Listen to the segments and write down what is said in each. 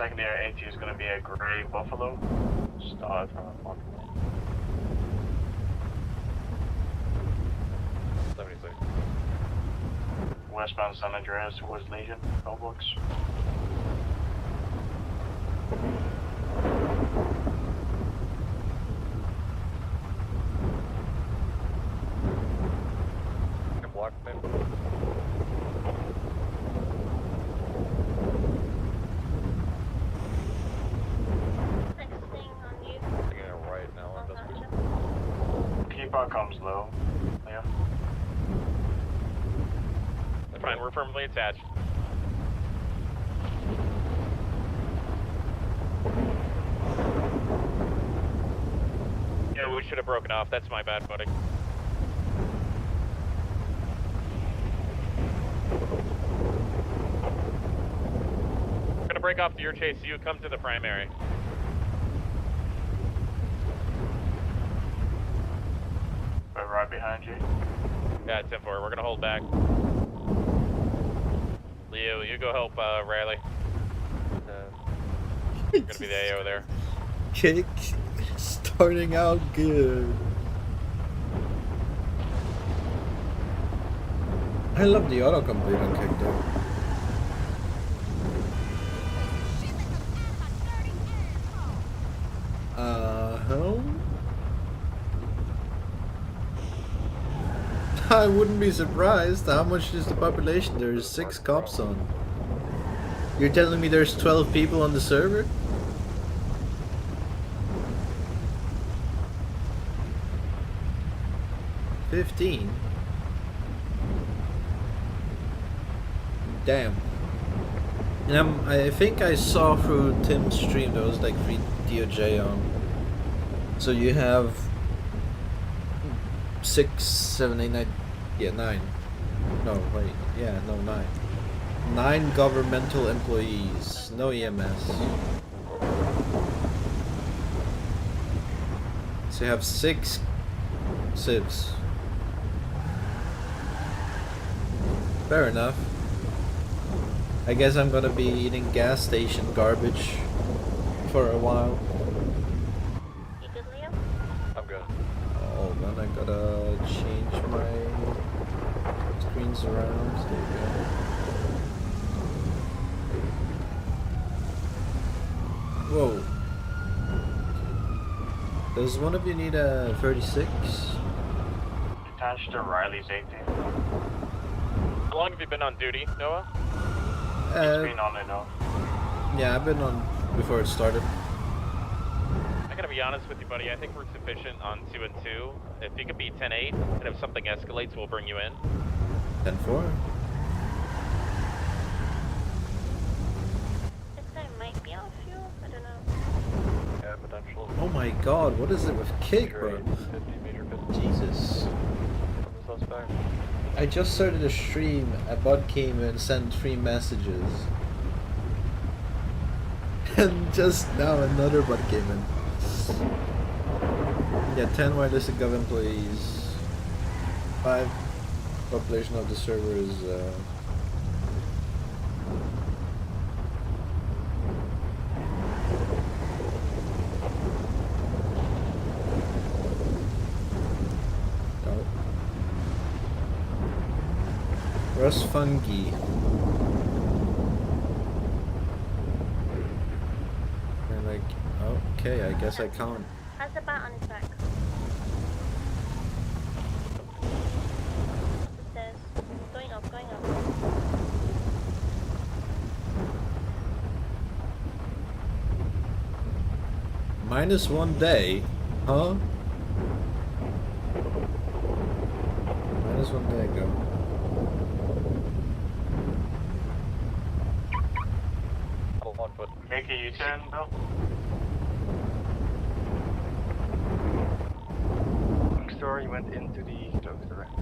secondary AT is going to be a gray Buffalo. Start from 76. westbound San Andreas towards Legion, Hellbox. Block maybe. Next thing on you. Taking it right now. Oh, gotcha. Keep our comms low. Yeah. Fine, we're firmly attached. Yeah, we should have broken off. That's my bad, buddy. We're gonna break off your chase. You come to the primary. We're right behind you. Yeah, 10-4. We're gonna hold back. Leo, you go help Riley. You're gonna be the AO there. Kick starting out good. I love the autocomplete on kick though. I wouldn't be surprised. How much is the population? There's 6 cops on. You're telling me there's 12 people on the server? $15. Damn. And I think I saw through Tim's stream there was like 3 DOJ on. So you have 6, 7, 8, 9. Yeah, 9. No, wait. Yeah, no, 9. 9 governmental employees. No EMS. So you have 6 civs. Fair enough. I guess I'm gonna be eating gas station garbage for a while. You good, Leo? I'm good. Oh man, I gotta change my screens around. There we go. Whoa. Does one of you need a 36? Attached to Riley's 18. How long have you been on duty, Noah? It's been on and off. Yeah, I've been on before it started. I gotta be honest with you, buddy. I think we're sufficient on 2 and 2. If you could be 10-8, and if something escalates, we'll bring you in. 10-4. This guy might be off fuel. I don't know. Yeah, potential. Oh my god, what is it with kick, bro? 50, major 50. Jesus. From the suspect. I just started a stream, a bot came and sent 3 messages. And just now another bot came in. Yeah, 10 wireless gov employees. 5 population of the server is oh. Russ Fungi. And like, okay, I guess I can't. How's the bat on his back? Up the stairs. Going up, going up. -1 day? Huh? -1 day ago. Hold 1 foot. Make a U-turn, Bill. Long story, went into the stove direct.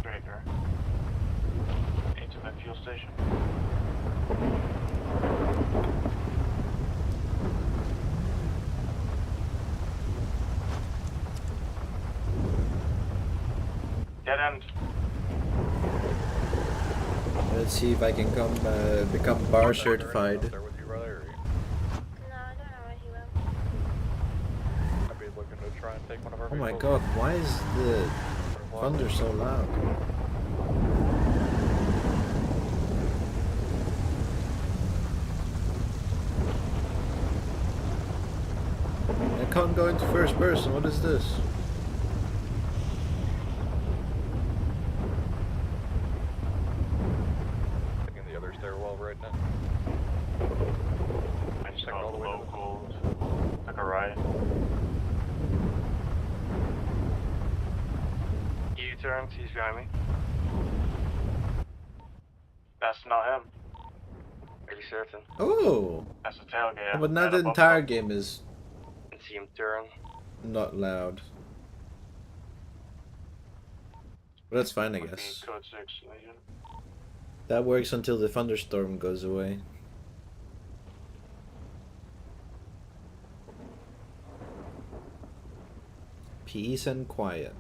Straight there. Into the fuel station. Dead end. Let's see if I can come become bar Is there anyone certified. up there with you, brother? Or No, I don't know where he went. I'd be looking to try and take one of our Oh my vehicles. god, why is the thunder so loud? I can't go into first person, what is this? In the other stairwell right now. I just Check got all the way to the- locals. Took a right. U-turn, he's behind me. That's not him. Are you certain? Oh! That's a tailgate. But not Right the above entire us. game is Can see him turn. not loud. But that's fine, I Would be guess. code 6, Legion. That works until the thunderstorm goes away. Peace and quiet.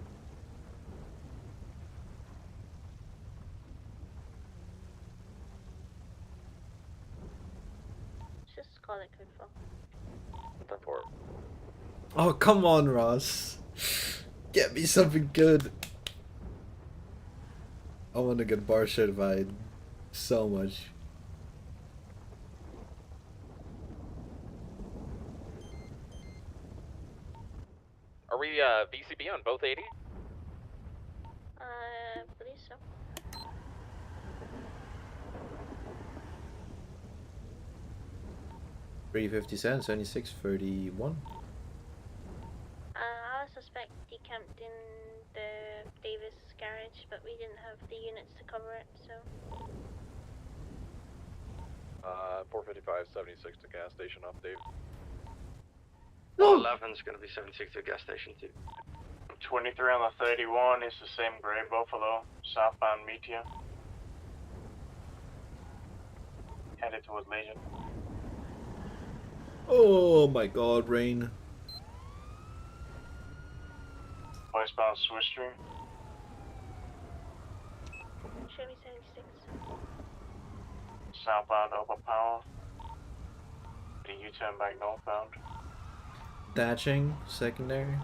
Just call it code 4. 10-4. Oh, come on, Ross. Get me something good. I want to get bar certified so much. Are we VCB on both 80? I believe so. $3.50, 76.31. Our suspect decamped in the Davis garage, but we didn't have the units to cover it, so. 455, 76 to gas station update. Oh, 11's gonna be 76 to a gas station too. 23 on the 31 is the same gray Buffalo, southbound Meteor. Headed towards Legion. Oh my god, rain. Westbound Swiss Street. Show me 76. Southbound Upper Power. The U-turn back northbound. Datching, secondary.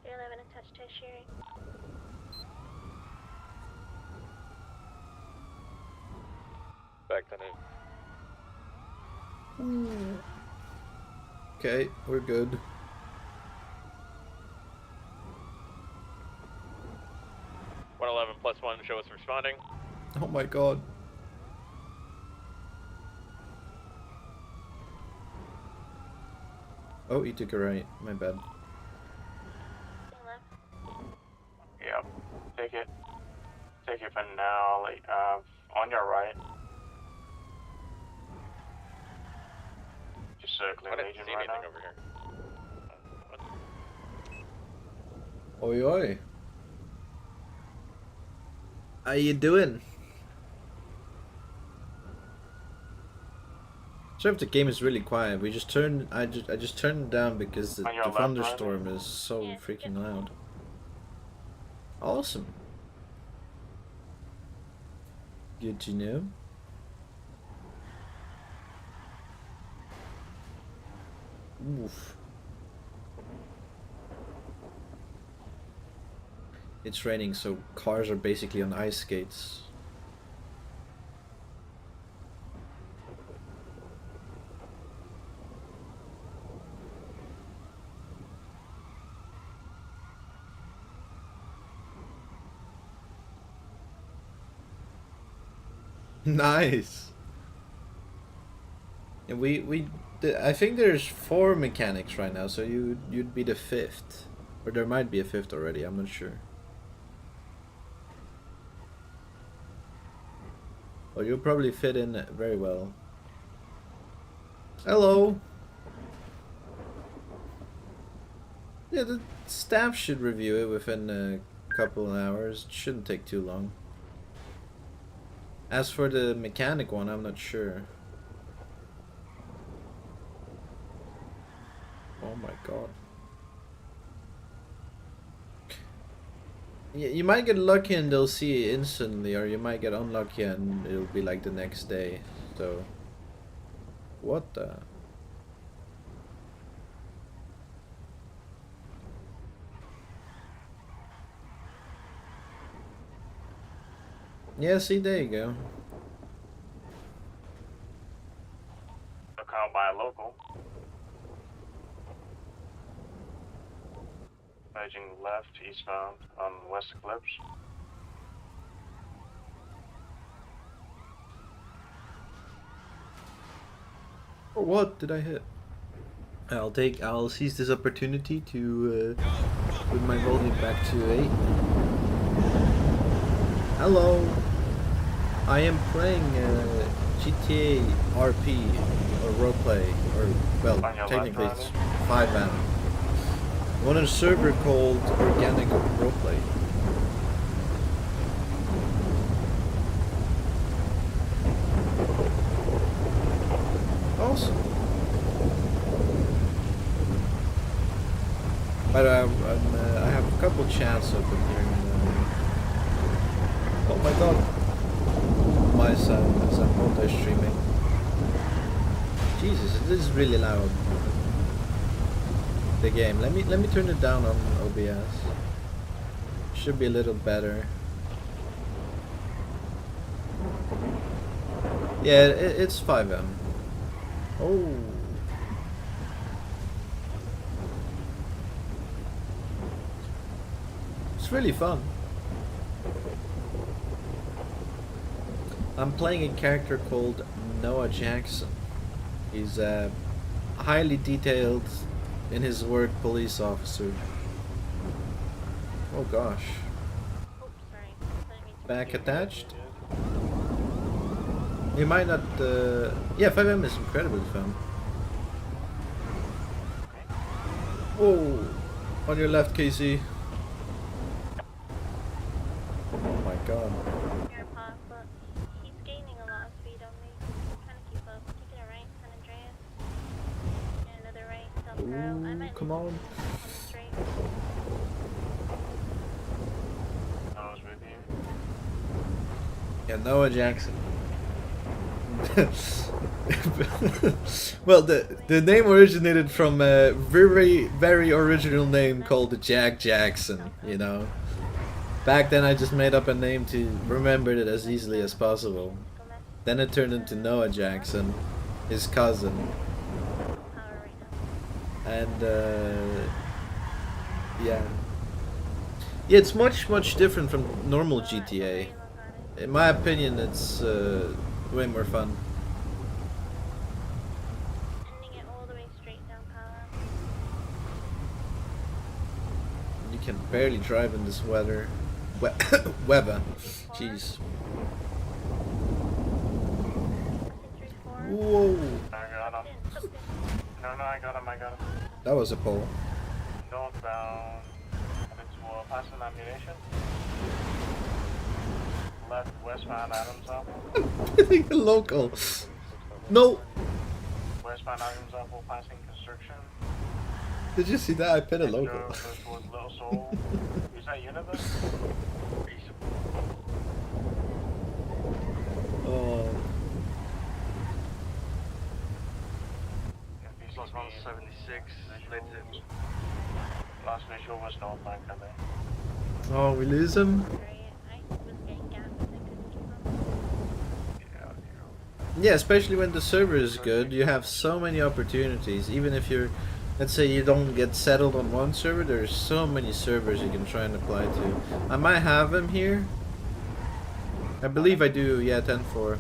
311 attached tertiary. Back to new. Okay, we're good. +1, show us responding. Oh my god. Oh, he took a right. My bad. Turn left. Yep. Take it. Take it for now. Like, on your right. Just circling I didn't Legion see right anything now. over here. Oi oi. How you doing? Sorry if the game is really quiet. We just turned. I just turned it down because the On your left, thunderstorm is so Yeah, freaking yeah. loud. Awesome. Good to know. Oof. It's raining, so cars are basically on ice skates. Nice. And I think there's 4 mechanics right now, so you'd be the 5th, or there might be a 5th already. I'm not sure. Well, you'll probably fit in very well. Hello. Yeah, the staff should review it within a couple of hours. It shouldn't take too long. As for the mechanic one, I'm not sure. Oh my god. You might get lucky and they'll see it instantly, or you might get unlucky and it'll be like the next day. So, what the? Yeah, see, there you go. Account by a local. Merging left, eastbound on West Eclipse. Or what did I hit? I'll seize this opportunity to put my volume back to 8. Hello, I am playing GTA RP or roleplay, or well, technically it's FiveM. On a server called OrganicRP. Awesome. But I have a couple chats open here. Oh my god. My son as I'm multi-streaming. Jesus, this is really loud. The game. Let me turn it down on OBS. Should be a little better. Yeah, it's FiveM. Oh. It's really fun. I'm playing a character called Noah Jackson. He's highly detailed in his work police officer. Oh gosh. Oh, sorry. Back attached? You might not yeah, FiveM is incredibly fun. Whoa! On your left, Casey. Oh my god. Your pop, but he's gaining a lot of speed on me. Trying to keep up. Taking a right, San Andreas. And another right, South Pearl. I might Come lose on. him on the straight. I was with you. Yeah, Noah Jackson. Well, the name originated from a very original name called Jack Jackson, you know. Back then I just made up a name to remember it as easily as possible. Then it turned into Noah Jackson, his cousin. Power right now. And yeah. Yeah, it's much different from normal GTA. In my opinion, it's way more fun. Ending it all the way straight down power. You can barely drive in this weather. Weather. Jeez. Whoa. I got him. No, I got him. That was a pole. Northbound. It's passing ammunition. Left westbound Adams Apple. Local. No. Westbound Adams Apple passing construction. Did you see that? I put a local. Goes towards Little Soul. Is that Universe? Oh. Plus 176. Last visual was northbound coming. Oh, we lose him? Sorry, I was getting gapped. I couldn't keep up. Yeah, especially when the server is good, you have so many opportunities. Even if you're, let's say you don't get settled on one server, there's so many servers you can try and apply to. I might have him here. I believe I do, yeah, 10-4.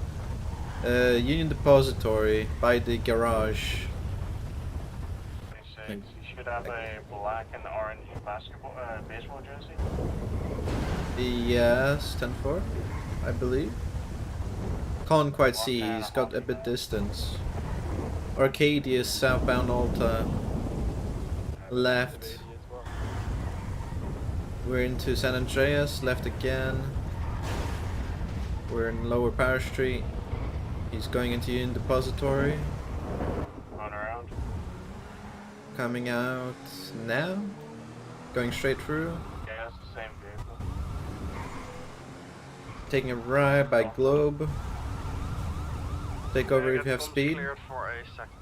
Union Depository, by the garage. 26. You should have a black and orange baseball jersey. Yes, 10-4, I believe. Can't quite see, he's got a bit distance. Arcadia, southbound Alta. Left. We're into San Andreas, left again. We're in Lower Power Street. He's going into Union Depository. Run around. Coming out now. Going straight through. Yeah, it's the same vehicle. Taking a ride by Globe. Take over if you have speed. Cleared for a second.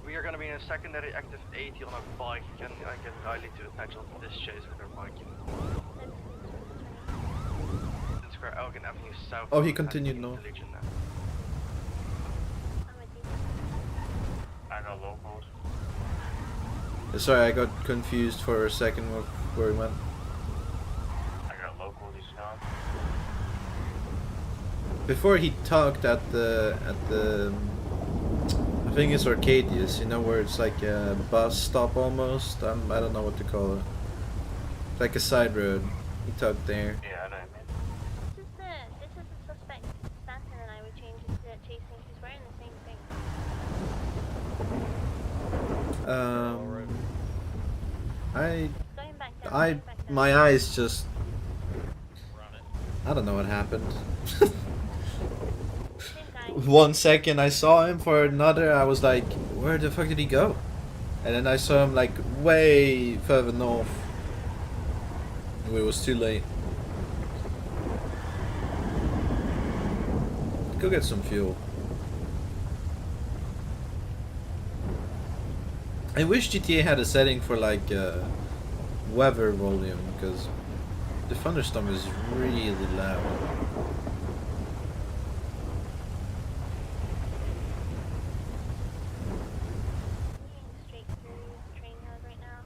We are gonna be in a secondary active 80 on a bike. I can highly to attention to this chase with our bike. Square Elgin Avenue South. Oh, he continued north. I'm with you. I got locals. Sorry, I got confused for a second where he went. I got locals, he's gone. Before he talked at the I think it's Arcadius, you know, where it's like a bus stop almost. I don't know what to call it. Like a side road. He talked there. Yeah, I know, man. This is the suspect. Stanton and I were chasing. He's wearing the same thing. Going back down. My eyes just, Run it. I don't know what happened. Same guy. 1 second I saw him, for another I was like, where the fuck did he go? And then I saw him like way further north. It was too late. Go get some fuel. I wish GTA had a setting for like weather volume, because the thunderstorm is really loud. Moving straight through the train yard right now.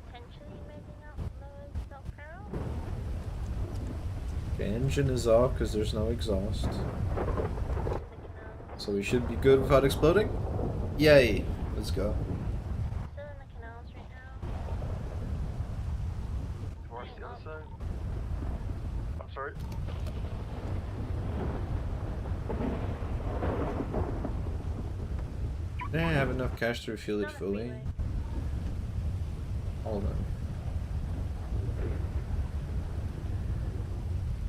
Potentially moving out North Carol. The engine is off because there's no exhaust. The canal. So we should be good without exploding? Yay! Let's go. Still in the canals right now. Towards the other side. I'm sorry. Yeah, I have enough cash to refuel it On the fully. freeway. Hold on.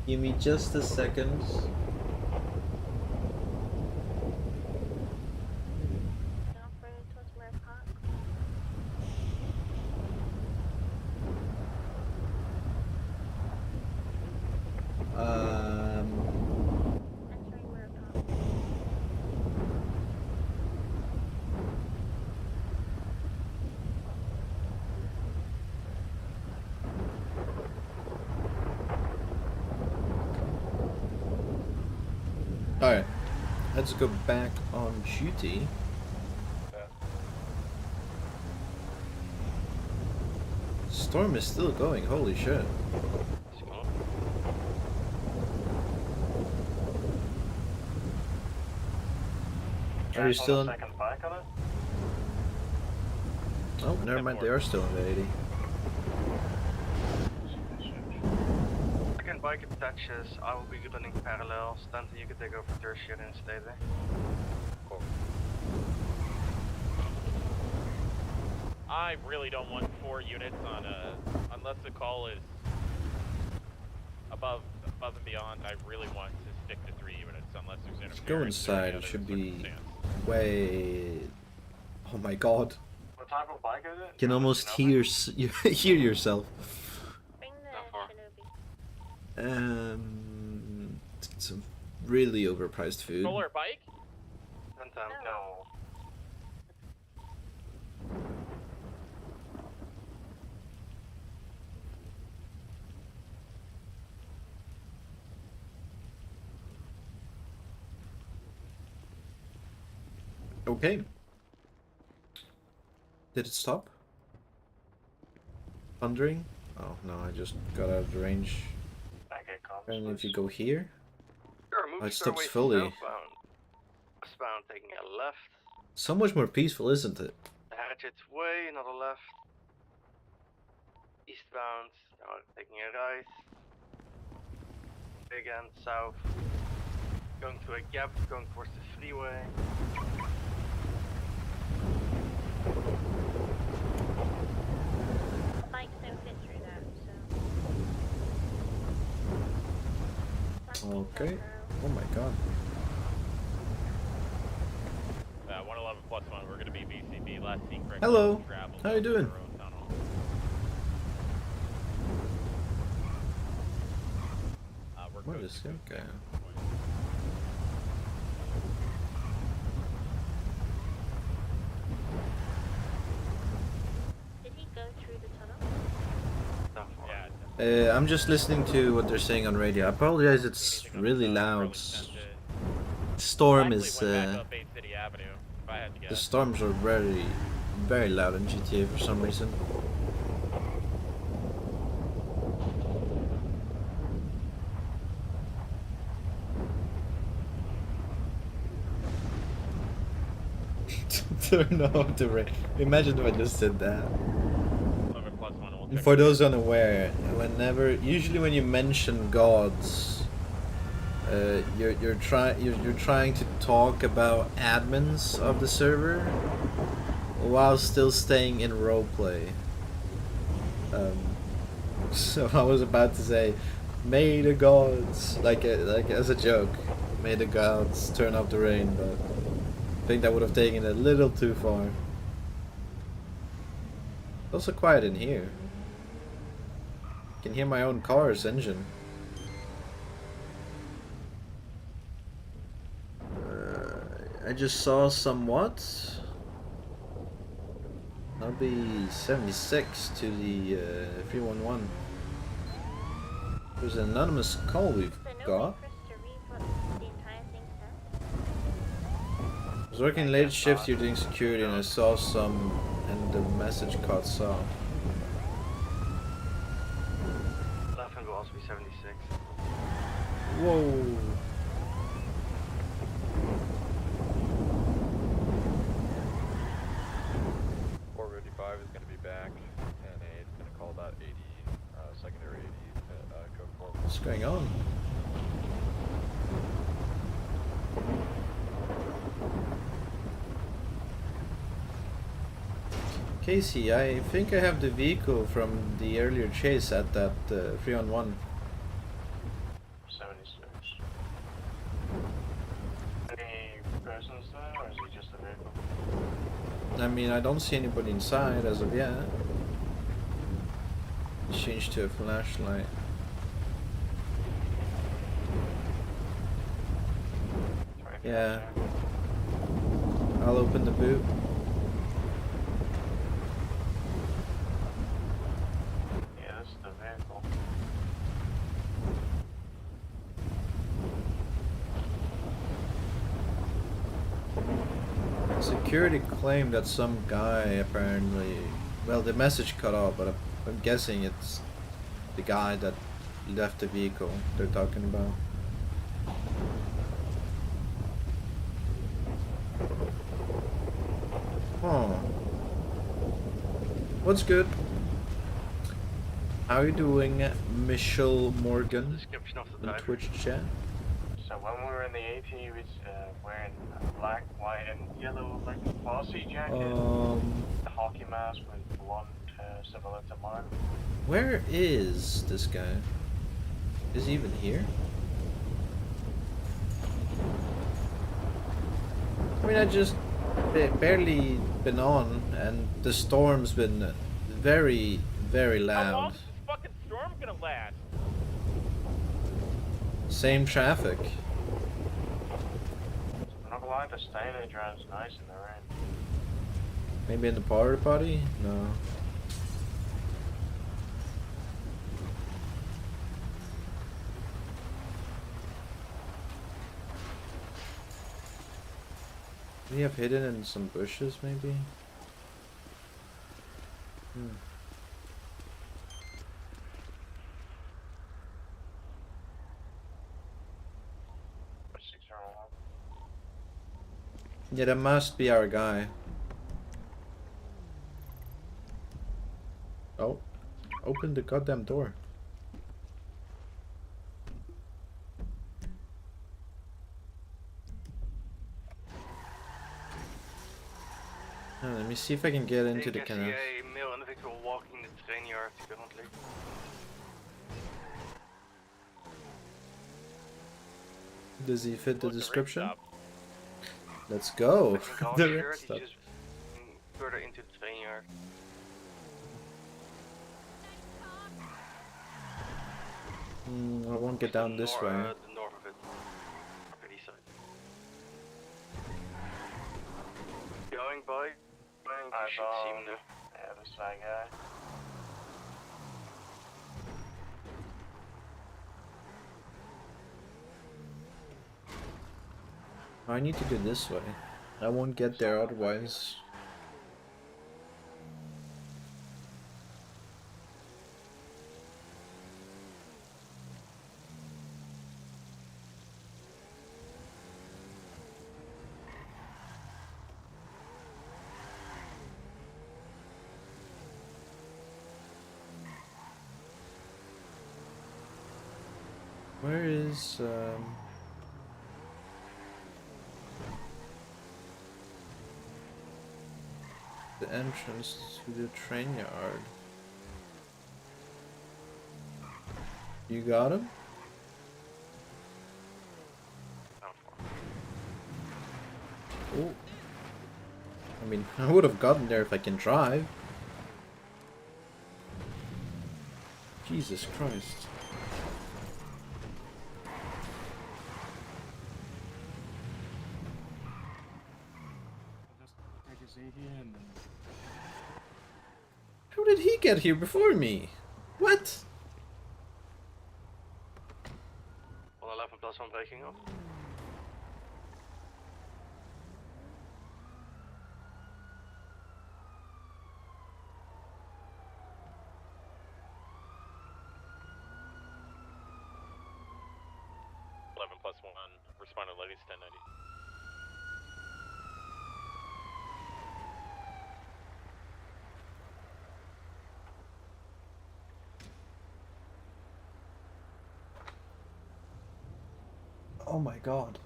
Give me just a second. Off-road towards Mirror Park. Entering Mirror Park. Alright. Let's go back on duty. Storm is still going, holy shit. Let's go. Are you still in? Second bike on it? Oh, never mind, they are still in the 80. Second bike attaches, I will be running parallel. Stanton, you can take over tertiary and stay there. Cool. I really don't want 4 units on a, unless the call is above and beyond. I really want to stick to 3 units unless there's interference. Let's go inside, or any it other should be circumstance. way... Oh my god. What type of bike is it? You can almost hear hear yourself. Bring the How far? Shinobi. It's some really overpriced food. Roller bike? No. Okay. Did it stop? Thundering? Oh no, I just got out of the range. Okay, comms. And if you go here, Sure, moving it stops fairway fully. Southbound. Westbound, taking a left. so much more peaceful, isn't it? Hatchet way, another left. Eastbound, now taking a right. Big end south. Going through a gap, going towards the freeway. Bikes don't fit through that, so. Okay. Oh my god. 111 plus 1, we're going to be BCB we last seen Greg Hello. travel How you down the doing? road tunnel. We're What coast is to it? coast Okay. at this point. Did he go through the tunnel? Not far. Yeah. I'm just listening to what they're saying on radio. I apologize, See it's anything on really the side, loud. probably sent it. Storm Likely is went back up Bay City Avenue, if I had to the guess. storms are very, very loud in GTA for some reason. Turn off the rain. Imagine if I just said that. Over +1, we'll check For it. those unaware, usually when you mention gods, you're trying to talk about admins of the server while still staying in roleplay. So I was about to say, "May the gods," like as a joke, "May the gods turn off the rain," but I think that would have taken it a little too far. It's also quiet in here. I can hear my own car's engine. I just saw somewhat. That'll be 76 to the 311. There's an anonymous call we've Is there no way got. for us to read what the entire thing says? I was working late shift here doing security and I saw some and the message cuts off. Left hand will also be 76. Whoa. is going to be back, and it's going to call that 80, secondary 80 code 4. What's going on? Casey, I think I have the vehicle from the earlier chase at that 3-on-1. 76. Any persons there, or is it just a vehicle? I mean, I don't see anybody inside as of yet. Change to a flashlight. Yeah. I'll open the boot. Yeah, that's the vehicle. Security claimed that some guy apparently, well, the message cut off, but I'm guessing it's the guy that left the vehicle they're talking about. Oh. What's good? How you doing, Michelle Morgan? Description of the On driver. Twitch chat? So when we were in the AT, he was wearing a black, white, and yellow like posse jacket, the hockey mask with blonde similar to mine. Where is this guy? Is he even here? I mean, I just barely been on, and the storm's been very, very How long loud. is this fucking storm gonna last? Same traffic. I'm not gonna lie, the standard drive's nice in the rain. Maybe in the porta potty? No. We have hidden in some bushes, maybe? Hmm. Yeah, that must be our guy. Oh, open the goddamn door. Let me see if I can get into the canal. a male individual walking the train yard currently. Does he fit the Look, rig description? stop. Let's go. With a golf The shirt, red he stuff. just further into the train yard. I won't get down this way. The north of it. Pretty side. Going by. You I should saw see him there. yeah, this side guy. I need to go this way. I won't get there otherwise. Where is the entrance to the train yard? You got him? Oh. I mean, I would have gotten there if I can drive. Jesus Christ. How did he get here before me? What? 111 plus 1 breaking up. Responded ladies 1090. Oh my god.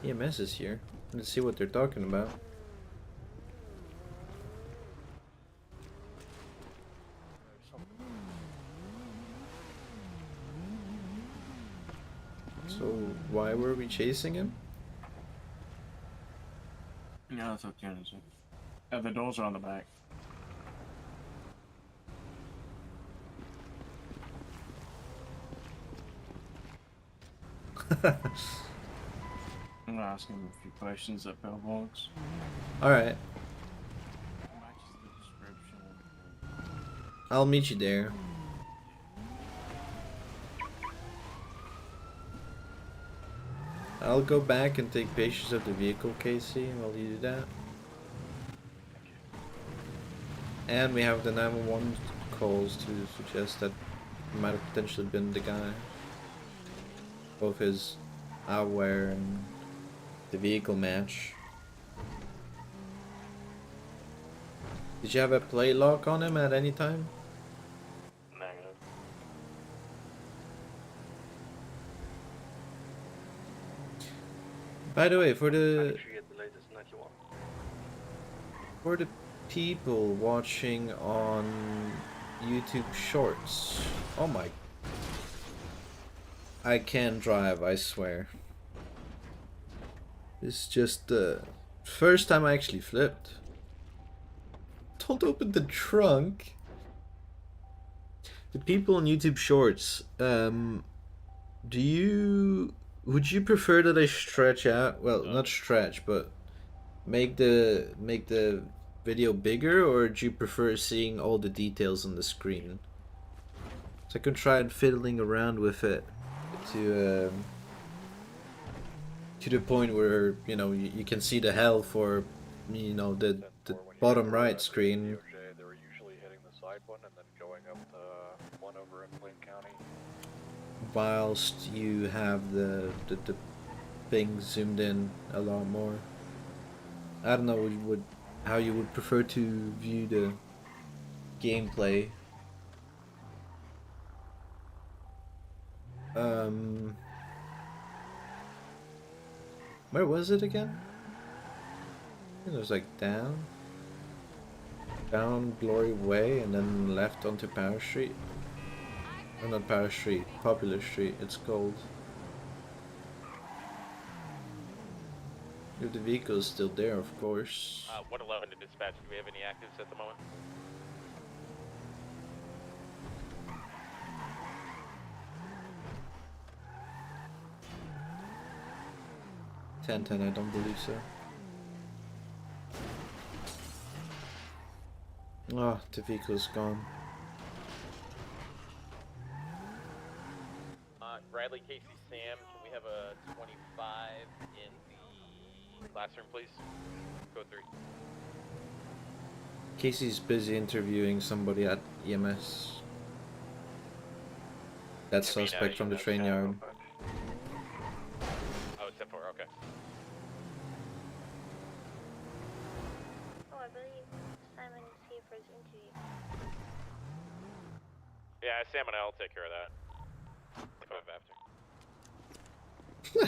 EMS is here. Let's see what they're talking about. So, why were we chasing him? Yeah, that's okay. The doors are on the back. I'm gonna ask him a few questions at Bellbogs. Alright, Matches the description. I'll meet you there. I'll go back and take pictures of the vehicle, Casey, while you do that. And we have the 911 calls to suggest that he might have potentially been the guy. Both his eyewear and the vehicle match. Did you have a plate lock on him at any time? Negative. By the way, for the 93 at the latest, 91. for the people watching on YouTube Shorts, oh my, I can drive, I swear. This is just the first time I actually flipped. Don't open the trunk. The people on YouTube Shorts, would you prefer that I stretch out? Well, not stretch, but make the video bigger, or do you prefer seeing all the details on the screen? So I can try and fiddling around with it to the point where you can see the hell for the bottom right screen. They were usually hitting the side one and then going up the one over in Plain County. Whilst you have the thing zoomed in a lot more. I don't know how you would prefer to view the gameplay. Where was it again? It was like down Glory Way, and then left onto Power Street. Or not Power Street, Popular Street, it's called. If the vehicle is still there, of course. 111 to dispatch, do we have any actives at the moment? Ten, I don't believe so. Oh, the vehicle is gone. Bradley, Casey, Sam, can we have a 25 in the classroom, please? Code 3. Casey's busy interviewing somebody at EMS. That suspect from the train yard. Oh, it's 10-4, okay. Oh, I believe Simon is here for his interview. Yeah, Sam and I'll take care of that. If I have to.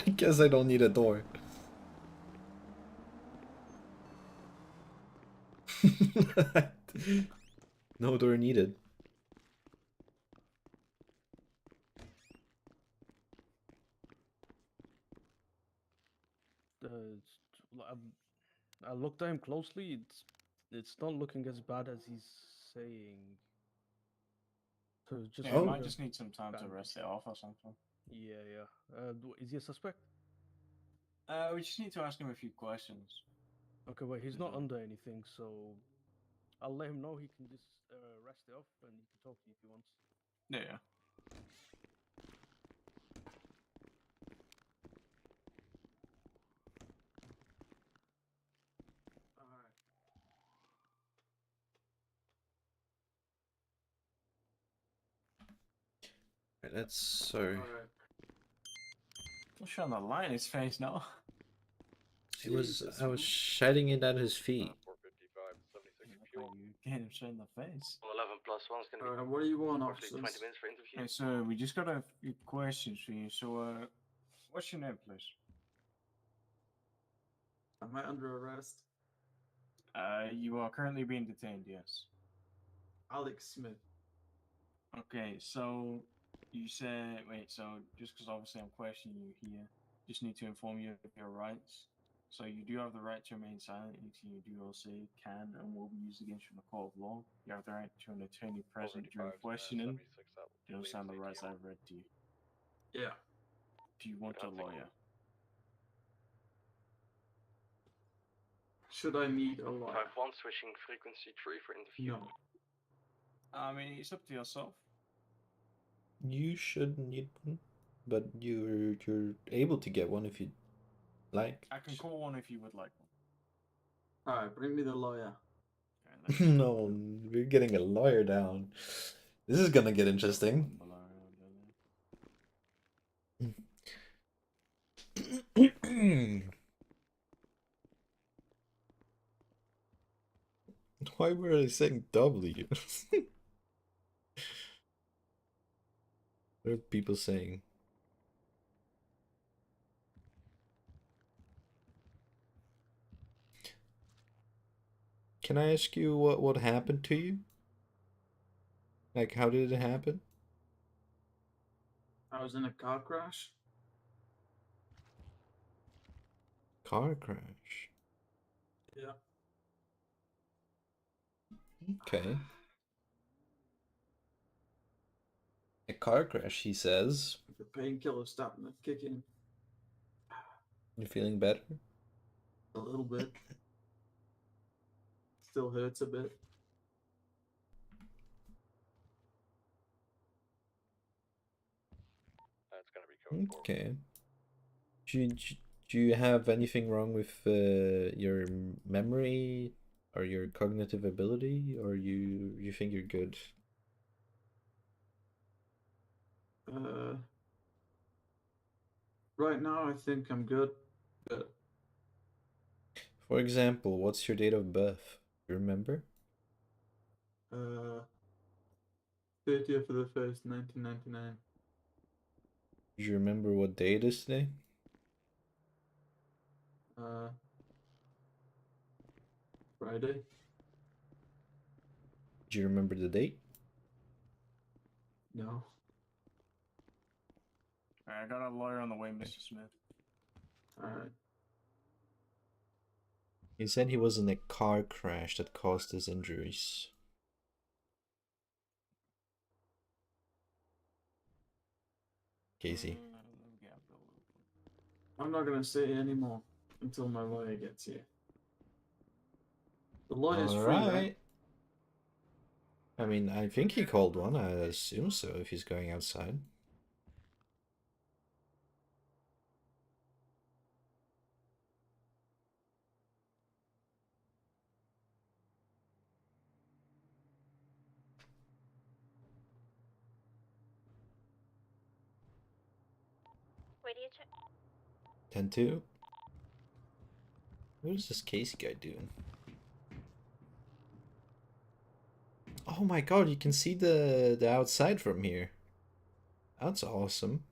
I guess I don't need a door. No door needed. I looked at him closely. It's not looking as bad as he's saying. So just Yeah, we Oh. might just need some time to Bad. rest it off or something. yeah. Is he a suspect? We just need to ask him a few questions. Okay, well he's not Mhm. under anything, so I'll let him know. He can just rest it off, and he can talk to you if he wants. Yeah. Alright. Right, that's sorry. What's on the line his face now? It was I was shouting it at his feet. 455, 76 Like fuel. you get him straight in the face. 111 plus 1 is going to be What do you want, approximately officers? 20 minutes for interview. Okay, so we just got a few questions for you. So, what's your name, please? Am I under arrest? You are currently being detained, yes. Alex Smith. Okay, so you said, wait, so just because obviously I'm questioning you here, just need to inform you of your rights. So you do have the right to remain silent. Anything you do or say can and will be used against you in the court of law. You have the right to an attorney present during 455, questioning. 76, that Do you understand the leaves rights ATM. I've read to you? Yeah. Do you want a I'll take a lawyer? Should I need a lawyer? 51 switching frequency 3 for interview. No. I mean, it's up to yourself. You shouldn't need one, but you're able to get one if you like. I can call one if you would like one. Alright, bring me the lawyer. Okay, let's No, we're getting a lawyer down. This is gonna get interesting. Why were I saying W? What are people saying? Can I ask you what happened to you? Like, how did it happen? I was in a car crash. Car crash. Yeah. Okay. A car crash, he says. The painkiller stopped me kicking You feeling better? a little bit. Still hurts a bit. That's going to be code 4. Okay. Do you have anything wrong with your memory or your cognitive ability, or you think you're good? Right now I think I'm good. But For example, what's your date of birth? You remember? 30th of the 1st, 1999. Do you remember what day it is today? Friday. Do you remember the date? No. Alright, I got a lawyer on the way, Mr. Smith. Alright. He said he was in a car crash that caused his injuries. Casey. I'm not gonna say any more until my lawyer gets here. The lawyer's free, right? I mean, I think he called one. I assume so if he's going outside. Radio check. 10-2. What is this Casey guy doing? Oh my god, you can see the outside from here. That's awesome.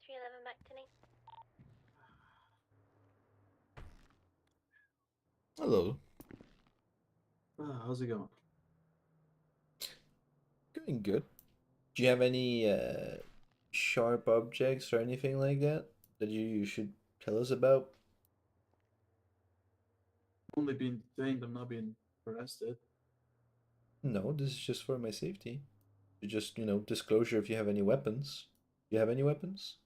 311 back to me. Hello. How's it going? Going good. Do you have any sharp objects or anything like that you should tell us about? Only being detained, I'm not being arrested. No, this is just for my safety. Just, you know, disclosure if you have any weapons. Do you have any weapons?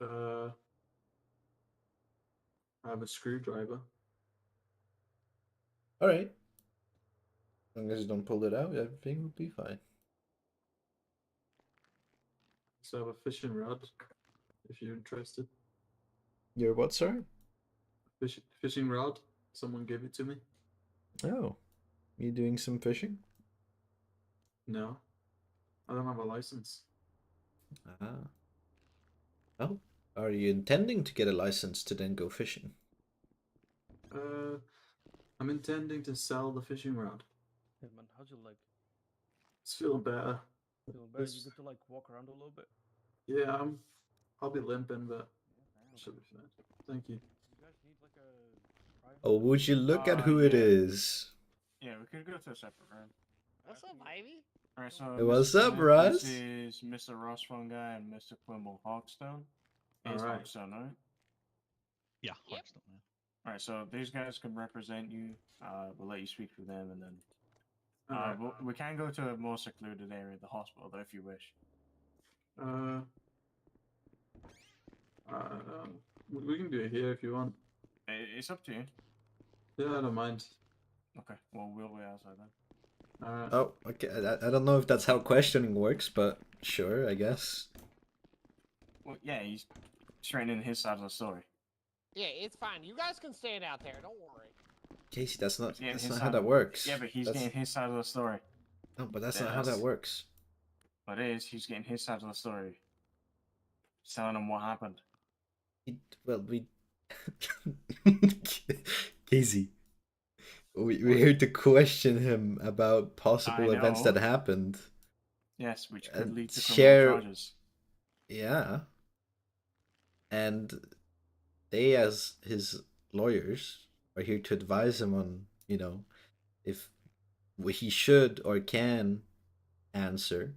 I have a screwdriver. Alright. As long as you don't pull it out, everything will be fine. So I have a fishing rod, if you're interested. Your what, sir? Fishing rod. Someone gave it to me. Oh. You doing some fishing? No. I don't have a license. Ah. Oh. Are you intending to get a license to then go fishing? I'm intending to sell the fishing rod. Hey man, how's your leg? It's feeling better. Feeling better? You get to like walk around a little bit? Yeah, I'll be limping, but Yeah, should be fine. Thank you. You guys need like a private... Oh, would you look at who it yeah. is? Yeah, we could go to a separate room. What's up, Ivy? Alright, so Hey, what's Mr. up, Smith, Russ? This is Mr. Ross Fungi and Mr. Quimble Hawkstone. It's Alright. Hawkstone, right? Yeah, Yep. Alright, so these guys can represent you. We'll let you speak to them, and then Alright. we can go to a more secluded area, the hospital, though, if you wish. We can do it here if you want. It's up to you. Yeah, I don't mind. Okay, well, we'll be outside then. Alright. Oh, okay. I don't know if that's how questioning works, but sure, I guess. Well, yeah, he's straightening his side of the story. Yeah, it's fine. You guys can stand out there. Don't worry. Casey, that's not Yeah, that's his not side how that of- works. Yeah, but he's That's- getting his side of the story. No, but that's not how that Yes. works. But it is, he's getting his side of the story. He's telling them what happened. We Casey. We're here to question him about possible I events know. that happened. Yes, which could And lead to share- criminal charges. Yeah. And they, as his lawyers, are here to advise him on, you know, if he should or can answer.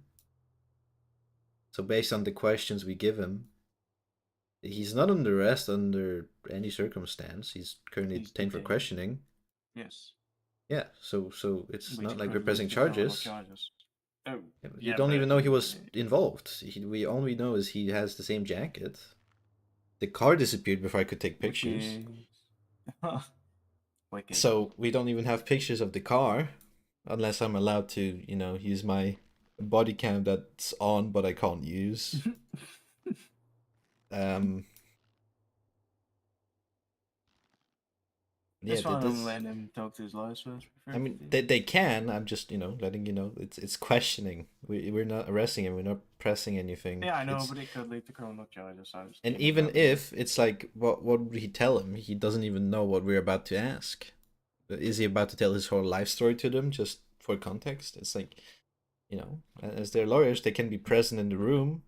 So based on the questions we give him, he's not under arrest under any circumstance. He's currently He's detained for detained. questioning. Yes. Yeah, so it's Which not like could we're lead pressing to criminal charges. Oh, You yeah, don't but- even know he was involved. We all we know is he has the same jacket. The car disappeared before I could take which pictures. is- Wicked. So we don't even have pictures of the car, unless I'm allowed to, you know, use my body cam that's on but I can't use. Yeah, That's fine. this- I'm letting him talk to his lawyers first. I mean, they can. I'm just, you know, letting you know it's questioning. We're not arresting him. We're not pressing anything. Yeah, I know, It's- but it could lead to criminal charges. So I just and keep it even up. if it's like, what would he tell him? He doesn't even know what we're about to ask. Is he about to tell his whole life story to them just for context? It's like, you know, as their lawyers, they can be present in the room.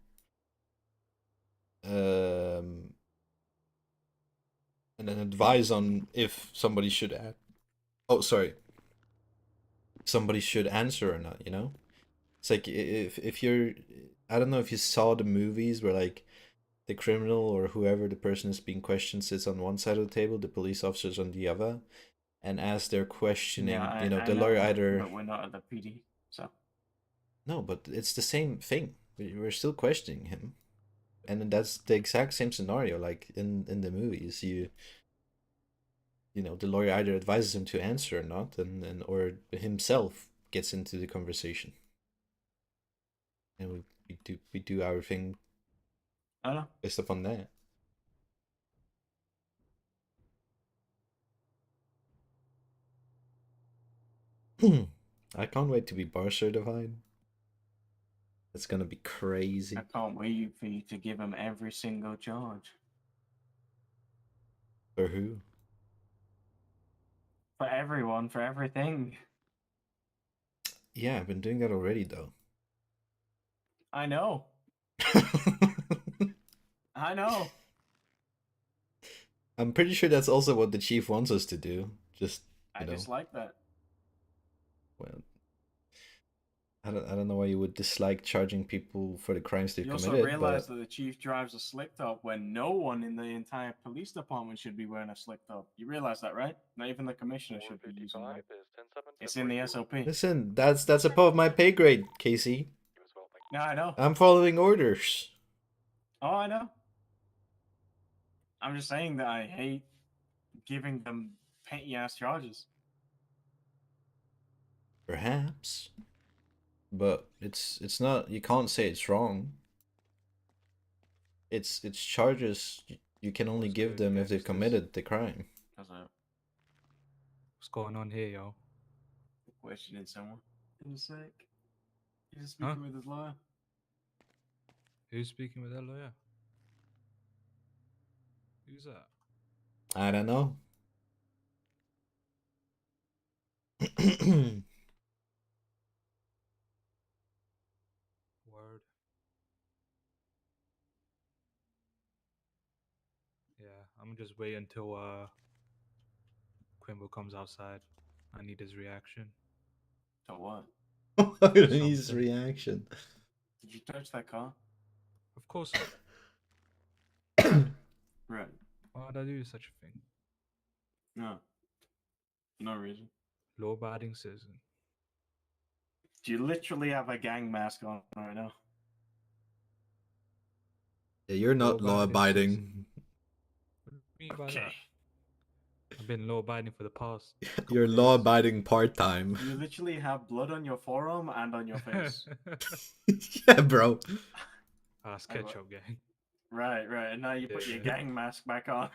and then advise on if somebody should add. Oh, sorry. Somebody should answer or not. You know, it's like if you're, I don't know if you saw the movies where like the criminal or whoever the person is being questioned sits on one side of the table, the police officers on the other, and as they're questioning, Yeah, you know, I the lawyer know, either. but we're not at the PD, so. No, but it's the same thing. We're still questioning him, and then that's the exact same scenario like in the movies. You know, the lawyer either advises him to answer or not, and or himself gets into the conversation, and we do our thing I know. based upon that. I can't wait to be bar certified. It's gonna be crazy. I can't wait for you to give him every single charge. For who? For everyone, for everything. Yeah, I've been doing that already though. I know. I know. I'm pretty sure that's also what the chief wants us to do. Just I you know, dislike that. well, I don't know why you would dislike charging people for the crimes they've You also committed, realize but that the chief drives a slick top when no one in the entire police department should be wearing a slick top. You realize that, right? Not even the commissioner should be using them. 455 is 10-7. It's in the SOP. listen, that's above my pay grade, Casey. No, I know. I'm following orders. Oh, I know. I'm just saying that I hate giving them petty ass charges. Perhaps, but it's not. You can't say it's wrong. It's charges you can only What's give good, them if they've gangsters? committed the crime. That's a What's going on here, yo? questioning someone. In a sec. He's Huh? speaking with his lawyer. Who's speaking with that lawyer? Who's that? I don't know. Word. Yeah, I'm just wait until Quimbo comes outside. I need his reaction. To what? His Something. reaction. Did you touch that car? Of course not. Right. Why would I do such a thing? No. No reason. Law-abiding citizen. Do you literally have a gang mask on right now? Yeah, you're not law Law-abiding abiding. What do you mean by Okay. that? I've been law-abiding for the past. You're couple law days. abiding part time. You literally have blood on your forearm and on your face. Yeah, bro. Sketchup gang. Right, right. And now you put your Yeah. gang mask back on.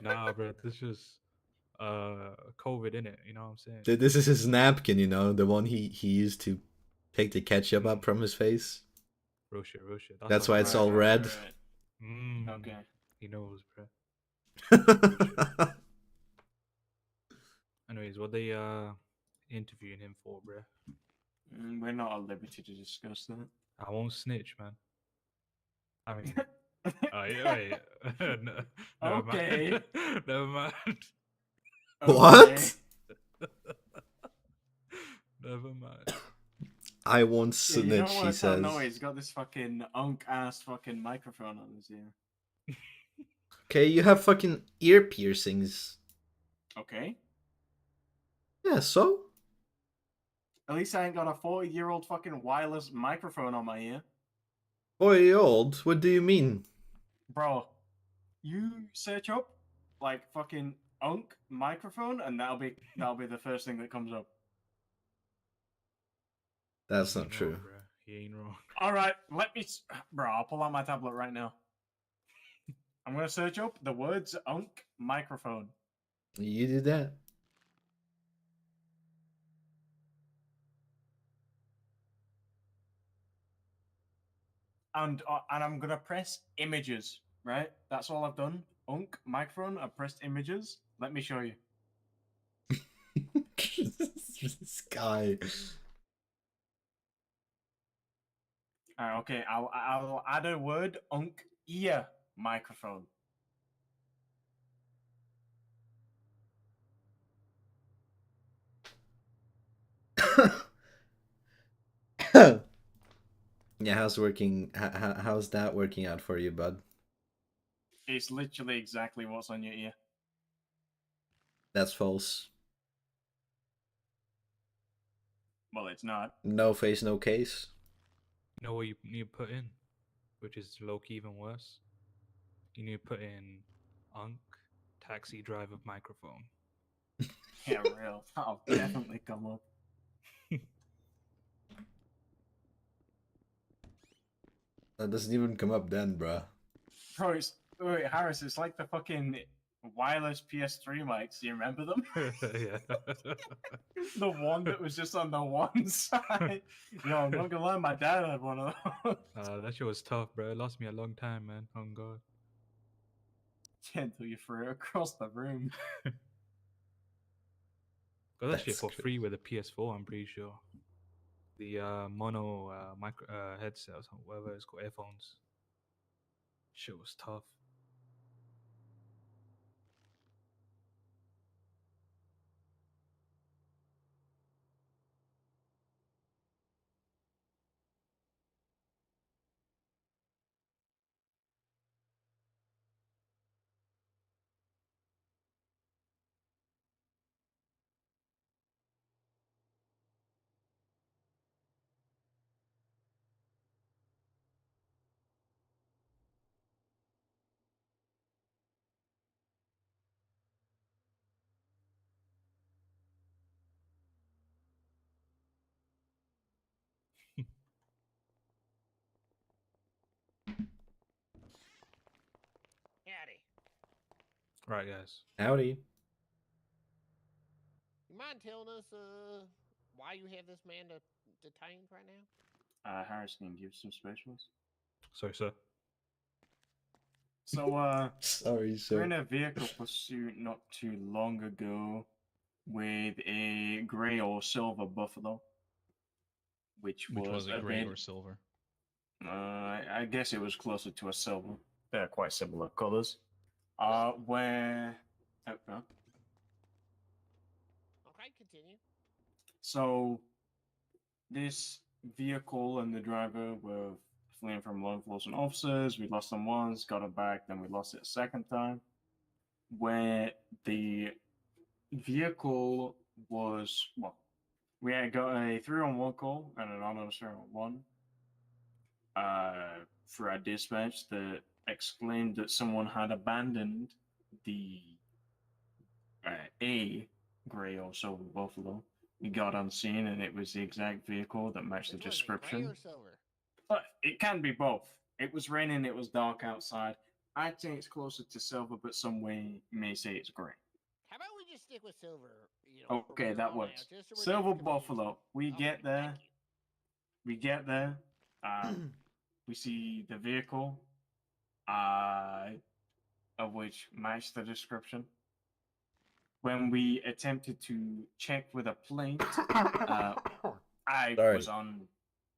Nah, bro, this is COVID in it. You know what I'm saying? This is his napkin, you know, the one he used to take the ketchup up from his face. Real shit, real shit. That's why it's all red. Mm, Okay. he knows, bro. Anyways, what they interviewing him for, bro? We're not at liberty to discuss that. I won't snitch, man. I mean, wait. Never Okay. mind. Never mind. What? Never mind. I won't Yeah, you snitch, don't he want to tell says. Noah he's got this fucking unk ass fucking microphone on his ear. Okay, you have fucking ear piercings. Okay. Yeah, so? At least I ain't got a 40-year-old fucking wireless microphone on my ear. Boy, old, what do you mean? Bro, you search up like fucking unk microphone and that'll be the first thing that comes up. That's He not ain't true. wrong, bro. He ain't wrong. Alright, bro, I'll pull out my tablet right now. I'm gonna search up the words unk microphone. You did that. And I'm gonna press images, right? That's all I've done. Unk microphone, I've pressed images. Let me show you. This guy. Alright, okay, I'll add a word unk ear microphone. Yeah, how's that working out for you, bud? It's literally exactly what's on your ear. That's false. Well, it's not. No face, no case. You know what you need to put in, which is low key even worse. You need to put in Unk taxi driver microphone. Yeah, real. That'll definitely come up. That doesn't even come up then, bruh. Bro, wait, Harris, it's like the fucking wireless PS3 mics. Do you remember them? Yeah. The one that was just on the one side. Yo, I'm not gonna lie, my dad had one of those. That shit was tough, bro. It lost me a long time, man. Oh god. Until you threw it across the room. Got that shit That's for crazy. free with the PS4, I'm pretty sure. The mono micro headset or something, whatever it's called, earphones. Shit was tough. Howdy. Right, guys. Howdy. You mind telling us why you have this man detained right now? Harris can give some specials. Sorry, sir. So, Sorry, we're sir. in a vehicle pursuit not too long ago with a grey or silver buffalo, which was it, gray or silver? I guess it was closer to a silver. They're quite similar colors. Where Okay, continue. so this vehicle and the driver were fleeing from law enforcement officers. We lost them once, got it back, then we lost it a second time. Where the vehicle was, well, we had got a 3-on-1 call and an anonymous 3-on-1 for our dispatch that exclaimed that someone had abandoned the a gray or silver buffalo. We got on scene and it was the exact vehicle that matched the description. Gray or silver? But it can be both. It was raining, it was dark outside. I'd say it's closer to silver, but some may say it's gray. How about we just stick with silver? You know, Okay, that works. Silver buffalo. We get there. We get there. We see the vehicle, of which matched the description. When we attempted to check with a plate, I was on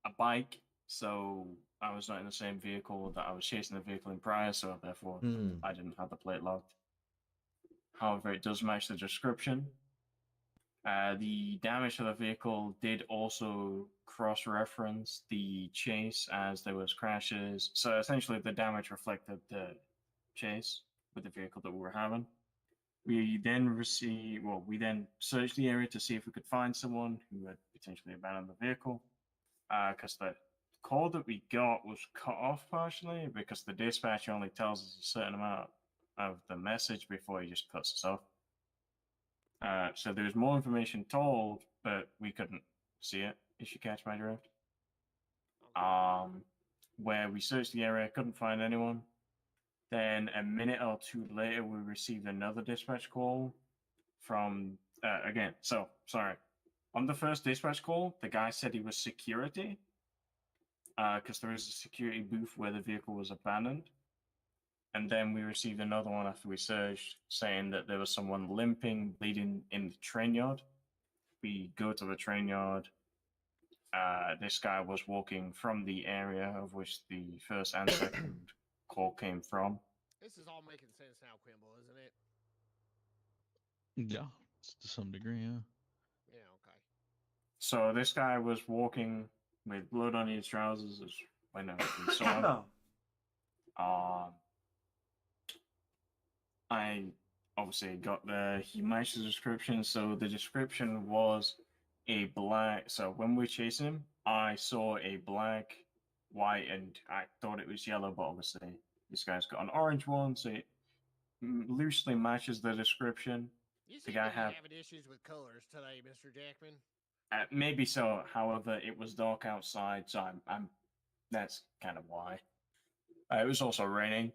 a bike, so I was not in the same vehicle that I was chasing the vehicle in prior, so therefore I didn't have the plate locked. However, it does match the description. The damage to the vehicle did also cross-reference the chase as there was crashes. So essentially, the damage reflected the chase with the vehicle that we were having. We then searched the area to see if we could find someone who had potentially abandoned the vehicle. Because the call that we got was cut off partially because the dispatcher only tells us a certain amount of the message before he just cuts us off. So there was more information told, but we couldn't see it, if you catch my drift. Where we searched the area, couldn't find anyone. Then a minute or two later, we received another dispatch call from, again, so, sorry. On the first dispatch call, the guy said he was security, because there is a security booth where the vehicle was abandoned. And then we received another one after we searched saying that there was someone limping, bleeding in the train yard. We go to the train yard. This guy was walking from the area of which the first and second call came from. This is all making sense now, Quimble, isn't it? Yeah, to some degree, yeah. Yeah, okay. So this guy was walking with blood on his trousers is when we saw him. I obviously got he matched the description, so the description was a black. So when we were chasing him, I saw a black, white, and I thought it was yellow, but obviously this guy's got an orange one, so it loosely matches the description. You The seem guy to be had having issues with colors today, Mr. Jackman. maybe so. However, it was dark outside, so I'm that's kind of why. It was also raining.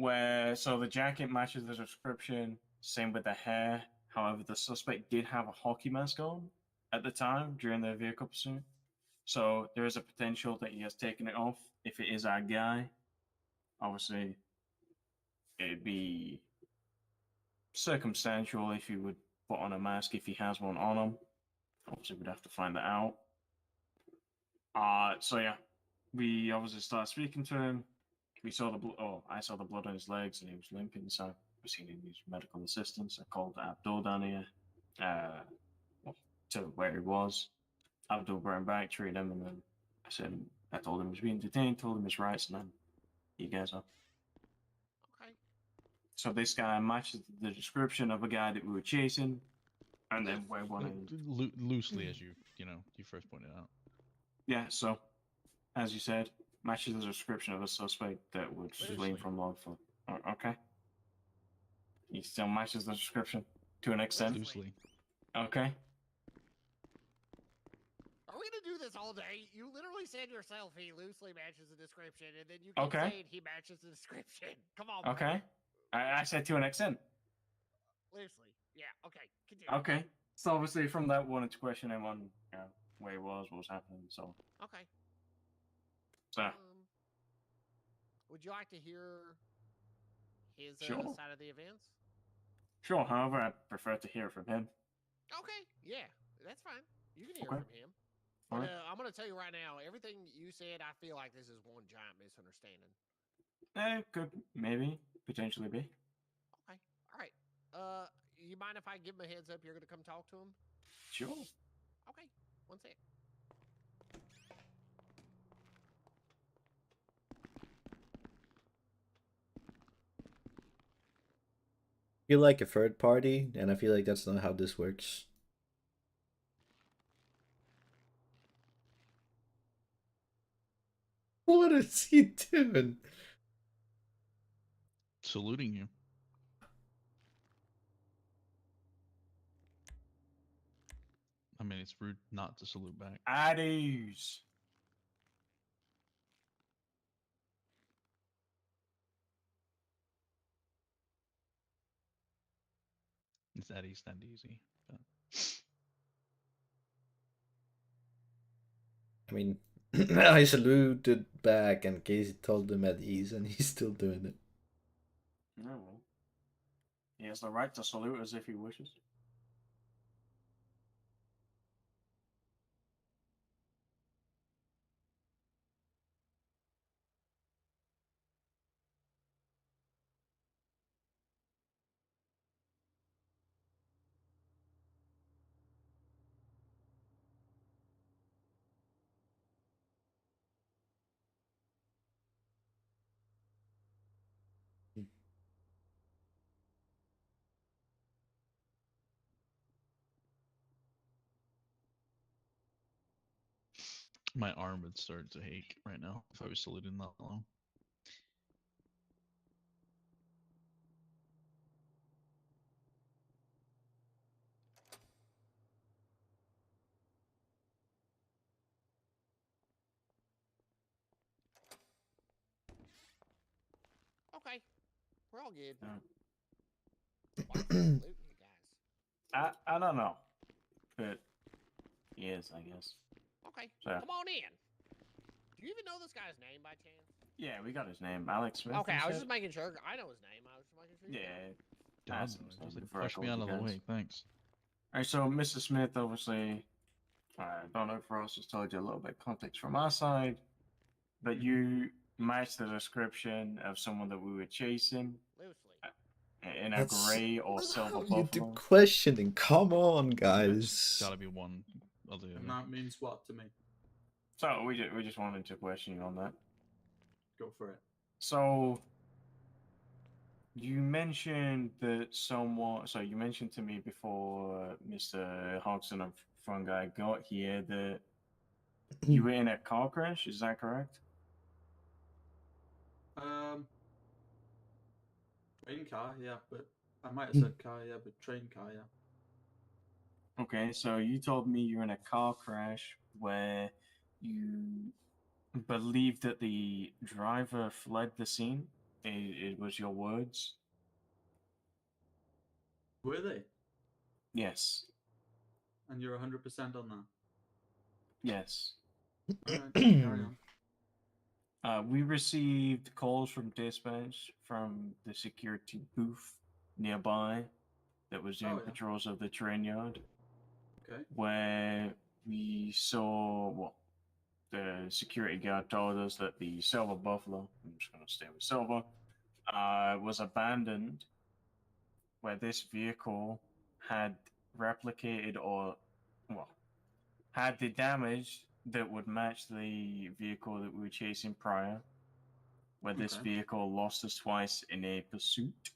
So the jacket matches the description, same with the hair. However, the suspect did have a hockey mask on at the time during the vehicle pursuit. So there is a potential that he has taken it off. If it is our guy, obviously it'd be circumstantial if he would put on a mask if he has one on him. Obviously, we'd have to find that out. So yeah, we obviously started speaking to him. We saw the I saw the blood on his legs and he was limping, so we seen he needs medical assistance. I called Abdul down here, to where he was. Abdul brought him back, treated him, and then I told him he was being detained, told him his rights, and then you guys up. Okay. So this guy matches the description of a guy that we were chasing, and then we're wanting loosely, as you first pointed out. Yeah, so as you said, matches the description of a suspect that would flee from law enforcement. Okay. He still matches the description to an extent. Loosely. Okay. Are we gonna do this all day? You literally said yourself he loosely matches the description, and then you keep saying he matches the description. Come on. Okay. I said to an extent. Loosely. Yeah. Okay. Continue. Okay. So obviously from that one to question him on where he was, what was happening, so. Okay. So. Would you like to hear his Sure. side of the events? Sure. However, I prefer to hear from him. Okay. Yeah, that's fine. You can hear Okay. from him. But I'm gonna tell you right now, everything you said, I feel like this is one giant misunderstanding. Could maybe potentially be. Okay. All right. You mind if I give him a heads up? You're gonna come talk to him. Sure. Okay. One sec. You're like a third party, and I feel like that's not how this works. What is he doing? Saluting you. I mean, it's rude not to salute back. Addies. It's at east and easy. But... I mean, I saluted back and Casey told him at ease, and he's still doing it. No. He has the right to salute as if he wishes. My arm would start to ache right now if I was saluting that long. Okay. We're all good. I don't know. But yes, I guess. Okay. So, come on in. Do you even know this guy's name by chance? Yeah, we got his name. Alex Smith. Okay, I was just making sure. I know his name. I was just making sure. Yeah. God, push me out of the way. Thanks. Alright, so Mr. Smith, obviously, I don't know if Ross has told you a little bit of context from our side, but you matched the description of someone that we were chasing. Loosely. In a gray or silver buffalo. You do questioning. Come on, guys. Gotta be one of the And that means what to me? So we just wanted to question you on that. Go for it. So you mentioned that someone. So you mentioned to me before Mr. Hodgson of Fungi got here that you were in a car crash. Is that correct? Train car, yeah, but I might have said car, yeah, but train car, yeah. Okay, so you told me you're in a car crash where you believe that the driver fled the scene. It was your words. Were they? Yes. And you're 100% on that. Yes. Alright, carry on. We received calls from dispatch from the security booth nearby that was doing patrols of the train yard. Okay. Where we saw, well, the security guard told us that the Silver Buffalo, I'm just going to stay with Silver, was abandoned, where this vehicle had replicated or, well, had the damage that would match the vehicle that we were chasing prior, where this vehicle lost us twice in a pursuit.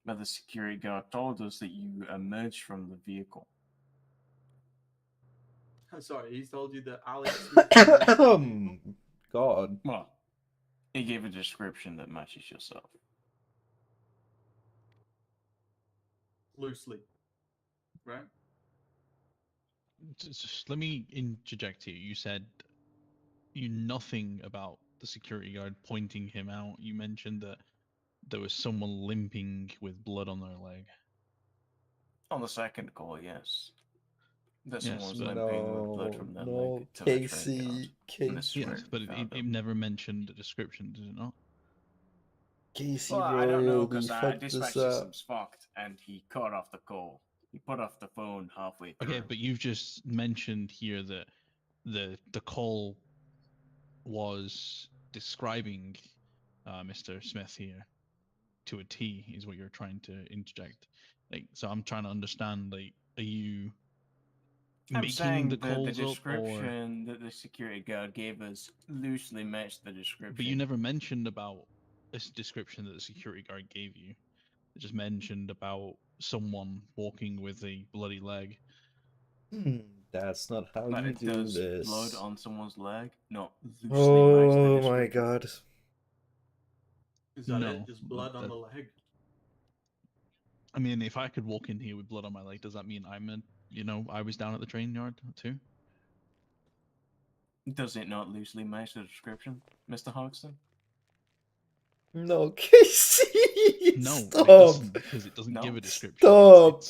But the security guard told us that you emerged from the vehicle. Sorry, he's told you that Alex. God. Well, he gave a description that matches yourself. Loosely. Right? Just let me interject here. You said you nothing about the security guard pointing him out. You mentioned that there was someone limping with blood on their leg. On the second call, yes. That Yes, someone was but limping with blood from their leg to the train yard. Yes, but it never mentioned the description, did it not? Casey Well, I don't know royalty because fucked dispatch this up. system's fucked, and he cut off the call. He put off the phone halfway through. Okay, but you've just mentioned here that the call was describing Mr. Smith here to a T, is what you're trying to interject. Like, so I'm trying to understand. Like, are you I'm making saying the the calls up, or? description that the security guard gave us loosely matched the description. But you never mentioned about this description that the security guard gave you. It just mentioned about someone walking with a bloody leg. That's not how But you it do does this. blood on someone's leg, not loosely match the Oh description. my god. Is that No, it? Just blood on the leg? I mean, if I could walk in here with blood on my leg, does that mean I was down at the train yard too? Does it not loosely match the description, Mr. Hodgson? No, Casey! No, Stop! it doesn't, because it doesn't give a description. Stop!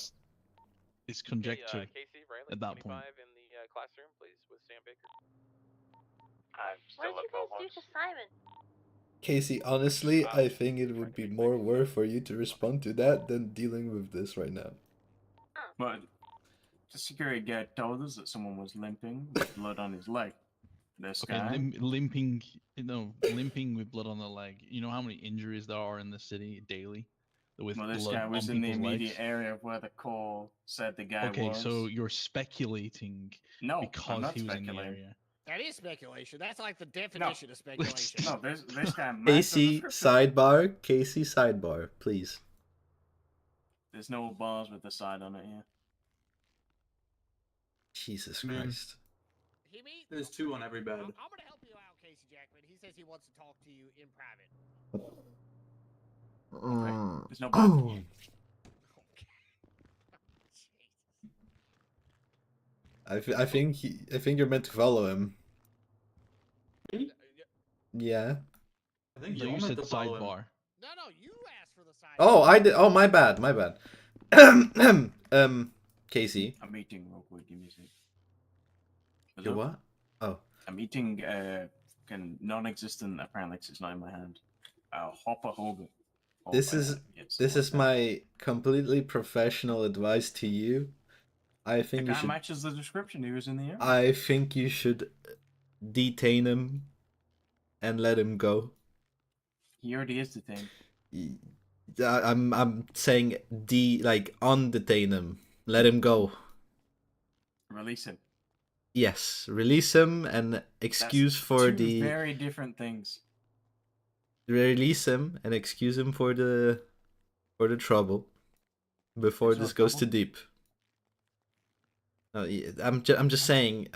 It's conjecture Casey, Riley, at that 25 point. in the classroom, please, with Sam Baker. I'm What still did you guys do to Simon? Casey, honestly, I think it would be more worth for you to respond to that than dealing with this right now. But the security guard told us that someone was limping with blood on his leg. This Okay, guy. limping with blood on the leg. You know how many injuries there are in the city daily with Well, this blood guy was on in the people's immediate legs? area of where the call said the guy was. Okay, so you're speculating because I'm not he was speculating. in the area. That is speculation. That's like the definition of Which- speculation. No, this guy matched Casey, the description. sidebar. Casey, sidebar, please. There's no bars with the side on it here. Jesus Christ. There's two on every bed. I'm gonna help you out, Casey Jackman. He says he wants to talk to you in private. Okay. There's no bars. I think you're meant to follow him. Yeah. I think So you're you meant said to follow him. sidebar. No, you asked for the side. Oh, I did. Oh, my bad. My bad. Casey. I'm eating real quick. Give me a sec. You what? Oh. I'm eating non-existent, apparently, 'cause it's not in my hand. Hopper Hogan. This is my completely professional advice to you. I The think you guy should. matches the description. He was in the area. I think you should detain him and let him go. He already is detained. I'm saying undetain him. Let him go. Release him. Yes, release him and excuse for two the very different things. release him and excuse him for the trouble before There's no this goes trouble. too deep. No, I'm just saying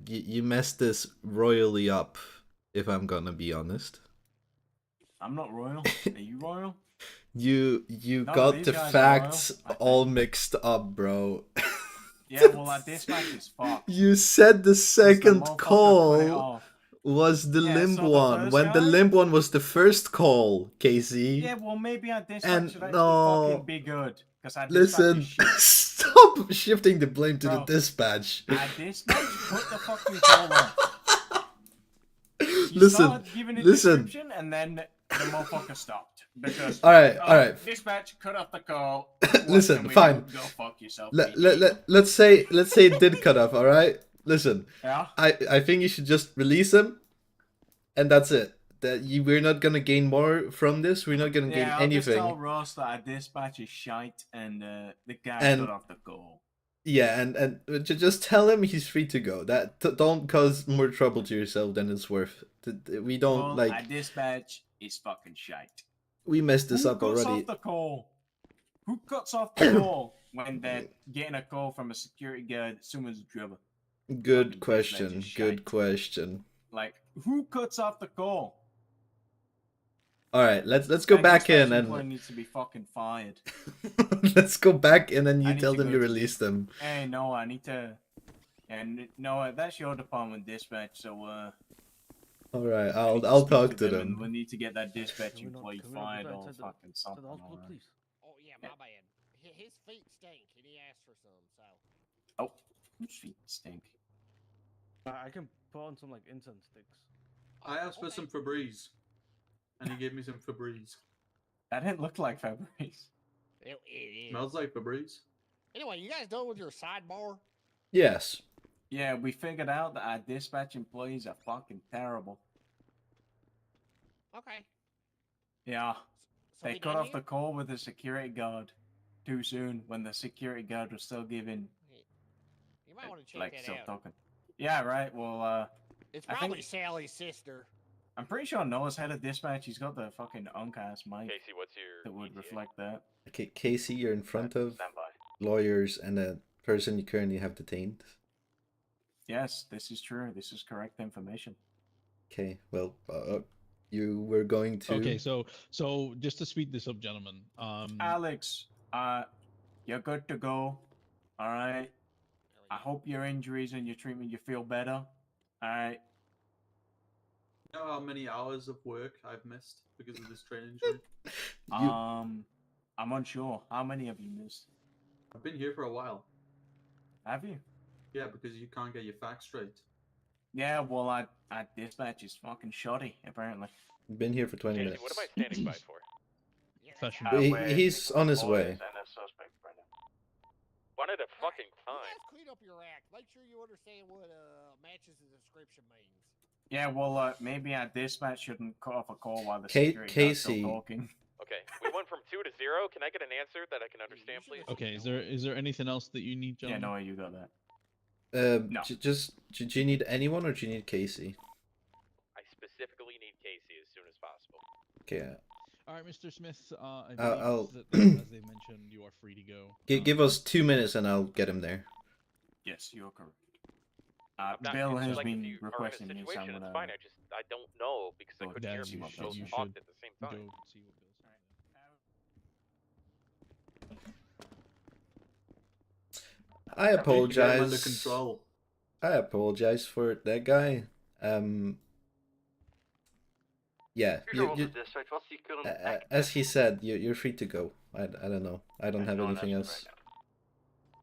you messed this royally up. If I'm gonna be honest, I'm not royal. Are you royal? you None of got these the guys are royal, facts I think. all mixed up, bro. Yeah, well, our dispatch is fucked. You said the second motherfucker cut it call off. was the Yeah, limp so the one. first When the guy- limp one was the first call, Casey. Yeah, well, maybe our dispatch And should actually no. fucking be good. Because our dispatch Listen, is shit. stop shifting the blame to the Bro, dispatch. Our dispatch put the fucking call off. You Listen, started giving a listen. description, and then the motherfucker stopped. Because, Alright. dispatch, cut off the call. Listen, What can we fine. do? Go fuck yourself. Let's say it did cut off, alright? Listen. Yeah? I think you should just release him, and that's it. We're not gonna gain more from this. We're not gonna gain Yeah, I'll just tell anything. Ross that our dispatch is shite, and the guy And- cut off the call. Yeah, and just tell him he's free to go. Don't cause more trouble to yourself than it's worth. We don't Well, our dispatch is fucking shite. we messed this Who up cuts already. off the call? Who cuts off the call when they're getting a call from a security guard that someone's in trouble? Good Fucking question. dispatch is Good shite. question. Like, who cuts off the call? All right, let's go That back in dispatch employee and needs to be fucking fired. let's go back in and I you need tell to them go you to- release them. Hey, no, I need to. And no, that's your department dispatch. So All right, I need I'll speak talk to and we them. need to get that dispatch Can we not- employee can we not go fired down or to the- fucking To something. the hospital, alright. please. Oh yeah, my bad. His feet stink, and he asked for some. So Oh, whose feet stink. I can put on some like incense sticks. I asked for some Febreze, and he gave me some Febreze. That didn't look like Fabrice. it is. Smells like Febreze. Anyway, you guys done with your sidebar? Yes. Yeah, we figured out that our dispatch employees are fucking terrible. Okay. Yeah, So they we cut done off here? the call with the security guard too soon when the security guard was still giving You might want to check like that still out. talking. Yeah, right. Well, It's I probably think- Sally's sister. I'm pretty sure Noah's head of dispatch. He's got the fucking on-cast mic Casey, what's your that would ETA? reflect that. Okay, Casey, you're in front of Stand by. lawyers and a person you currently have detained. Yes, this is true. This is correct information. Okay, well, you were going to. Okay, so just to speed this up, gentlemen. Alex, you're good to go. All right. I hope your injuries and your treatment you feel better. All right. You know how many hours of work I've missed because of this train injury? I'm unsure. How many have you missed? I've been here for a while. Have you? Yeah, because you can't get your facts straight. Yeah. Well, I dispatch is fucking shoddy apparently. Been here for 20 Casey, minutes. what am I standing by for? Fashion. He's on his way. And a suspect right now. One at a fucking You time. guys clean up your act. Make sure you understand what matches the description means. Yeah. Well, maybe our dispatch shouldn't cut off a call while the Ca- security guard's Casey. still talking. Okay, we went from 2 to 0. Can I get an answer that I can understand, please? Okay, is there anything else that you need, Yeah. gentlemen? No, you got that. No. Do you need anyone or do you need Casey? I specifically need Casey as soon as possible. Okay. All right, Mr. Smith. I I'll- believe that, as they mentioned, you are free to go. Give us 2 minutes and I'll get him there. Yes, you're correct. I'm not- Bill it's has like if been you are in a requesting me, so I'm situation, it's gonna. fine. I don't know because I go couldn't hear down if you to both Bill's you talked should at the same time. Go see what Bill's saying. I Get him under apologize. control. I apologize for that guy. Yeah, Dispatch, what's the current as he said, you're free to go. I don't know. I don't have No one anything has else. right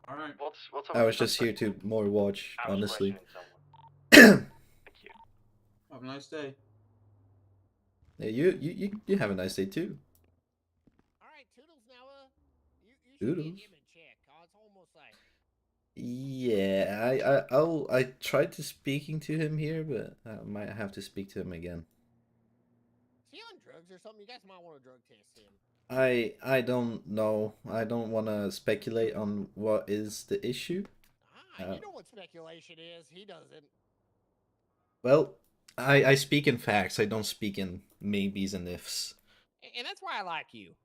now. Alright. What's I was just here to more watch, I was honestly. questioning someone. Thank you. Have a nice day. Yeah, you have a nice day too. All right, Toodles. Now, you should Toodles? get him in check. It's almost like Yeah, I tried to speaking to him here, but I might have to speak to him again. is he on drugs or something? You guys might want to drug test him. I don't know. I don't want to speculate on what is the issue. You know what speculation is. He doesn't. Well, I speak in facts. I don't speak in maybes and ifs. And that's why I like you.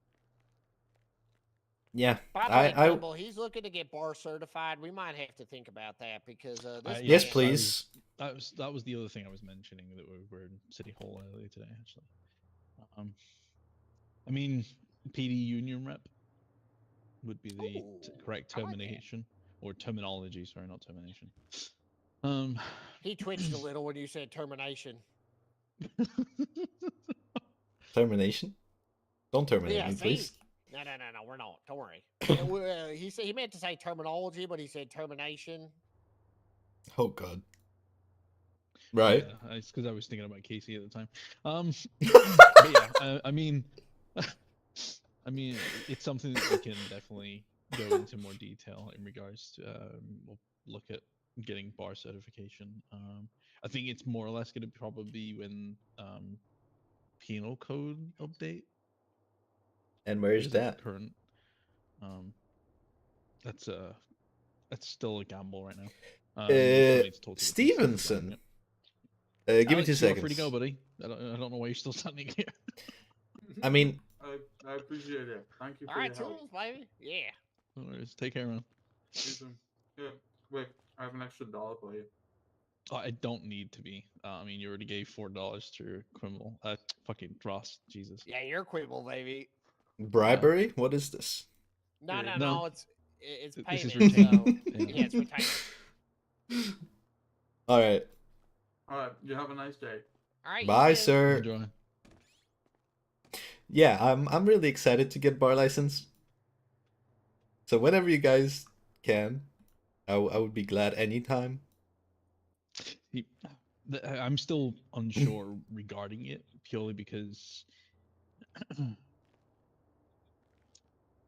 Yeah, By the way, Kimball, he's looking to get bar certified. We might have to think about that because this. Yes, please. That was the other thing I was mentioning that we were in City Hall earlier today. Actually, I mean, PD union rep would be the correct termination or terminology. Sorry, not termination. He twitched a little when you said termination. Termination? Don't terminate me, see? please. No, we're not. Don't worry. He meant to say terminology, but he said termination. Oh God. Right. Yeah, it's because I was thinking about Casey at the time. But yeah, I mean, it's something that we can definitely go into more detail in regards to. We'll look at getting bar certification. I think it's more or less going to probably be when penal code update. And where is that? Current. That's still a gamble right now. Stevenson. Give me 2 seconds. Feel free to go, buddy. I don't know why you're still standing here. I mean, I appreciate it. Thank you for All right, your help. tools, baby. Yeah. No worries. Take care, man. Yeah. Wait, I have an extra $1 for you. I don't need to be. I mean, you already gave $4 to your criminal. Fucking Ross. Jesus. Yeah, you're Quibble, baby. Bribery? What is this? No. It's payment. This is retained. Yeah, it's retained. All right. All right. You have a nice day. All right. Bye, sir. Enjoy. Yeah, I'm really excited to get bar license. So whenever you guys can, I would be glad anytime. I'm still unsure regarding it purely because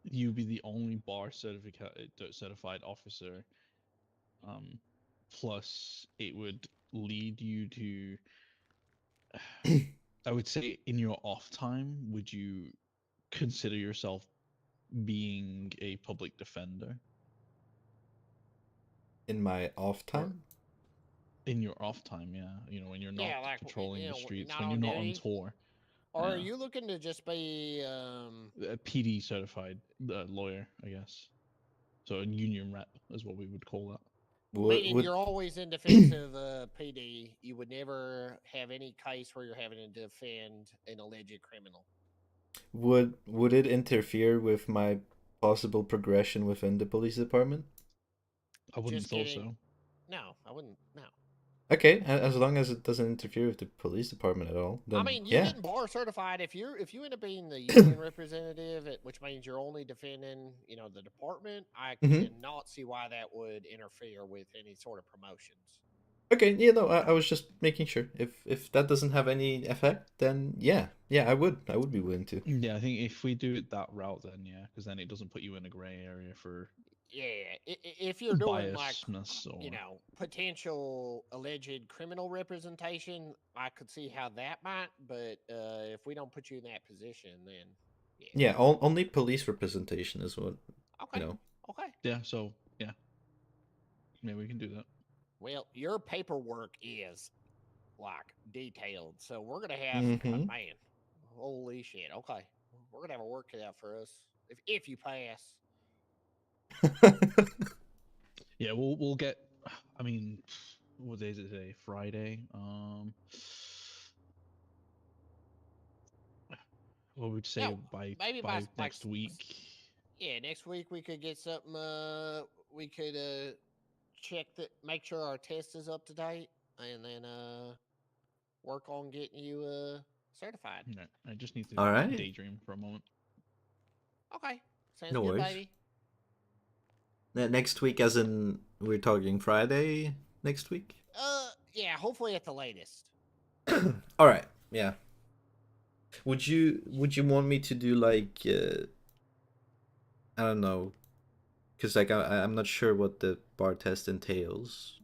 you'd be the only bar certified officer. Plus, it would lead you to. I would say, in your off time, would you consider yourself being a public defender? In my off time? In your off time, yeah. You know, when you're not patrolling the streets, when you're not on tour. Or are you looking to just be a PD certified lawyer, I guess? So a union rep is what we would call that. Meaning you're always in defense of PD. You would never have any case where you're having to defend an alleged criminal. Would it interfere with my possible progression within the police department? I wouldn't thought so. No, I wouldn't. No. Okay, as long as it doesn't interfere with the police department at all, then I mean, you yeah. getting bar certified if you end up being the union representative, which means you're only defending, the department. I cannot see why that would interfere with any sort of promotions. Okay, yeah, no, I was just making sure. If that doesn't have any effect, then yeah, I would be willing to. Yeah, I think if we do it that route, then yeah, because then it doesn't put you in a gray area for. Yeah, if you're doing or... potential alleged criminal representation, I could see how that might. But if we don't put you in that position, then yeah, only police representation is what Okay. Yeah. So yeah, we can do that. Well, your paperwork is detailed, so we're gonna have man. Holy shit! Okay, we're gonna have a work cut out for us if you pass. Yeah, we'll get. I mean, what day is it today? Friday. What would say by next week? Yeah, next week we could get something. We could check that, make sure our test is up to date, and then work on getting you certified. No, I just need to daydream for a moment. Okay, sounds no good, worries. baby. Next week, as in we're talking Friday next week? Yeah, hopefully at the latest. All right, yeah. Would you want me to do I don't know, because I'm not sure what the bar test entails.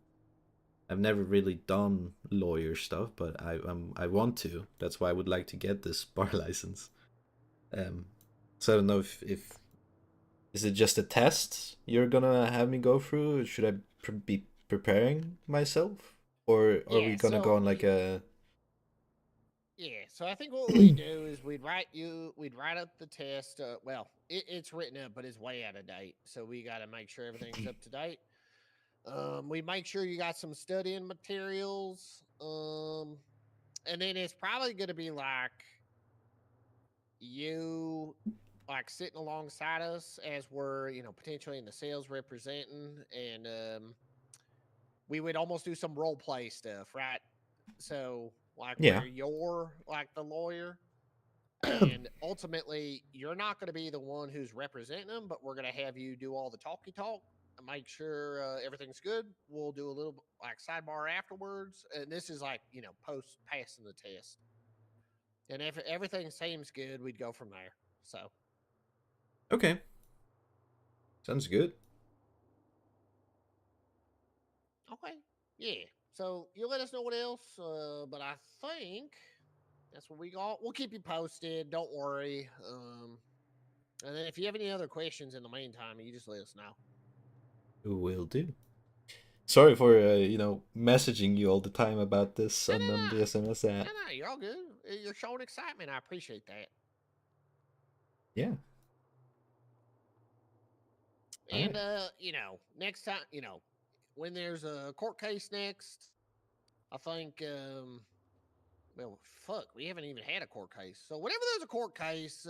I've never really done lawyer stuff, but I want to. That's why I would like to get this bar license. So I don't know if Is it just a test you're gonna have me go through? Should I be preparing myself, or are we Yeah, gonna go so on like a? yeah, so I think what we do is we'd write up the test. Well, it's written up, but it's way out of date, so we got to make sure everything's up to date. We make sure you got some studying materials. And then it's probably going to be like you like sitting alongside us as we're potentially in the sales representing, and we would almost do some role play stuff, right? So like Yeah. where you're like the lawyer, and ultimately you're not going to be the one who's representing them, but we're going to have you do all the talky talk and make sure everything's good. We'll do a little like sidebar afterwards, and this is like post passing the test. And if everything seems good, we'd go from there. So Okay. Sounds good. okay, yeah. So you let us know what else, but I think that's what we got. We'll keep you posted. Don't worry. And then if you have any other questions in the meantime, you just let us know. Will do. Sorry for messaging you all the time about this No, on, no, on the no. SMS app. No, you're all good. You're showing excitement. I appreciate that. Yeah. And Alright. next time, when there's a court case next, I think well, fuck, we haven't even had a court case. So whenever there's a court case,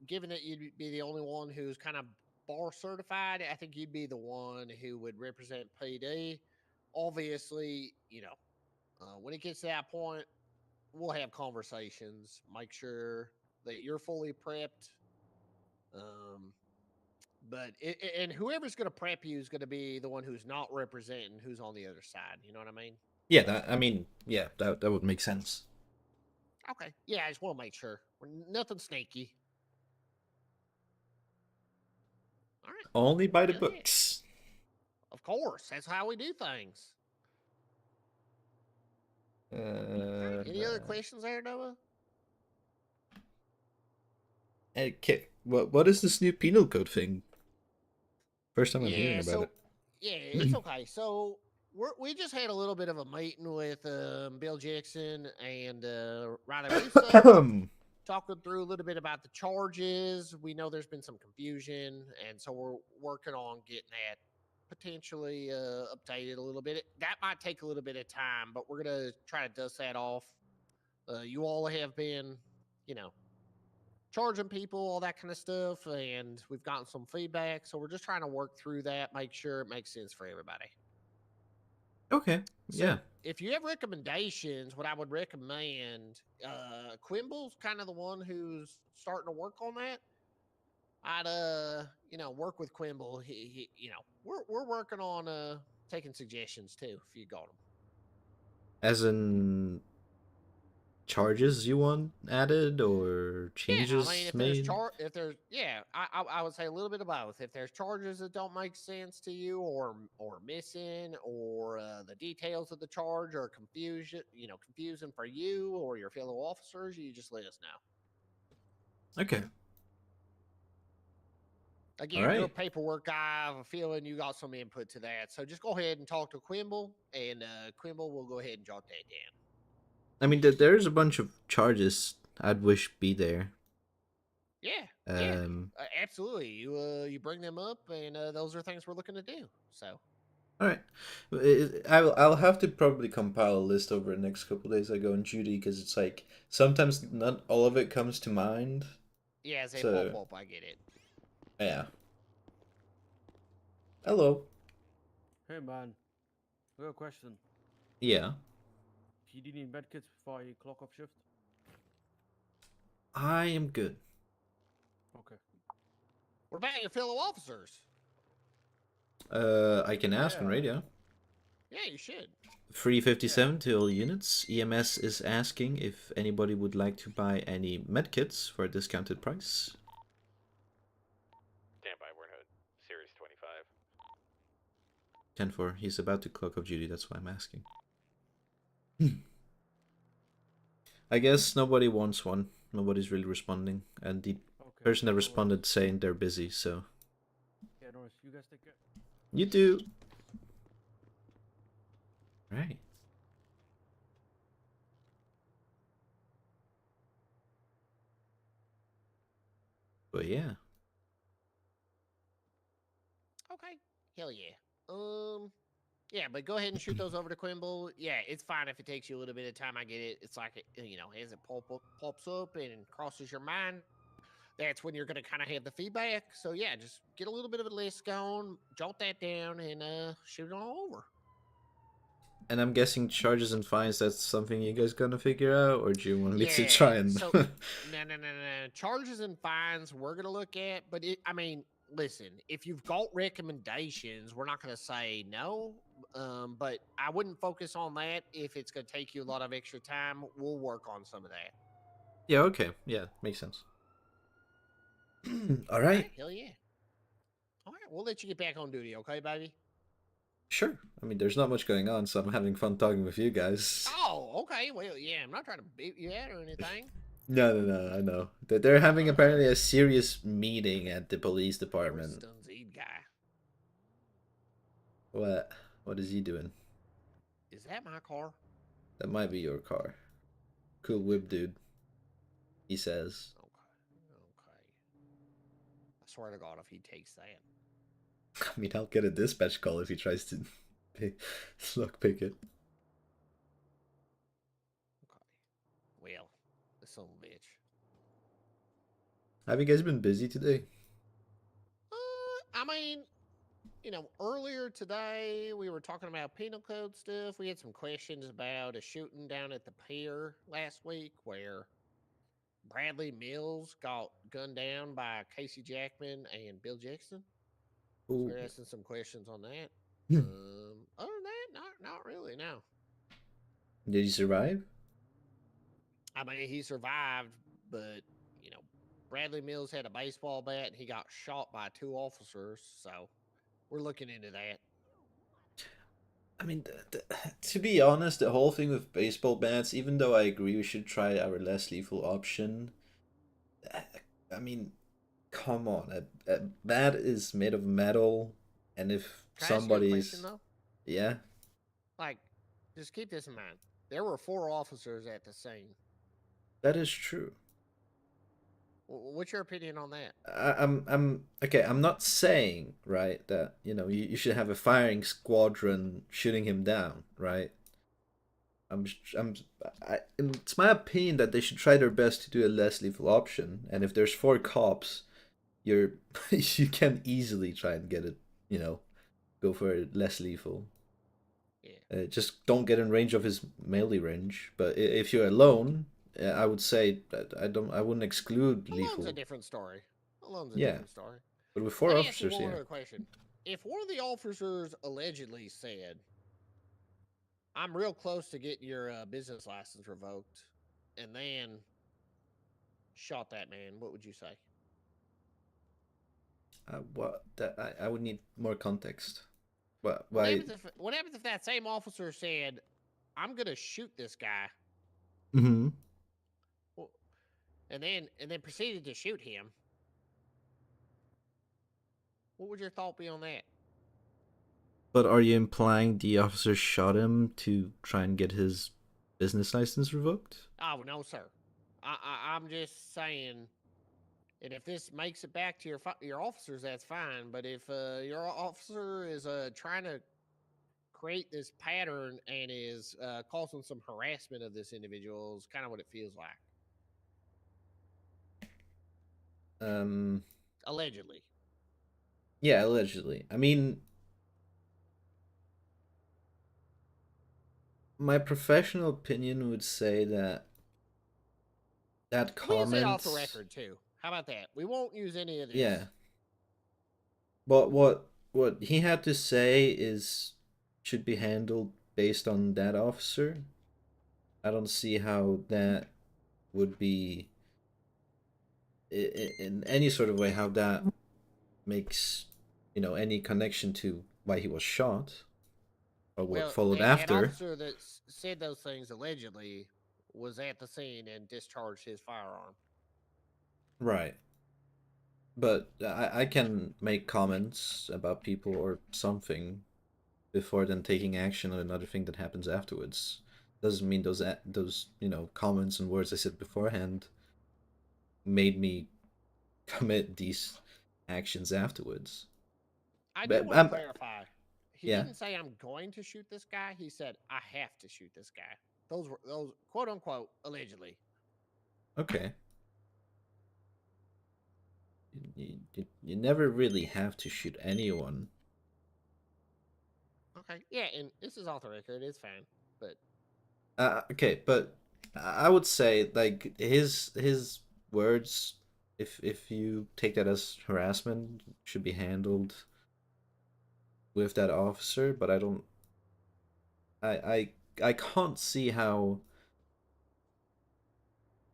given that you'd be the only one who's kind of bar certified, I think you'd be the one who would represent PD. Obviously, when it gets to that point, we'll have conversations, make sure that you're fully prepped. But and whoever's going to prep you is going to be the one who's not representing who's on the other side. You know what I mean? Yeah, that would make sense. Okay. Yeah, I just want to make sure. Nothing sneaky. All right. Only by the Hell yeah. books. Of course. That's how we do things. Any other questions there, Noah? Okay. What is this new penal code thing? First time I'm hearing Yeah, about it. yeah, it's okay. So we just had a little bit of a meeting with Bill Jackson and Riley Russo, talking through a little bit about the charges. We know there's been some confusion, and so we're working on getting that potentially updated a little bit. That might take a little bit of time, but we're gonna try to dust that off. You all have been, charging people, all that kind of stuff, and we've gotten some feedback. So we're just trying to work through that, make sure it makes sense for everybody. Okay. So Yeah. if you have recommendations, what I would recommend, Quimble's kind of the one who's starting to work on that. I'd work with Quimble. He we're working on taking suggestions too, if you got them. As in charges you want added or Yeah, I mean, changes if there's made? I would say a little bit of both. If there's charges that don't make sense to you, or missing, or the details of the charge are confusing for you or your fellow officers, you just let us know. Okay. Again, All you're a right. paperwork guy. I have a feeling you got some input to that. So just go ahead and talk to Quimble, and Quimble will go ahead and jot that down. I mean, there's a bunch of charges I'd wish be there. Yeah, absolutely. You bring them up, and those are things we're looking to do. So. All right. I'll have to probably compile a list over the next couple days I go on duty, because it's like sometimes not all of it comes to mind. Yeah, as they pop up, I get it. Yeah. Hello. Hey man, I got a question. Yeah. Do you need medkits before you clock off shift? I am good. Okay. What about your fellow officers? I can ask on radio. Yeah, you should. 357 to all units. EMS is asking if anybody would like to buy any medkits for a discounted price. Stand by, Warnhood. Series 25. 10-4. He's about to clock off duty, that's why I'm asking. I guess nobody wants one. Nobody's really responding. And the Okay. Person that no worries. responded saying they're busy, so Yeah, no worries. You guys take care. you do. Right. But yeah. Okay. Hell yeah. Yeah, but go ahead and shoot those over to Quimble. Yeah, it's fine if it takes you a little bit of time. I get it. It's like as it pops up and crosses your mind, that's when you're gonna kind of have the feedback. So yeah, just get a little bit of a list going, jot that down, and shoot it all over. And I'm guessing charges and fines, that's something you guys gonna figure out, or do you want me to Yeah. try and So no. Charges and fines we're gonna look at, but I mean, listen, if you've got recommendations, we're not gonna say no. But I wouldn't focus on that if it's gonna take you a lot of extra time. We'll work on some of that. Yeah, okay. Yeah, makes sense. All All right. right, hell yeah. All right, we'll let you get back on duty, okay, baby? Sure. I mean, there's not much going on, so I'm having fun talking with you guys. Oh, okay. Well, yeah, I'm not trying to beat you out or anything. No, I know. They're having apparently a serious meeting at the police department. Stunzeed guy. What? What is he doing? Is that my car? That might be your car. Cool whip, dude. He says. Okay. I swear to God, if he takes that. I mean, I'll get a dispatch call if he tries to pick it. Okay. Well, this son of a bitch. Have you guys been busy today? I mean, earlier today we were talking about penal code stuff. We had some questions about a shooting down at the pier last week where Bradley Mills got gunned down by Casey Jackman and Bill Jackson. So Ooh. we're asking some questions on that. Other than that, not really. No. Did he survive? I mean, he survived, but Bradley Mills had a baseball bat and he got shot by 2 officers. So we're looking into that. I mean, to be honest, the whole thing with baseball bats, even though I agree we should try our less lethal option, I mean, come on, a bat is made of metal, and if somebody's... Question, though? Yeah? Like, just keep this in mind. There were 4 officers at the scene. That is true. What's your opinion on that? I'm okay. I'm not saying, right, that you should have a firing squadron shooting him down, right? It's my opinion that they should try their best to do a less lethal option, and if there's 4 cops, you can easily try and get it, go for a less lethal. Yeah. Just don't get in range of his melee range. But if you're alone, I would say that I wouldn't exclude lethal. Alone's a different story. Different story. But with 4 officers, one other question. If one of the officers allegedly said, "I'm real close to getting your business license revoked," and then shot that man, what would you say? I would need more context. Why? What happens if that same officer said, "I'm gonna shoot this guy"? Mm-hmm. And then proceeded to shoot him. What would your thought be on that? But are you implying the officer shot him to try and get his business license revoked? Oh no, sir. I'm just saying. And if this makes it back to your officers, that's fine. But if your officer is trying to create this pattern and is causing some harassment of this individual, is kind of what it feels like. Allegedly. Yeah, allegedly. I mean, my professional opinion would say that comment... We can say off the record, too. How about that? We won't use any of this. Yeah. But what he had to say should be handled based on that officer. I don't see how that would be in any sort of way, how that makes any connection to why he was shot or what followed after. That officer that said those things allegedly was at the scene and discharged his firearm. Right. But I can make comments about people or something before then taking action on another thing that happens afterwards. Doesn't mean those comments and words I said beforehand made me commit these actions afterwards. I do But want to clarify. He yeah. didn't say I'm going to shoot this guy. He said I have to shoot this guy. Those were those quote unquote allegedly. Okay. You never really have to shoot anyone. Okay, yeah, and this is off the record. It's fine, but Okay, but I would say like his words, if you take that as harassment, should be handled with that officer. But I don't. I I I can't see how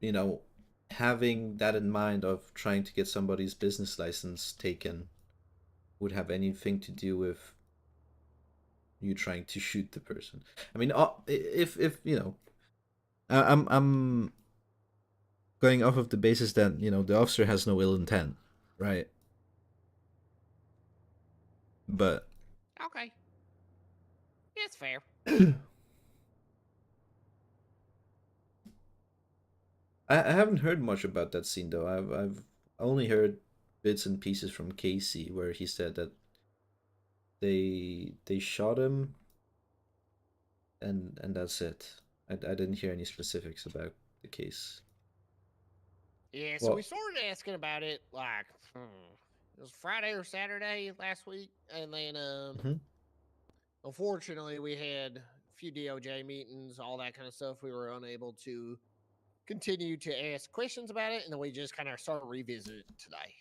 you know having that in mind of trying to get somebody's business license taken would have anything to do with you trying to shoot the person. I mean, if I'm going off of the basis that the officer has no ill intent, right? But okay, it's fair. I haven't heard much about that scene though. I've only heard bits and pieces from Casey where he said that they shot him and that's it. I didn't hear any specifics about the case. Yeah, so we Well, started asking about it like it was Friday or Saturday last week, and then mhm. unfortunately we had a few DOJ meetings, all that kind of stuff. We were unable to continue to ask questions about it, and then we just kind of started revisit it today.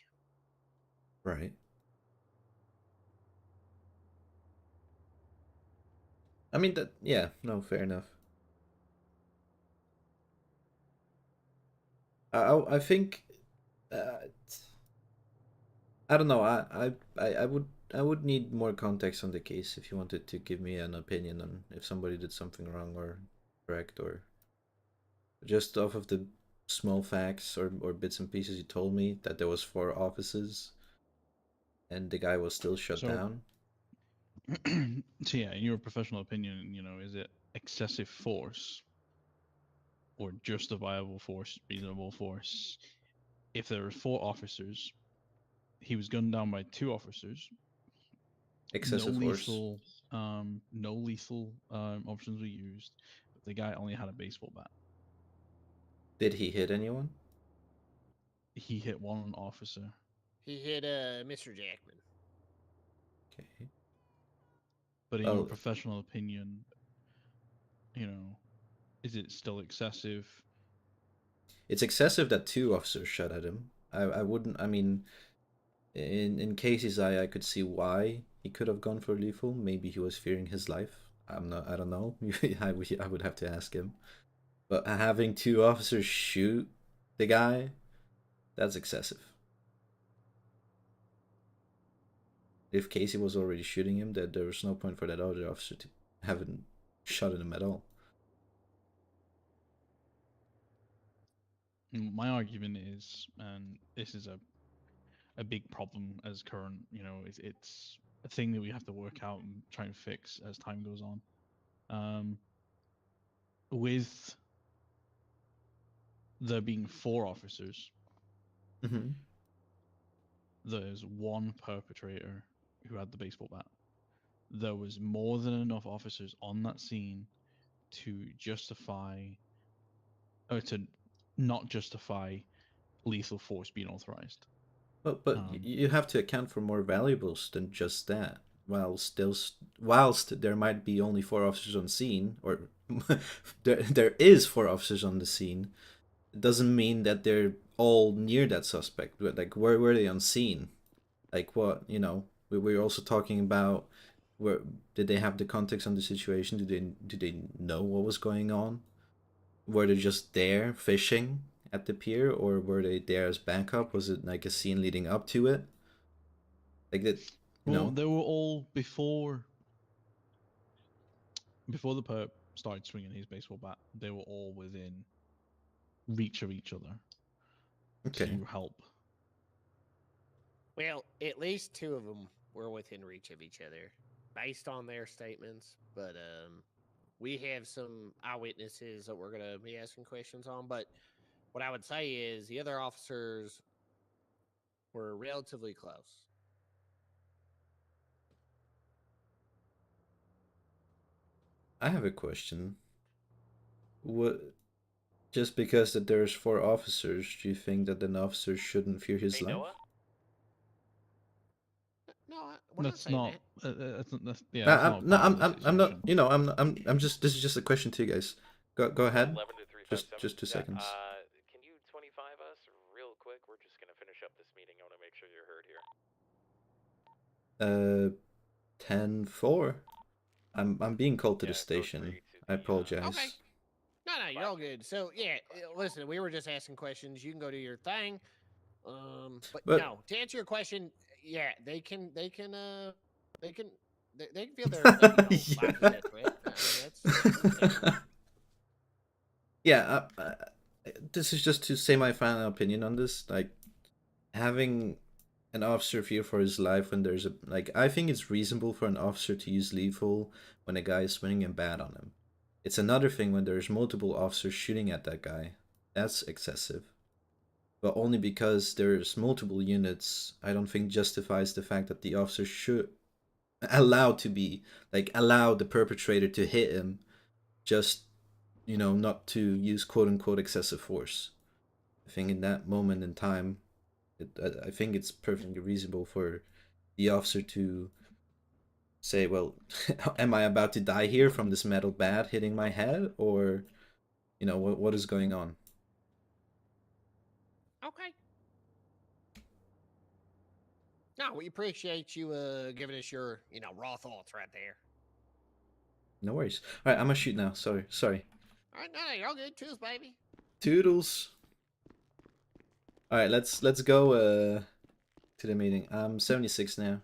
Right. I mean that. Yeah. No. Fair enough. I think. Uh, I don't know. I would need more context on the case if you wanted to give me an opinion on if somebody did something wrong or correct, or just off of the small facts or bits and pieces you told me that there was 4 offices and the guy was still shut So, down. so yeah, in your professional opinion, is it excessive force or justifiable force, reasonable force? If there were 4 officers, he was gunned down by 2 officers. No Excessive force. lethal, options were used. But the guy only had a baseball bat. Did he hit anyone? He hit one officer. He hit Mr. Jackman. Okay. But in your Well, professional opinion, is it still excessive? it's excessive that 2 officers shot at him. I wouldn't. I mean, in Casey's eye, I could see why he could have gone for lethal. Maybe he was fearing his life. I'm not. I don't know. I would have to ask him. But having 2 officers shoot the guy, that's excessive. If Casey was already shooting him, that there was no point for that other officer to haven't shot at him at all. My argument is, and this is a big problem as current, it's a thing that we have to work out and try and fix as time goes on. With there being 4 officers, Mm-hmm. there's one perpetrator who had the baseball bat. There was more than enough officers on that scene to justify, or to not justify lethal force being authorized. But you have to account for more valuables than just that. Whilst there might be only 4 officers on scene, or there is 4 officers on the scene, it doesn't mean that they're all near that suspect. Like, where were they on scene? Like, what, we're also talking about, where did they have the context on the situation? Did they know what was going on? Were they just there fishing at the pier, or were they there as backup? Was it like a scene leading up to it? Like that, Well, they were all before the perp started swinging his baseball bat. They were all within reach of each other Okay. to help. Well, at least two of them were within reach of each other, based on their statements. But we have some eyewitnesses that we're gonna be asking questions on. But what I would say is the other officers were relatively close. I have a question. What? Just because that there's 4 officers, do you think that an officer shouldn't fear his Hey, life? Noah? No, we're not That's saying not. that. Yeah, that's not No, part of the I'm not. situation. You know, I'm just. This is just a question to you guys. Go ahead. 11 to 357. Just 2 seconds. Can you 25 us real quick? We're just gonna finish up this meeting. I want to make sure you're heard here. 10-4. I'm being called to Yeah, the go station. agree to I the, apologize. Okay. No, you're all good. So yeah, listen, we were just asking questions. You can go do your thing. But no, to answer your question, yeah, they can feel their life and death threat. I mean, that's Yeah, this is just to say my final opinion on this. Like, having an officer fear for his life when there's a I think it's reasonable for an officer to use lethal when a guy is swinging a bat on him. It's another thing when there's multiple officers shooting at that guy. That's excessive. But only because there's multiple units, I don't think justifies the fact that the officer should allow the perpetrator to hit him, just not to use quote unquote excessive force. I think in that moment in time, I think it's perfectly reasonable for the officer to say, well, am I about to die here from this metal bat hitting my head, or what is going on? okay. No, we appreciate you giving us your raw thoughts right there. No worries. All right, I'm gonna shoot now. Sorry. All right, no, you're all good. Cheers, baby. Toodles. All right, let's go to the meeting. I'm 76 now.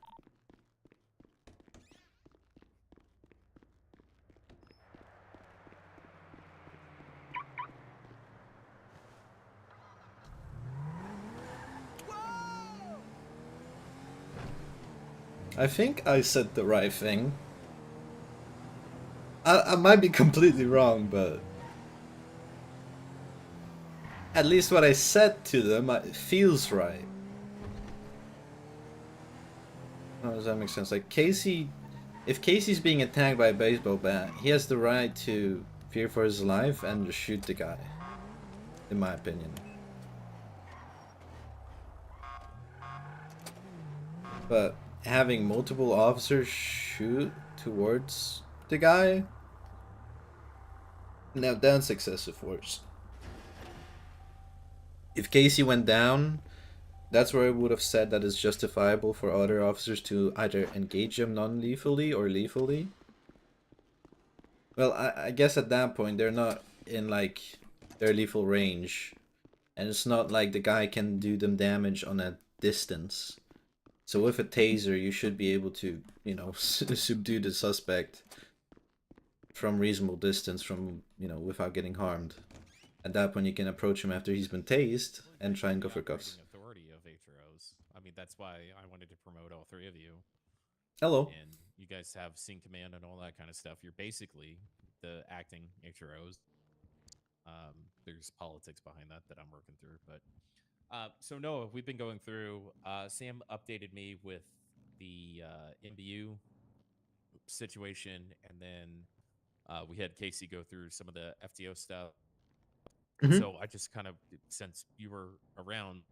I think I said the right thing. I might be completely wrong, but at least what I said to them feels right. How does that make sense? Like, if Casey's being attacked by a baseball bat, he has the right to fear for his life and just shoot the guy, in my opinion. But having multiple officers shoot towards the guy, now that's excessive force. If Casey went down, that's where I would have said that it's justifiable for other officers to either engage him non-lethally or lethally. Well, I guess at that point they're not in their lethal range, and it's not like the guy can do them damage on a distance. So with a taser, you should be able to, subdue the suspect from reasonable distance, without getting harmed. At that point, you can approach him after he's been tased and try and go for cuffs. Authority of HROs. I mean, that's why I wanted to promote all 3 of you. Hello. And you guys have scene command and all that kind of stuff. You're basically the acting HROs. There's politics behind that I'm working through, but so Noah, we've been going through. Sam updated me with the MBU situation, and then we had Casey go through some of the FTO stuff. So I just kind of, since you were around,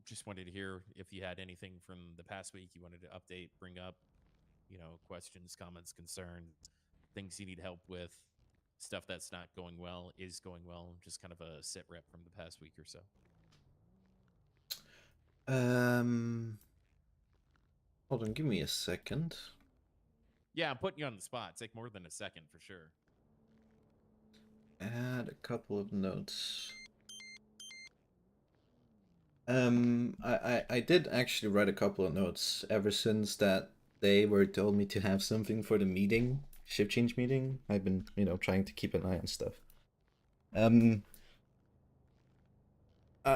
just wanted to hear if you had anything from the past week you wanted to update, bring up, questions, comments, concerns, things you need help with, stuff that's not going well, is going well, just kind of a sit rep from the past week or so. Hold on, give me a second. Yeah, I'm putting you on the spot. Take more than a second for sure. Add a couple of notes. I did actually write a couple of notes ever since that they were told me to have something for the meeting, shift change meeting. I've been, trying to keep an eye on stuff.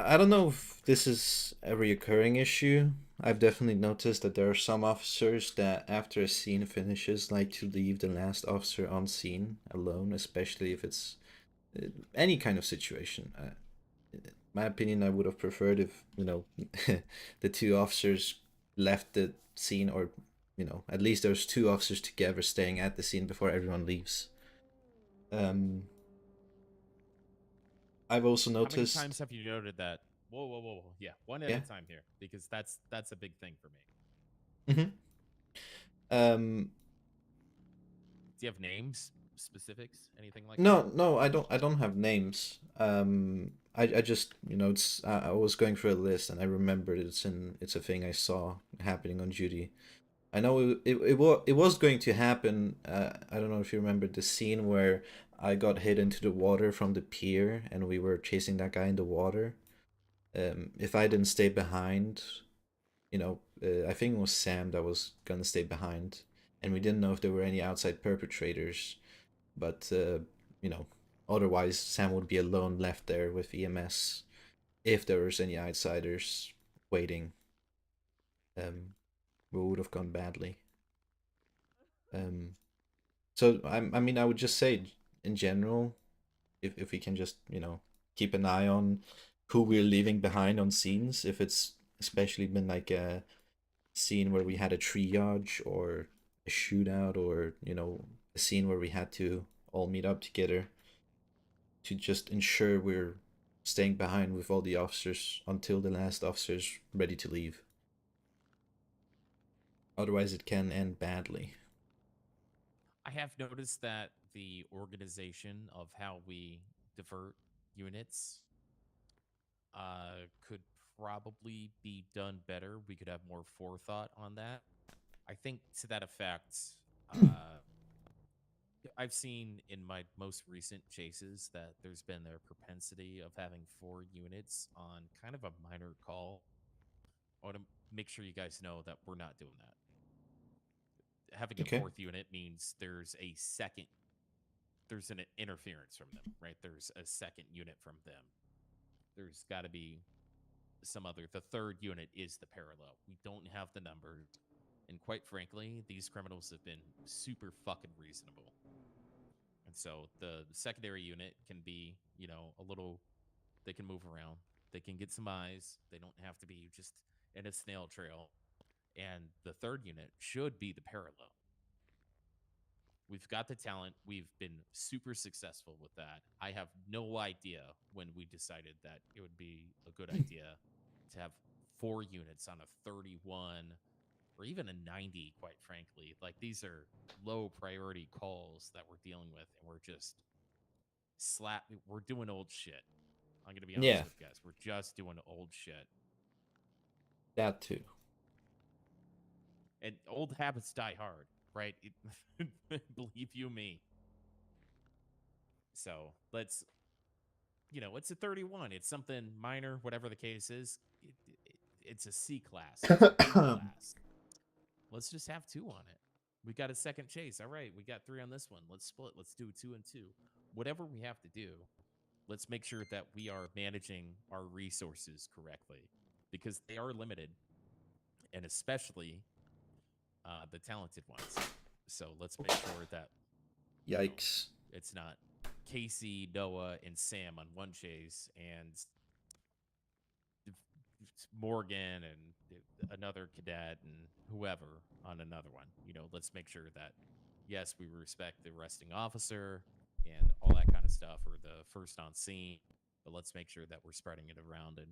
I don't know if this is a reoccurring issue. I've definitely noticed that there are some officers that, after a scene finishes, like to leave the last officer on scene alone, especially if it's any kind of situation. In my opinion, I would have preferred if, you know, the two officers left the scene, or, you know, at least there's two officers together staying at the scene before everyone leaves. I've also How many noticed. times have you noted that? Whoa, whoa, whoa, whoa. Yeah, one at Yeah. a time here, because that's a big thing for me. Mm-hmm. Do you have names, specifics, anything like No, that? no, I don't have names. I just, you know, it's I was going through a list and I remembered it's a thing I saw happening on duty. I know it was going to happen. I don't know if you remember the scene where I got hit into the water from the pier and we were chasing that guy in the water. If I didn't stay behind, you know, I think it was Sam that was gonna stay behind, and we didn't know if there were any outside perpetrators, but you know, otherwise Sam would be alone left there with EMS if there was any outsiders waiting. We would have gone badly. So I mean, I would just say in general, if we can just, you know, keep an eye on who we're leaving behind on scenes, if it's especially been like a scene where we had a triage or a shootout, or, you know, a scene where we had to all meet up together, to just ensure we're staying behind with all the officers until the last officer's ready to leave. Otherwise it can end badly. I have noticed that the organization of how we divert units could probably be done better. We could have more forethought on that. I think to that effect, uh, I've seen in my most recent chases that there's been a propensity of having 4 units on kind of a minor call. I want to make sure you guys know that we're not doing that. Having a Okay. 4th unit means there's an interference from them, right? There's a 2nd unit from them. There's got to be some other. The 3rd unit is the parallel. We don't have the numbers. And quite frankly, these criminals have been super fucking reasonable. And so the secondary unit can be, you know, a little, they can move around. They can get some eyes. They don't have to be just in a snail trail. And the 3rd unit should be the parallel. We've got the talent. We've been super successful with that. I have no idea when we decided that it would be a good idea to have 4 units on a 31 or even a 90, quite frankly. Like, these are low priority calls that we're dealing with, and we're just we're doing old shit. I'm going to be honest Yeah, with you guys. We're just doing old shit. that too. And old habits die hard, right? Believe you me. So let's, you know, it's a 31. It's something minor, whatever the case is. It's a C class. It's a B class. Let's just have 2 on it. We got a second chase. All right, we got 3 on this one. Let's split. Let's do 2 and 2. Whatever we have to do, let's make sure that we are managing our resources correctly, because they are limited, and especially the talented ones. So let's make sure that Yikes. it's not Casey, Noah, and Sam on one chase, and Morgan and another cadet and whoever on another one. You know, let's make sure that, yes, we respect the arresting officer and all that kind of stuff, or the first on scene, but let's make sure that we're spreading it around and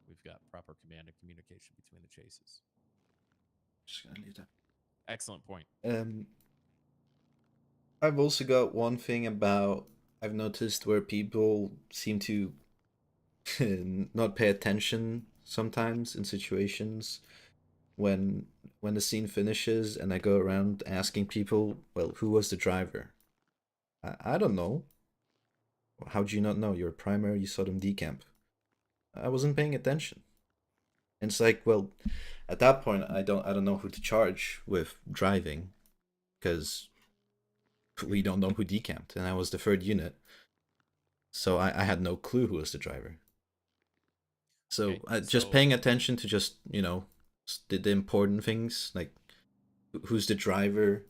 we've got proper command and communication between the chases. Just gonna leave that. Excellent point. I've also got one thing about, I've noticed where people seem to not pay attention sometimes in situations when the scene finishes and I go around asking people, well, who was the driver? I don't know. How do you not know? You're a primary, you saw them decamp. I wasn't paying attention. And it's like, well, at that point I don't know who to charge with driving, because we don't know who decamped, and I was the 3rd unit. So I had no clue who was the driver. So Okay, just so- paying attention to just, you know, the important things, like who's the driver.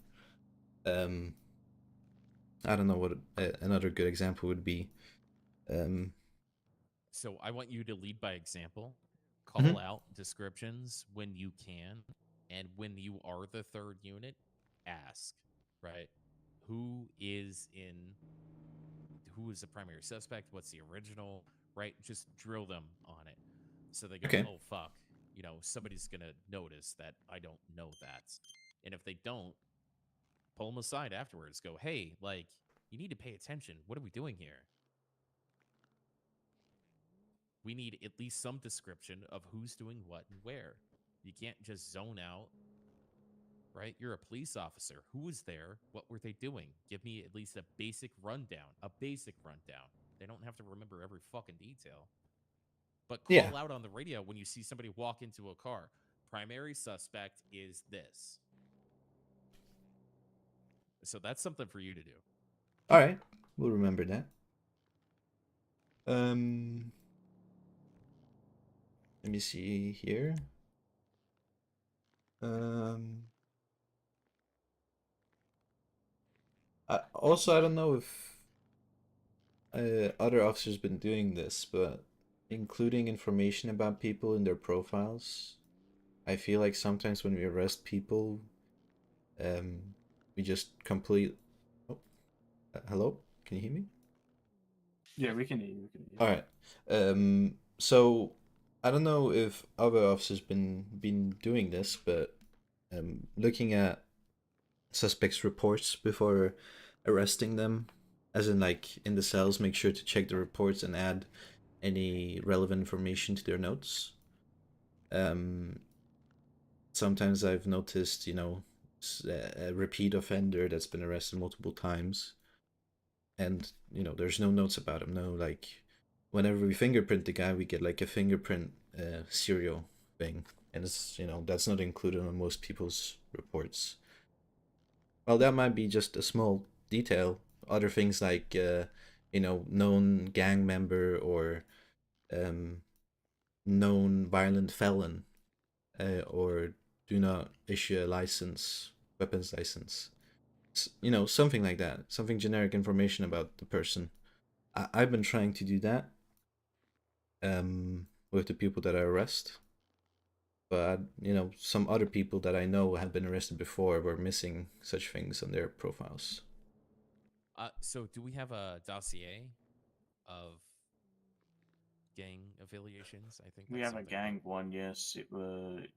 I don't know what another good example would be. So I want you to lead by example. Mhm. Call out descriptions when you can, and when you are the third unit, ask, right? Who is the primary suspect? What's the original, right? Just drill them on it. So they go, Okay. oh fuck, somebody's gonna notice that I don't know that. And if they don't, pull them aside afterwards. Go, hey, like, you need to pay attention. What are we doing here? We need at least some description of who's doing what and where. You can't just zone out, right? You're a police officer. Who was there? What were they doing? Give me at least a basic rundown. A basic rundown. They don't have to remember every fucking detail. But Yeah. call out on the radio when you see somebody walk into a car. Primary suspect is this. So that's something for you to do. All right, we'll remember that. Let me see here. Also, I don't know if other officers been doing this, but including information about people in their profiles. I feel like sometimes when we arrest people, we just complete. Oh, hello, can you hear me? Yeah, we can hear you. We can hear you. All right. So I don't know if other officers been doing this, but looking at suspects' reports before arresting them, as in like in the cells, make sure to check the reports and add any relevant information to their notes. Sometimes I've noticed, you know, a repeat offender that's been arrested multiple times, and you know, there's no notes about him. No, like whenever we fingerprint the guy, we get like a fingerprint serial thing, and it's, you know, that's not included on most people's reports. Well, that might be just a small detail. Other things like, you know, known gang member or known violent felon, or do not issue a license, weapons license. You know, something like that. Something generic information about the person. I've been trying to do that with the people that I arrest. But, you know, some other people that I know have been arrested before were missing such things on their profiles. So do we have a dossier of gang affiliations? I think We that's have a something gang one, yes. The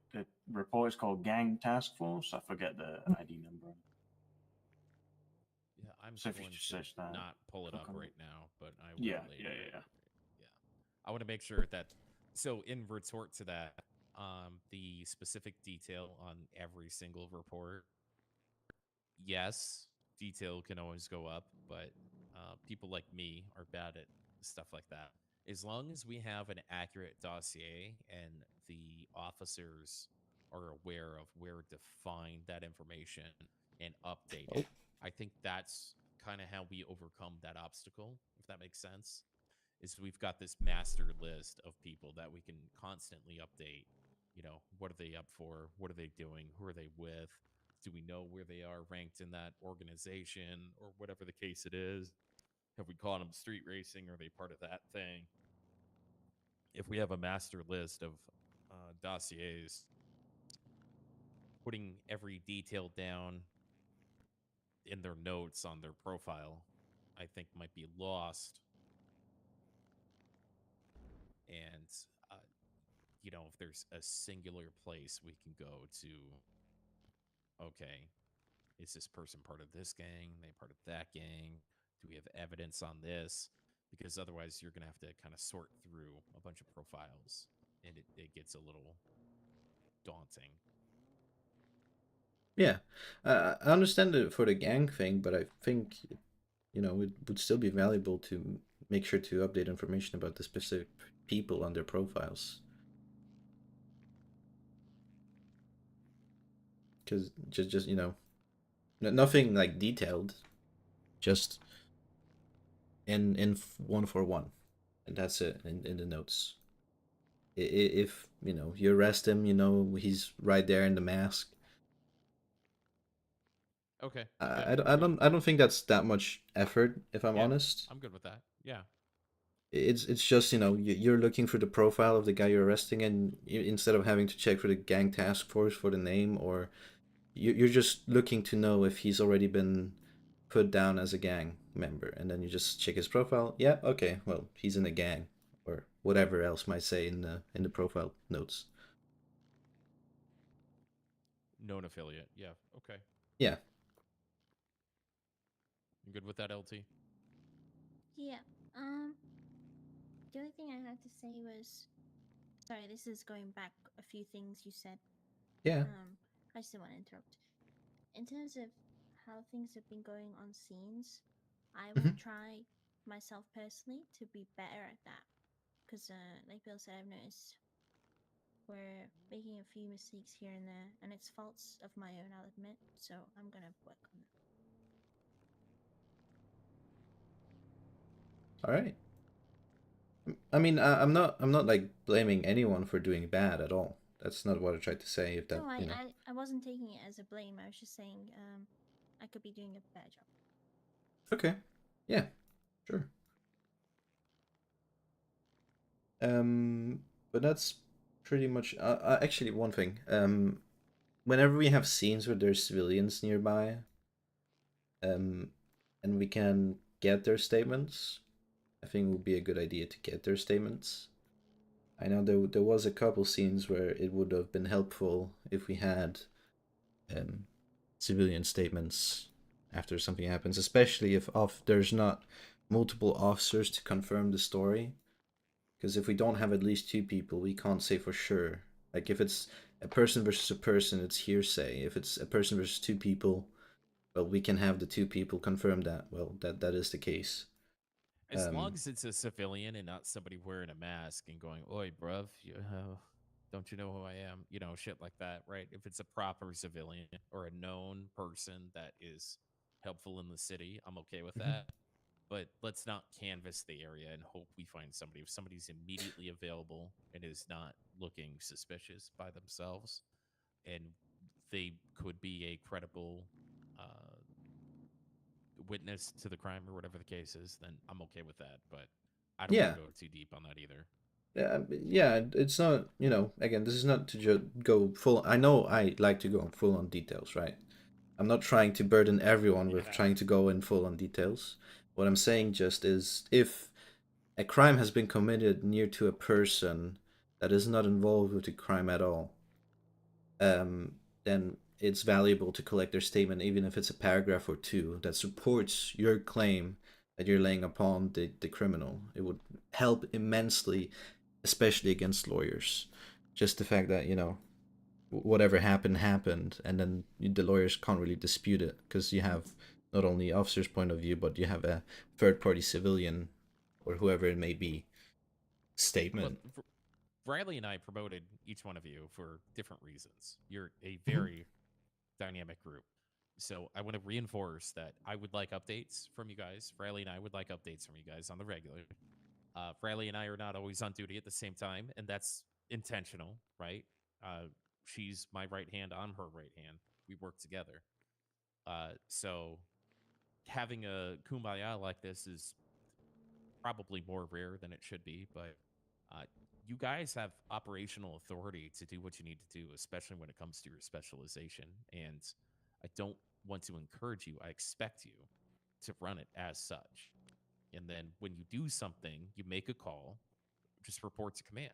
report is called Gang Task Force. I forget the ID number. Yeah, I'm So if you going just to search that, not pull it it'll up come right up. now, but I will Yeah, later. yeah. I want to make sure that. So in retort to that, the specific detail on every single report. Yes, detail can always go up, but people like me are bad at stuff like that. As long as we have an accurate dossier and the officers are aware of where to find that information and update it, I think that's kind of how we overcome that obstacle, if that makes sense. Is we've got this master list of people that we can constantly update. What are they up for? What are they doing? Who are they with? Do we know where they are ranked in that organization or whatever the case it is? Have we caught them street racing? Are they part of that thing? If we have a master list of dossiers, putting every detail down in their notes on their profile, I think might be lost. And, if there's a singular place we can go to, okay, is this person part of this gang? They part of that gang? Do we have evidence on this? Because otherwise you're going to have to kind of sort through a bunch of profiles and it gets a little daunting. Yeah, I understand it for the gang thing, but I think, you know, it would still be valuable to make sure to update information about the specific people on their profiles. Because just you know, nothing like detailed, just in 141, and that's it in the notes. If you arrest him, he's right there in the mask. Okay. I don't think that's that much effort, if I'm Yeah, honest. I'm good with that. Yeah. It's just you're looking for the profile of the guy you're arresting, and instead of having to check for the gang task force for the name, or you're just looking to know if he's already been put down as a gang member, and then you just check his profile. Yeah, okay, well, he's in a gang, or whatever else might say in the profile notes. Known affiliate. Yeah. Okay. Yeah. You good with that, LT? Yeah. The only thing I had to say was, sorry, this is going back a few things you said. Yeah. I just didn't want to interrupt. In terms of how things have been going on scenes, I will try myself personally to be better at that. Because, like Bill said, I've noticed we're making a few mistakes here and there, and it's faults of my own, I'll admit. So I'm gonna work on that. All right. I mean, I'm not like blaming anyone for doing bad at all. That's not what I tried to say. If that, No, I wasn't taking it as a blame. I was just saying, I could be doing a better job. Okay. Yeah. Sure. But that's pretty much. Actually, one thing. Whenever we have scenes where there's civilians nearby, and we can get their statements, I think it would be a good idea to get their statements. I know there was a couple scenes where it would have been helpful if we had civilian statements after something happens, especially if there's not multiple officers to confirm the story. Because if we don't have at least two people, we can't say for sure. Like if it's a person versus a person, it's hearsay. If it's a person versus two people, well, we can have the two people confirm that. Well, that is the case. As long as it's a civilian and not somebody wearing a mask and going, "Oi, bruv, don't you know who I am?" Shit like that, right? If it's a proper civilian or a known person that is helpful in the city, I'm okay with that. But let's not canvass the area and hope we find somebody. If somebody's immediately available and is not looking suspicious by themselves, and they could be a credible witness to the crime or whatever the case is, then I'm okay with that. But I don't want Yeah. to go too deep on that either. Yeah, it's not, again, this is not to just go full. I know I like to go full on details, right? I'm not trying to burden everyone with trying to go in full on details. What I'm saying just is if a crime has been committed near to a person that is not involved with the crime at all, then it's valuable to collect their statement, even if it's a paragraph or two that supports your claim that you're laying upon the criminal. It would help immensely, especially against lawyers. Just the fact that, whatever happened, and then the lawyers can't really dispute it because you have not only officer's point of view, but you have a third party civilian or whoever it may be statement. Well, Riley and I promoted each one of you for different reasons. You're a very dynamic group. So I want to reinforce that I would like updates from you guys. Riley and I would like updates from you guys on the regular. Riley and I are not always on duty at the same time, and that's intentional, right? She's my right hand, I'm her right hand. We work together. So having a kumbaya like this is probably more rare than it should be, but you guys have operational authority to do what you need to do, especially when it comes to your specialization. And I don't want to encourage you, I expect you to run it as such. And then when you do something, you make a call, just report to command,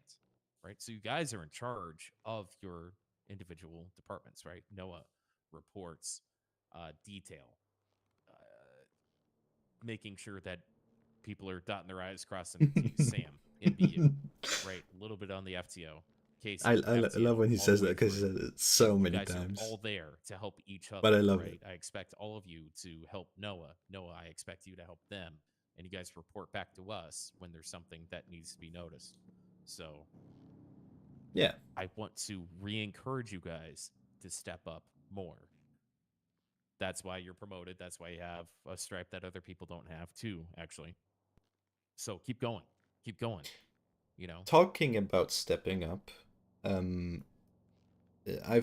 right? So you guys are in charge of your individual departments, right? Noah reports detail, making sure that people are dotting their I's, crossing their T's. Sam, NBU, right? A little bit on the FTO. Casey, I FTO, love when he all the says that way because he through. says it so You many guys times. are all there to help each other, But I love right? it. I expect all of you to help Noah. Noah, I expect you to help them. And you guys report back to us when there's something that needs to be noticed. So, yeah, I want to re-encourage you guys to step up more. That's why you're promoted. That's why you have a stripe that other people don't have too, actually. So keep going. Keep going. You know. Talking about stepping up, I've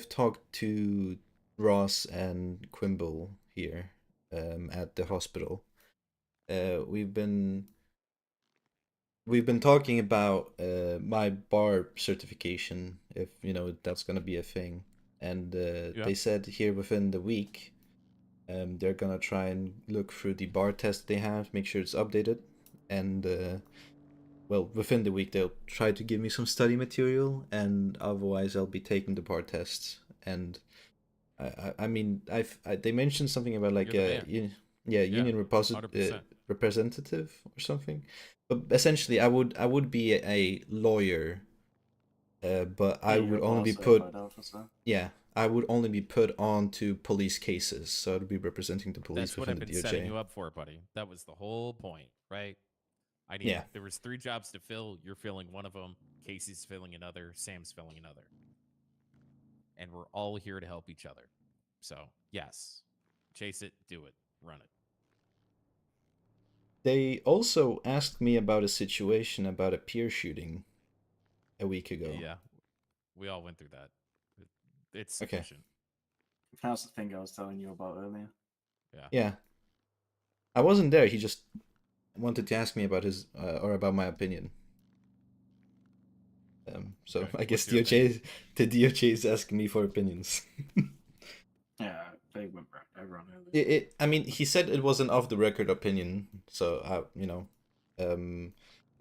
talked to Ross and Quimble here at the hospital. We've been talking about my bar certification, if that's gonna be a thing, and Yeah. they said here within the week, they're gonna try and look through the bar test they have, make sure it's updated, and well, within the week they'll try to give me some study material, and otherwise I'll be taking the bar test. And I mean, they mentioned something about like You're the man. union 100%. representative or something, but essentially I would be a lawyer, but I Yeah, you're would a only be bar put certified officer. yeah, I would only be put on to police cases, so I'd be representing the police That's what within I've the been setting DOJ. you up for, buddy. That was the whole point, right? Yeah. There was 3 jobs to fill. You're filling one of them. Casey's filling another. Sam's filling another. And we're all here to help each other. So, yes, chase it, do it, run it. They also asked me about a situation about a peer shooting a week ago. Yeah, we all went through that. It's Okay. sufficient. That's the thing I was telling you about earlier. Yeah. Yeah. I wasn't there. He just wanted to ask me about his or about my opinion. So Okay, I guess what's your opinion? the DOJ is asking me for opinions. Yeah, they went round everyone earlier. I mean, he said it was an off the record opinion, so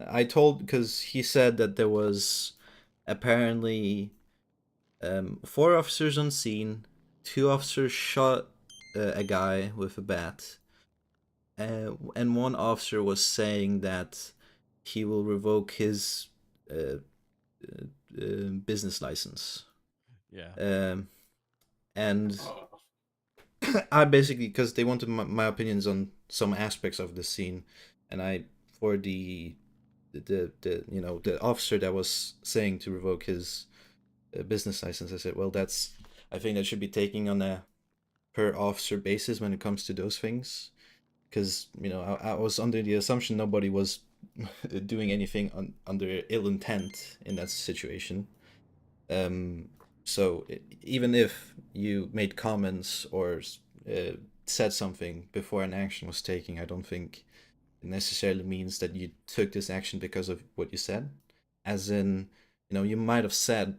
I told, because he said that there was apparently 4 officers on scene, 2 officers shot a guy with a bat, and 1 officer was saying that he will revoke his business license. Yeah. And Oh. I basically, because they wanted my opinions on some aspects of the scene, and I, for the officer that was saying to revoke his business license, I said, well, I think that should be taking on a per officer basis when it comes to those things, because I was under the assumption nobody was doing anything under ill intent in that situation. So even if you made comments or said something before an action was taken, I don't think it necessarily means that you took this action because of what you said. As in, you might have said,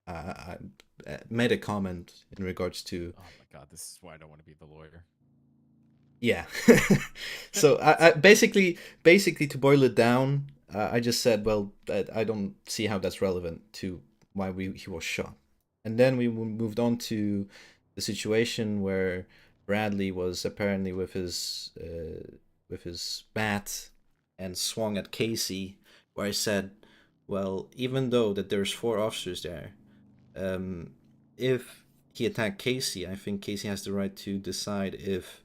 I made a comment in regards to. Oh my god, this is why I don't want to be the lawyer. Yeah. So I basically to boil it down, I just said, well, I don't see how that's relevant to why he was shot. And then we moved on to the situation where Bradley was apparently with his bat and swung at Casey, where I said, well, even though that there's 4 officers there, if he attacked Casey, I think Casey has the right to decide if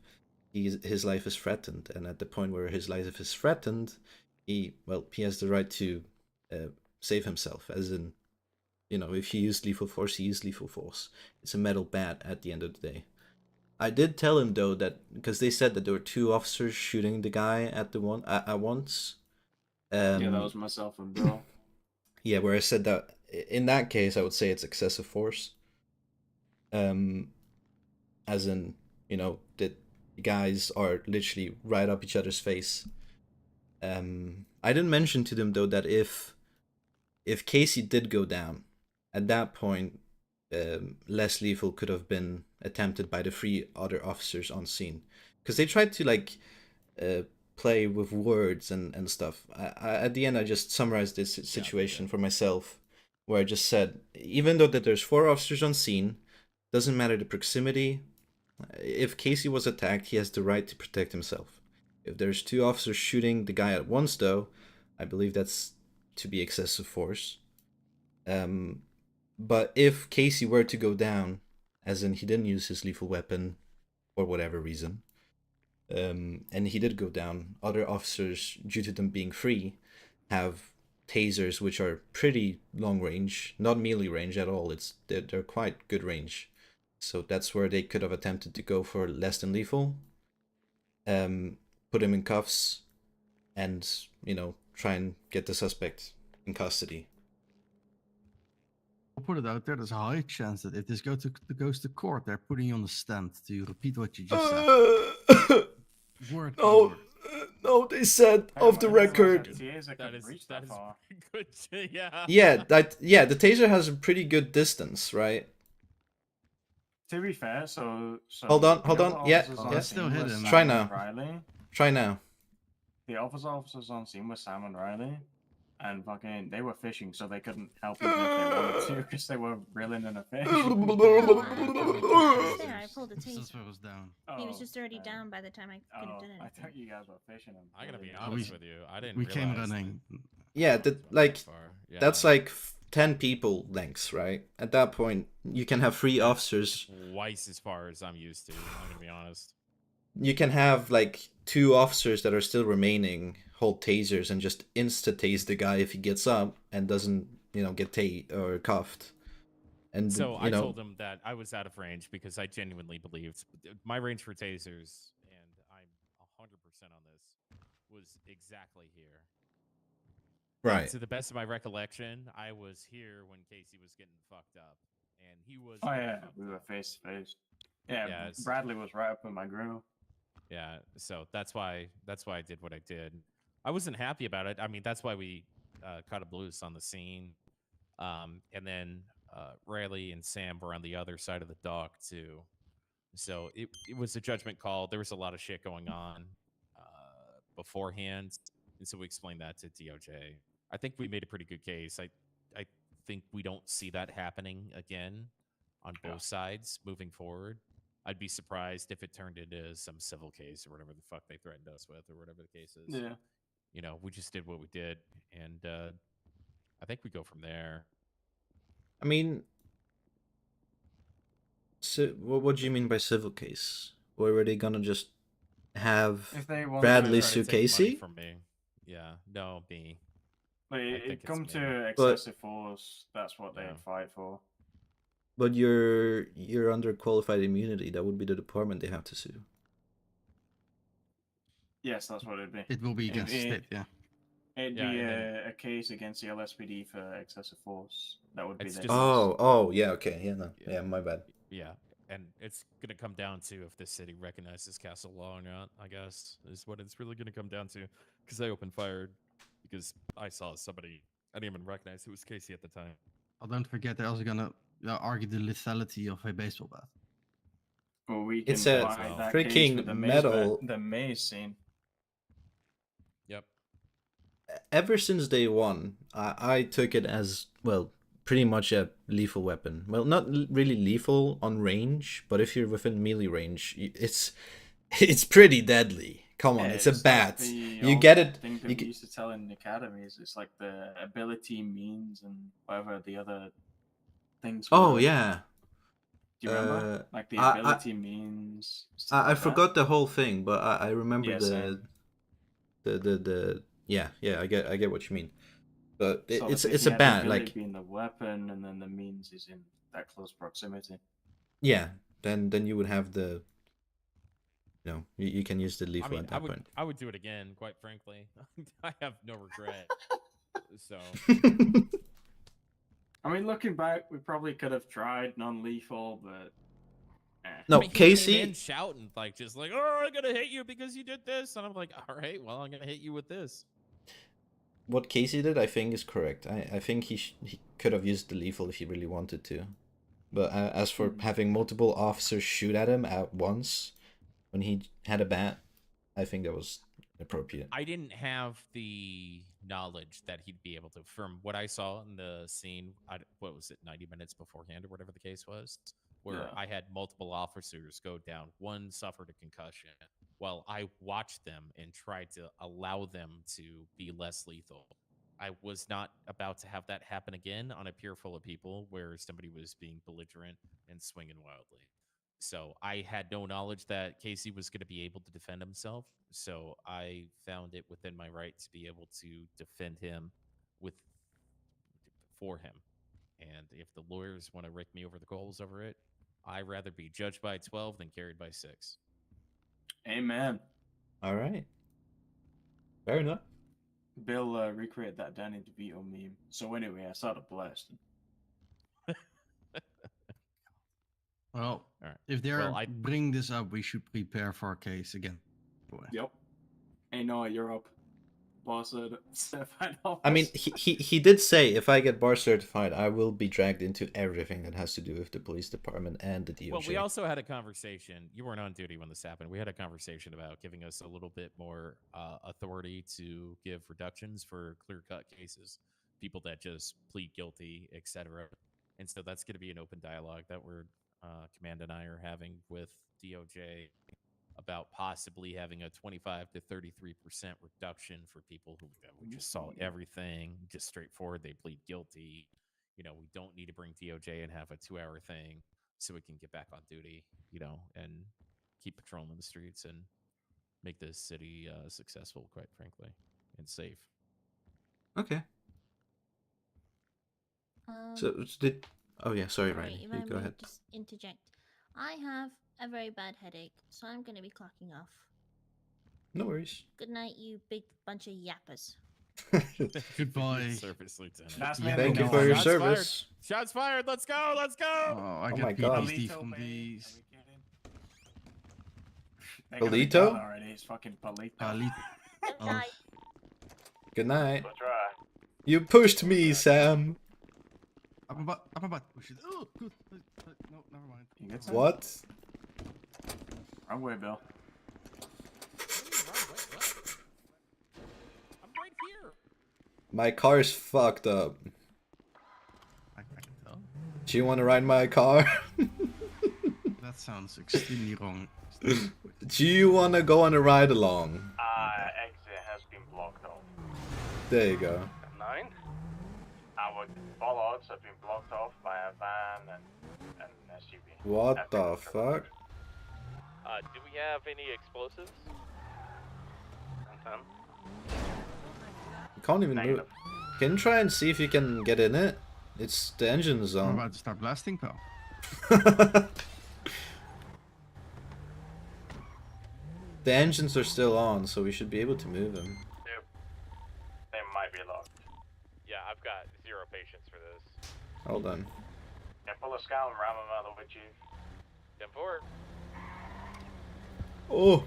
his life is threatened, and at the point where his life is threatened, he has the right to save himself. As in, if he used lethal force, he used lethal force. It's a metal bat at the end of the day. I did tell him though that, because they said that there were 2 officers shooting the guy at once. Yeah, that was myself and Bill. Yeah, where I said that in that case I would say it's excessive force. As in, that the guys are literally right up each other's face. I didn't mention to them though that if Casey did go down, at that point, less lethal could have been attempted by the 3 other officers on scene, because they tried to play with words and stuff. At the end, I just summarized this situation for myself, where I just said, even though that there's 4 officers on scene, doesn't matter the proximity. If Casey was attacked, he has the right to protect himself. If there's 2 officers shooting the guy at once, though, I believe that's to be excessive force. But if Casey were to go down, as in he didn't use his lethal weapon for whatever reason, and he did go down, other officers, due to them being free, have tasers which are pretty long range, not melee range at all. They're quite good range. So that's where they could have attempted to go for less than lethal. Put him in cuffs, and try and get the suspect in custody. I'll put it out there. There's a high chance that if this goes to court, they're putting you on the stand to repeat what you just said. Word by word. No, they said off the record. That is good. Yeah. Yeah, the taser has a pretty good distance, right? To be fair, so Hold on. the other Yeah, officers on yeah. scene were Sam Try and now. Riley. Try now. The officers on scene were Sam and Riley, and fucking they were fishing, so they couldn't help even if they wanted to, because they were reeling in a fish. I pulled the taser. That's where it was down. He was just already down by the time I could have done it. I thought you guys were fishing him. I gotta be honest with you. I didn't. We came realize running. Yeah, Yeah. that's like 10 people lengths, right? At that point, you can have 3 officers. Twice as far as I'm used to. I'm gonna be honest. You can have like 2 officers that are still remaining hold tasers and just insta-tase the guy if he gets up and doesn't, get or cuffed. And So I told him that I was out of range because I genuinely believed my range for tasers, and I'm 100% on this, was exactly here. Right. To the best of my recollection, I was here when Casey was getting fucked up, and he was. Oh yeah, we were face to face. Yeah, it's- Bradley was right up in my grill. Yeah, so that's why I did what I did. I wasn't happy about it. I mean, that's why we cut him loose on the scene, and then Riley and Sam were on the other side of the dock too. So it was a judgment call. There was a lot of shit going on beforehand, and so we explained that to DOJ. I think we made a pretty good case. I think we don't see that happening again on both sides moving forward. I'd be surprised if it turned into some civil case or whatever the fuck they threatened us with or whatever the case is. Yeah. We just did what we did, and I think we go from there. I mean, so what do you mean by civil case? Or are they gonna just have If they want Bradley to sue Try to take money Casey? from me. Yeah, no, me. But I think it it's come me. to But- excessive force. That's what they fight for. But you're under qualified immunity. That would be the department they have to sue. Yes, that's what it'd be. It will be against the state, yeah. It'd Yeah, be and then- a case against the LSPD for excessive force. That would be It's the just- Oh, yeah, okay, yeah, no, yeah, my bad. Yeah, and it's gonna come down to if the city recognizes castle law or not. I guess is what it's really gonna come down to. Because I opened fire because I saw somebody. I didn't even recognize it was Casey at the time. Oh, don't forget, they're also gonna argue the lethality of a baseball bat. Well, we can It's a fight that freaking case with the metal- the maze scene. Yep. Ever since day one, I took it as, well, pretty much a lethal weapon. Well, not really lethal on range, but if you're within melee range, it's pretty deadly. Come on, Yeah, it's a like bat. the You old get it. Thing that You we used to tell in academies, it's like the ability means and whatever the other things. Oh were. yeah. Do you remember? Like the I- ability means. stuff I like that? forgot the whole thing, but I remember Yeah, the same. yeah, I get what you mean. But So it's if it's you a had the bat, ability like, being the weapon, and then the means is in that close proximity. yeah. Then you would have the. You can use the lethal I mean, at that point. I would do it again. Quite frankly, I have no regret. So I mean, looking back, we probably could have tried non-lethal, but. No, I mean, he Casey- came in shouting just like, "Oh, I'm gonna hit you because you did this," and I'm like, "All right, well, I'm gonna hit you with this." What Casey did, I think, is correct. I think he could have used the lethal if he really wanted to. But as for having multiple officers shoot at him at once when he had a bat, I think that was appropriate. I didn't have the knowledge that he'd be able to. From what I saw in the scene, what was it, 90 minutes beforehand or whatever the case was, where Yeah. I had multiple officers go down. One suffered a concussion. While I watched them and tried to allow them to be less lethal. I was not about to have that happen again on a pier full of people where somebody was being belligerent and swinging wildly. So I had no knowledge that Casey was going to be able to defend himself. So I found it within my right to be able to defend him for him. And if the lawyers want to rake me over the coals over it, I'd rather be judged by 12 than carried by 6. Amen. All right. Fair enough. Bill recreated that Danny DeVito meme. So anyway, I started blasting. Well, Alright. if they're Well, I- bring this up, we should prepare for a case again. Boy. Yep. Hey, Noah, you're up. Boss certified I mean, office. he did say if I get bar certified, I will be dragged into everything that has to do with the police department and the DOJ. Well, we also had a conversation. You weren't on duty when this happened. We had a conversation about giving us a little bit more authority to give reductions for clear-cut cases, people that just plead guilty, etc. And so that's going to be an open dialogue that we're Command and I are having with DOJ about possibly having a 25 to 33% reduction for people who we just saw everything just straightforward. They plead guilty. You know, we don't need to bring DOJ and have a 2-hour thing so we can get back on duty, you know, and keep patrolling the streets and make this city successful, quite frankly, and safe. Okay. So did. Oh yeah, sorry, Riley. If I Go may ahead. just interject. I have a very bad headache, so I'm gonna be clocking off. No worries. Good night, you big bunch of yappers. Goodbye. Service Lieutenant. Thank you for your Shots service. Fired. Shots fired. Let's go. Let's go. Oh, I Oh got my God. PTSD from these. They got it Polito? done already. It's fucking Polito. Good night. Good night. Let's try. You pushed me, Sam. I'm about to push it. Oh, good. No, never mind. You get some? What? Wrong way, Bill. I'm right here. My car's fucked up. I can tell. Do you want to ride my car? That sounds extremely wrong. Do you want to go on a ride along? Exit has been blocked off. There you go. 9. Our bollards have been blocked off by a van and an SUV. What the fuck? Do we have any explosives? You can't even move. Can you try and see if you can get in it? It's the engine I'm zone. about to start blasting, pal. The engines are still on, so we should be able to move them. They might be locked. Yeah, I've got 0 patience for this. Hold on. Yeah, pull a scout and ram them out of with you. 10-4. Oh!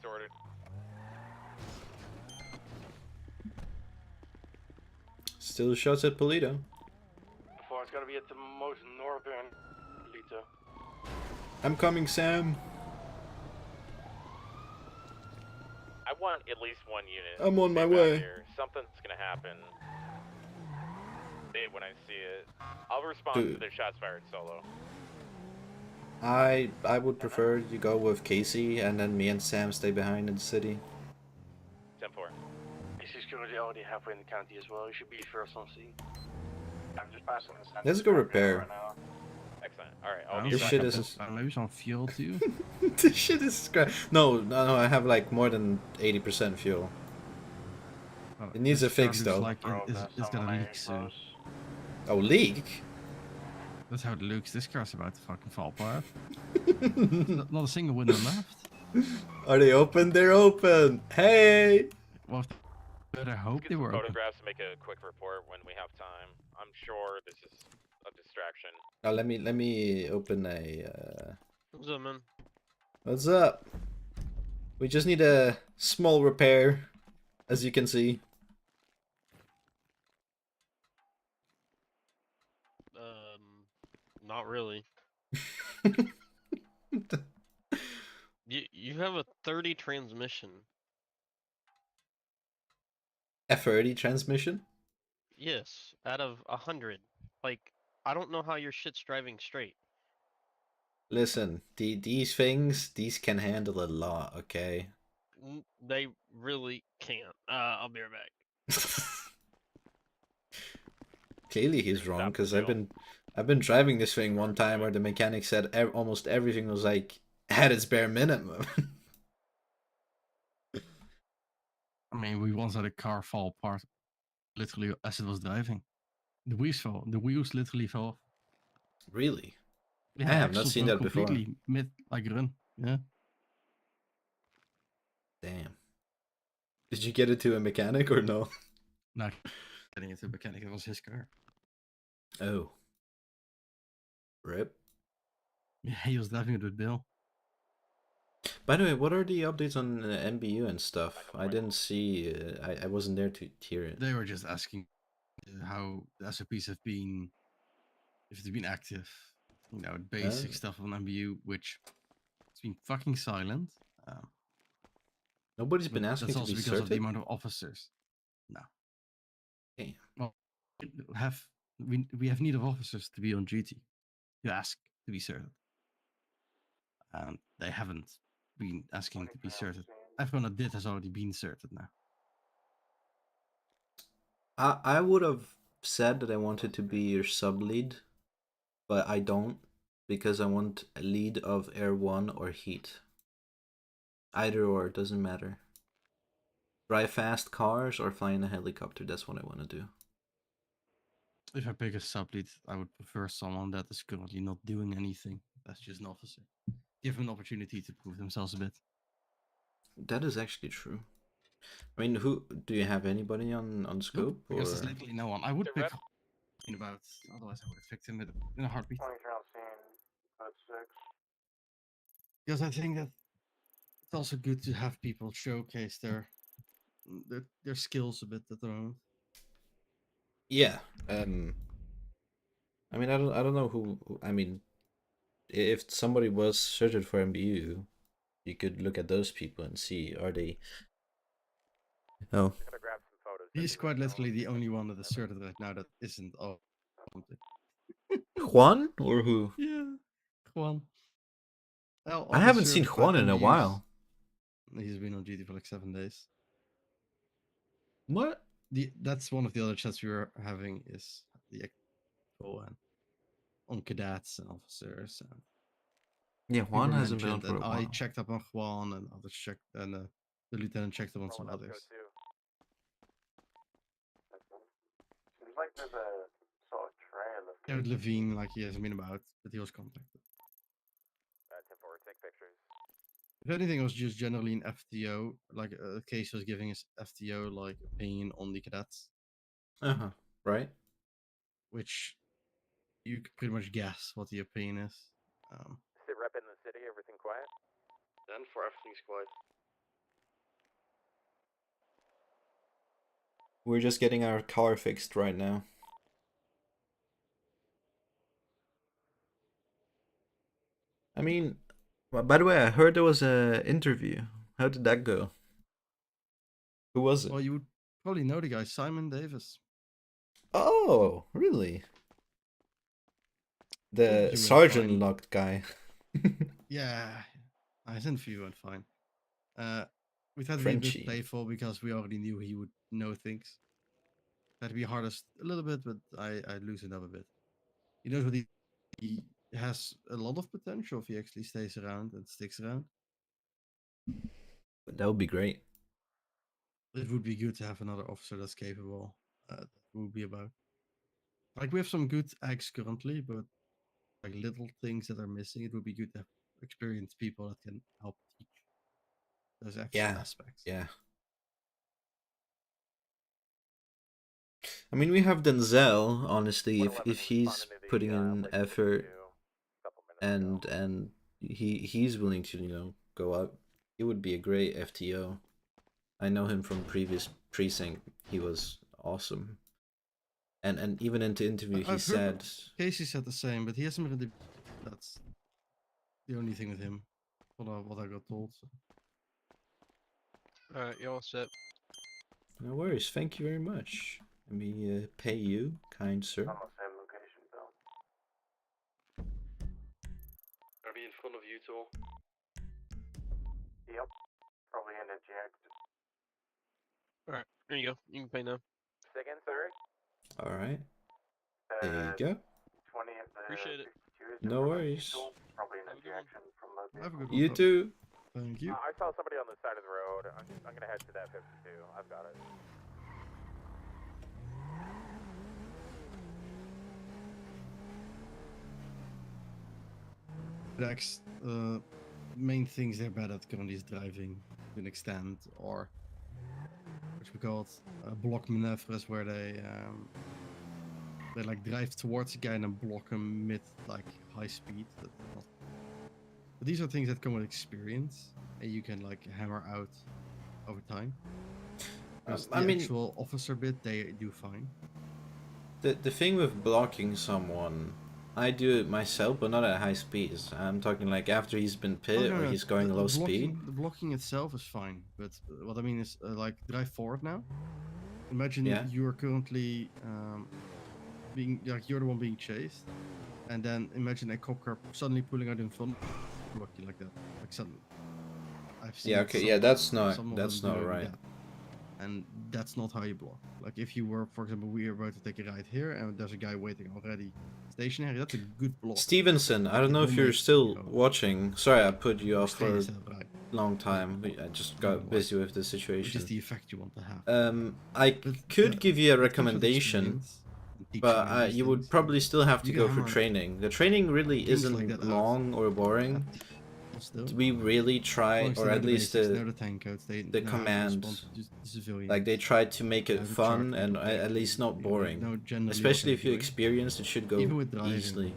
Sorted. Still shots at Polito. Before it's gonna be at the most northern Lito. I'm coming, Sam. I want at least 1 unit. I'm on my Stay back way. here. Something's gonna happen. See it when I see it. I'll respond to Dude. the shots fired solo. I would prefer you go with Casey and then me and Sam stay behind in the city. 10-4. He's currently already halfway in the county as well. He should be first on scene. I'm just passing this. Let's go repair. Right now. Excellent. Alright, I I'll don't be Your think shit I is- can- maybe some fuel too. This shit is scrap. No, I have like more than 80% fuel. Well, It needs a this car fix, looks though. Like it's gonna leak soon. Oh, leak? That's how it looks. This car's about to fucking fall apart. Not a single window left. Are they open? They're open. Hey! Well, but I hope Get they some were open. photographs to make a quick report when we have time. I'm sure this is a distraction. Oh, let me open a. Zoom in. What's up? We just need a small repair, as you can see. Not really. You have a 30 transmission. F30 transmission? Yes, out of 100. Like, I don't know how your shit's driving straight. Listen, these things, these can handle a lot, okay? They really can't. I'll be right back. Clearly he's wrong, because I've I've been driving this thing one time where the mechanic said almost everything was like at its bare minimum. I mean, we once had a car fall apart, literally as it was driving. The wheels fell. The wheels literally fell off. Really? Yeah, I have not axle seen broke that before. completely mid like run. Yeah. Damn. Did you get it to a mechanic or no? Not getting it to a mechanic. It was his car. Oh. Rip. Yeah, he was driving it with Bill. By the way, what are the updates on MBU and stuff? I didn't see. I wasn't there to hear it. They were just asking how the SOPs have been, if they've been active. You know, basic stuff on MBU, which it's been fucking silent. Nobody's been asking that's to also be because of the certed? amount of officers. No. Damn. Well, we have need of officers to be on duty, to ask to be certed. And they haven't been asking to be certed. Everyone that did has already been certed now. I would have said that I wanted to be your sub lead, but I don't, because I want a lead of Air 1 or Heat. Either or, doesn't matter. Drive fast cars or fly in a helicopter, that's what I want to do. If I pick a sub lead, I would prefer someone that is currently not doing anything. That's just an officer. Give them an opportunity to prove themselves a bit. That is actually true. I mean, who do you have anybody on scope? Nope, because or? there's literally no one. I would pick in about, otherwise I would have picked him in a heartbeat. Because I think that it's also good to have people showcase their skills a bit at the moment. Yeah. I mean, I don't know who. I mean, if somebody was certified for MBU, you could look at those people and see, are they? Oh. He's quite literally the only one that is certified right now that isn't. Oh, Juan or who? Yeah, Juan. Well, I haven't seen Juan in a while. He's been on duty for like 7 days. What? That's one of the other chats we were having is the on cadets and officers. And Yeah, Juan people hasn't been on mentioned, for a and I while. checked up on Juan, and others checked, and the lieutenant checked up on some others. Seems like there's a sort of trail of Jared Levine, like he hasn't been about, but he was contacted. 10-4, take pictures. If anything, it was just generally an FTO, like a case was giving his FTO like opinion on the cadets. Right. Which you could pretty much guess what the opinion is. Sit rep in the city, everything quiet? 10-4, everything's quiet. We're just getting our car fixed right now. I mean, well, by the way, I heard there was a interview. How did that go? Who was it? Well, you would probably know the guy, Simon Davis. Oh, really? The Interview sergeant went fine. locked guy. Yeah, his interview went fine. We tried to be a Frenchie. bit playful because we already knew he would know things. Had to be hardest a little bit, but I loosened up a bit. He knows what he has a lot of potential if he actually stays around and sticks around. That would be great. It would be good to have another officer that's capable. That would be about. Like we have some good eggs currently, but like little things that are missing. It would be good to have experienced people that can help teach those extra aspects. Yeah. I mean, we have Denzel. Honestly, if he's putting in effort and he's willing to go up, he would be a great FTO. I know him from previous precinct. He was awesome. And even in the interview, he said Casey said the same, but he hasn't really. That's the only thing with him. What I got told. So. Alright, you're all set. No worries. Thank you very much. Let me pay you, kind sir. On the same location, Bill. Are we in front of you, Tor? Yep. Probably interjected. Alright, there you go. You can pay now. Second, third. All right. There you go. 20 of the Appreciate it. 52s. No worries. Probably an Have a good one. injection from the Have a good one. You Pop. too. Thank you. I saw somebody on the side of the road. I'm gonna head to that 52. I've got it. Rex, main things they're bad at currently is driving to an extent, or what we call it, block maneuvers, where they like drive towards a guy and then block him mid like high speed. But these are things that come with experience, and you can like hammer out over time. Because I the mean, actual officer bit, they do fine. the thing with blocking someone, I do it myself, but not at high speeds. I'm talking like after he's been pitted or he's going low speed. The blocking itself is fine, but what I mean is like drive forward now. Imagine Yeah. you are currently being like you're the one being chased, and then imagine a cop car suddenly pulling out in front, block you like that, like suddenly. I've seen Yeah. it Okay. some- Yeah. That's some not. of That's them not doing right. that. And that's not how you block. Like if you were, for example, we are about to take a ride here, and there's a guy waiting already stationary. That's a good block. Stevenson, I don't know if you're still watching. Sorry, I put you off for a long time. I just got busy with the situation. Which is the effect you want to have. I could give you a it comes with recommendation, experience and teaching but these you would things. probably still have to You go can for hammer training. The training really things isn't like that out. long or boring. Still. We really try, As long as or they know at the least basics, know the tank codes, they the know how to command. respond to the civilians. Like they try to make it How to fun charge and people, at least not know boring. generally what Especially they're if you're doing. experienced, it should go Even with driving. easily.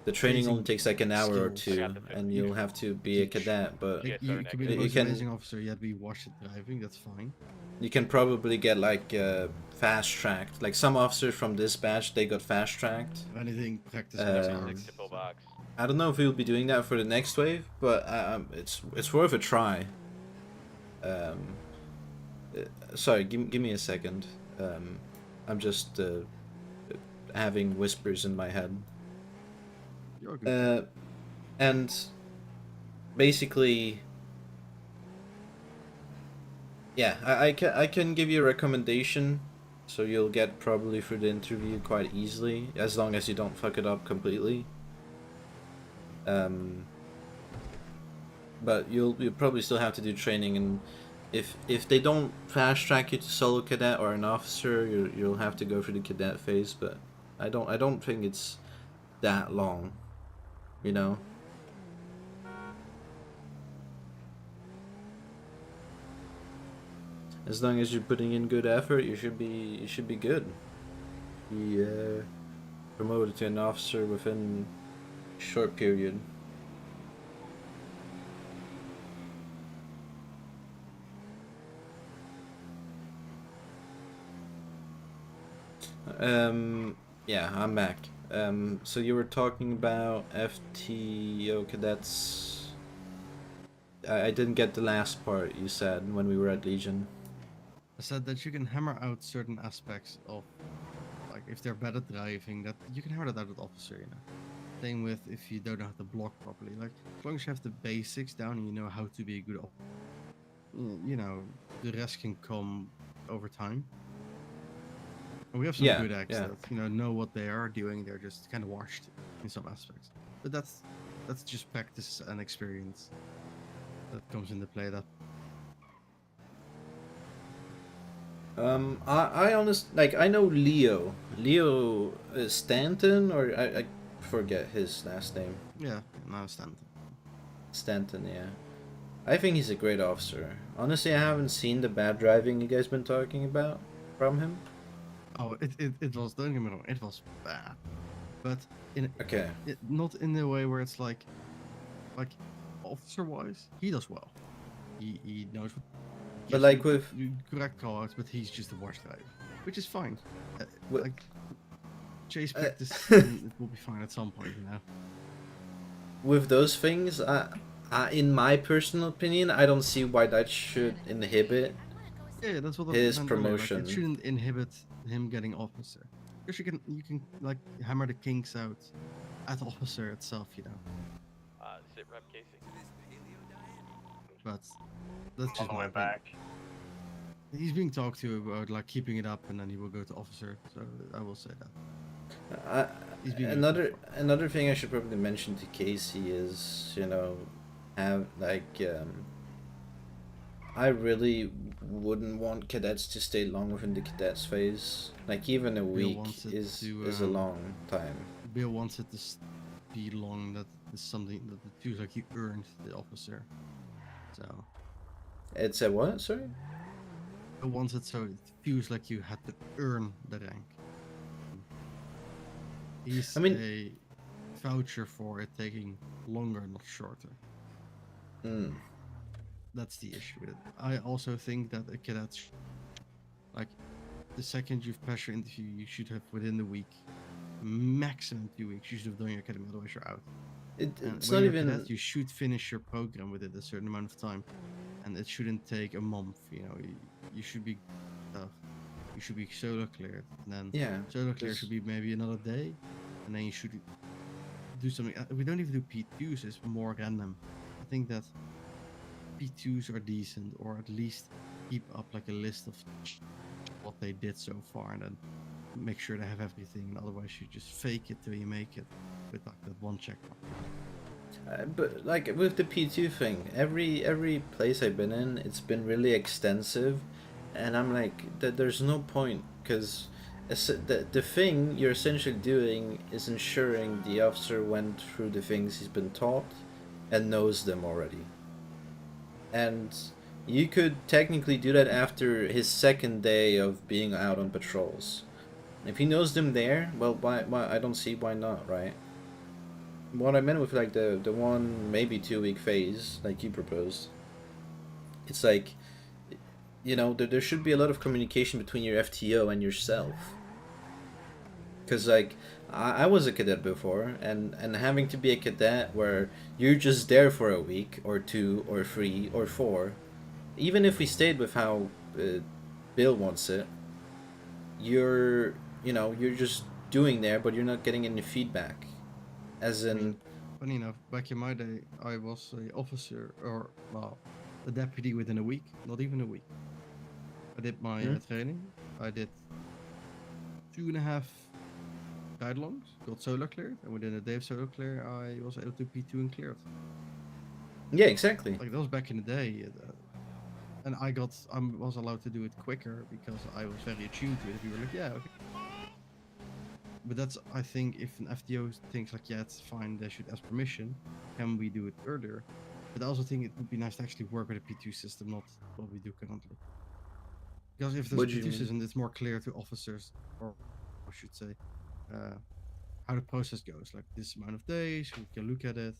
The training only takes like an hour or skills. two, and you'll have to be a cadet. But Like, you can be the you most can amazing officer, yet be washed at driving. That's fine. you can probably get like fast tracked. Like some officers from this batch, they got fast tracked. If anything, practice I don't know if we'll be doing that for the next wave, but it's worth a try. Sorry, give me a second. I'm just having whispers in my head. You're good. And basically, yeah, I can give you a recommendation, so you'll get probably through the interview quite easily, as long as you don't fuck it up completely. But you'll probably still have to do training, and if they don't fast track you to solo cadet or an officer, you'll have to go through the cadet phase. But I don't think it's that long, you know. As long as you're putting in good effort, you should be good. Be promoted to an officer within a short period. Yeah, I'm back. So you were talking about FTO cadets. I didn't get the last part you said when we were at Legion. I said that you can hammer out certain aspects of, like, if they're bad at driving, that you can hammer that out with officer, you know. Same with if you don't know how to block properly. Like, as long as you have the basics down and you know how to be a good officer, you know, the rest can come over time. And we have some good acts that, you know what they are doing. They're just kind of washed in some aspects. But that's just practice and experience that comes into play. That I honestly, like, I know Leo Stanton, or I forget his last name. Yeah, no, Stanton, yeah. I think he's a great officer. Honestly, I haven't seen the bad driving you guys been talking about from him. Oh, it was, don't get me wrong, it was bad, but okay, not in the way where it's like officer wise, he does well. He knows what. But like with correct call outs, but he's just a worst driver, which is fine. Like chase practice, and it will be fine at some point, you know. With those things, in my personal opinion, I don't see why that should inhibit that's what his like, promotion. it shouldn't inhibit him getting officer, because you can like hammer the kinks out at officer itself, you know. Sit rep Casey. But that's just on the way my back. He's being talked to about like keeping it up, and then he will go to officer. So I will say that. He's being another thing I should probably mention to Casey is, you know, have like I really wouldn't want cadets to stay long within the cadets phase. Like even a week is a long time. Bill wants it to be long. That is something that it feels like you earned the officer. So. It's a what? Sorry. Bill wants it so it feels like you had to earn the rank. He's a voucher for it taking longer, not shorter. That's the issue with it. I also think that a cadet, like, the second you've passed your interview, you should have within the week, maximum 2 weeks, you should have done your academy, otherwise you're out. It's not even. Cadet, you should finish your program within a certain amount of time, and it shouldn't take a month. You know, you should be you should be solo cleared, and then solo clear should be maybe another day, and then you should do something. We don't even do P2s; it's more random. I think that P2s are decent, or at least keep up like a list of what they did so far, and then make sure they have everything. And otherwise, you just fake it till you make it with like that one check. But like with the P2 thing, every place I've been in, it's been really extensive, and I'm like, there's no point, because the thing you're essentially doing is ensuring the officer went through the things he's been taught and knows them already. And you could technically do that after his second day of being out on patrols. If he knows them there, well, why I don't see why not, right? What I meant with like the 1 maybe 2 week phase like you proposed, it's like, you know, there should be a lot of communication between your FTO and yourself, because like I was a cadet before, and having to be a cadet where you're just there for a week or 2 or 3 or 4, even if we stayed with how Bill wants it, you're just doing there, but you're not getting any feedback. As in, funny enough, back in my day, I was an officer, or well, a deputy within a week, not even a week. I did my training. I did 2.5 ride-alongs, got solo cleared, and within a day of solo clear, I was able to P2 and cleared. Yeah, exactly. Like that was back in the day, and I was allowed to do it quicker because I was very attuned to it. People were like, yeah, okay. But that's, I think, if an FTO thinks like, yeah, it's fine, they should ask permission, can we do it earlier? But I also think it would be nice to actually work with a P2 system, not what we do currently. Because if there's a P2 system, it's more clear to officers, or I should say, how the process goes. Like this amount of days, we can look at it,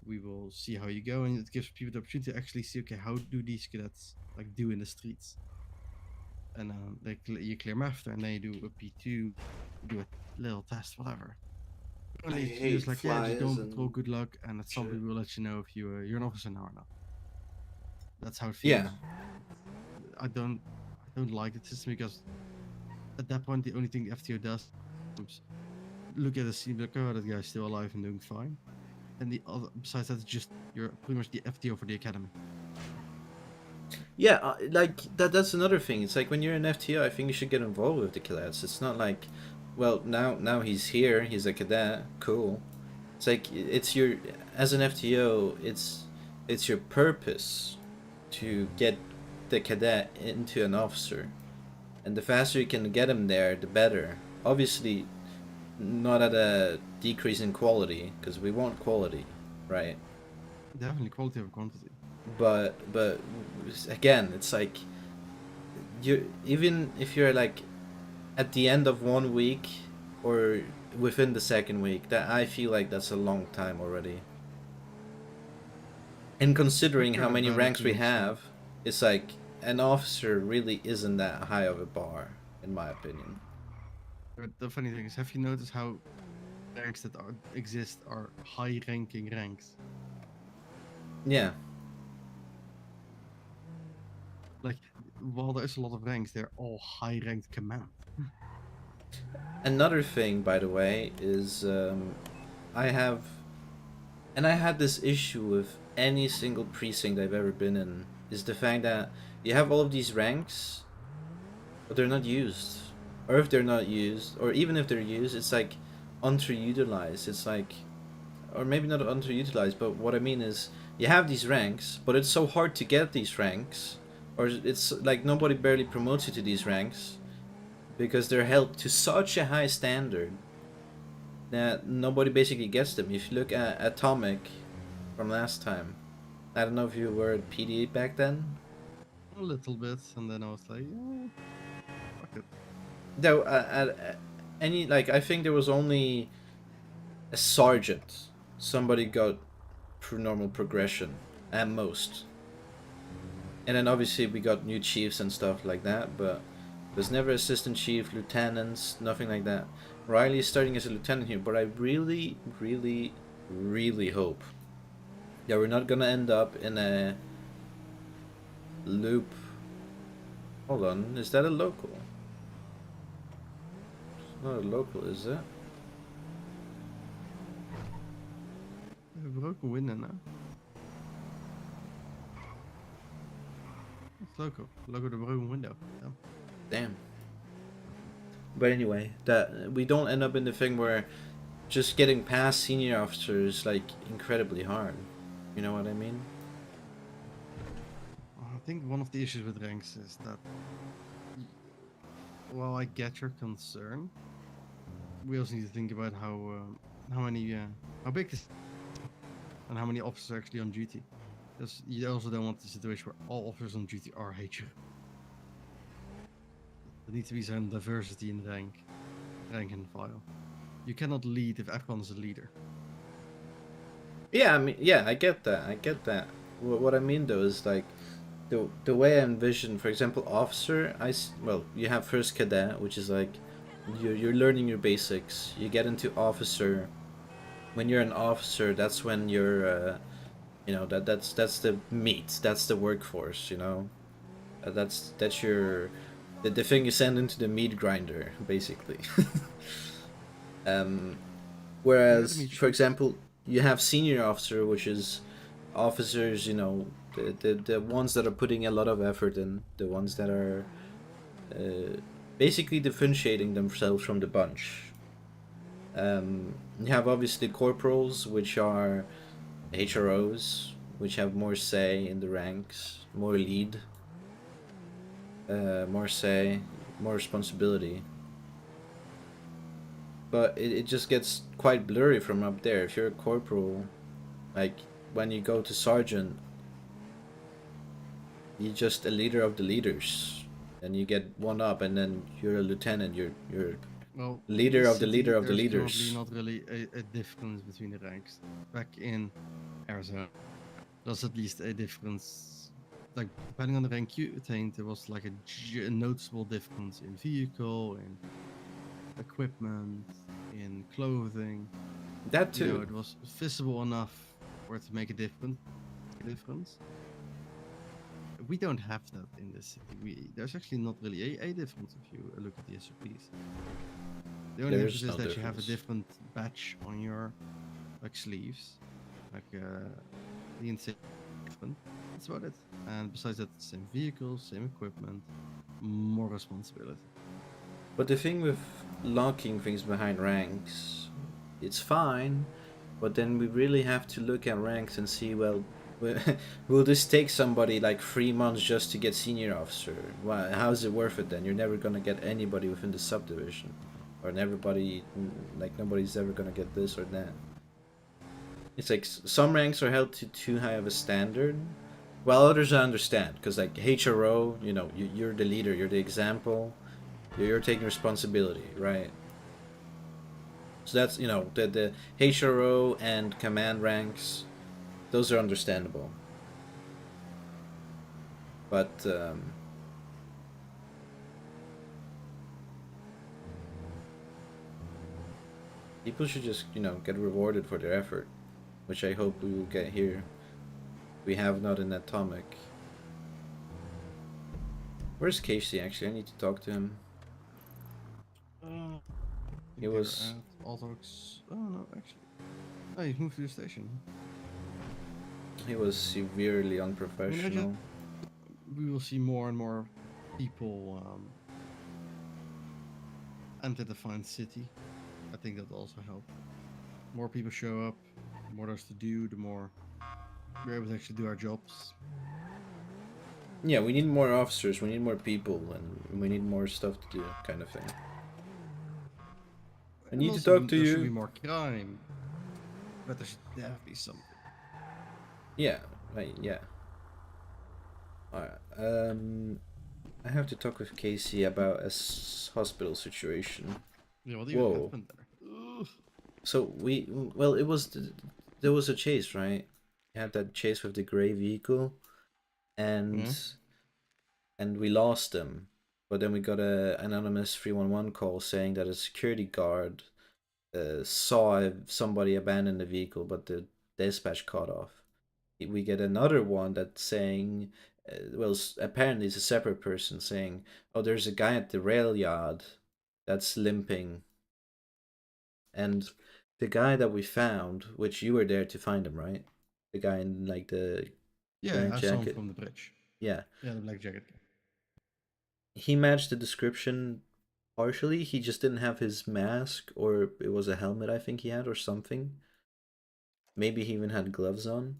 we will see how you go, and it gives people the opportunity to actually see, okay, how do these cadets like do in the streets? And you clear them after, and then you do a P2, you do a little test, whatever. I hate just like, yeah, just go on and... patrol, good luck, and at some point we'll let you know if you're an officer now or not. That's how it feels. Yeah. I don't like the system, because at that point the only thing the FTO does is look at the scene, like, oh, that guy's still alive and doing fine. And the other, besides that, it's just you're pretty much the FTO for the academy. Yeah, like that's another thing. It's like when you're an FTO, I think you should get involved with the cadets. It's not like, well, now he's here, he's a cadet, cool. It's like, it's your, as an FTO, it's your purpose to get the cadet into an officer, and the faster you can get him there, the better. Obviously, not at a decrease in quality, because we want quality, right? Definitely quality over quantity. But again, it's like, even if you're like at the end of 1 week or within the 2nd week, that I feel like that's a long time already. And considering how many ranks we have, it's like an officer really isn't that high of a bar, in my opinion. But the funny thing is, have you noticed how ranks that exist are high-ranking ranks? Yeah. Like, while there's a lot of ranks, they're all high-ranked command. Another thing, by the way, is I had this issue with any single precinct I've ever been in, is the fact that you have all of these ranks, but they're not used. or if they're not used, or even if they're used, it's like underutilized. It's like, or maybe not underutilized, but what I mean is you have these ranks, but it's so hard to get these ranks, or it's like nobody barely promotes you to these ranks because they're held to such a high standard that nobody basically gets them. If you look at Atomic from last time, I don't know if you were at PD back then. A little bit, and then I was like, yeah, fuck it. Though at any, like, I think there was only a sergeant somebody got through normal progression at most, and then obviously we got new chiefs and stuff like that, but there's never assistant chief, lieutenants, nothing like that. Riley is starting as a lieutenant here, but I really, really, really hope that we're not gonna end up in a loop. Hold on, is that a local? It's not a local, is it? We have a broken window now. It's local. Local the broken window. Yeah. Damn. But anyway, that we don't end up in the thing where just getting past senior officer is like incredibly hard. You know what I mean? I think one of the issues with ranks is that, while I get your concern, we also need to think about how big this and how many officers are actually on duty. Because you also don't want the situation where all officers on duty are HO. There needs to be some diversity in rank and file. You cannot lead if everyone is a leader. Yeah, I mean, yeah, I get that. I get that. What I mean though is like the way I envision, for example, officer. Well, you have first cadet, which is like you're learning your basics. You get into officer. When you're an officer, that's when you're, you know, that's the meat. That's the workforce. You know, that's your the thing you send into the meat grinder, basically. Whereas, for example, you have senior officer, which is officers, you know, the ones that are putting a lot of effort in, the ones that are basically differentiating themselves from the bunch. You have obviously corporals, which are HROs, which have more say in the ranks, more lead, more say, more responsibility. But it just gets quite blurry from up there. If you're a corporal, like when you go to sergeant, you're just a leader of the leaders, and you get one up, and then you're a lieutenant. You're leader of the leader of the leaders. There's not really a difference between the ranks. Back in Arizona, there's at least a difference. Like depending on the rank you attained, there was like a noticeable difference in vehicle, in equipment, in clothing. That too. You know, it was visible enough for it to make a difference. We don't have that in this city. There's actually not really a difference if you look at the SOPs. The only difference is that you have a different badge on your sleeves, like the insane different. That's about it. And besides that, same vehicles, same equipment, more responsibility. But the thing with locking things behind ranks, it's fine, but then we really have to look at ranks and see, well, will this take somebody like 3 months just to get senior officer? Well, how is it worth it then? You're never gonna get anybody within the subdivision, or everybody, like nobody's ever gonna get this or that. It's like some ranks are held to too high of a standard, while others I understand, because like HRO, you know, you're the leader, you're the example, you're taking responsibility, right? So that's, you know, the HRO and command ranks, those are understandable. But people should just, you know, get rewarded for their effort, which I hope we will get here. We have not in Atomic. Where's Casey actually? I need to talk to him. He was at Autox. Oh no, actually. Oh, he moved to the station. He was severely unprofessional. We will see more and more people anti-defined city. I think that also helped. More people show up, the more there's to do, the more we're able to actually do our jobs. Yeah, we need more officers, we need more people, and we need more stuff to do, kind of thing. I need to talk to there you. should be more crime, but there should definitely be something. Yeah, right, yeah. Alright, I have to talk with Casey about a hospital situation. Yeah, what even happened there? Ugh. So well, there was a chase, right? You had that chase with the gray vehicle, and we lost them. But then we got a anonymous 311 call saying that a security guard saw somebody abandon the vehicle, but the dispatch caught off. We get another one that's saying, well, apparently it's a separate person saying, oh, there's a guy at the rail yard that's limping. And the guy that we found, which you were there to find him, right? The guy in like the black I jacket. saw him from the bridge. Yeah. Yeah, the black jacket. He matched the description partially. He just didn't have his mask, or it was a helmet I think he had, or something. Maybe he even had gloves on.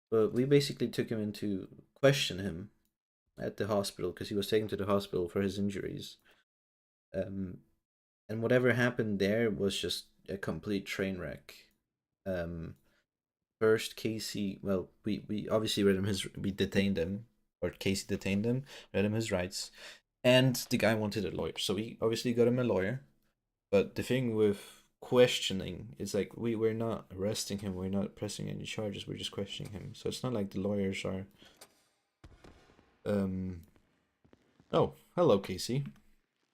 But we basically took him in to question him at the hospital because he was taken to the hospital for his injuries. And whatever happened there was just a complete train wreck. First, Casey, well, we obviously we detained him, or Casey detained him, read him his rights, and the guy wanted a lawyer, so we obviously got him a lawyer. But the thing with questioning is like we're not arresting him, we're not pressing any charges, we're just questioning him. So it's not like the lawyers are. Oh, hello, Casey.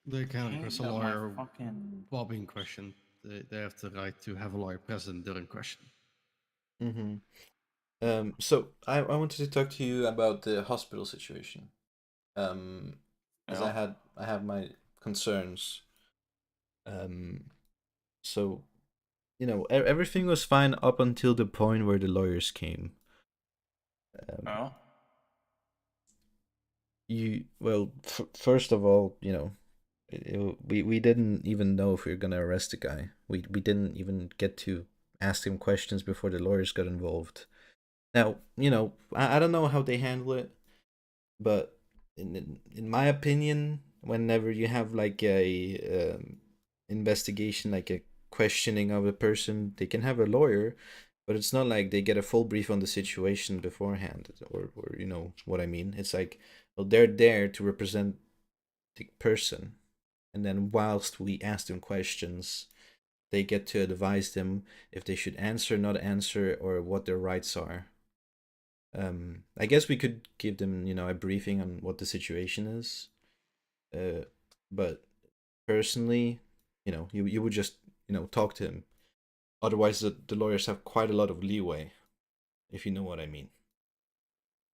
They can request a That my lawyer fucking- while being questioned. They have the right to have a lawyer present during question. So I wanted to talk to you about the hospital situation. As I have my concerns. So, you know, everything was fine up until the point where the lawyers came. First of all, you know, we didn't even know if we were gonna arrest the guy. We didn't even get to ask him questions before the lawyers got involved. Now, you know, I don't know how they handle it, but in my opinion, whenever you have like a investigation, like a questioning of a person, they can have a lawyer, but it's not like they get a full brief on the situation beforehand, or you know what I mean. It's like, well, they're there to represent the person, and then whilst we ask them questions, they get to advise them if they should answer, not answer, or what their rights are. I guess we could give them, you know, a briefing on what the situation is. But personally, you know, you would just, you know, talk to him. Otherwise, the lawyers have quite a lot of leeway, if you know what I mean.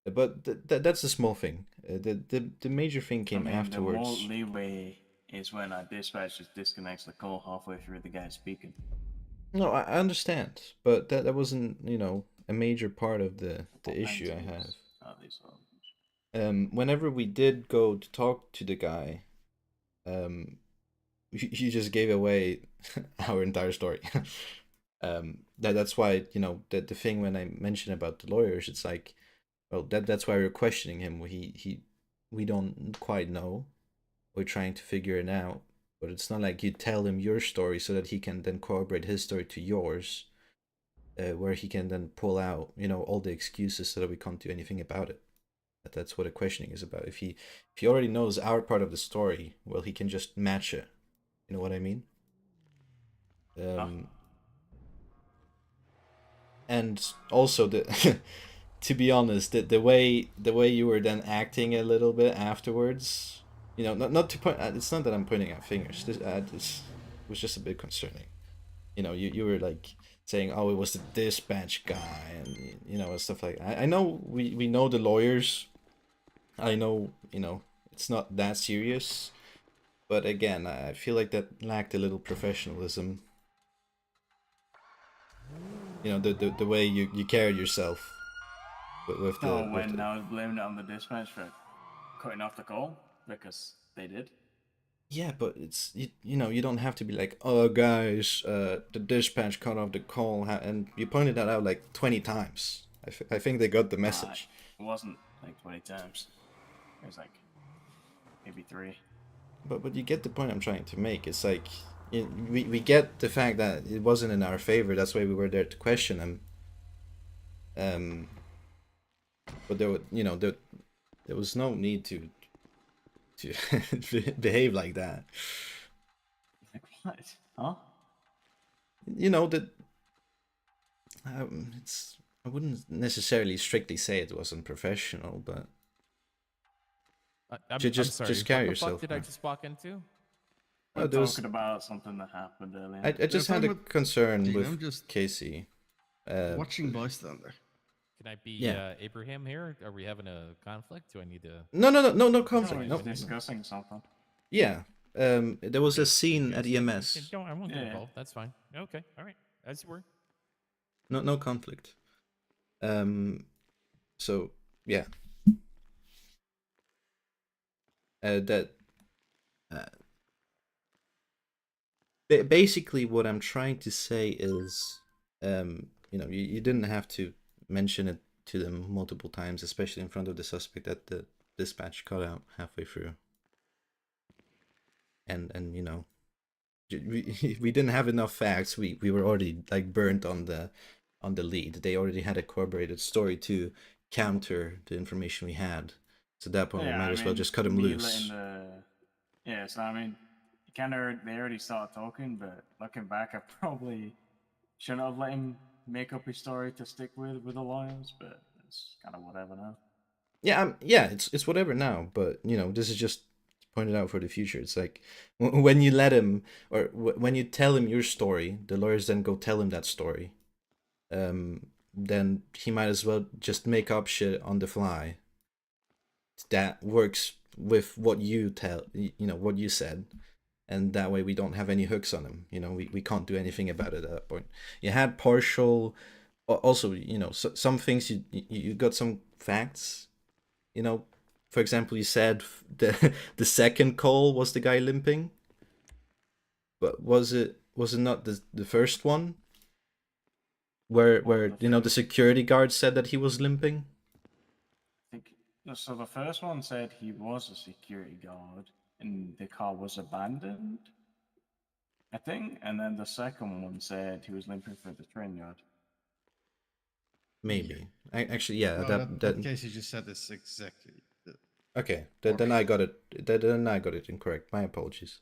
But that's a small thing. The major thing came afterwards. The more leeway is when our dispatch just disconnects the call halfway through the guy speaking. No, I understand, but that wasn't, you know, a major part of the issue I have. Whenever we did go to talk to the guy, you just gave away our entire story. That's why, you know, the thing when I mentioned about the lawyers, it's like, well, that's why we're questioning him. We don't quite know. We're trying to figure it out, but it's not like you tell him your story so that he can then corroborate his story to yours, where he can then pull out, you know, all the excuses so that we can't do anything about it. That's what a questioning is about. If he already knows our part of the story, well, he can just match it. You know what I mean? And also the to be honest, the way you were then acting a little bit afterwards, you know, not to point. It's not that I'm pointing at fingers. This was just a bit concerning. You know, you were like saying, oh, it was the dispatch guy, and you know, and stuff like that. I know we know the lawyers. I know, you know, it's not that serious, but again, I feel like that lacked a little professionalism. You know, the way you carried yourself with the. Oh, when I was blaming it on the dispatch for cutting off the call because they did. Yeah, but it's you know, you don't have to be like, oh guys, the dispatch cut off the call, and you pointed that out like 20 times. I think they got the message. It wasn't like 20 times. It was like maybe 3. But you get the point I'm trying to make. It's like we get the fact that it wasn't in our favor. That's why we were there to question him. But there, there was no need to behave like that. Like what? Huh? You know that it's. I wouldn't necessarily strictly say it was unprofessional, but I'm just sorry. just carry what the yourself. fuck did I just walk into? We're Oh, there was. talking about something that happened earlier. I just had a concern Dean, with I'm just Casey. watching bystander. Can I be Yeah. Abraham here? Are we having a conflict? Do I need to? No No, conflict. we're No. discussing something. Yeah. There was a scene at EMS. No, I won't get Yeah. involved. That's fine. Okay, all right. As you were. No conflict. So yeah. That. Basically, what I'm trying to say is, you know, you didn't have to mention it to them multiple times, especially in front of the suspect that the dispatch cut out halfway through. And you know, we didn't have enough facts. We were already like burnt on the lead. They already had a corroborated story to counter the information we had. So at that point, we might as well just cut him loose. Yeah, so I mean, they already started talking, but looking back, I probably shouldn't have let him make up his story to stick with the lions, but it's kind of whatever now. Yeah, yeah, it's whatever now. But you know, this is just pointed out for the future. It's like when you let him, or when you tell him your story, the lawyers then go tell him that story. Then he might as well just make up shit on the fly that works with what you tell, you know, what you said, and that way we don't have any hooks on him. You know, we can't do anything about it at that point. You had partial, also, you know, some things you got some facts. You know, for example, you said the second call was the guy limping, but was it not the first one where you know the security guard said that he was limping? I think so. The first one said he was a security guard and the car was abandoned, I think, and then the second one said he was limping for the train yard. Maybe. Actually, yeah. No, that Casey just said this exactly. Okay, then I got it. Then I got it incorrect. My apologies.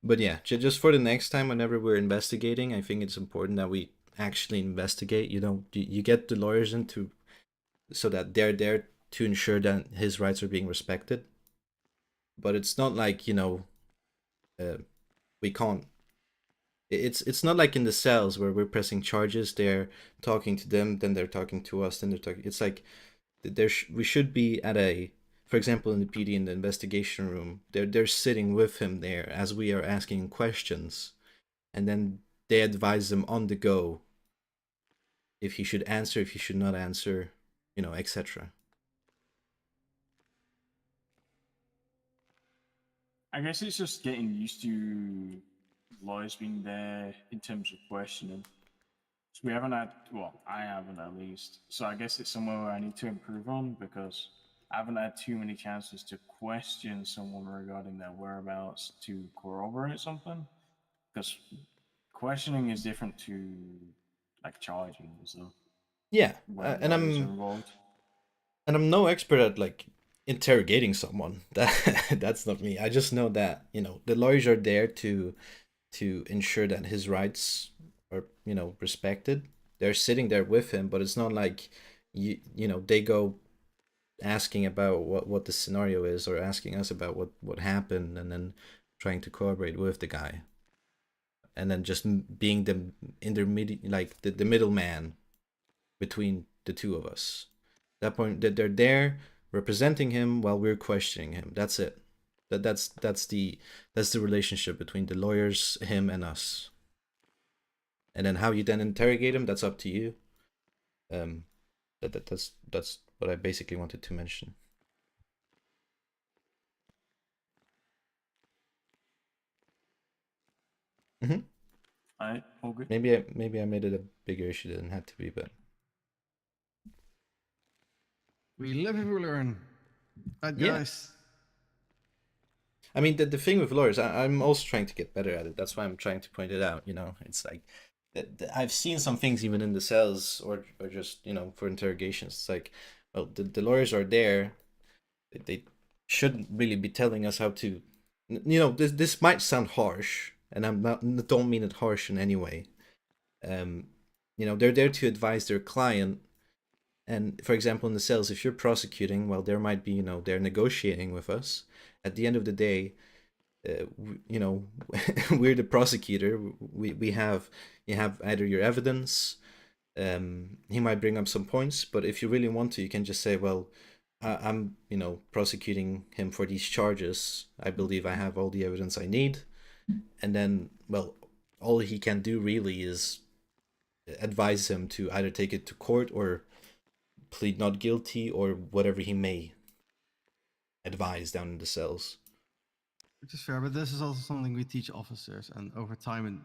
But yeah, just for the next time, whenever we're investigating, I think it's important that we actually investigate. You know, you get the lawyers into so that they're there to ensure that his rights are being respected. But it's not like, you know, we can't. It's not like in the cells where we're pressing charges. They're talking to them, then they're talking to us, then they're talking. It's like we should be at a, for example, in the PD, in the investigation room. They're sitting with him there as we are asking questions, and then they advise them on the go if he should answer, if he should not answer, you know, etc. I guess it's just getting used to lawyers being there in terms of questioning. So we haven't had, well, I haven't at least. So I guess it's somewhere where I need to improve on because I haven't had too many chances to question someone regarding their whereabouts to corroborate something. Because questioning is different to like charging and stuff. Yeah, When and lawyers are involved. I'm no expert at like interrogating someone. That's not me. I just know that, you know, the lawyers are there to ensure that his rights are, you know, respected. They're sitting there with him, but it's not like you know, they go asking about what the scenario is, or asking us about what happened, and then trying to cooperate with the guy, and then just being the intermediate, like the middleman between the two of us. At that point, that they're there representing him while we're questioning him. That's it. That's the relationship between the lawyers, him, and us. And then how you then interrogate him, that's up to you. That's what I basically wanted to mention. Mm-hmm. Alright, all good. Maybe I made it a bigger issue than it had to be, but We live and we learn. Right, Yeah. guys? I mean, the thing with lawyers, I'm also trying to get better at it. That's why I'm trying to point it out. You know, it's like I've seen some things even in the cells or just for interrogations. It's like, well, the lawyers are there. They shouldn't really be telling us how to. This might sound harsh, and don't mean it harsh in any way. They're there to advise their client. And for example, in the cells, if you're prosecuting, well, there might be, they're negotiating with us. At the end of the day, we're the prosecutor. You have either your evidence. He might bring up some points, but if you really want to, you can just say, well, I'm prosecuting him for these charges. I believe I have all the evidence I need. And then, well, all he can do really is advise him to either take it to court or plead not guilty or whatever he may advise down in the cells. Which is fair, but this is also something we teach officers, and over time, and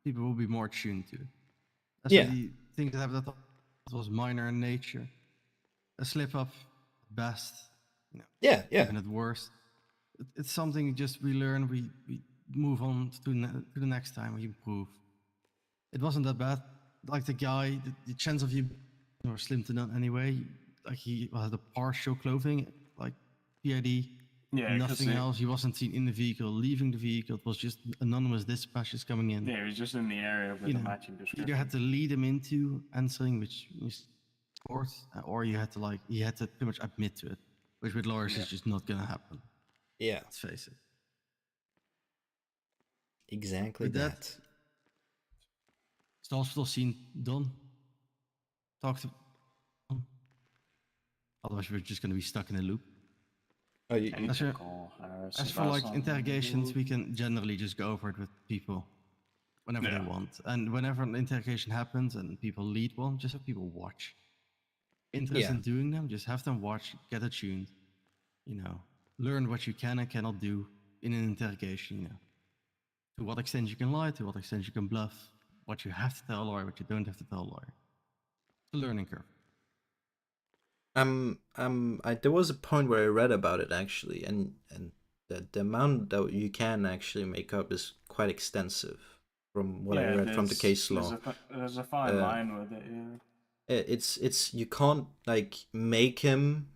people will be more tuned to. That's Yeah. the things that happened that was minor in nature. A slip up, at best. Yeah. Even at worst. It's something just we learn, we move on to the next time, we improve. It wasn't that bad. Like the guy, the chance of you or slim to none anyway. Like he had a partial clothing, like PID. Yeah, nothing else. He wasn't seen in the vehicle, leaving the vehicle. It was just anonymous dispatches coming in. Yeah, he was just in the area with the matching description. You had to lead him into answering, which is court, or he had to pretty much admit to it, which with lawyers is just not gonna happen. Yeah. Let's face it. Exactly With that. Is the hospital scene done? Talk to. Otherwise, we're just gonna be stuck in a loop. Oh, as for like interrogations, we can generally just go over it with people whenever they want. And whenever an interrogation happens and people lead one, just have people watch. Interest in doing them, just have them watch, get attuned, learn what you can and cannot do in an interrogation, To what extent you can lie, to what extent you can bluff, what you have to tell a lawyer, what you don't have to tell a lawyer. It's a learning curve. There was a point where I read about it actually, and the amount that you can actually make up is quite extensive from what I read from the case law. There's a fine line with it, yeah. It's you can't like make him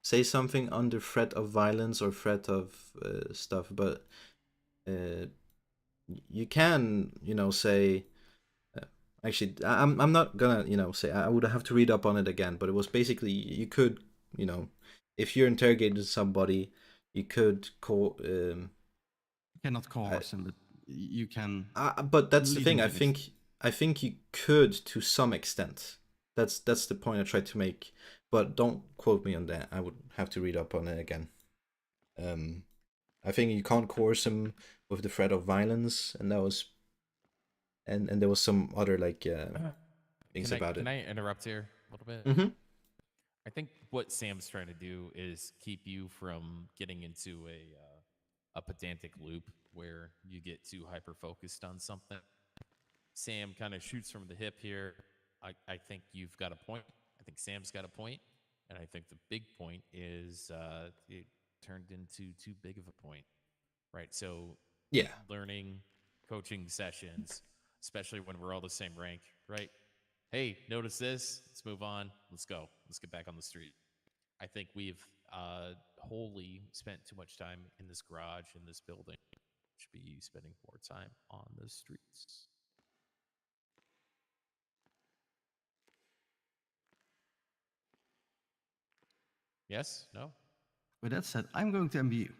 say something under threat of violence or threat of stuff, but you can say. Actually, I'm not gonna say. I would have to read up on it again, but it was basically you could if you're interrogating somebody, you could call. You cannot coerce him, but you can. But that's the thing. I think you could to some extent. That's the point I tried to make. But don't quote me on that. I would have to read up on it again. I think you can't coerce him with the threat of violence, and that was. And there was some other things about it. Can I interrupt here a little bit? Mm-hmm. I think what Sam's trying to do is keep you from getting into a pedantic loop where you get too hyper focused on something. Sam kind of shoots from the hip here. I think you've got a point. I think Sam's got a point, and I think the big point is it turned into too big of a point, right? So learning, coaching sessions. Especially when we're all the same rank, right? Hey, notice this. Let's move on. Let's go. Let's get back on the street. I think we've wholly spent too much time in this garage, in this building. Should be spending more time on the streets. Yes? No? With that said, I'm going to MBU.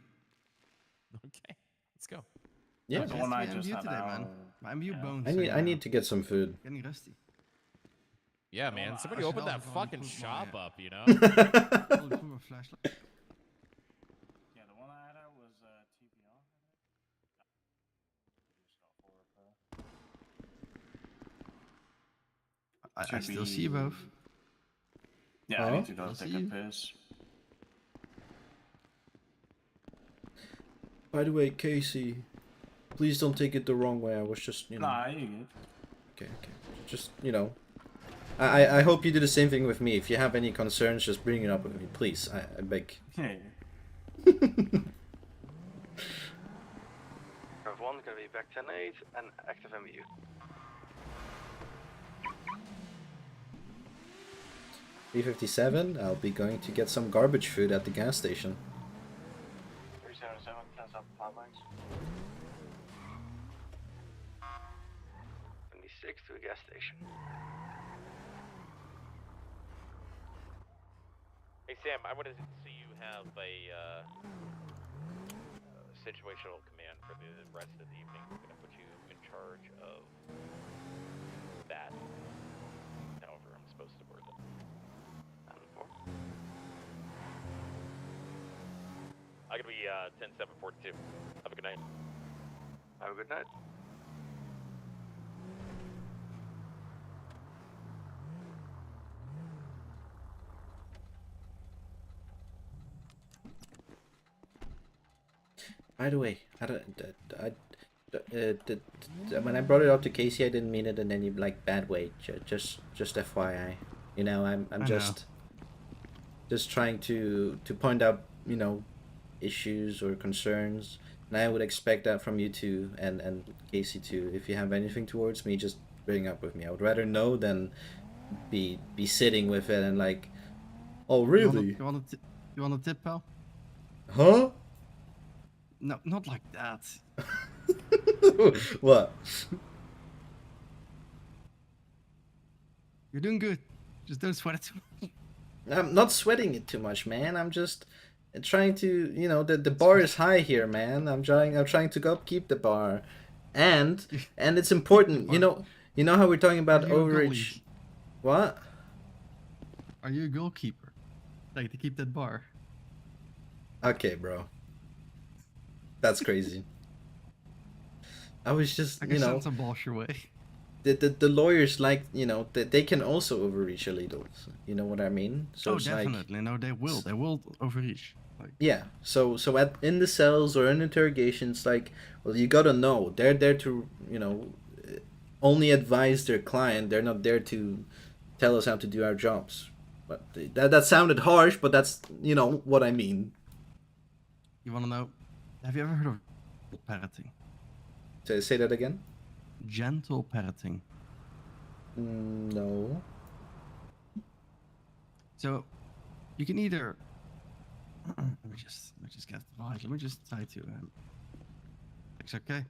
Okay, let's go. Yeah, the one I just had today, man. My MBU bones. I need to get some food. Getting rusty. Yeah, man. Somebody open that fucking shop up, you know? Yeah, the one I had out was TPR. I still see you both. Yeah, I Huh? need to go I'll take see a you. piss. By the way, Casey, please don't take it the wrong way. I was just, you know. Nah, you good. Okay. Just, you know. I hope you do the same thing with me. If you have any concerns, just bring it up with me, please. I beg. Yeah. Curve 1 gonna be back 10-8 and active MVU. B57, I'll be going to get some garbage food at the gas station. 377, 10 up 5 miles. 26 to a gas station. Hey Sam, I want to see you have a situational command for the rest of the evening. I'm gonna put you in charge of that. However, I'm supposed to word it. I'm gonna be 10-7-42. Have a good night. Have a good night. By the way, when I brought it up to Casey, I didn't mean it in any like bad way. Just FYI, you know, I'm just trying to point out, you know, issues or concerns, and I would expect that from you too, and Casey too. If you have anything towards me, just bring it up with me. I would rather know than be sitting with it and like, oh really? You want a tip, pal? Huh? No, not like that. What? You're doing good. Just don't sweat it too much. I'm not sweating it too much, man. I'm just trying to, you know, the bar is high here, man. I'm trying to upkeep the bar, and it's important. You know how we're talking about Are you a overage. goalie? What? Are you a goalkeeper? Like to keep that bar? Okay, bro. That's crazy. I was just, I you can know, send some balls your way. the lawyers, like, you know, they can also overreach a little. You know what I mean? So Oh, it's definitely. No, they will. They will overreach. Like, yeah. So in the cells or in interrogations, like, well, you gotta know they're there to, you know, only advise their client. They're not there to tell us how to do our jobs. But that sounded harsh, but that's, you know, what I mean. you want to know? Have you ever heard of parroting? Say that again. Gentle parroting. No. So you can either let me just get the right. Let me just try to it's okay.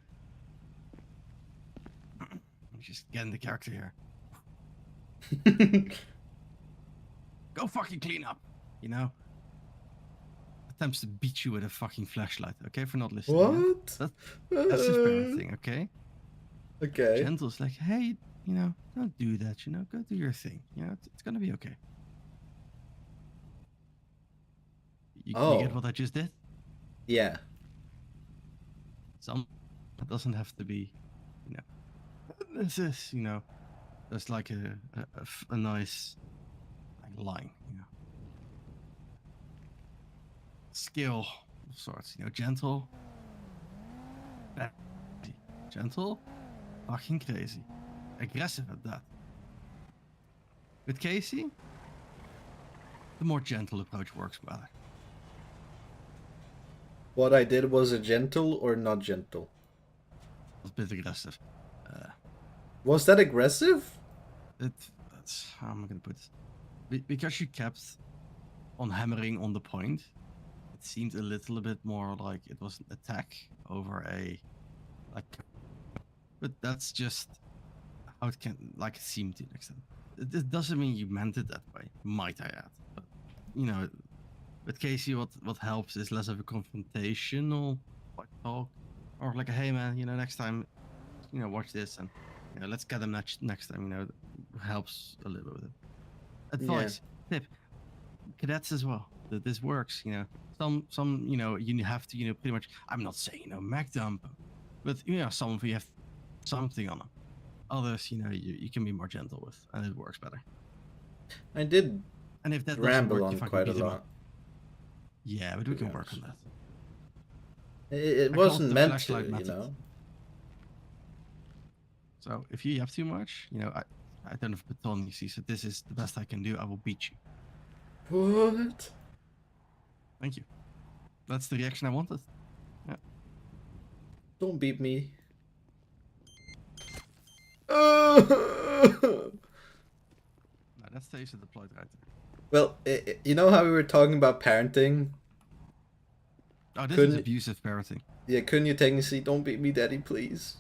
Let me just get in the character here. Go fucking clean up, you know? Attempts to beat you with a fucking flashlight, okay? For not listening. What? That's his parenting, okay? Okay. Gentle's like, hey, you know, don't do that, you know? Go do your thing, you know? It's gonna be okay. You get what I just did? Yeah. It doesn't have to be, you know, this is, you know, there's like a nice like line, you know. Skill of sorts, you know, gentle, gentle, fucking crazy, aggressive at that. With Casey, the more gentle approach works better. What I did was a gentle or not gentle? A bit aggressive. Was that aggressive? That's how am I gonna put this? Because you kept on hammering on the point, it seemed a little bit more like it was an attack over a like. But that's just how it can like seem to an extent. It doesn't mean you meant it that way, might I add. But you know, with Casey, what helps is less of a confrontational like talk, or like a hey man, you know, next time, you know, watch this and you know, let's get them next time. You know, helps a little bit. Advice, tip, cadets as well. That this works. You know, some you know you have to, you know, pretty much. I'm not saying, you know, mag dump, but you know, some of you have something on them. Others, you know, you can be more gentle with, and it works better. I did And if that doesn't ramble work, on if I can quite a beat him lot. up. Yeah, but we can work on that. It I call wasn't the meant flashlight to, you method. know. So if you have too much, you know, I don't have baton, you see, so this is the best I can do. I will beat you. What? Thank you. That's the reaction I wanted. Yeah. Don't beat me. No, that's the ace deployed right there. Well, you know how we were talking about parenting? Oh, this is abusive parenting. Yeah, couldn't you technically don't beat me, daddy, please?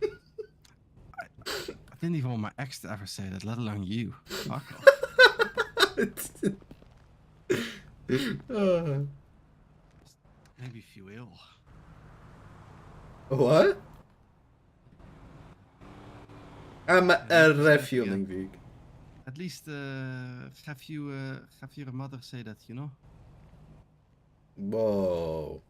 I didn't even want my ex to ever say that, let alone you. Fuck off. Maybe if you will. What? I'm refueling Vig. At least have your mother say that, you know? Whoa.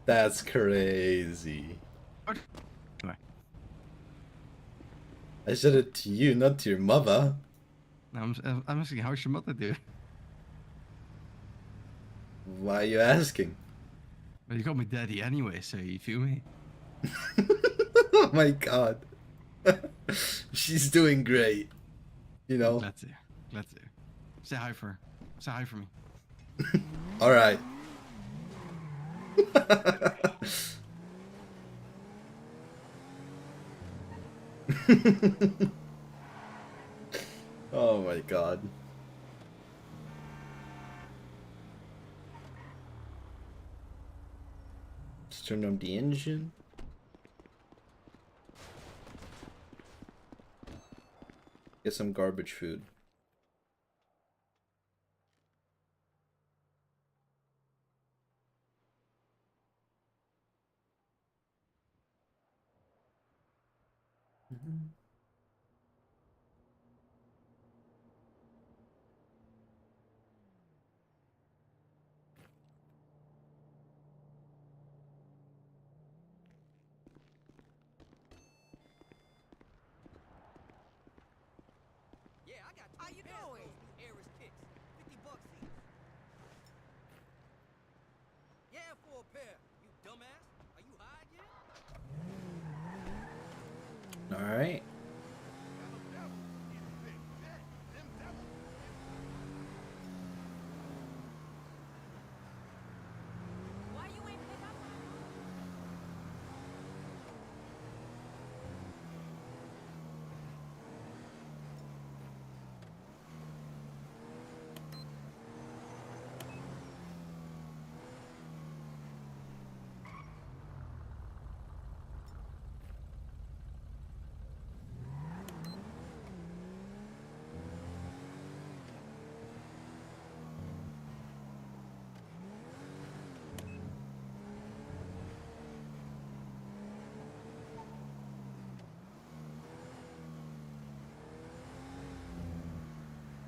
That's crazy. Anyway. I said it to you, not to your mother. I'm asking, how's your mother doing? Why are you asking? Well, you call me daddy anyway, so you feel me? Oh my god. She's doing great. You know? Glad to. Glad to. Say hi for her. Say hi for me. Alright. Oh my god. Let's turn on the engine. Get some garbage food. How you doing? Aris kicks. $50 each. Yeah, for a pair. You dumbass. Are you high yet? Alright. Why you ain't pick up my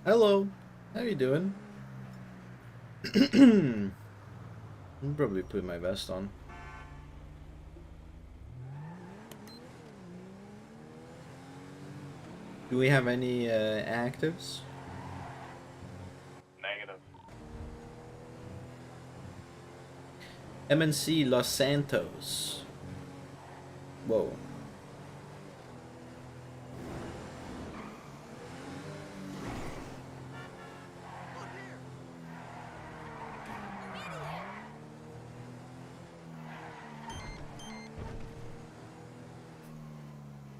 Hello. How you doing? I'll probably put my vest on. Do we have any actives? Negative. MNC Los Santos. Whoa.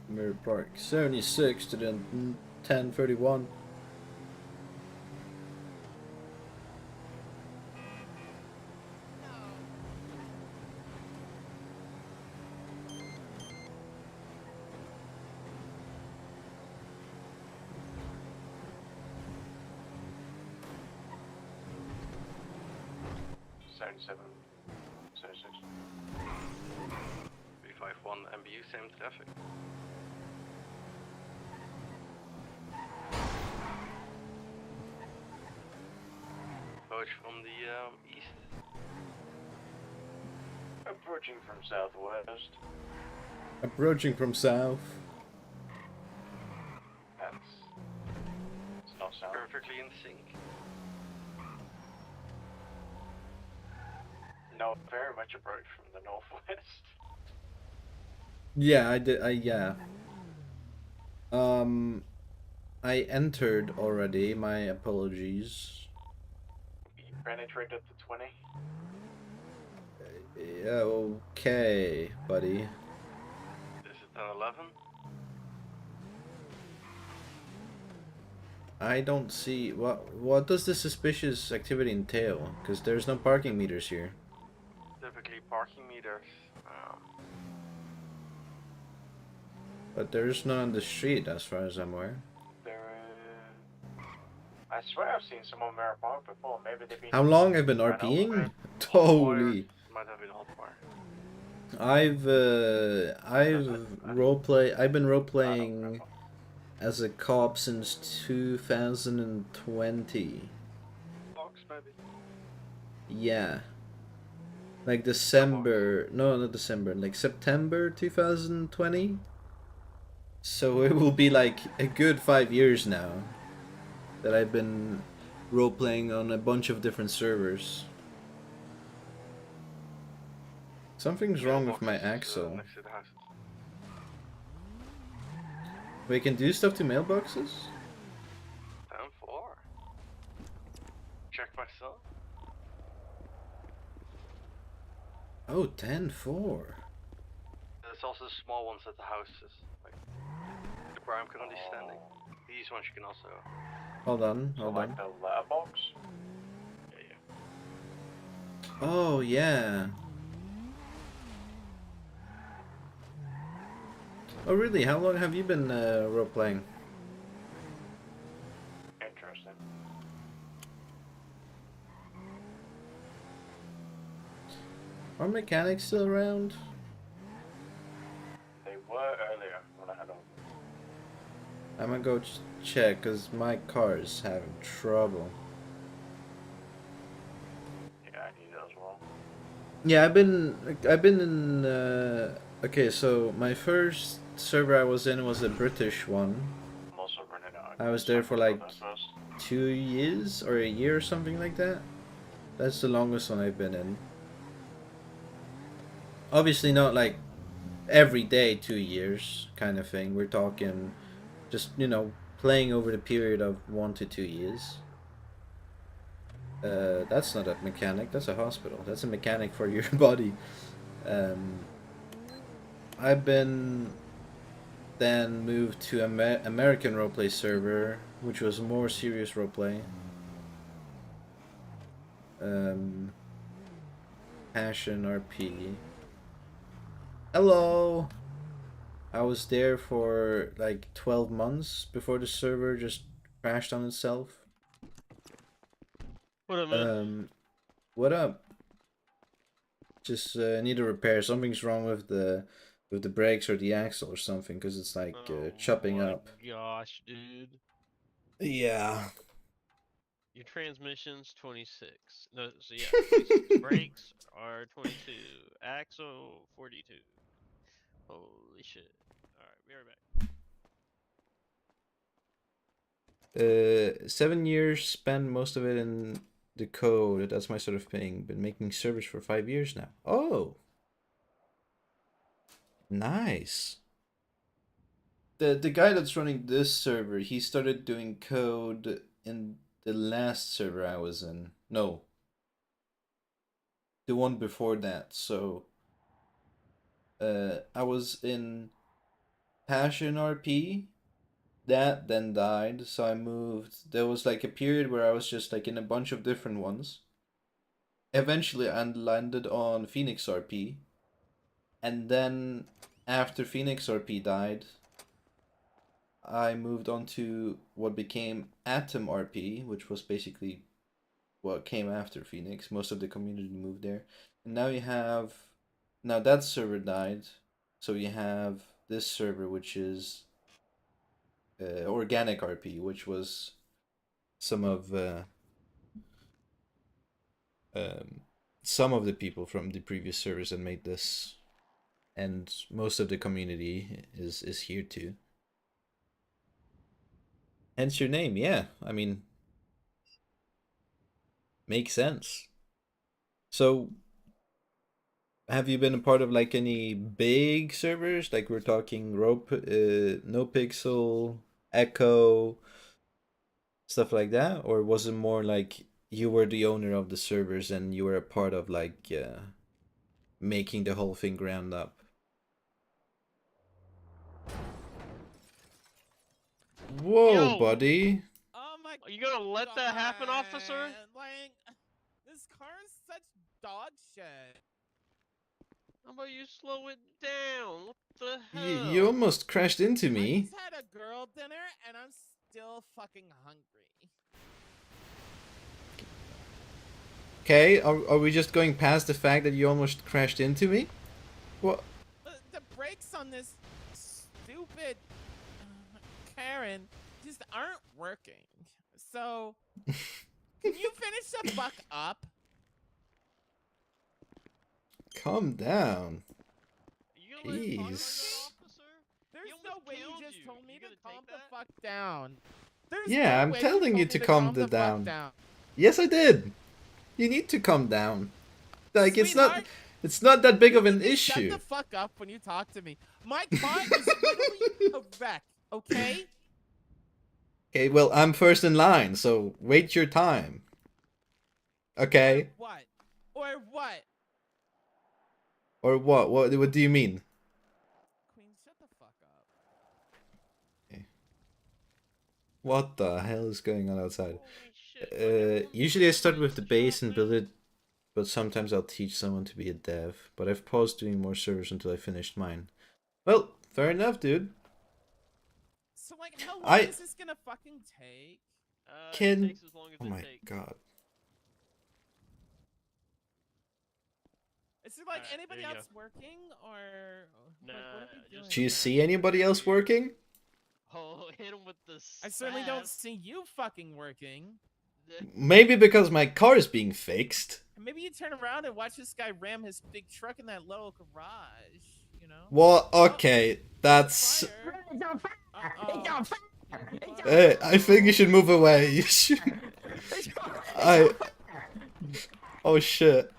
Mirror Park 76 to the 1031. $77.76. 351 MBU, same traffic. Approach from the east. Approaching from southwest. Approaching from south. That's sync? No, very much a break from the northwest. Yeah, I did. Yeah. I entered already. My apologies. You penetrated the 20. Yeah, okay, buddy. Is it an 11? I don't see what does this suspicious activity entail? Because there's no parking meters here. Typically parking meters. But there's none on the street, as far as I'm aware. I swear I've seen some on Mirror Park before. Maybe they've been. How long I've been ran RPing? over. Holy! Might have been hotwire. I've been roleplaying as a cop since 2020. Box maybe. Yeah. Like December, no, not December, like September 2020. So it will be like a good 5 years now that I've been role-playing on a bunch of different servers. Something's wrong with my axle. Next to the houses. We can do stuff to mailboxes? 10-4. Check myself. Oh, 10-4. There's also small ones at the houses, like where I'm currently standing. These ones you can also. Hold on, So hold like on. the letterbox. Yeah. Oh, yeah. Oh, really? How long have you been role-playing? Interesting. Are mechanics still around? They were earlier when I had them. I'm gonna go check, cause my car is having trouble. Yeah, I need it as well. Yeah, I've been in. Okay, so my first server I was in was a British one. I'm also running out. I was there for like 2 years or a year or something like that. That's the longest one I've been in. Obviously not like every day 2 years kind of thing. We're talking just, you know, playing over the period of 1 to 2 years. That's not a mechanic, that's a hospital. That's a mechanic for your body. I've been then moved to American roleplay server, which was more serious roleplay. Passion RP. Hello! I was there for like 12 months before the server just crashed on itself. What up, man? What up? Just need a repair. Something's wrong with the brakes or the axle or something, because it's like chopping up. Gosh, dude. Yeah. Your transmission's 26. No, so yeah, 26. Brakes are 22. Axle 42. Holy shit. Alright, be right back. 7 years, spent most of it in the code. That's my sort of thing. Been making servers for 5 years now. Oh, nice. The guy that's running this server, he started doing code in the last server I was in. No, the one before that. So, I was in Passion RP. That then died, so I moved. There was like a period where I was just like in a bunch of different ones. Eventually, I landed on Phoenix RP, and then after Phoenix RP died, I moved on to what became Atom RP, which was basically what came after Phoenix. Most of the community moved there, and now that server died, so you have this server, which is OrganicRP, which was some of some of the people from the previous servers that made this, and most of the community is here too. Hence your name, yeah. I mean, Makes sense. So, have you been a part of like any big servers? Like we're talking Rope, No Pixel, Echo, stuff like that, or was it more like you were the owner of the servers and you were a part of like making the whole thing ground up? Whoa, Yo! buddy. Oh my Are you gonna let that happen, officer? Like, this car is such dog shit. How about you slow it down? What the You hell? almost crashed into I me. just had a girl dinner and I'm still fucking hungry. Okay, are we just going past the fact that you almost crashed into me? What? The brakes on this stupid Karen just aren't working. So, can you finish the fuck up? Calm down. You gonna let him talk like Jeez. that, officer? There's He no almost way killed you just you. told me You to gonna calm take the that? fuck down. There's Yeah, no I'm way telling told you me to calm calm the fuck down. down. Yes, I did. You need to calm down. Like Sweetheart, it's not that big of you an need to shut issue. the fuck up when you talk to me. My car is literally a wreck, okay? Okay, well, I'm first in line, so wait your time. Okay? What? Or what? Or what? What do you mean? Queen, shut the fuck up. What the hell is going on outside? Holy shit, why everyone Usually I start with freeze the the base truck, and build man? it, but sometimes I'll teach someone to be a dev. But I've paused doing more servers until I finished mine. Well, fair enough, dude. So, like, how long I is this gonna fucking take? It can. takes as long as Oh it my takes. god. Is it like Alright, anybody there you else working or Nah, like, what are we doing? just Do you see anybody else working? Oh, hit him with the I certainly don't sass. see you fucking working. Maybe because my car is being fixed. And maybe you turn around and watch this guy ram his big truck in that little garage, you know? Well, okay, that's. Hey, I think you should move away. You should. Oh shit.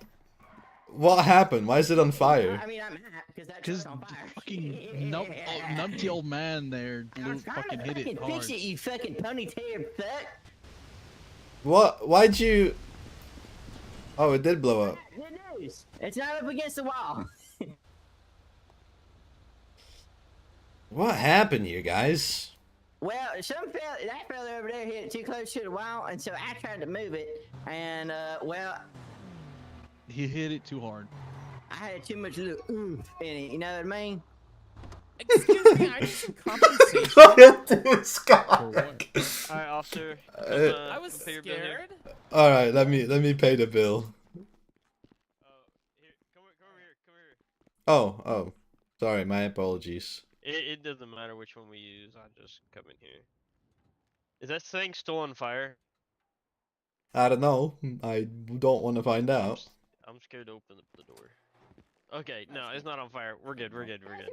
What happened? Why is it on fire? I mean, I'm happy because that Because truck's on fire. fucking numpty old man there fucking hit it hard. Fix it, you fucking ponytail fuck. What? Why'd you? Oh, it did blow up. Good news. It's not up against the wall. What happened here, guys? Well, that fella over there hit it too close to the wall, and so I tried to move it, and well, He hit it too hard. I had too much little oomph in it. You know what I mean? Excuse me, I need some compensation. Alright, officer. I was pay your bill here. scared. All right, let me pay the bill. Oh, sorry, my apologies. It doesn't matter which one we use. I just come in here. Is that thing still on fire? I don't know. I don't want to find out. I'm scared to open up the door. Okay, no, it's not on fire. We're good. We're good. We're good.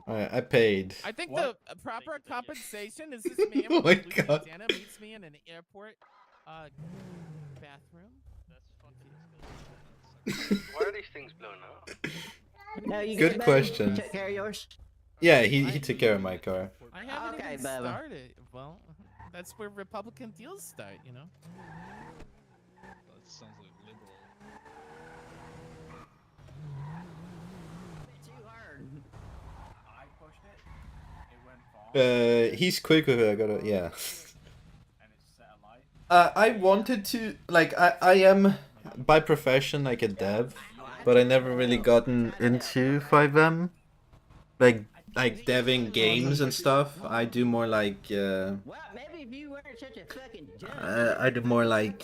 All right, I paid. I think the proper compensation is this man Oh from my God. Louisiana meets me in an airport bathroom. Why are these things blown up? No, you Good good, question. Took care of yours. Yeah, he took care of my car. I haven't Okay, even Bubba. started. Well, that's where Republican deals start, you know. That sounds like liberal. Too hard. I pushed it. It went far. He's quick with it. I gotta, yeah. And it set a light. I wanted to, like, I am by profession like a dev, but I never really gotten into FiveM, like deving games and stuff. I do more like Well, maybe if you weren't such a fucking dumb. I do more like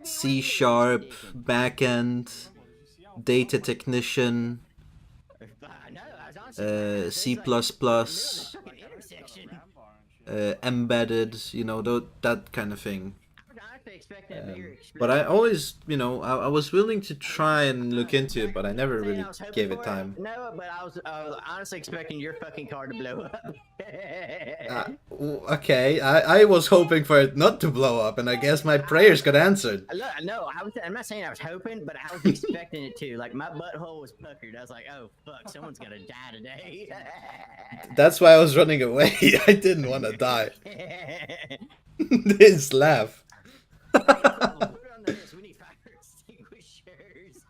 C# backend, data technician, C++, embedded, you know, that kind of thing. expecting a bigger explosion. But I always, you know, I was willing to try and look into it, but I never really I was hoping gave it for time. No, but I was honestly expecting your fucking car to blow up. Okay, I was hoping for it not to blow up, and I guess my prayers got answered. Look, no, I'm not saying I was hoping, but I was expecting it to. Like, my butthole was puckered. I was like, oh, fuck, someone's gonna die today. That's why I was running away. I didn't want to die. This laugh. Put it on the list. We need fire extinguishers.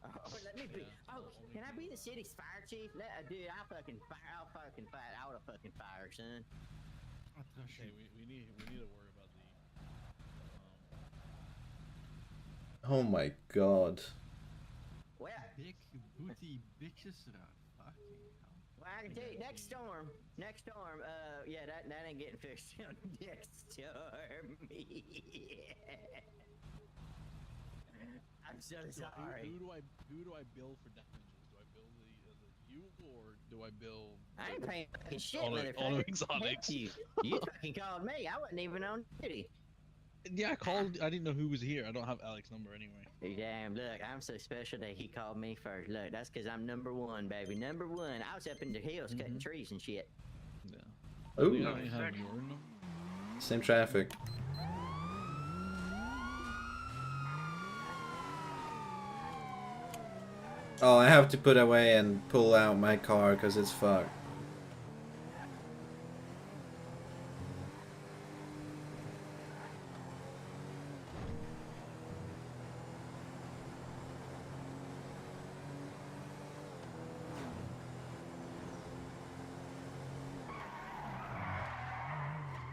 Oh, let me be. Oh, can I be the city's fire chief? Dude, I'll fucking fight. I would have fucking fire, son. Okay, we need to worry about the. Oh my god. Well, Big booty bitches around. Fucking hell. well, I can tell you, next storm, yeah, that ain't getting fixed on next storm. I'm so sorry. Who do I bill for damages? Do I bill you or do I bill? I ain't paying fucking shit, Auto motherfucker. Exotics. You fucking called me. I wasn't even on duty. Yeah, I called. I didn't know who was here. I don't have Alex's number anyway. Damn, look, I'm so special that he called me first. Look, that's because I'm number one, baby. Number one. I was up in the hills cutting trees and shit. Yeah. Ooh. I have your number. Same traffic. Oh, I have to put away and pull out my car because it's fucked.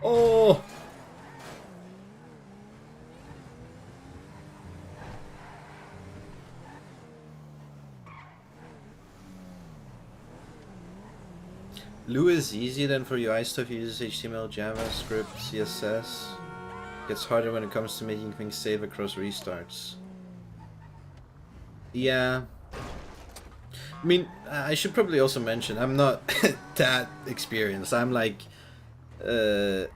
Oh! Lua is easy then for UI stuff. He uses HTML, JavaScript, CSS. Gets harder when it comes to making things save across restarts. Yeah. I mean, I should probably also mention I'm not that experienced. I'm like 2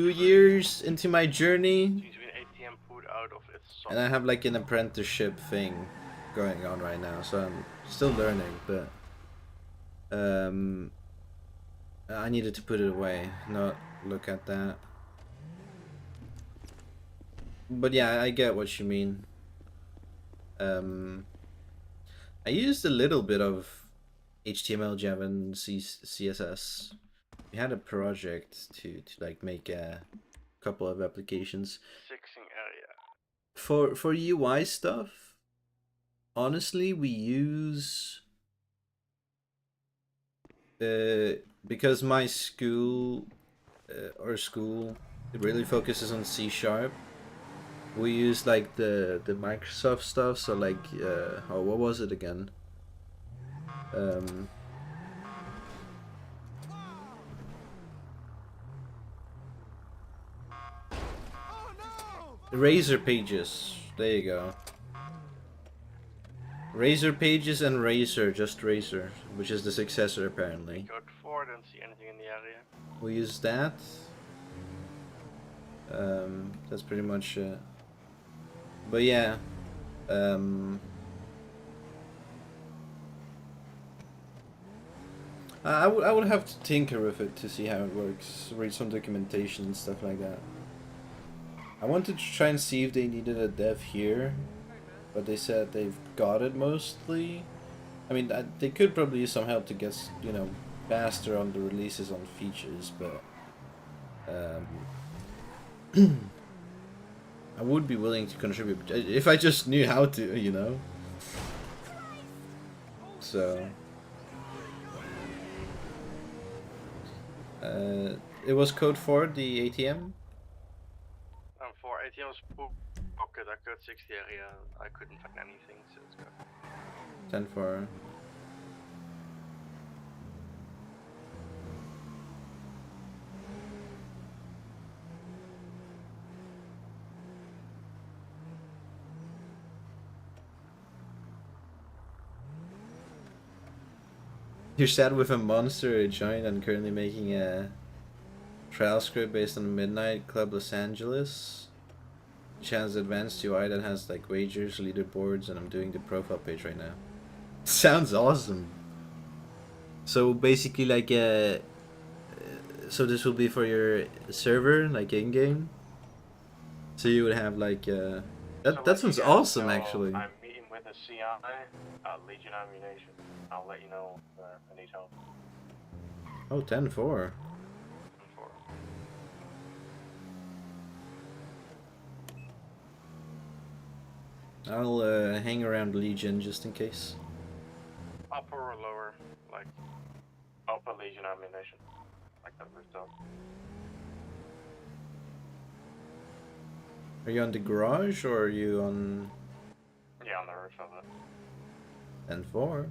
years into my journey, and I have like an apprenticeship thing going on right now, so I'm still learning, but I needed to put it away, not look at that. But yeah, I get what you mean. I used a little bit of HTML, Java, and CSS. We had a project to like make a couple of applications. For UI stuff, honestly, we use because my school it really focuses on C#. We use like the Microsoft stuff, so like oh, what was it again? Razor Pages. There you go. Razor Pages and Razor, just Razor, which is the successor apparently. Code 4, don't see anything in the area. We use that. That's pretty much it. But yeah, I would have to tinker with it to see how it works, read some documentation and stuff like that. I wanted to try and see if they needed a dev here, but they said they've got it mostly. I mean, they could probably use some help to get, you know, faster on the releases on features, but I would be willing to contribute if I just knew how to, you know. So it was code 4, the ATM. For ATM was pocket, I code 60 area. I couldn't find anything, so it's good. 10-4. You're sad with a monster joined and currently making a trial script based on Midnight Club Los Angeles. which has advanced UI that has like wagers, leaderboards, and I'm doing the profile page right now. Sounds awesome. So basically, like, so this will be for your server, like in game. So you would have like, that sounds awesome, actually. I'm meeting with the CI at Legion Ammunition. I'll let you know if I need help. Oh, 10-4. I'll hang around Legion just in case. Upper or lower? Like Upper Legion Ammunition. Like the rooftop. Are you on the garage or are you on? Yeah, on the roof of it. 10-4.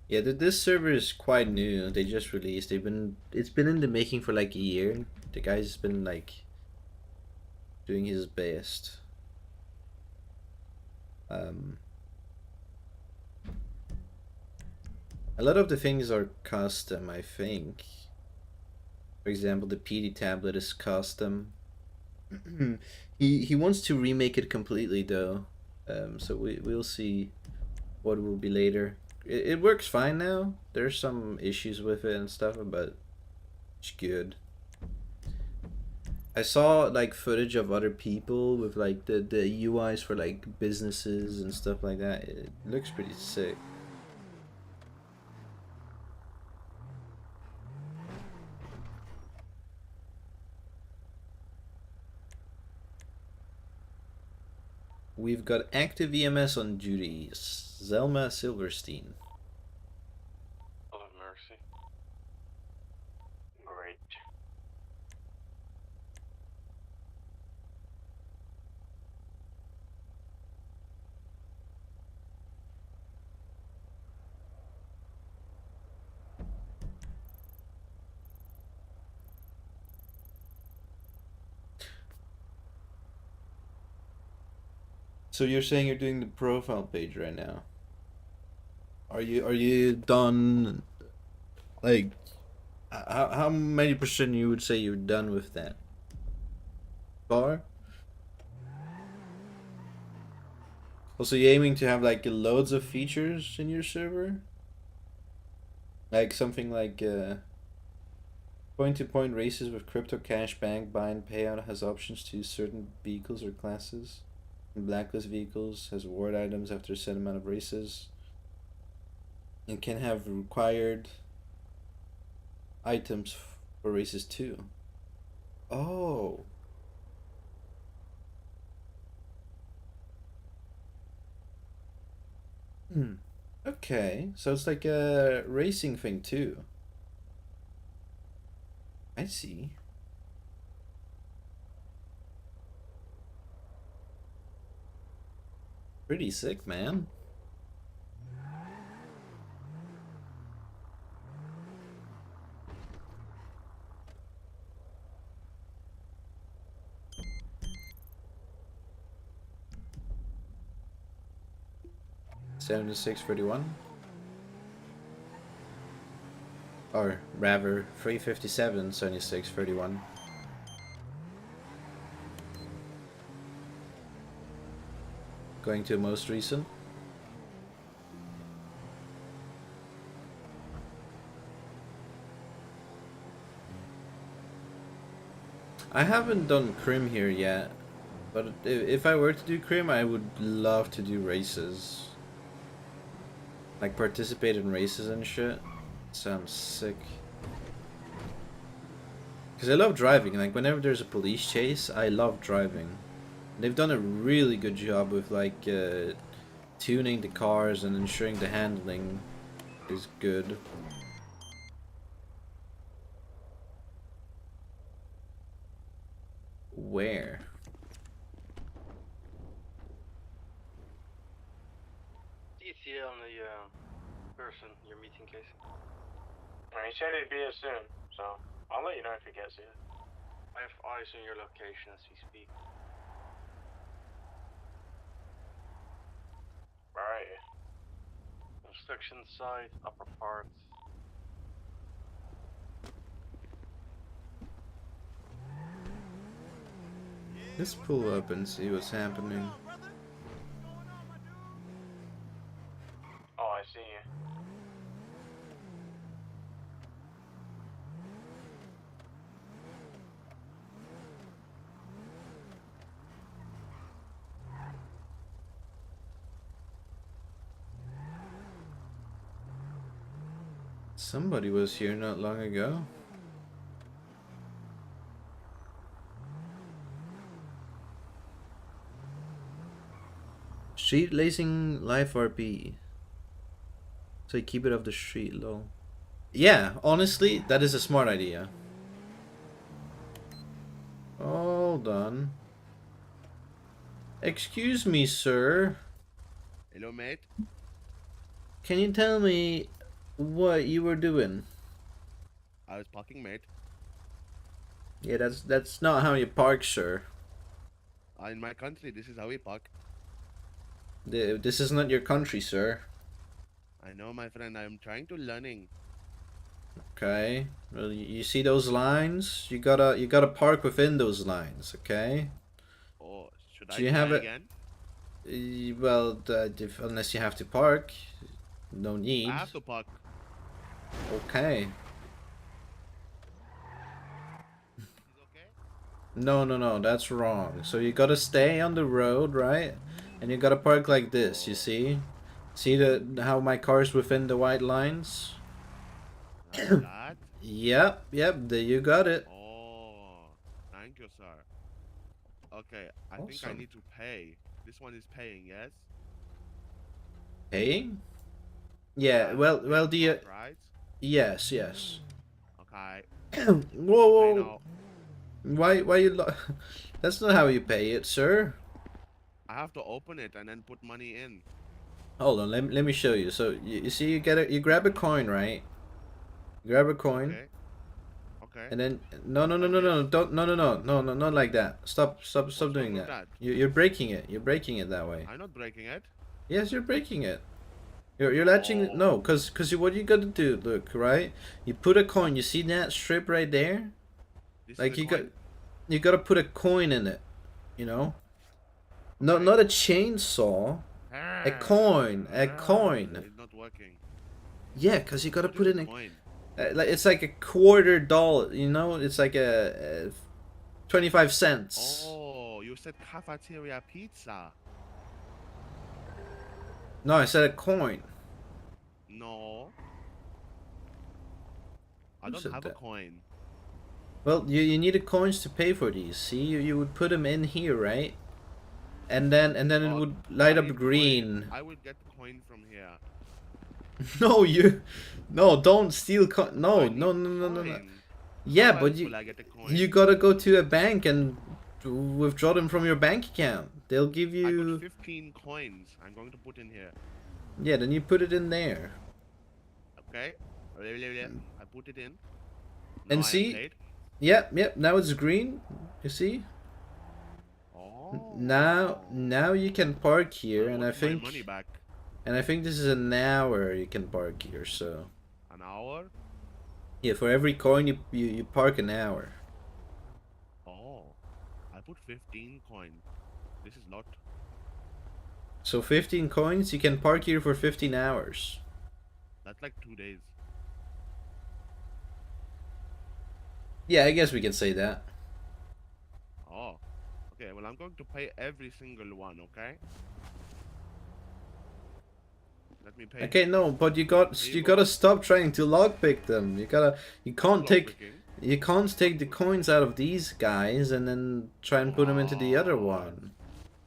Yeah, this server is quite new. They just released. It's been in the making for like a year. The guy's been like doing his best. A lot of the things are custom, I think. For example, the PD tablet is custom. he wants to remake it completely though. So we'll see what will be later. It works fine now. There's some issues with it and stuff, but it's good. I saw like footage of other people with like the UIs for like businesses and stuff like that. It looks pretty sick. We've got active EMS on duty. Zelma Silverstein. God of mercy. Great. So you're saying you're doing the profile page right now? Are you done? Like, how many percent you would say you're done with that? Bar? Also, you aiming to have like loads of features in your server? Like something like point-to-point races with crypto cash, bank, bind, payout has options to use certain vehicles or classes. And blacklist vehicles has reward items after a set amount of races. And can have required items for races too. Oh. Okay, so it's like a racing thing too. I see. Pretty sick, man. $76.31. Or rather, $357, $76.31. Going to most recent. I haven't done Crim here yet, but if I were to do Crim, I would love to do races. Like participate in races and shit. Sounds sick. Because I love driving. Like whenever there's a police chase, I love driving. They've done a really good job with like tuning the cars and ensuring the handling is good. Where? ETA on the person you're meeting, Casey. He said he'd be here soon, so I'll let you know if he gets here. I have eyes on your location as we speak. Where are you? Construction site, upper part. Let's pull up and see what's happening. Oh, I see you. Somebody was here not long ago. Street lacing life RP. So you keep it off the street, lol. Yeah, honestly, that is a smart idea. Hold on. Excuse me, sir. Hello, mate. Can you tell me what you were doing? I was parking, mate. Yeah, that's not how you park, sir. In my country, this is how we park. This is not your country, sir. I know, my friend. I'm trying to learning. Okay. Well, you see those lines? You gotta park within those lines. Okay. Oh, should Do I you try have it? again? Well, unless you have to park, no need. I have to park. Okay. No, that's wrong. So you gotta stay on the road, right? And you gotta park like this, you see? See how my car's within the white lines? Like that? Yep, there you got it. Oh, thank you, sir. Okay, I think I Awesome. need to pay. This one is paying, yes? Paying? Yeah, well, do you... Right? Yes. Okay. Whoa. Why you... That's not how you pay it, sir. I have to open it and then put money in. Hold on, let me show you. So, you see, you grab a coin, right? Grab a coin. Okay. Okay. And then no, don't not like that. Stop doing with that. that? You're breaking it. You're breaking it that way. I'm not breaking it. Yes, you're breaking it. You're latching no, cause what you gotta do, look, right? You put a coin. You see that strip right there? This Like is a you gotta put a coin in it. You know? No, not a chainsaw. A coin. It's not working. Yeah, cause you gotta What put is in a a. coin? It's like a $quarter, you know? It's like a 25 cents. Oh, you said cafeteria pizza. No, I said a coin. No. I Who don't said have a that? coin. Well, you needed coins to pay for these. See, you would put them in here, right? And then it would light up green. I will get coin from here. No, don't steal no. Yeah, How but else will I get a coin? you gotta go to a bank and withdraw them from your bank account. They'll give I you. got 15 coins. I'm going to put in here. Yeah, then you put it in there. Okay. I put it in. And Now I am see? paid. Yep. Now it's green. You see? Oh. Now you can park here, and I want my think. money back. And I think this is an hour you can park here. So. An hour? Yeah, for every coin you park an hour. Oh. I put 15 coin. This is lot. So 15 coins, you can park here for 15 hours. That's like 2 days. Yeah, I guess we can say that. Oh. Okay, well I'm going to pay every single one, okay? Let me pay. Okay, no, but you gotta stop trying to lockpick them. You can't take the coins out of these guys and then try and put them into the other one.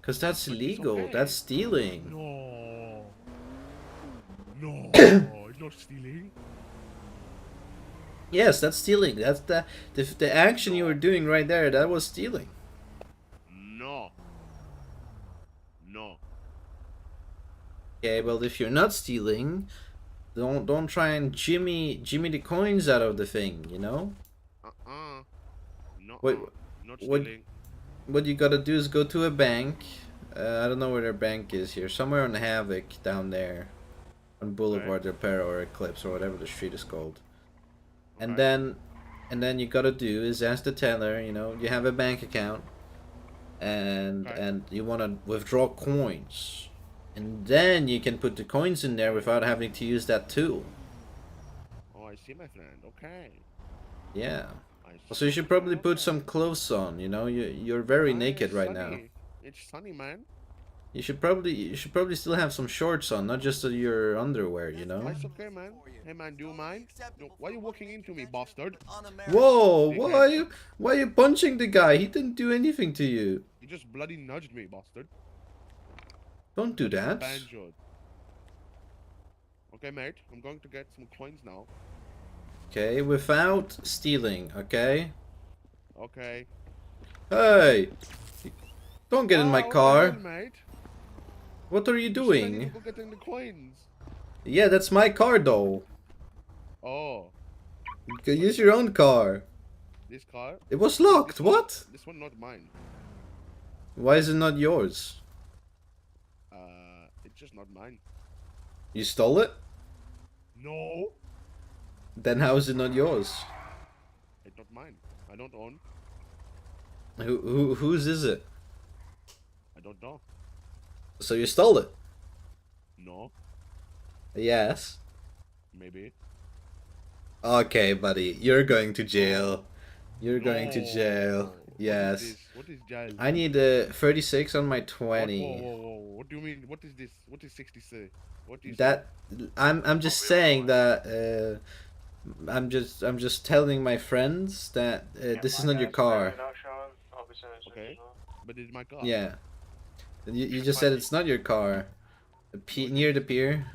Cause that's illegal. That's stealing. No, it's not stealing. Yes, that's stealing. That's the action you were doing right there. That was stealing. No. Okay, well if you're not stealing, don't try and jimmy the coins out of the thing. You know. No. Wait, Not stealing. what you gotta do is go to a bank, I don't know where their bank is here. Somewhere on Havoc down there. On Boulevard del Perro or Eclipse or whatever the street is called. And then you gotta do is ask the teller, you know, you have a bank account and you wanna withdraw coins. And then you can put the coins in there without having to use that tool. Oh, I see, my friend. Okay. Yeah. So you should probably put some clothes on, you know, you're very naked right now. It's sunny, man. You should probably still have some shorts on, not just your underwear, you know. It's okay, man. Hey, man, do you mind? No, why are you walking into me, bastard? Whoa! Why are you punching the guy? He didn't do anything to you. You just bloody nudged me, bastard. Don't do that. Banjo. Okay, mate. I'm going to get some coins now. Okay, without stealing, okay? Okay. Hey! Don't get in my car. Mate. What are you doing? Go getting the coins. Yeah, that's my car though. Oh. You can use your own car. This car? It was locked, what? This one not mine. Why is it not yours? It's just not mine. You stole it? No. Then how is it not yours? It's not mine. I don't own. Whose is it? I don't know. So you stole it? No. Yes. Maybe. Okay, buddy. You're going to jail. You're going to jail. Yes. What is jail? I need a 36 on my 20. Whoa. What do you mean? What is this? What is 60C? What is That I'm just saying that I'm just telling my friends that this is not your car. Okay. But it's my car. Yeah. You just said it's not your car. Near the pier.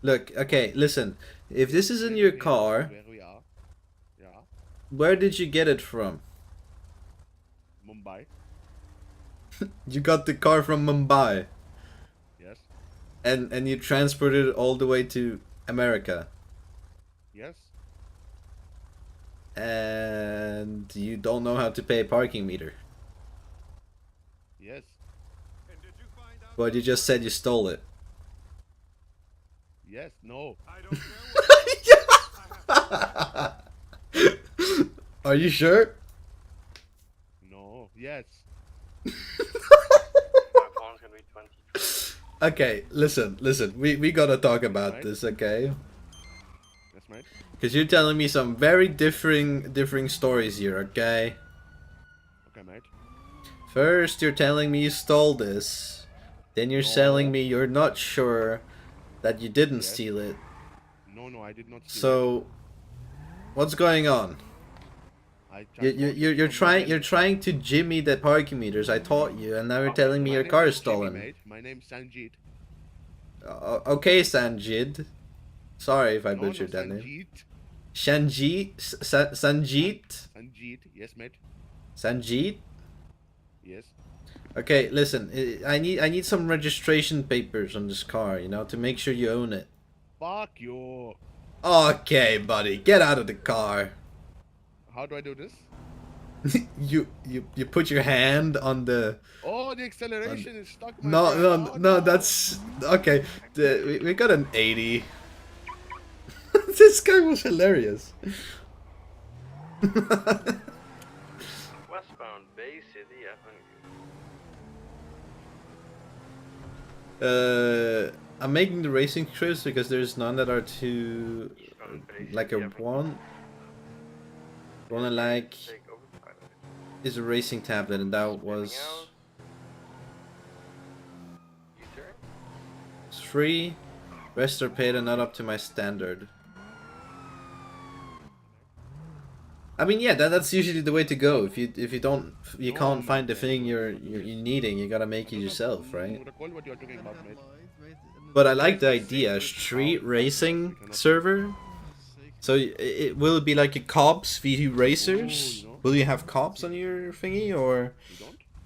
Look, okay, listen. If this isn't your car, Where we are. Yeah. where did you get it from? Mumbai. You got the car from Mumbai. Yes. And you transported it all the way to America. Yes. And you don't know how to pay a parking meter. Yes. But you just said you stole it. Yes. No. Are you sure? No. Yes. Okay, listen. We gotta talk about this, okay? Yes, mate. Because you're telling me some very differing stories here, okay? Okay, mate. First, you're telling me you stole this. Then you're telling me you're not sure that you didn't steal it. No, I did not steal it. So, what's going on? You're trying to jimmy the parking meters I taught you, and now you're telling me your car is stolen. Mate. My name's Sanjit. Okay, Sanjit. Sorry if I butchered that name. Sanjit? Sanjit? Sanjit, yes, mate. Sanjit? Yes. Okay, listen. I need some registration papers on this car, you know, to make sure you own it. Fuck you. Okay, buddy, get out of the car. How do I do this? you put your hand on the. Oh, the acceleration is stuck. No, that's okay. We got an 80. This guy was hilarious. Westbound Bay City, I'm making the racing trips because there's none that are too like a one. One I like is a racing tablet, and that was 3. Rest are paid and not up to my standard. I mean, yeah, that's usually the way to go. If you can't find the thing you're needing, you gotta make it yourself, right? But I like the idea, street racing server. So it will be like a cops v racers. Will you have cops on your thingy, or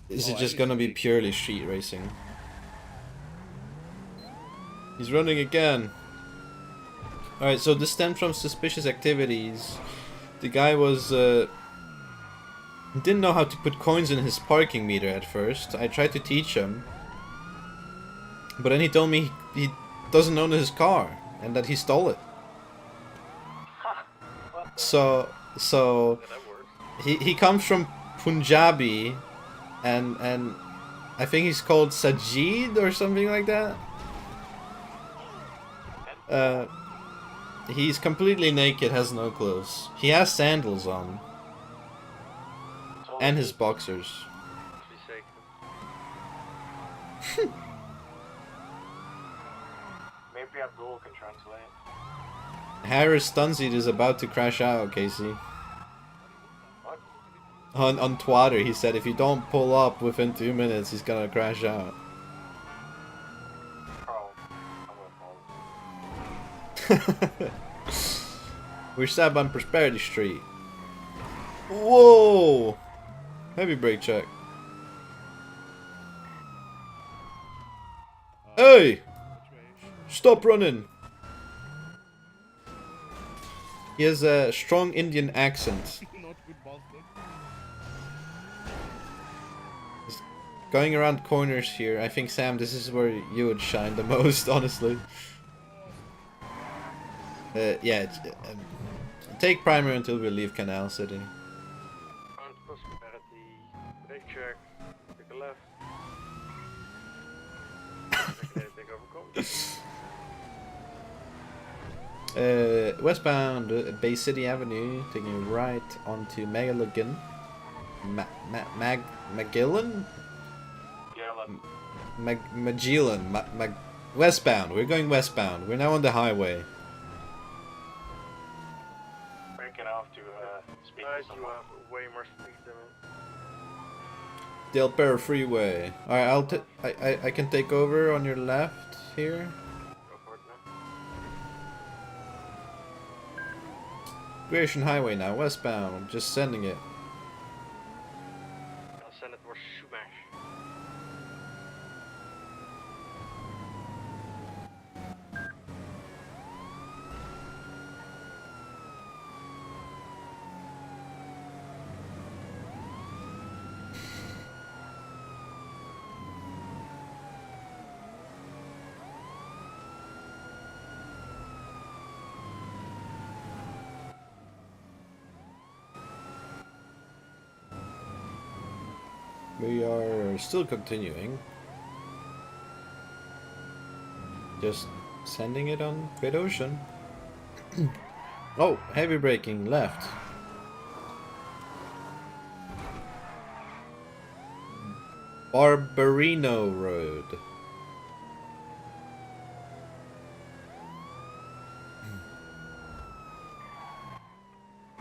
is it just gonna be purely street racing? He's running again. Alright, so this stemmed from suspicious activities. The guy was didn't know how to put coins in his parking meter at first. I tried to teach him, But then he told me he doesn't own his car and that he stole it. So he comes from Punjabi, and I think he's called Sajid or something like that. He's completely naked, has no clothes. He has sandals on. And his boxers. Maybe Abdul can translate. Harris Stunseed is about to crash out, Casey. On Twitter, he said if you don't pull up within 2 minutes, he's gonna crash out. We're sat on Prosperity Street. Whoa! Heavy brake check. Hey! Stop running! He has a strong Indian accent. He's going around corners here. I think, Sam, this is where you would shine the most, honestly. Yeah, take primer until we leave Canal City. On Prosperity, brake check, take a left. Westbound Bay City Avenue, taking a right onto Magillan. Magillan? Magellan. Westbound. We're going westbound. We're now on the highway. Breaking off to speed to someone. Way more speed than me. Del Perro Freeway. Alright, I can take over on your left here. Go for it now. Creation Highway now, westbound. I'm just sending it. I'll send it towards Shumash. We are still continuing. Just sending it on Great Ocean. Oh, heavy braking left. Barbarino Road.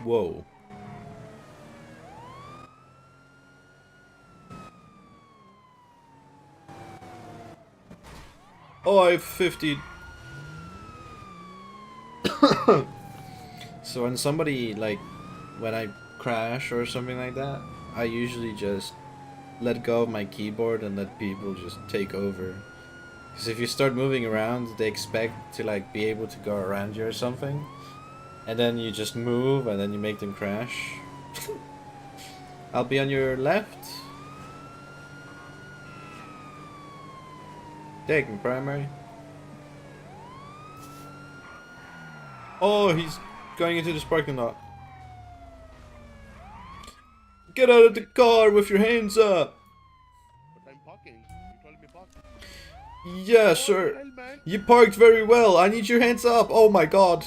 Whoa. Oh, I 50. So when somebody, like, when I crash or something like that, I usually just let go of my keyboard and let people just take over. Because if you start moving around, they expect to, like, be able to go around you or something. And then you just move and then you make them crash. I'll be on your left. Taking primary. Oh, he's going into this parking lot. Get out of the car with your hands up. But I'm parking. You told me park. Yeah, sure. You parked very well. I need your hands up. Oh my god.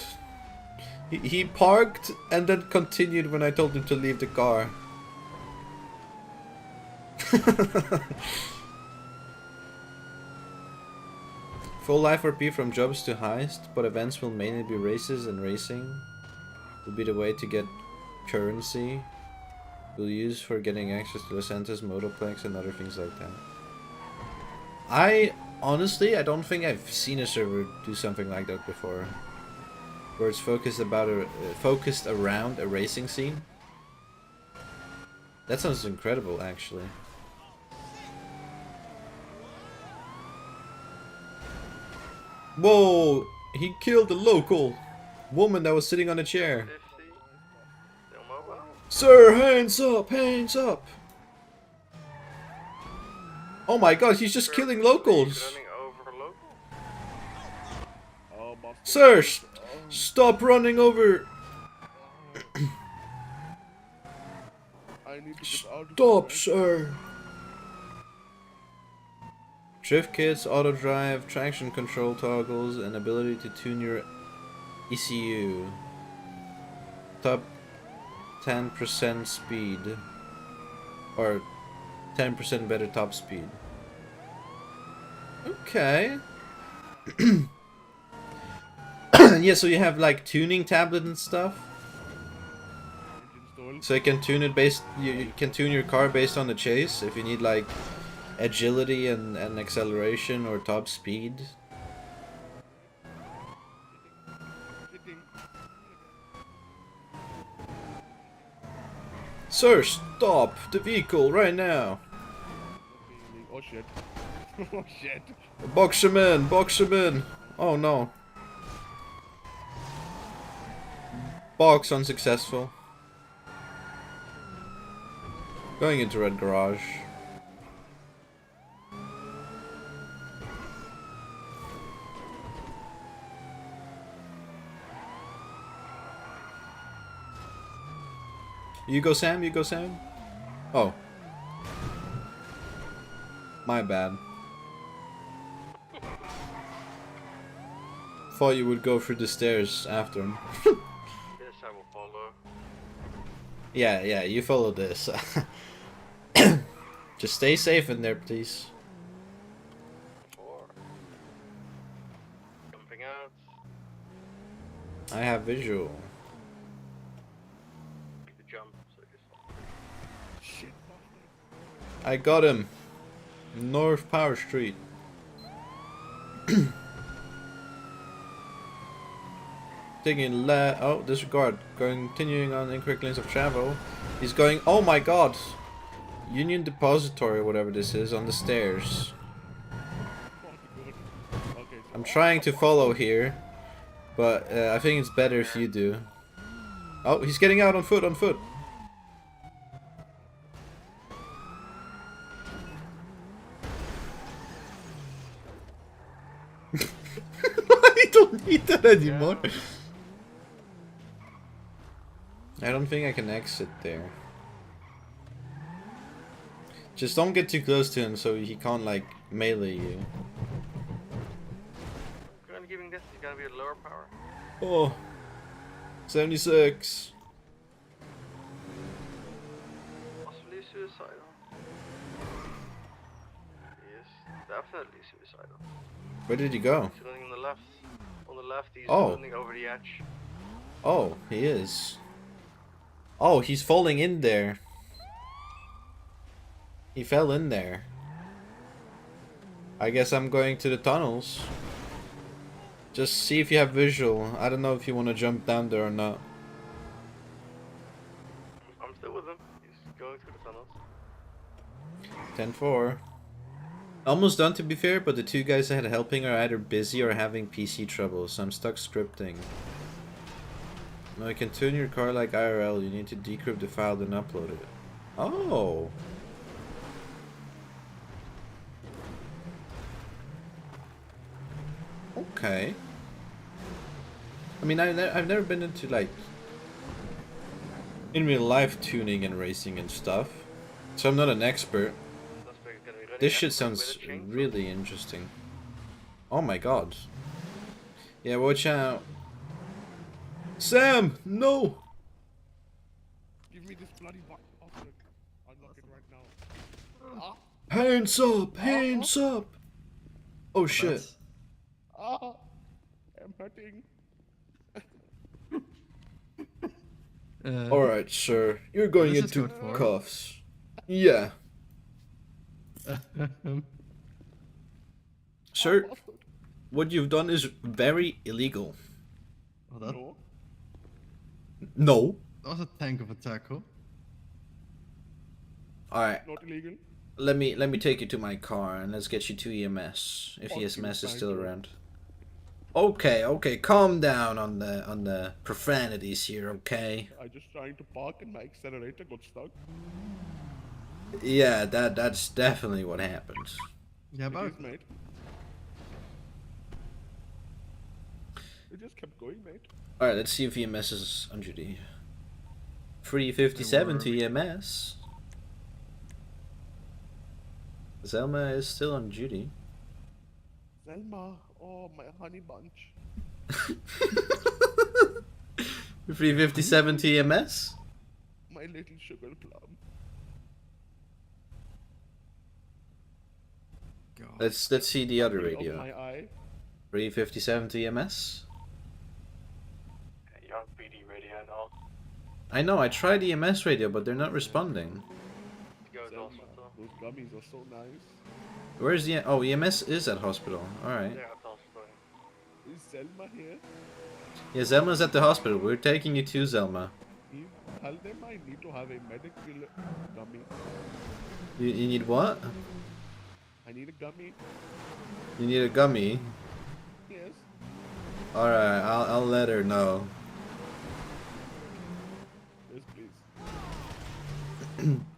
He parked and then continued when I told him to leave the car. Full life RP from jobs to heist, but events will mainly be races, and racing will be the way to get currency we'll use for getting access to Los Santos, Motoplex, and other things like that. I don't think I've seen a server do something like that before, where it's focused around a racing scene. That sounds incredible, actually. Whoa! He killed a local woman that was sitting on a chair. 50. Still mobile. Sir, hands up! Hands up! Oh my god, he's just killing locals! Running over locals. Sir, stop running over. I need to get out of Stop, this. sir. Drift kits, auto drive, traction control toggles, and ability to tune your ECU. Top 10% speed. Or 10% better top speed. Okay. Yeah, so you have like tuning tablet and stuff. So you can tune it based. You can tune your car based on the chase if you need like agility and acceleration or top speed. Sir, stop the vehicle right now. Oh shit. Oh shit. Box him in, box him in. Oh no. Box unsuccessful. Going into red garage. You go Sam, you go Sam. Oh. My bad. Thought you would go through the stairs after him. Yes, I will follow. Yeah, you follow this. Just stay safe in there, please. 4. Jumping out. I have visual. Make the jump, so just... Shit. I got him. North Power Street. Taking oh, disregard. Continuing on incorrect lanes of travel. He's going, oh my god. Union Depository, whatever this is, on the stairs. I'm trying to follow here, but I think it's better if you do. Oh, he's getting out on foot, on foot. I don't need that anymore. I don't think I can exit there. Just don't get too close to him so he can't like melee you. I'm gonna giving this, he's gonna be a lower power. Oh, 76. Possibly suicidal. He is definitely suicidal. Where did he go? He's running on the left. On the left, he's Oh. running over the edge. Oh, he is. Oh, he's falling in there. He fell in there. I guess I'm going to the tunnels. Just see if you have visual. I don't know if you want to jump down there or not. I'm still with him. He's going through the tunnels. 10-4. Almost done to be fair, but the two guys ahead helping are either busy or having PC trouble, so I'm stuck scripting. Now you can tune your car like IRL, you need to decrypt the file then upload it. Oh! Okay. I mean, I've never been into like in real life tuning and racing and stuff, so I'm not an expert. This shit sounds really interesting. Oh my god. Yeah, watch out. Sam, no! Give me this bloody box. Unlock it right now. Hands up! Hands up! Oh shit. Ah, I'm hurting. Alright, sir. You're going this is into code 4. cuffs. Yeah. Sir, what you've done is very illegal. Oh, that, No. that was a tank of a tackle. Alright. Not illegal. Let me take you to my car and let's get you to EMS if Okay, EMS is thank still you. around. Okay, calm down on the profanities here, okay? I just trying to park and my accelerator got stuck. Yeah, that's definitely what happens. Yeah, It but is, mate. It just kept going, mate. Alright, let's see if EMS is on duty. 357 to EMS. Zelma is still on duty. Selma, oh my honey bunch. 357 to EMS. My little sugar plum. Let's see the other Apple of radio. my eye. 357 to EMS. You're on PD radio now. I know, I tried EMS radio, but they're not responding. Selma, those gummies are so nice. Where's the... Oh, EMS is at hospital. Alright. Is Selma here? Yeah, Zelma's at the hospital. We're taking you to Zelma. Tell them I need to have a medical gummy. You need what? I need a gummy. You need a gummy? Yes. Alright, I'll let her know. Yes, please.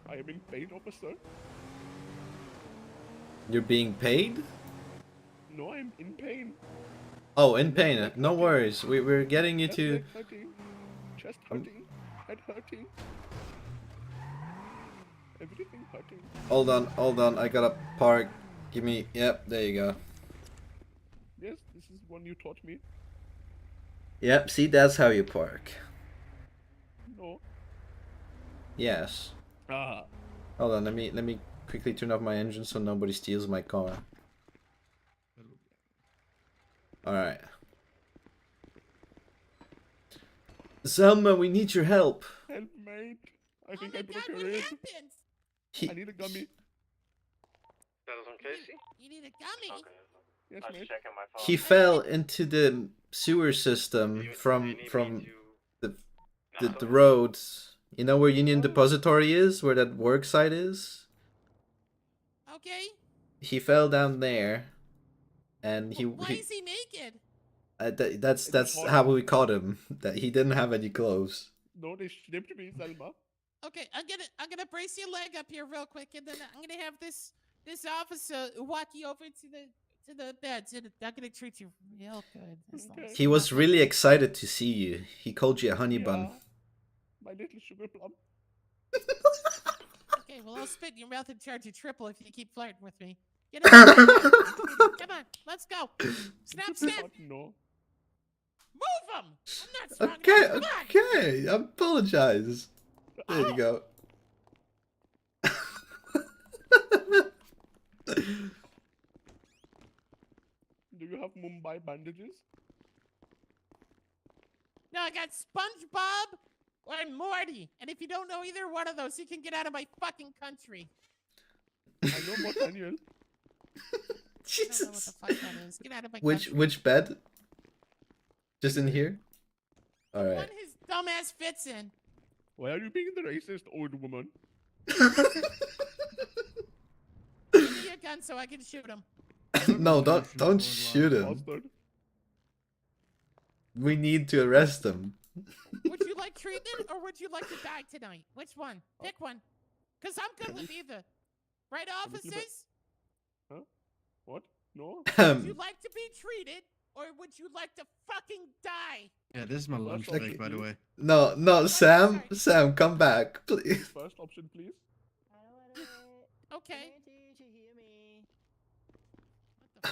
I am in pain, officer. You're being paid? No, I'm in pain. Oh, in pain. No worries. We're getting you Left to... leg hurting, chest hurting, head hurting. Everything hurting. Hold on. I gotta park. Give me... Yep, there you go. Yes, this is one you taught me. Yep, see, that's how you park. No. Yes. Ah. Hold on, let me quickly turn off my engine so nobody steals my car. Alright. Selma, we need your help. Help, mate. I think I broke a rib. I need a gummy. That was on Casey? You need a gummy. Yes, I was mate. checking my phone. He fell into the sewer system from the road. You know where Union Depository is? Where that work site is? Okay. He fell down there. And Why is he naked? That's how we caught him. That he didn't have any clothes. No, they snipped me, Selma. Okay, I'm gonna brace your leg up here real quick, and then I'm gonna have this officer walk you over to the bed. So I'm gonna treat you real good. As long as He you're was not really excited to see you. He called you a honey bun. My little sugar plum. Okay, well I'll spit in your mouth and charge you triple if you keep flirting with me. Get up. Come on, let's go. Snap. No. Move him. I'm not strong Okay, enough. Come on. okay. I apologize. There you go. Do you have Mumbai bandages? No, I got SpongeBob or Morty. And if you don't know either one of those, you can get out of my fucking country. I know Nathaniel. Jesus. I don't know what the fuck that is. Get out of my country. Which bed? Just in here? One Alright. his dumbass fits in. Why are you being the racist old woman? Give me your gun so I can shoot him. No, don't shoot him. We need to arrest him. Would you like treatment or would you like to die tonight? Which one? Pick one. Because I'm good with either. Right, officers? Huh? What? No? Would you like to be treated or would you like to fucking die? Yeah, this is my lunch Okay. break, by the way. No, Sam, come back, please. First option, please. Okay.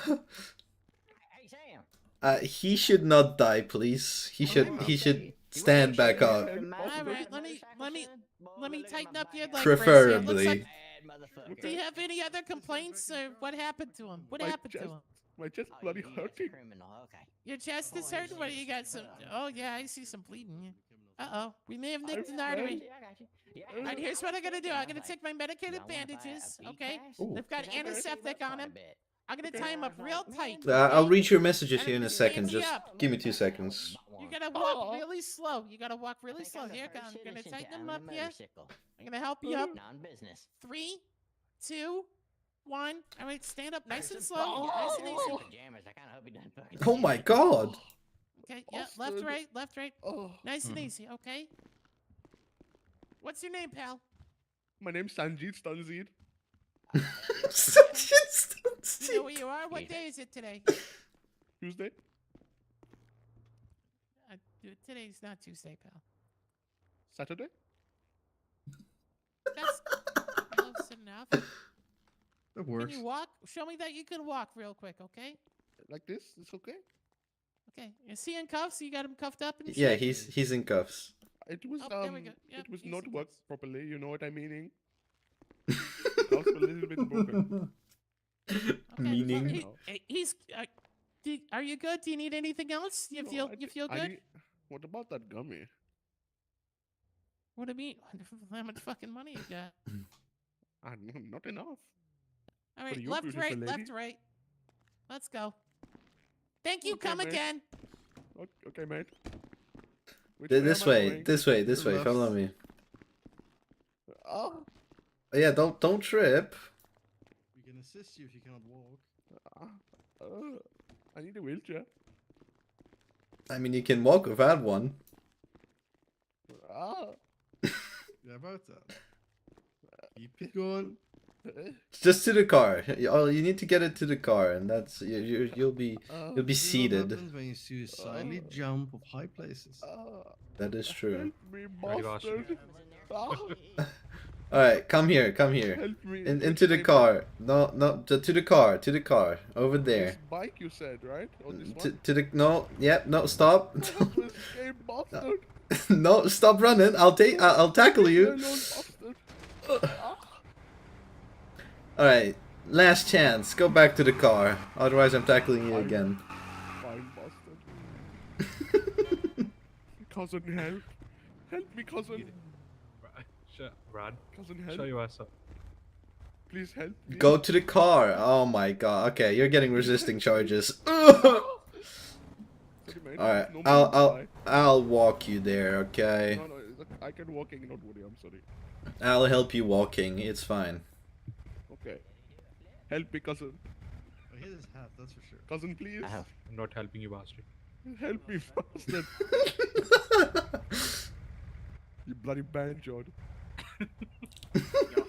Hey, Sam. He should not die, please. He should stand back up. All right, let me tighten up your leg. Preferably. Do you have any other complaints or what happened to him? What happened to him? My chest bloody hurting. Your chest is hurting? What do you got? Some? Oh yeah, I see some bleeding. Uh-oh, we may have nicked an artery. All right, here's what I'm gonna do. I'm gonna take my medicated bandages. Okay, they've got antiseptic on him. I'm gonna tie him up real tight. I'll read your messages here in a second. Hands Just up. give me 2 seconds. You gotta walk really slow. You gotta walk really slow. Here, I'm gonna tighten him up here. I'm gonna help you up. Non-business. 3, 2, 1. All right, stand up nice and slow. Nice and easy. Pajamas. I kind of hope he doesn't fucking. Oh my god. Okay, yeah, left, right. Nice and easy, okay? What's your name, pal? My name's Sanjeet Stanzeed. You know where you are? What day is it today? Tuesday. Dude, today's not Tuesday, pal. Saturday? That's close enough. That Can works. you walk? Show me that you can walk real quick, okay? Like this? It's okay? Okay. Is he in cuffs? You got him cuffed up and Yeah, shit? he's in cuffs. It was Oh, there we go. Yep, it was he's not in work cuffs. properly, you know what I meaning? Cuffs were a little bit broken. Okay. Meaning? Well, he's. Are you good? Do you need anything else? You feel good? What about that gummy? What do you mean? How much fucking money you got? Not enough. All For right, you, left, beautiful right, lady. left, right. Let's go. Thank you. Okay, Come mate. again. Okay, mate. Which This am I way, going? this way, this way. Left. Follow me. Oh, Yeah, don't trip. We can assist you if you cannot walk. I need a wheelchair. I mean, you can walk without one. Yeah, about that. Keep it going. Just to the car. You need to get it to the car, and that's you'll be This is what seated. happens when you suicidally jump off high places. That is true. Me, Ready, boss? bastard. All right, come here, come here. Help me. Into the car. No, to the car, over there. This bike you said, right? Or this To, one? to the no, yep, no, stop. Escape, bastard. No, stop running. I'll tackle Leave me you. alone, bastard. All right, last chance. Go back to the car. Otherwise, I'm tackling you again. Fine, bastard. Cousin, help. Help me, cousin. Shut, Rod. Cousin, help. Shut your ass up. Please help me. Go to the car. Oh my god. Okay, you're getting resisting charges. Sorry, mate. All right, No I'll walk you there. Okay. No, I can walking, not worry. I'm sorry. I'll help you walking. It's fine. Okay. Help me, cousin. I hit his hat, that's for sure. Cousin, please. I'm not helping you, bastard. Help me, bastard. You bloody banjo. Yo,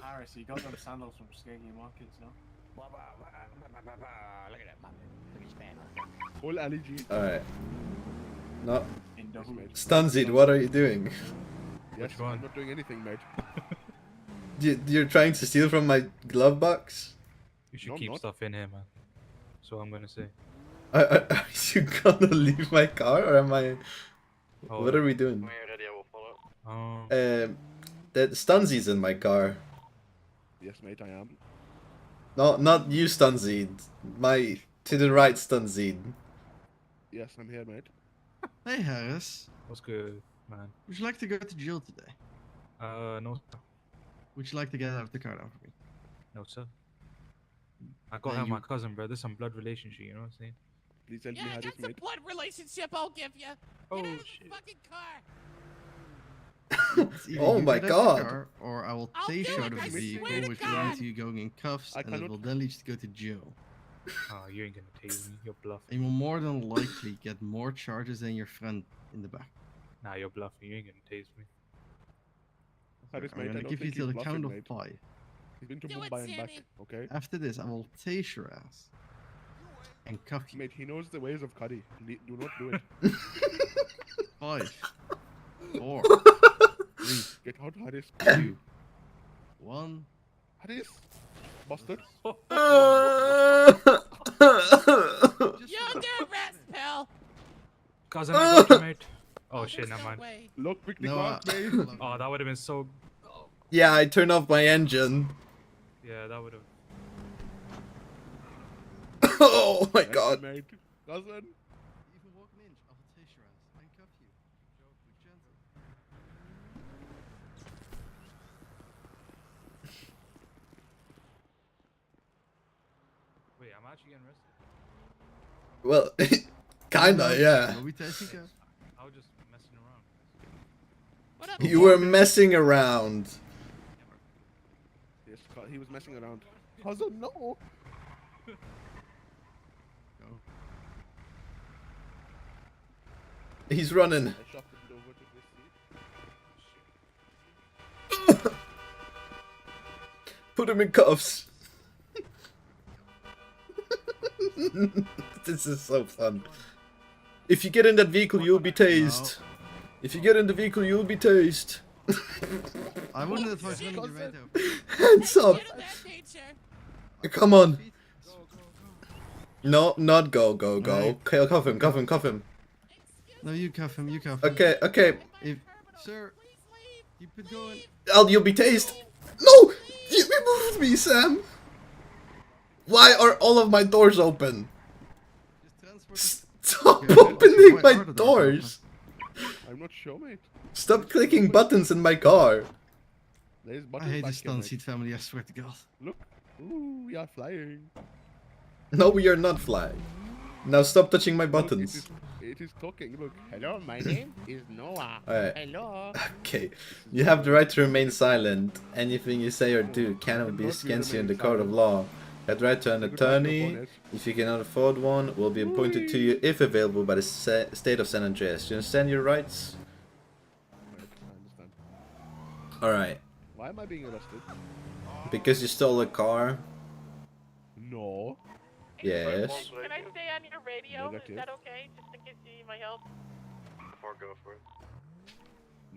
Harris, you got them sandals from Skeggy Markets, no? Look at that. Whole alley G. All right. No. In the hood. Stunzid, what are you doing? Yes, Which one? I'm not doing anything, mate. You're trying to steal from my glove box? You should No, I'm keep not. stuff in here, man. That's what I'm gonna say. Are you gonna leave my car, or am I? Hold What on. are we doing? Ready, I will follow. That Stunzy's in my car. Yes, mate, I am. No, not you, Stunzy. My to the right, Stunzy. Yes, I'm here, mate. Hey, Harris. What's good, man? Would you like to go to jail today? No, sir. Would you like to get out of the car now for me? No, sir. I gotta have my cousin, bro. There's some blood relationship, you know what I'm saying? Please help Yeah, me, I Harris, got some mate. blood relationship I'll give you. Oh, Get out of shit. the fucking car. It's either Oh you my get out of the God. car, or I will I'll take do you it, out of I the swear vehicle, to which will God. lead to you going in cuffs, I and it cannot- will then lead you to go to jail. Oh, you ain't gonna tase me. You're bluffing. And you will more than likely get more charges than your friend in the back. Nah, you're bluffing. You ain't gonna tase me. Harris, I'm mate, I gonna don't give you think till he's the count of bluffing, mate. 5. He's been to Do it, Mumbai and back, Sammy. okay? After this, I will tase your ass and cuff you. Mate, he knows the ways of curry. Do not do it. 5, 4, 3, Get out, Harris. 2, 1. Harris. Bastard. You do rest, pal. Cousin, I got you, mate. Oh shit, never mind. Way. Look, pick the No, car, mate. Oh, that would have been so. Yeah, I turned off my engine. Yeah, that would have. Oh my Yes, god. mate. Cousin. Even walk an inch, I will tase your ass and cuff you. But gentle. Wait, I'm actually getting arrested. Well, kinda, yeah. Will we tasing you? I was just messing around. What up? You were messing around. Yes, he was messing around. Cousin, no. Go. He's running. I shuffled it over to this seat. Put him in cuffs. This is so fun. If you get in that vehicle, you'll be tased. If you get in the vehicle, you'll be tased. I wouldn't advise running the radio. Hands up. Get in that gate, sir. Come on. No, not go. Okay, cuff him. No, you cuff him. You cuff him. Okay. If, sir, keep it going. You'll be tased. No! You removed me, Sam. Why are all of my doors open? Stop opening my doors. I'm not sure, mate. Stop clicking buttons in my car. There's I buttons hate back this here, mate. Stanseed family, I swear to God. Look. Ooh, we are flying. No, we are not flying. Now stop touching my buttons. It is talking. Look. Hello, my name is Noah. Alright. Hello. Okay. You have the right to remain silent. Anything you say or do cannot be against you in the court of law. You have the right to an attorney. If you cannot afford one, will be appointed to you if available by the state of San Andreas. Do you understand your rights? I understand. Alright. Why am I being arrested? Because you stole a car? No. Yes. Can I stay on your radio? Negative. Is that okay? Just in case you need my help. Or go for it.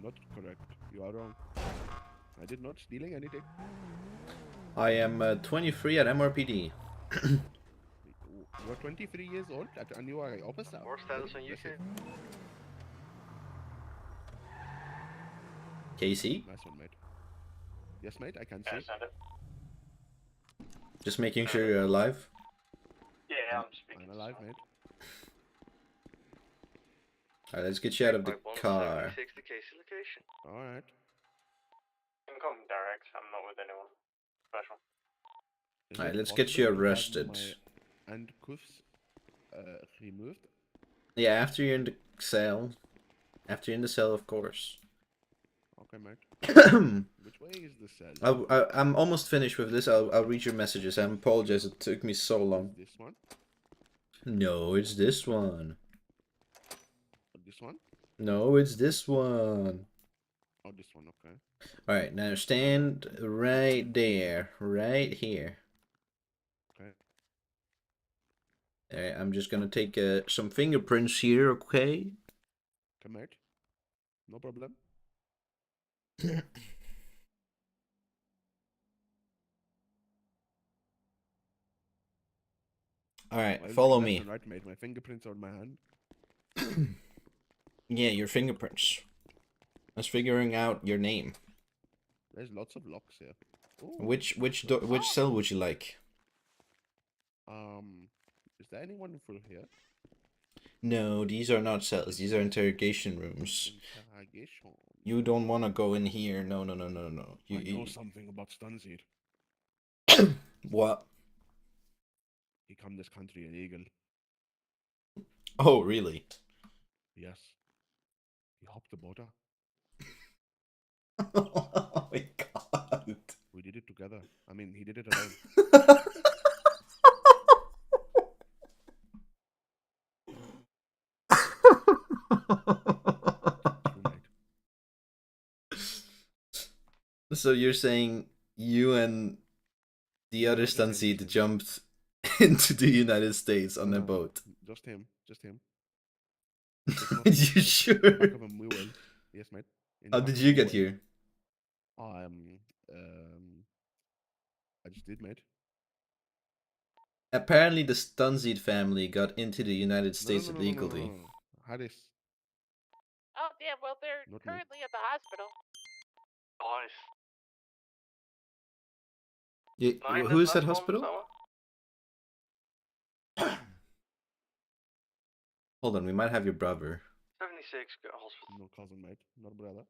Not correct. You are wrong. I did not stealing anything. I am 23 at MRPD. You are 23 years old and you are an officer. Or status on UK. Casey? Nice one, mate. Yes, mate, I can see. Just making sure you're alive. Yeah, I'm speaking. I'm alive, mate. Alright, let's get you out of the car. 60 Casey location. Alright. You can come direct. I'm not with anyone special. Alright, let's get you arrested. And cuffs removed. Yeah, after you're in the cell. After you're in the cell, of course. Okay, mate. Which way is the cell? I'm almost finished with this. I'll read your messages. I apologize it took me so long. This one? No, it's this one. This one? No, it's this one. Oh, this one, okay. Alright, now stand right there. Right here. Okay. Alright, I'm just gonna take some fingerprints here, okay? Okay, mate. No problem. Alright, follow me. Right, mate. My fingerprints are on my hand. Yeah, your fingerprints. I was figuring out your name. There's lots of locks here. Ooh. Which cell would you like? Is there anyone full here? No, these are not cells. These are interrogation rooms. Interrogation. You don't want to go in here. No. I know something about Stanseed. What? He come this country illegal. Oh, really? Yes. He hopped the border. Oh my god. We did it together. I mean, he did it alone. So you're saying you and the other Stanseed jumped into the United States on a boat? Just him. Just him. You sure? Back of him, we will. Yes, mate. How did you get here? I just did, mate. Apparently the Stanseed family got into the United States illegally. Harris. Oh, damn. Well, they're Not me. currently at the hospital. Nice. Who is that hospital? Hold on, we might have your brother. 76, go to hospital. No cousin, mate. Not brother.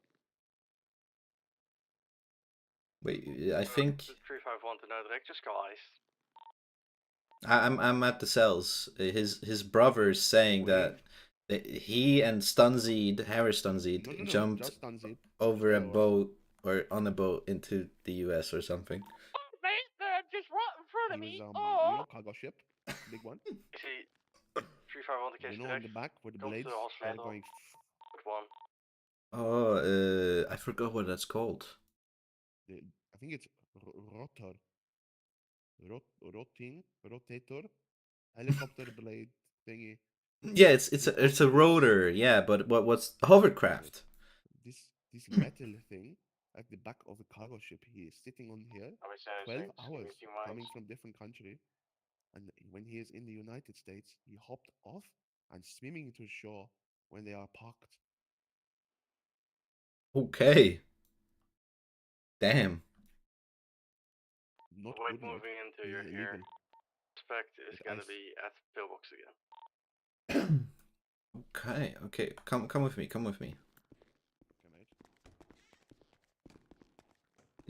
Wait, I think 351 to no direct, just guys. I'm at the cells. His brother is saying that he and Stanseed, Harris Stanseed, jumped just Stanseed. over a boat or on a boat into the US or something. Mate, they're just right in front of He me. was, Oh. you know, cargo ship, big one. You see, 351 to case You know, on the back with the Go to blades the are hospital. going. Good one. Oh, I forgot what that's called. I think it's rotor. Rotator, helicopter blade thingy. Yeah, it's a rotor. Yeah, but what's hovercraft? This metal thing at the back of a cargo ship. He is sitting on here, 12 hours, coming from different country, and when he is in the United States, he hopped off and swimming to shore when they are parked. Okay. Damn. Not Like good, mate. moving into This your is here. illegal. Spec is With gonna ice. be at pillbox again. Okay. Come with me. Come with me. Okay, mate.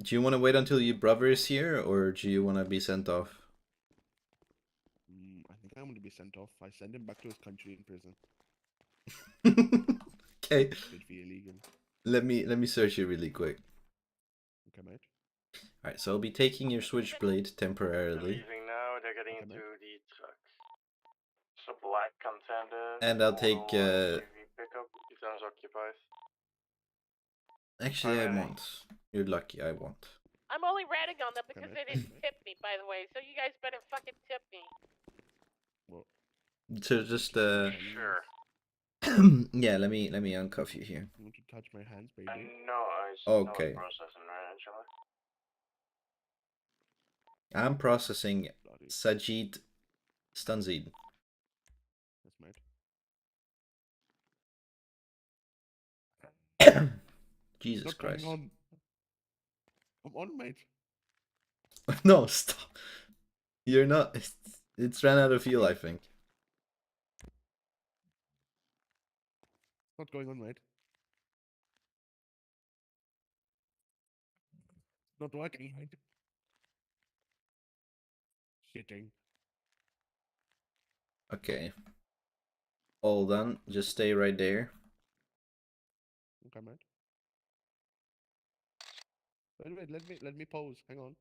Do you want to wait until your brother is here, or do you want to be sent off? I think I'm gonna be sent off. I send him back to his country in prison. Okay. Should be illegal. Let me search you really quick. Okay, mate. Alright, so I'll be taking your switchblade They're temporarily. leaving now. They're getting Okay, into mate. the truck. So black contender. And I'll take SUV pickup. Returns occupied. actually I want. You're lucky, I want. I'm only ratting on them because mate. they didn't tip me, by the way. So you guys better fucking tip me. Well, So just Sure. yeah, let me uncuff you here. you want to touch my hands, baby? No, Okay. processing right actually. I'm processing Bloody. Sajid Stanzid. Yes, mate. Jesus Not Christ. going on. Come on, mate. No, stop. You're not. It's ran out of fuel, I think. Not going on, mate. Not working, mate. Shitting. Okay. All done. Just stay right there. Okay, mate. Wait, let me pause. Hang on.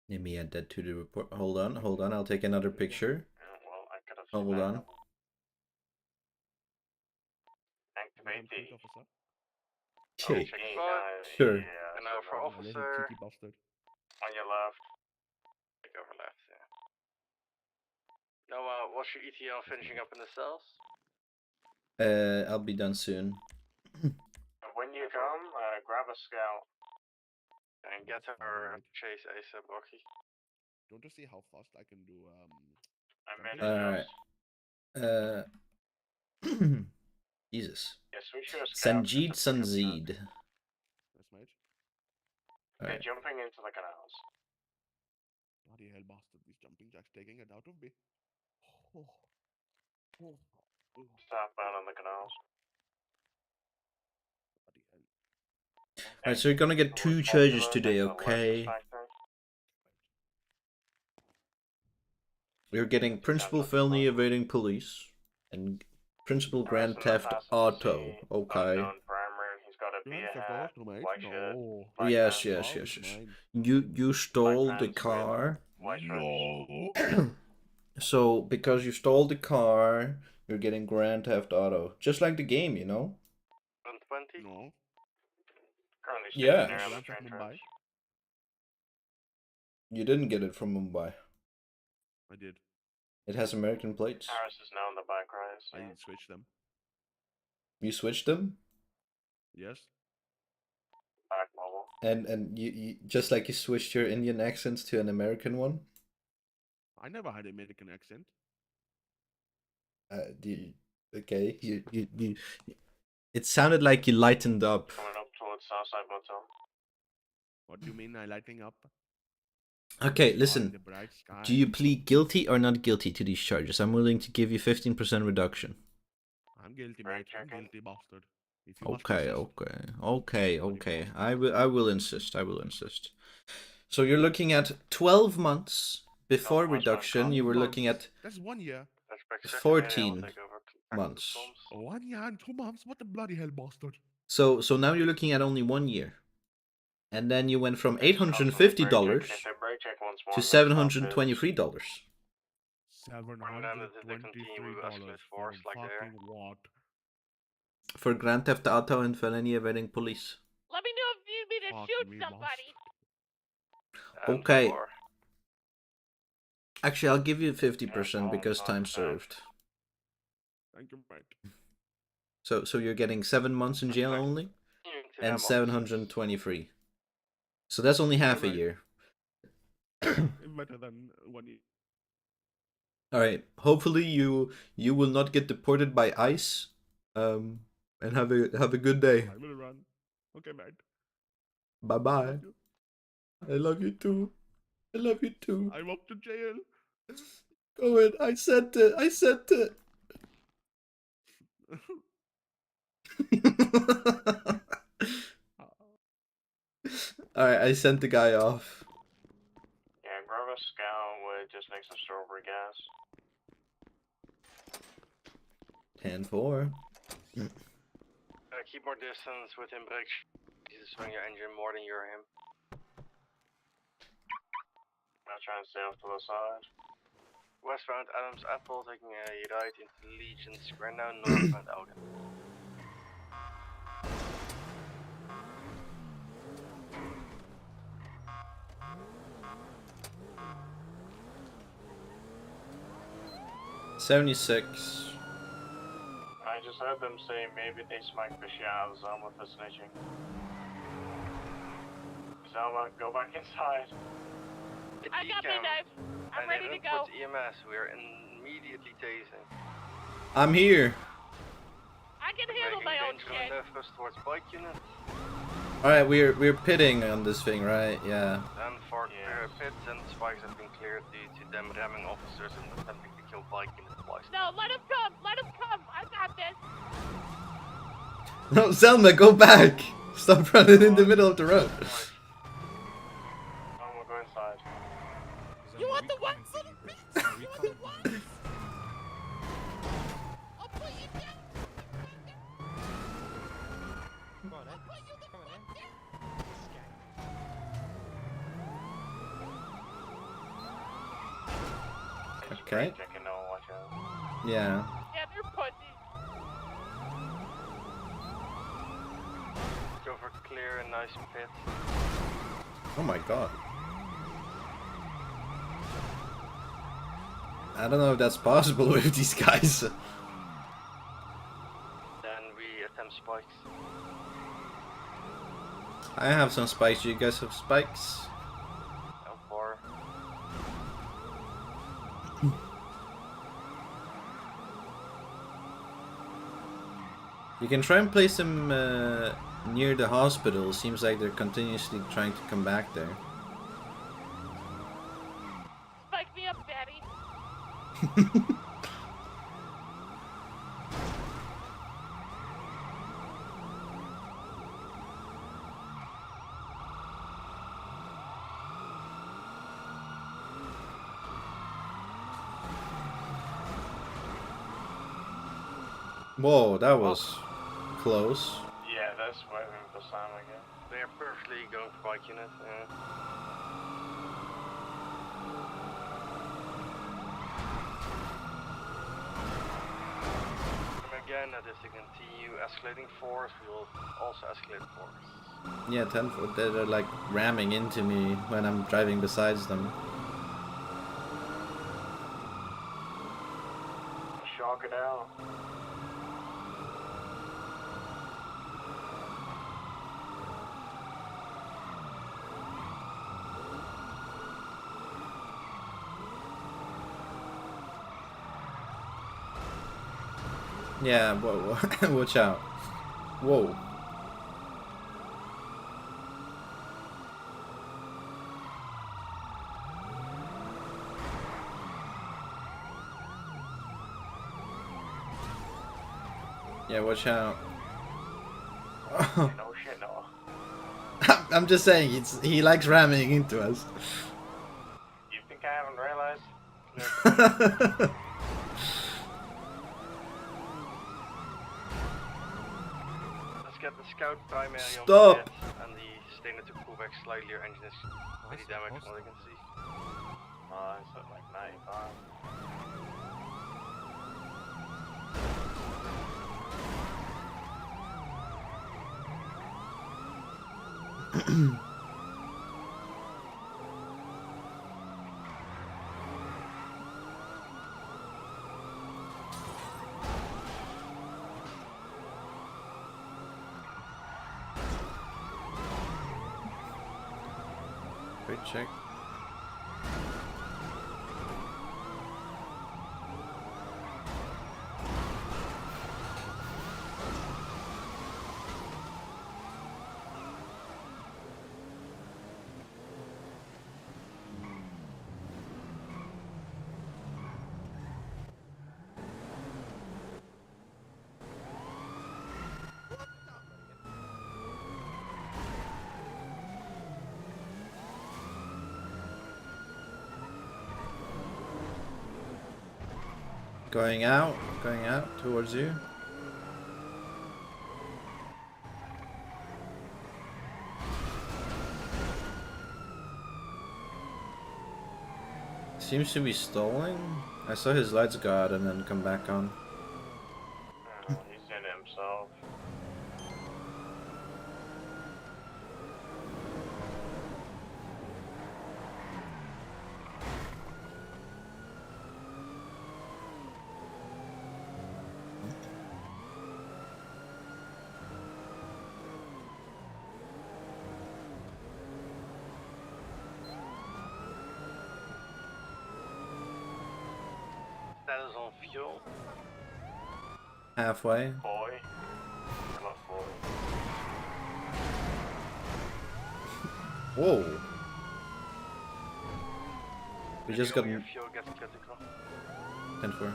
Let me add that to the report. Hold on. I'll take another picture. Well, I could have Hold on. Activate Fleet the officer. Okay. Sure. Sure. And now for Let him officer cheeky bastard. on your left. Take over left, yeah. Now, what's your ETL finishing up in the cells? I'll be done soon. When you come, grab a scout and get her Alright. chase ASAP, Rocky. Do you want to see how fast I can do I made jumping? Alright. Jesus. Yeah, switch your scout. Sanjeed Sanzeed. Yes, mate. Okay, Alright. jumping into the canals. Bloody hell, bastard. This jumping jack's taking it out of me. Oh. Southbound on the canals. Bloody hell. Alright, so you're gonna get 2 charges today, okay? You're getting Principal Felony Evading Police and Principal Grand Theft Auto, okay? No. Yes. You stole the car. No. So because you stole the car, you're getting Grand Theft Auto, just like the game, you know? 120? No. Currently Yeah. stationary on the Grand train Theft tracks. Mumbai. You didn't get it from Mumbai. I did. It has American plates. Harris is now in the back right. I switched them. You switched them, Yes. Back mobile. and you just like you switched your Indian accents to an American one. I never had American accent. Okay, you. It sounded like you lightened up. Coming up towards Southside Motel. What do you mean I lighting up? Okay, In listen. the bright sky. Do you plead guilty or not guilty to these charges? I'm willing to give you 15% reduction. I'm guilty, mate. I'm guilty, bastard. If you must Okay, insist. okay. I will insist. So you're looking at 12 months before reduction. You were looking at That's 1 year. 14 months. 1 year and 2 months. What the bloody hell, bastard? So now you're looking at only 1 year. And then you went from $850 to $723. $723 for fucking what? For Grand Theft Auto and felony evading police. Let me know if you need to Fuck, shoot we somebody. Okay. Actually, I'll give you 50% because time served. Thank you, mate. So you're getting 7 months in jail only, and 723. So that's only half a Alright. year. Better than 1 year. All right. Hopefully you will not get deported by ICE. And have a good day. I will run. Okay, mate. Bye bye. I love you too. I love you too. I'm up to jail. Go ahead. I sent it. I sent it. Alright, I sent the guy off. Yeah, grab a scout with just next to strawberry gas. 10-4. Keep more distance with him, Brix. He's to swing your engine more than you're him. I'm trying to stay off to the side. Westbound Adams Apple taking a right into Legion Square now, northbound Oden. $76. I just heard them say maybe they smacked the shit out of Zelma for snitching. Zelma, go back inside. I got my knife. I'm ready to go. EMS, we are immediately tasing. I'm here. I can handle my own shit. Left towards bike unit. Alright, we're pitting on this thing, right? Yeah. And for pits and spikes have been cleared due to them ramming officers and attempting to kill bike unit twice. No, let him come. Let him come. I got this. No, Selma, go back. Stop running in the middle of the road. We'll go inside. You want the one, son of a bitch? You want the one? I'll put you down. Come on, Ed. Come on, Ed. Okay. Checking no, watch out. Yeah. Yeah, they're pussy. Go for clear and nice pit. Oh my god. I don't know if that's possible with these guys. Then we attempt spikes. I have some spikes. You guys have spikes? L4. You can try and place them near the hospital. Seems like they're continuously trying to come back there. Spike me up, daddy. Whoa, that was close. Yeah, that's why we were Sam again. They are perfectly going for bike unit. Again, that is to continue escalating force. We will also escalate force. Yeah, 10-4. They're like ramming into me when I'm driving besides them. Shock it out. Yeah, whoa, watch out. Whoa. Yeah, watch out. No shit, no. I'm just saying, he likes ramming into us. You think I haven't realized? Let's get the scout primary Stop. on the pit and the stainer to pull back slightly. Your engine is pretty damaged from what I can see. It's at like 95. Great check. Going out towards you. Seems to be stalling. I saw his lights go out and then come back on. He's in himself. Status on fuel. Halfway. Boy. Come on, boy. Whoa. We just got Your fuel gets critical. 10-4.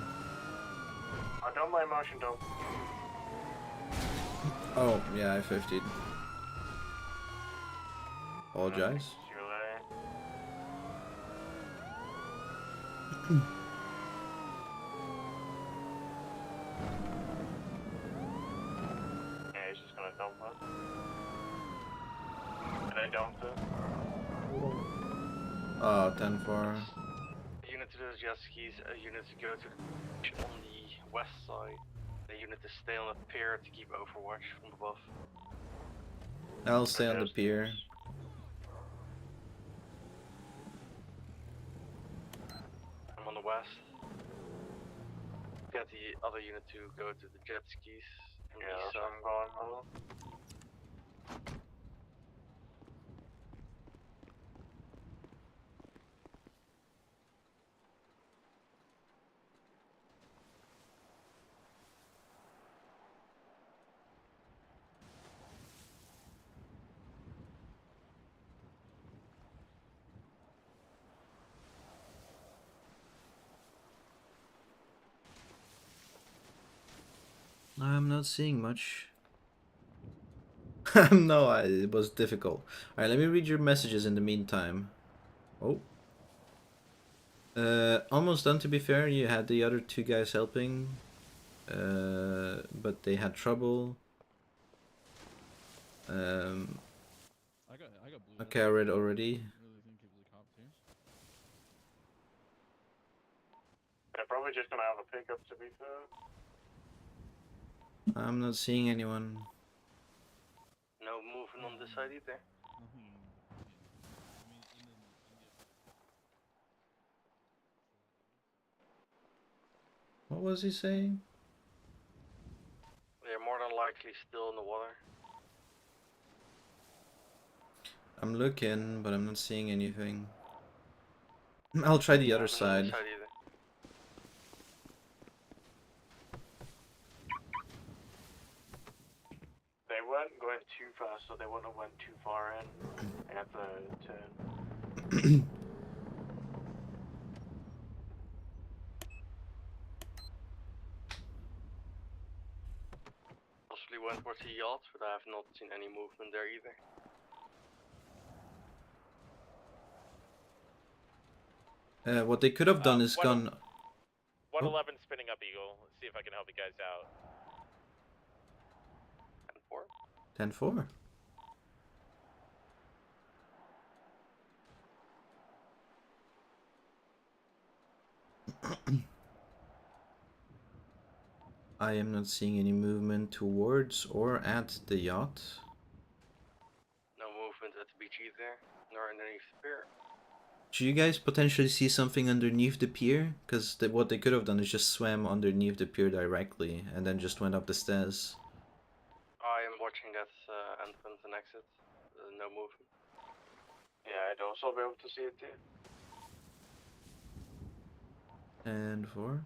I don't mind motion, don't. Oh, yeah, I 50'd. Apologize. See you later. Yeah, he's just gonna dump it. And I dumped it. Oh, 10-4. Unit to those jet skis, a unit to go to on the west side. A unit to stay on the pier to keep overwatch from above. I'll stay on the pier. I'm on the west. Get the other unit to go to the jet skis. Yeah, that's where I'm going, bro. I'm not seeing much. No, it was difficult. Alright, let me read your messages in the meantime. Oh. Almost done, to be fair. You had the other two guys helping. But they had trouble. Okay, I read already. They're probably just gonna have a pickup, to be fair. I'm not seeing anyone. No movement on this side either. What was he saying? They're more than likely still in the water. I'm looking, but I'm not seeing anything. I'll try the other side. They weren't going too fast, so they wouldn't have went too far in. They had to turn. Possibly went towards the yacht, but I have not seen any movement there either. What they could have done is gone. 111 spinning up Eagle. Let's see if I can help you guys out. 10-4. I am not seeing any movement towards or at the yacht. No movement at either, nor underneath the pier. Do you guys potentially see something underneath the pier? Because what they could have done is just swam underneath the pier directly and then just went up the stairs. I am watching that entrance and exit. No movement. Yeah, I'd also be able to see it too. And 4.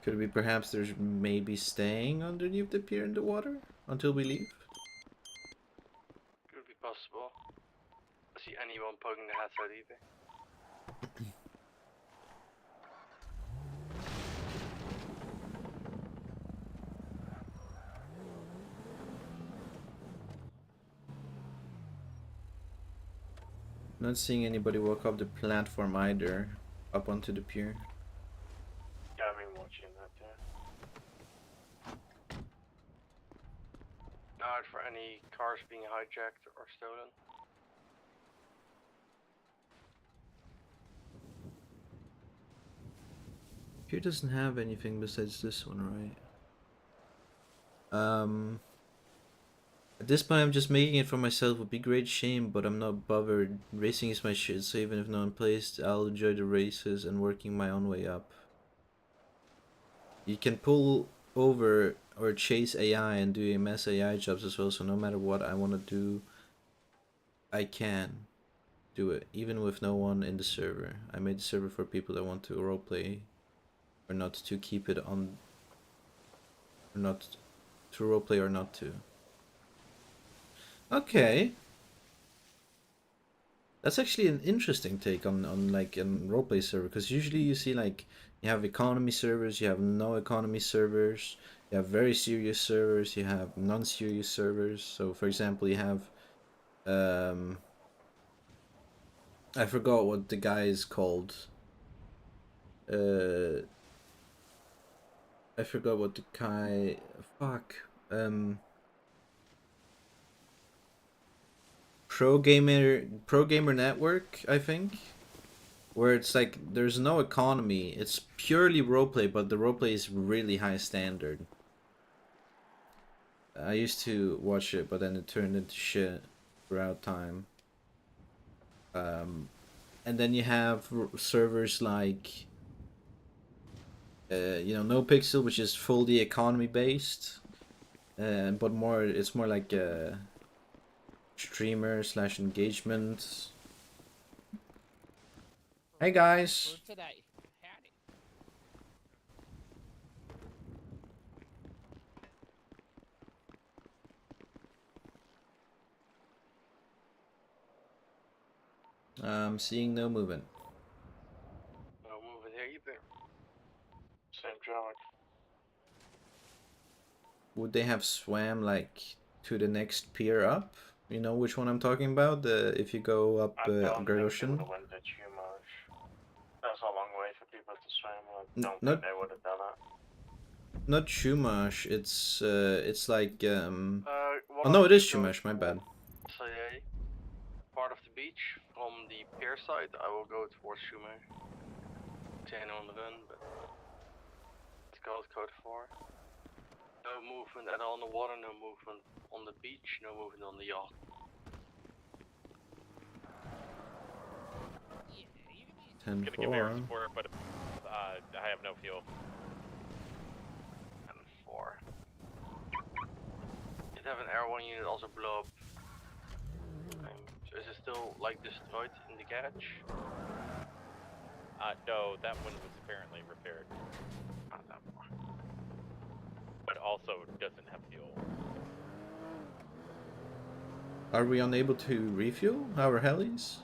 Could it be perhaps there's maybe staying underneath the pier in the water until we leave? Could be possible. I see anyone poking their heads out either. Not seeing anybody walk up the platform either, up onto the pier. Yeah, I've been watching that too. Out for any cars being hijacked or stolen. Pier doesn't have anything besides this one, right? At this point, I'm just making it for myself. Would be great shame, but I'm not bothered. Racing is my shit, so even if no one plays, I'll enjoy the races and working my own way up. You can pull over or chase AI and do MS AI jobs as well, so no matter what I want to do, I can do it, even with no one in the server. I made the server for people that want to roleplay, or not to keep it on, or not to roleplay or not to. Okay. That's actually an interesting take on like a roleplay server, because usually you see like you have economy servers, you have no economy servers, you have very serious servers, you have non-serious servers. So for example, you have I forgot what the guy is called. I forgot what the guy. Fuck. Pro Gamer Network, I think, where it's like there's no economy. It's purely roleplay, but the roleplay is really high standard. I used to watch it, but then it turned into shit throughout time. And then you have servers like you know, NoPixel, which is fully economy based, but it's more like streamer / engagement. Hey guys. For today. I'm seeing no movement. No movement here either. Same traffic. Would they have swam like to the next pier up? You know which one I'm talking about? If you go up I don't Great think Ocean? they would have went to Chumash. That's a long way for people to swim. I don't Not think they would have done it. not Chumash. It's like What oh no, I'll it is do Chumash. My bad. Say part of the beach from the pier side. I will go towards Shumer. Ten on the run, but let's go with code 4. No movement at all in the water. No movement on the beach. No movement on the yacht. Ten Gonna give me air 4. support, but I have no fuel. And 4. Did have an air 1 unit also blow up. So is it still like destroyed in the garage? No, that one was apparently repaired. Not that far. But also doesn't have fuel. Are we unable to refuel our helis?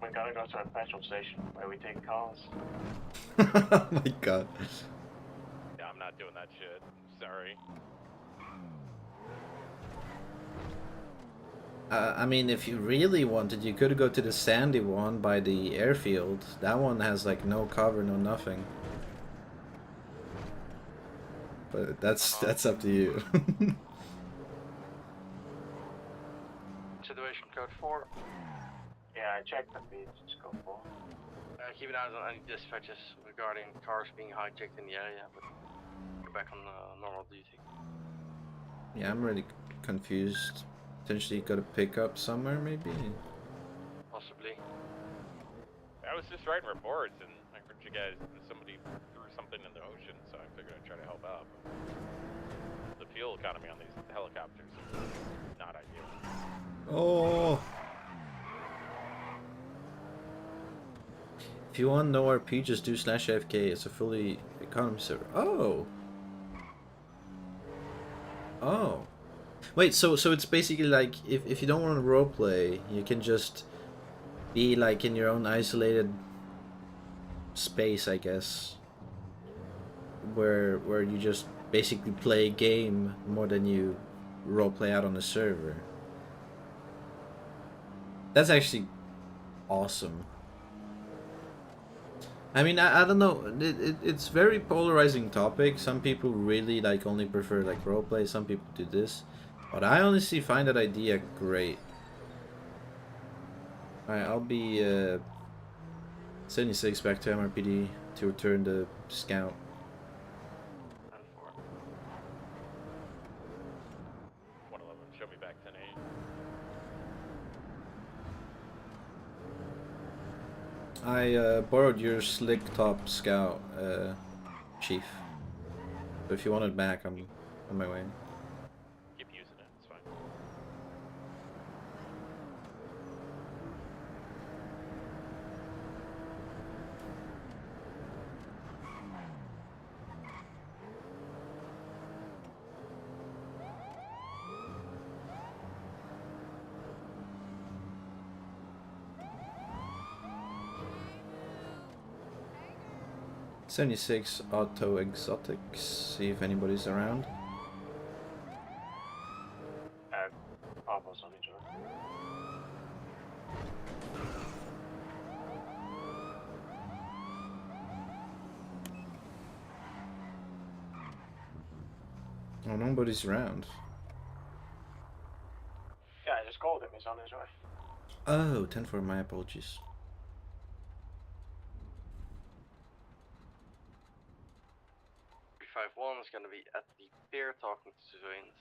We gotta go to a petrol station where we take cars. Oh my god. Yeah, I'm not doing that shit. Sorry. I mean, if you really wanted, you could go to the sandy one by the airfield. That one has like no cover, no nothing. But that's up to you. Situation code 4. Yeah, I checked the feeds. Just go for. Keep an eye on any dispatches regarding cars being hijacked in the area, but we're back on normal duty. Yeah, I'm really confused. potentially got to pick up somewhere, maybe. Possibly. I was just writing reports and I heard you guys, somebody threw something in the ocean, so I figured I'd try to help out. The fuel economy on these helicopters is not ideal. Oh. If you want no RP, just do /FK. It's a fully economy server. Oh. Oh. Wait, so it's basically like if you don't want to roleplay, you can just be like in your own isolated space, I guess. Where you just basically play a game more than you roleplay out on the server. That's actually awesome. I mean, I don't know. It's very polarizing topic. Some people really like only prefer like roleplay. Some people do this, but I honestly find that idea great. All right, I'll be 76 back to MRPD to return the scout. Show me back 10-8. I borrowed your slick top scout, chief. But if you want it back, I'm on my way. Keep using it, it's fine. 76 auto exotics. See if anybody's around. Almost on each other. Oh, nobody's around. Yeah, I just called him. He's on his way. Oh, 10-4, my apologies. FiveM is gonna be at the pier talking to civilians.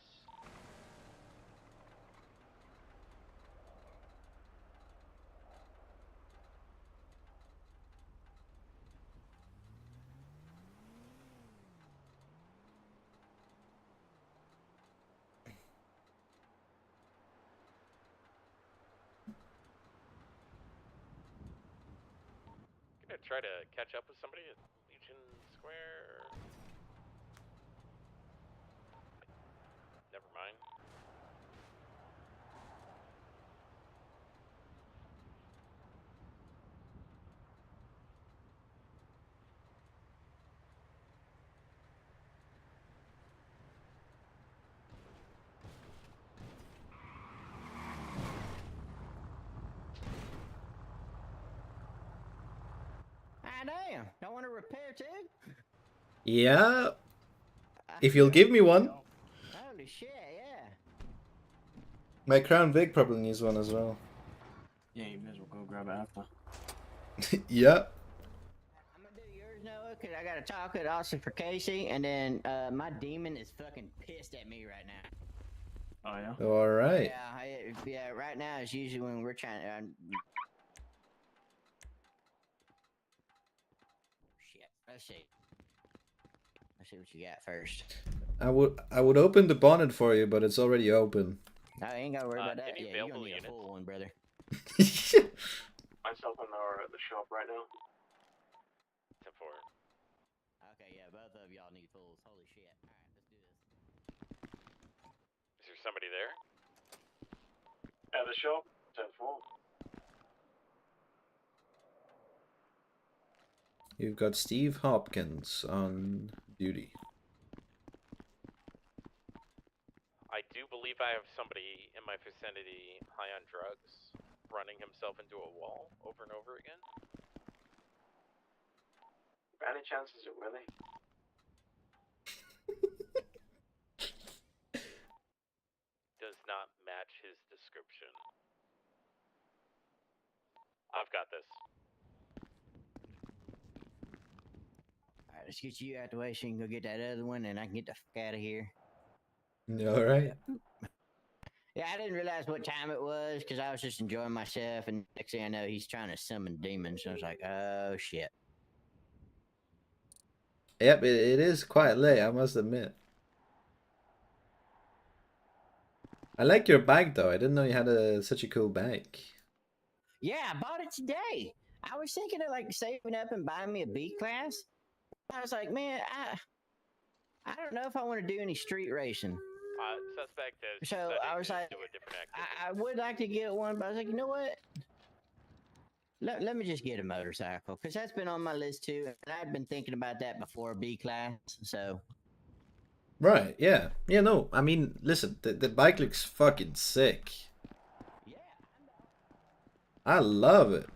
Gonna try to catch up with somebody at Legion Square. Never mind. Ah, damn. Don't want to repair too? Yeah. If you'll give me one. Holy shit, yeah. My Crown Vic probably needs one as well. Yeah, you may as well go grab it after. Yeah. I'm gonna do yours, Noah, because I gotta talk with Austin for Casey, and then my demon is fucking pissed at me right now. Oh, yeah? Alright. Yeah, right now is usually when we're trying to... shit, let's see. Let's see what you got first. I would open the bonnet for you, but it's already open. No, I ain't gotta worry about that. Any Yeah, you're gonna available need a units? full one, brother. Myself and Nora at the shop right now. 10-4. Okay, yeah, both of y'all need fulls. Holy shit. Alright, let's do this. Is there somebody there? At the shop, 10-4. You've got Steve Hopkins on duty. I do believe I have somebody in my vicinity high on drugs, running himself into a wall over and over again. Any chances it Willie? Does not match his description. I've got this. Alright, let's get you out the way so you can go get that other one, and I can get the fuck out of here. Alright. Yeah, I didn't realize what time it was because I was just enjoying myself, and next thing I know, he's trying to summon demons. I was like, oh shit. Yep, it is quite late, I must admit. I like your bike though. I didn't know you had such a cool bike. Yeah, I bought it today. I was thinking of like saving up and buying me a B class. I was like, man, I don't know if I want to do any street racing. Suspect is So I was like, do a different activity. I would like to get one, but I was like, you know what? Let me just get a motorcycle because that's been on my list too, and I'd been thinking about that before B class. So Right, yeah. Yeah, no, I mean, listen, the bike looks fucking sick. I love it.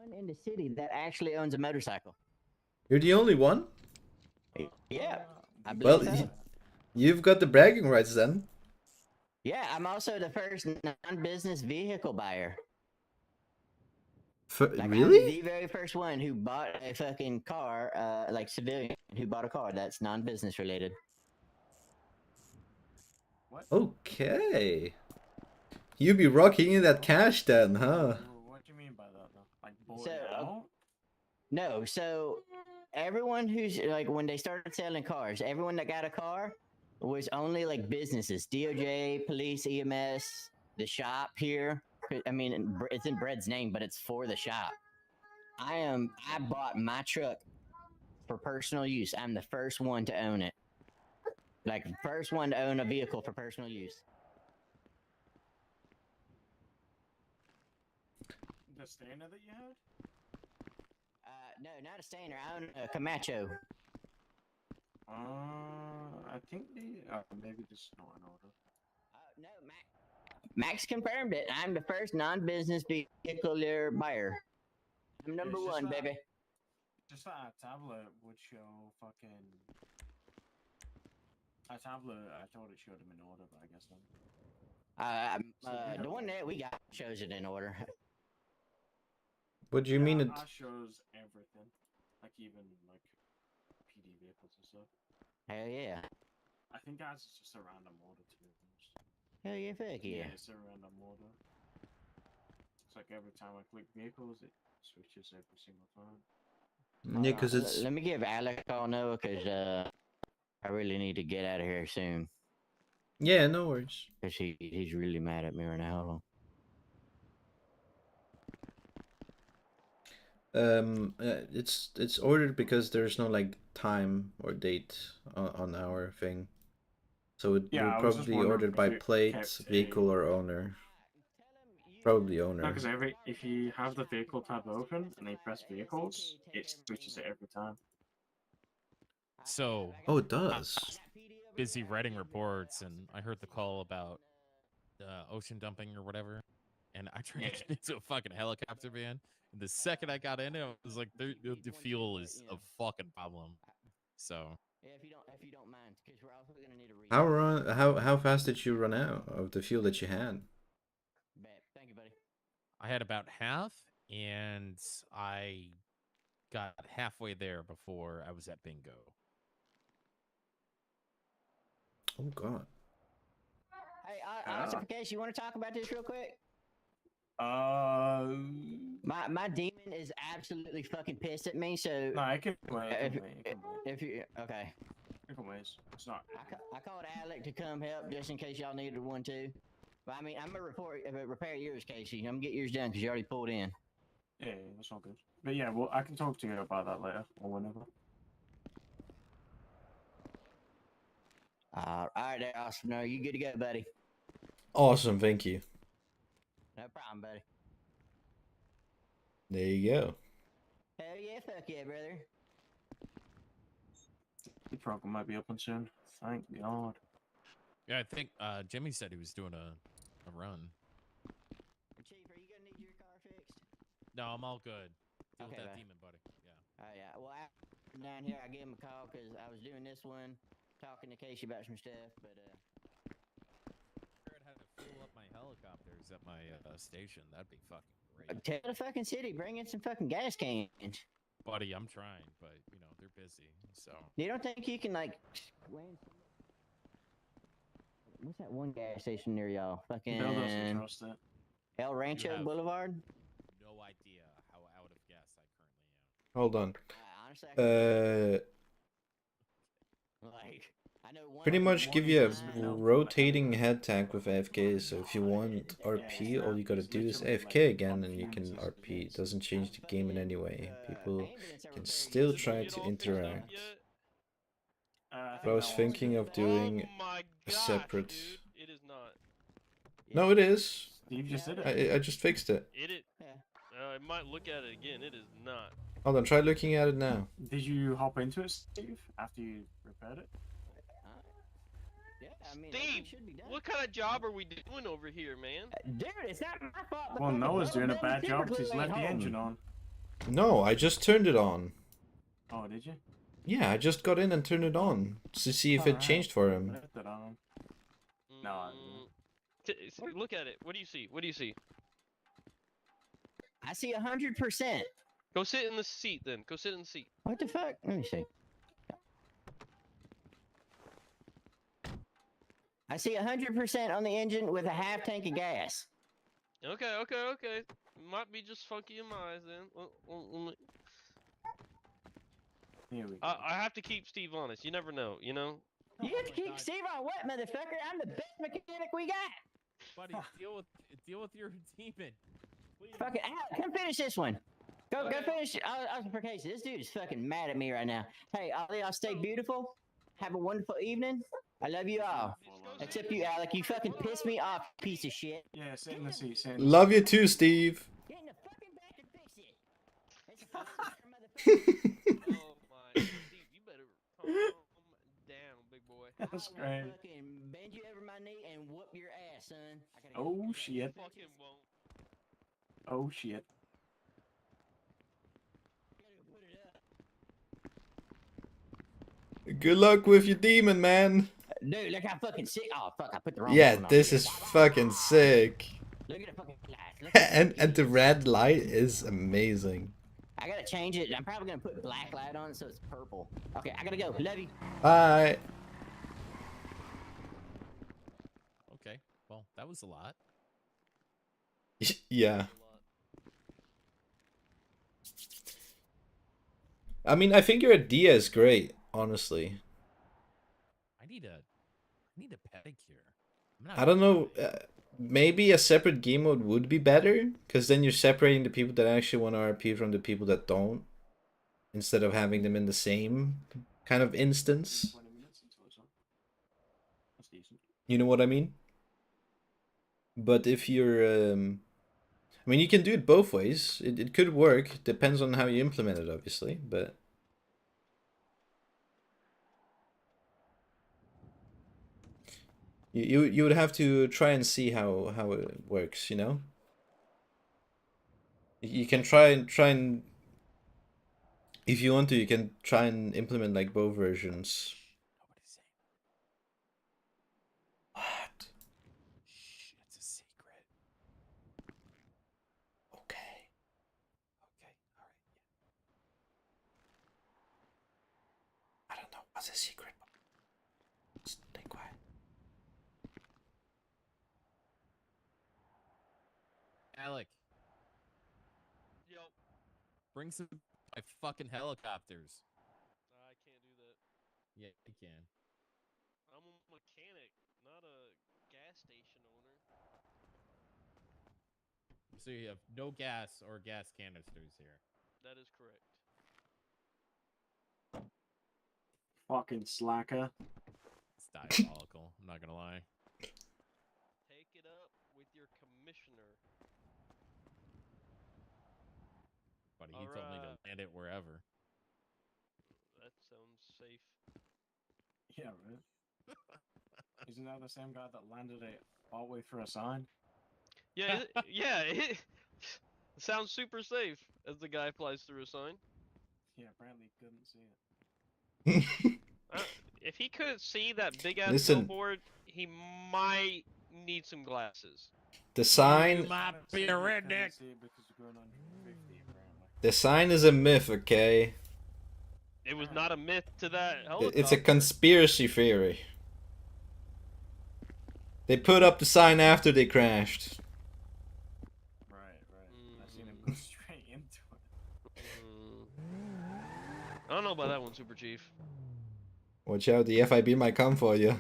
one in the city that actually owns a motorcycle. You're the only one? Yeah, I Well, believe so. you've got the bragging rights then. Yeah, I'm also the first non-business vehicle buyer. Like, really? I'm the very first one who bought a fucking car, like civilian who bought a car that's non-business related. Okay. You be rocking in that cash then, huh? What do you mean by that, though? Like, bought So, it out? No, so everyone who's like when they started selling cars, everyone that got a car was only like businesses, DOJ, police, EMS, the shop here. I mean, it's in Bread's name, but it's for the shop. I bought my truck for personal use. I'm the first one to own it. Like, first one to own a vehicle for personal use. The Stainer that you had? No, not a Stainer. I own a Camacho. I think maybe this is not in order. No, Max confirmed it. I'm the first non-business vehicular buyer. I'm number one, baby. Just that our tablet would show fucking. Our tablet, I thought it showed them in order, but I guess not. The one that we got shows it in order. What do you mean it? Ours shows everything, like even like PD vehicles and stuff. Hell yeah. I think ours is just a random order to be honest. Hell yeah, fuck yeah. Yeah, it's a random order. It's like every time I click vehicles, it switches every single time. Yeah, because it's. Let me give Alec a call now, because I really need to get out of here soon. Yeah, no worries. Because he's really mad at me right now. Hold on. It's ordered because there's no like time or date on our thing, so it will probably ordered by plate, vehicle, or owner. Probably owner. No, because if you have the vehicle tab open and they press vehicles, it switches it every time. So. Oh, it does. Busy writing reports, and I heard the call about ocean dumping or whatever, and I tried to get into a fucking helicopter van. And the second I got in it, I was like, the fuel is a fucking problem. So. Yeah, if you don't mind, because we're also gonna need a How fast did you run out of the fuel that you had? Thank you, buddy. I had about half, and I got halfway there before I was at bingo. Oh God. Hey, Ossification, you want to talk about this real quick? My demon is absolutely fucking pissed at me. So no, I can wait. If you okay. It's not. I called Alec to come help just in case y'all needed one too. But I mean, I'm gonna repair yours, Casey. I'm gonna get yours done because you already pulled in. Yeah, that's all good. But yeah, well, I can talk to you about that later or whenever. All right, there, Austin. No, you good to go, buddy? Awesome, thank you. No problem, buddy. There you go. Hell yeah, fuck yeah, brother. The program might be open soon. Thank God. Yeah, I think Jimmy said he was doing a run. Chief, are you gonna need your car fixed? No, I'm all good. Deal with Okay, that bye. demon, buddy. Yeah. Oh yeah. Well, down here, I gave him a call because I was doing this one, talking to Casey about some stuff, but I had to fill up my helicopters at my station. That'd be fucking great. tell the fucking city, bring in some fucking gas cans. Buddy, I'm trying, but you know they're busy. So You don't think you can like What's that one gas station near y'all? Bill doesn't Fucking trust it. El Rancho have- Boulevard. No idea how out of gas I currently am. Hold on. Honestly, I like I know one. Pretty on much one give you a side- rotating head tank with AFK, so if you want RP, all you gotta do is AFK again and you can RP. It doesn't change the game in any way. People can still try to interact. But I was thinking of doing a separate... It is not. No, it is. Steve just did it. I just fixed it. I might look at it again. It is not. Hold on, try looking at it now. Did you hop into it, Steve, after you repaired it? Yeah, I mean, Steve, what kind of job are we doing over here, man? Dude, it's not my fault. Well, Noah's doing a bad job because he's left the engine on. No, I just turned it on. Oh, did you? Yeah, I just got in and turned it on to see if it changed for him. Left it on. No, I didn't. Look at it. What do you see? What do you see? I see 100%. Go sit in the seat then. Go sit in the seat. What the fuck? Let me see. I see 100% on the engine with a half tank of gas. Okay. Might be just funky in my eyes then. Here we go. I have to keep Steve honest. You never know, you know? You have to keep Steve on what, motherfucker? I'm the best mechanic we got. Buddy, deal with your demon. Please. Fucking Al, come finish this one. Go finish. For case, this dude is fucking mad at me right now. Hey, all y'all stay beautiful. Have a wonderful evening. I love you all. Except you, Alec. You fucking piss me off, piece of shit. Yeah, sit in the seat. Sit in the Love you too, Steve. Get in the fucking back and fix it. It's a fucking motherfucker. Oh my, Steve, you better calm down, big boy. That's great. Fucking bend you over my knee and whoop your ass, son. Oh shit. Fucking won't. Oh shit. Good luck with your demon, man. Dude, look how fucking sick. Oh fuck, I put the wrong Yeah, one on. this is fucking sick. Look at the fucking lights. Look at and the red light is amazing. I gotta change it. I'm probably gonna put black light on it so it's purple. Okay, I gotta go. Love you. Bye. Okay, well, that was a lot. Yeah. I mean, I think your idea is great, honestly. I need a pedicure. I don't know. Maybe a separate game mode would be better, because then you're separating the people that actually want to RP from the people that don't, instead of having them in the same kind of instance. 20 minutes until it's on. That's decent. You know what I mean? But if you're... I mean, you can do it both ways. It could work. Depends on how you implement it, obviously, but... You would have to try and see how it works, you know? You can try and if you want to, you can try and implement like both versions. What? Shh, it's a secret. Okay. Okay, alright, I don't know what's a secret. Just stay quiet. Alec. Yo. Bring some my fucking helicopters. I can't do that. Yeah, you can. I'm a mechanic, not a gas station owner. So you have no gas or gas canisters here. That is correct. Fucking slacker. It's diabolical, I'm not gonna lie. Take it up with your commissioner. Buddy, he told me to land it wherever. That sounds safe. Yeah, right. Isn't that the same guy that landed it partway through a sign? Yeah, it sounds super safe as the guy flies through a sign. Yeah, apparently he couldn't see it. If he couldn't see that big ass Listen. billboard, he might need some glasses. The sign... might be a redneck. See it because you're going on 50, apparently. The sign is a myth, okay? It was not a myth to that It's a helicopter. conspiracy theory. They put up the sign after they crashed. Right. I seen him go straight into it. I don't know about that one, Super Chief. Watch out, the FIB might come for you.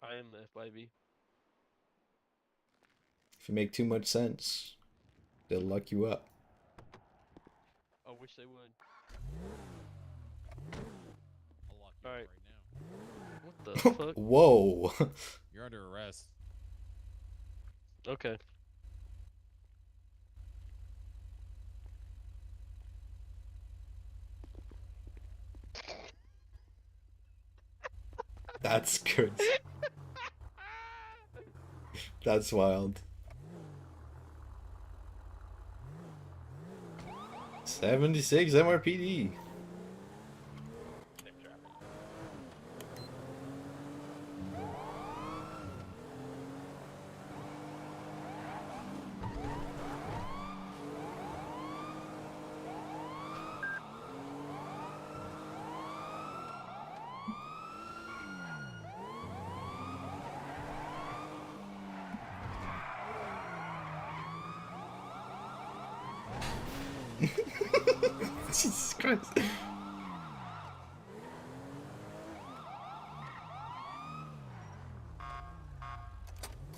I am the FIB. If you make too much sense, they'll lock you up. I wish they would. I'll lock you All right. up right now. What the fuck? Whoa. You're under arrest. Okay. That's crazy. That's wild. 76 MRPD. Jesus Christ.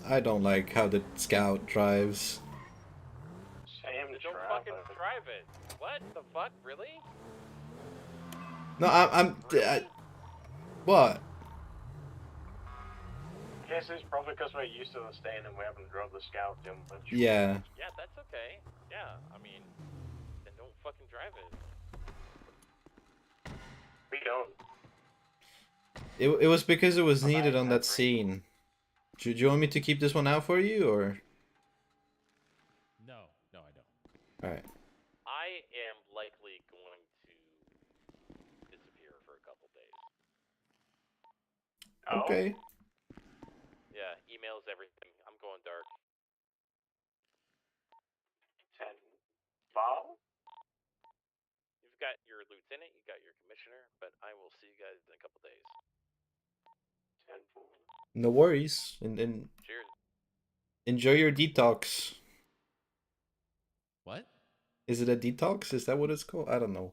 I don't like how the Scout drives. Don't fucking drive it. What the fuck? Really? No, what? I guess it's probably because we're used to the stand and we haven't drove the Scout too much. Yeah. Yeah, that's okay. Yeah, I mean, then don't fucking drive it. We don't. It was because it was needed on that scene. Do you want me to keep this one out for you, or? No, I don't. Alright. I am likely going to disappear for a couple days. Okay. Yeah, emails, everything. I'm going dark. 10. File? You've got your lieutenant, you got your commissioner, but I will see you guys in a couple days. 10. No worries. And Cheers. enjoy your detox. What? Is it a detox? Is that what it's called? I don't know.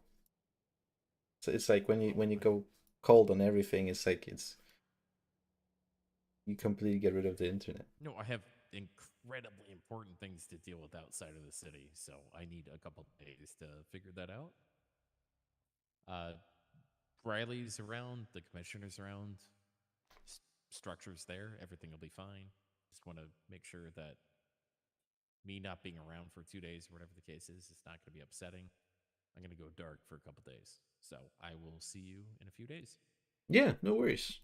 So it's like when you go cold on everything, it's like you completely get rid of the internet. No, I have incredibly important things to deal with outside of the city, so I need a couple days to figure that out. Riley's around, the commissioner's around, structure's there, everything will be fine. Just want to make sure that me not being around for 2 days or whatever the case is not going to be upsetting. I'm going to go dark for a couple days. So I will see you in a few days. Yeah, no worries.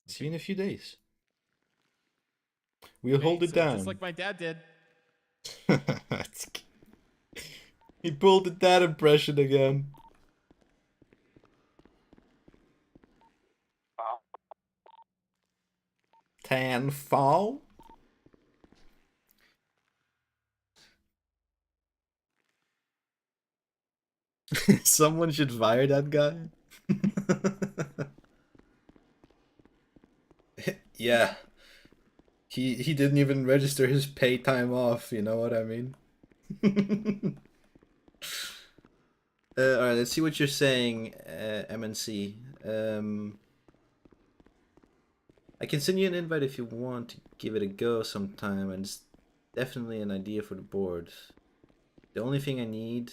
Okay. See you in a few days. We'll hold it So down. just like my dad did. He pulled the dad impression again. Tan fall. Someone should fire that guy. Yeah. He didn't even register his pay time off, you know what I mean? Alright, let's see what you're saying, MNC. I can send you an invite if you want to give it a go sometime, and it's definitely an idea for the board. The only thing I need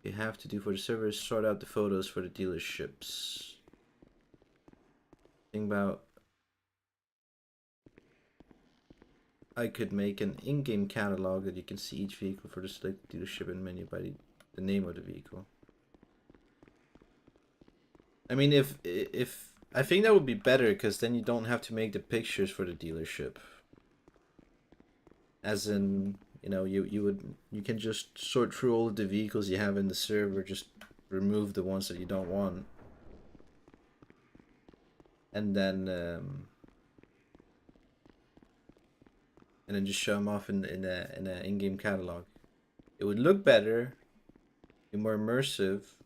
you have to do for the server is sort out the photos for the dealerships. Think about I could make an in-game catalog that you can see each vehicle for the selected dealership and menu by the name of the vehicle. I mean, if I think that would be better, because then you don't have to make the pictures for the dealership. As in, you know, you can just sort through all of the vehicles you have in the server, just remove the ones that you don't want, and then just show them off in a in-game catalog. It would look better, be more immersive,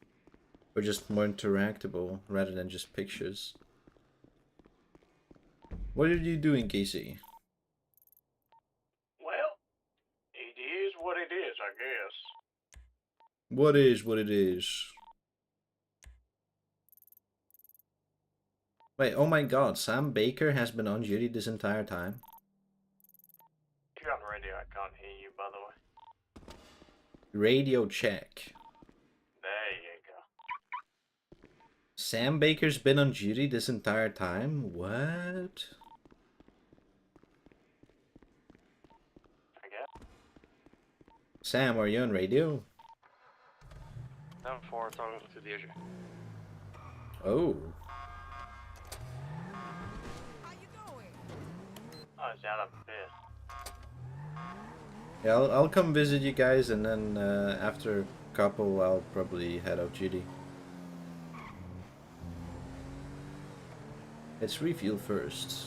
or just more interactable rather than just pictures. What are you doing, Casey? Well, it is what it is, I guess. What is what it is? Wait, oh my god, Sam Baker has been on duty this entire time? You're on the radio, I can't hear you, by the way. Radio check. There you go. Sam Baker's been on duty this entire time? What? I guess. Sam, are you on radio? I'm for talking to the agent. Oh. Oh, it's out of bed. Yeah, I'll come visit you guys, and then after a couple, I'll probably head off duty. Let's refuel first.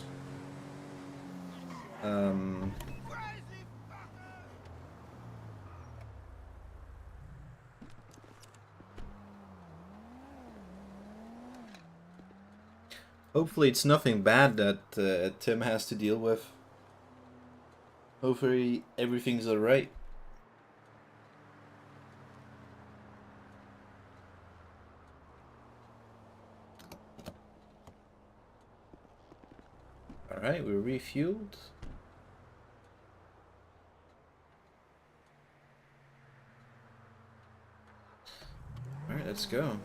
Hopefully it's nothing bad that Tim has to deal with. Hopefully everything's alright. Alright, we're refueled. Alright, let's go.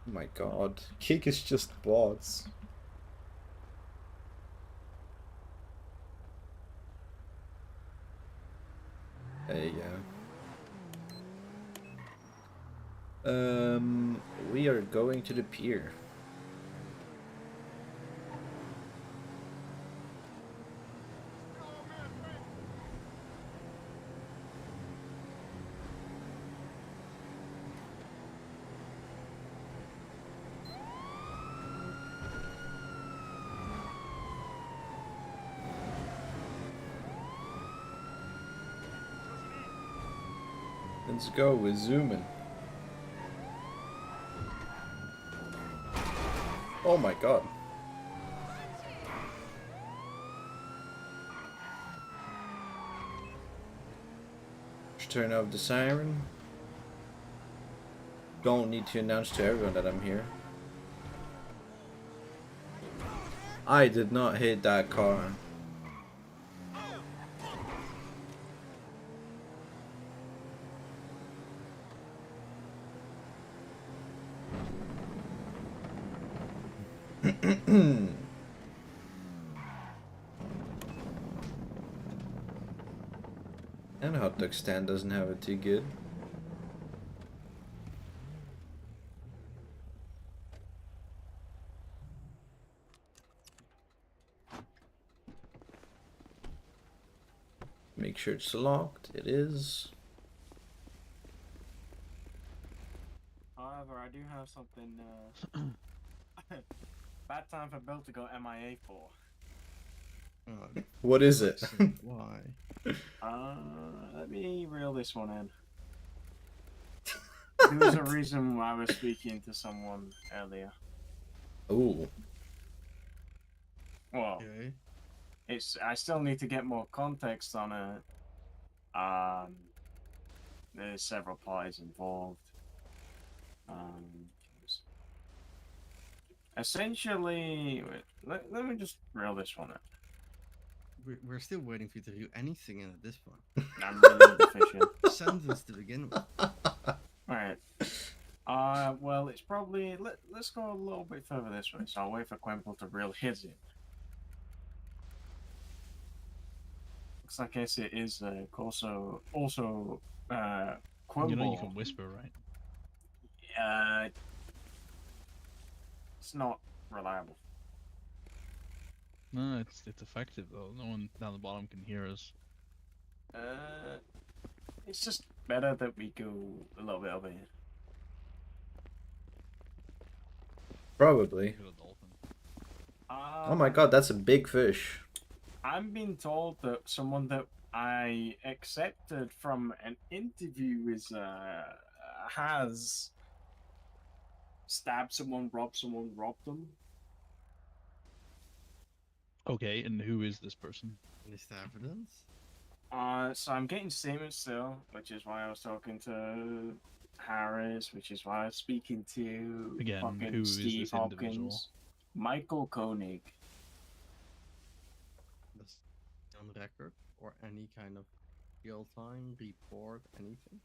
Oh my god. Kick is just bots. There you go. We are going to the pier. Let's go, we're zooming. Oh my god. Just turn off the siren. Don't need to announce to everyone that I'm here. I did not hit that car. And hot dog stand doesn't have it too good. Make sure it's locked. It is. However, I do have something bad time for Bill to go MIA for. What is it? Why? Let me reel this one in. There was a reason why I was speaking to someone earlier. Ooh. Well, Okay. I still need to get more context on it. There's several parties involved. Essentially, wait, let me just reel this one in. We're still waiting for you to do anything at this point. I'm really deficient. Sentence to begin with. Alright. Well, it's probably... Let's go a little bit further this way, so I'll wait for Quimple to reel his in. Looks like it is also Quimble. You know you can whisper, right? It's not reliable. No, it's effective though. No one down the bottom can hear us. It's just better that we go a little bit over here. Probably. Oh my god, that's a big fish. I'm being told that someone that I accepted from an interview has stabbed someone, robbed them. Okay, and who is this person? Is there evidence? So I'm getting statements still, which is why I was talking to Harris, which is why I was speaking to Again, fucking who is Steve this individual? Hopkins, Michael Koenig. Does on record or any kind of real-time report, anything?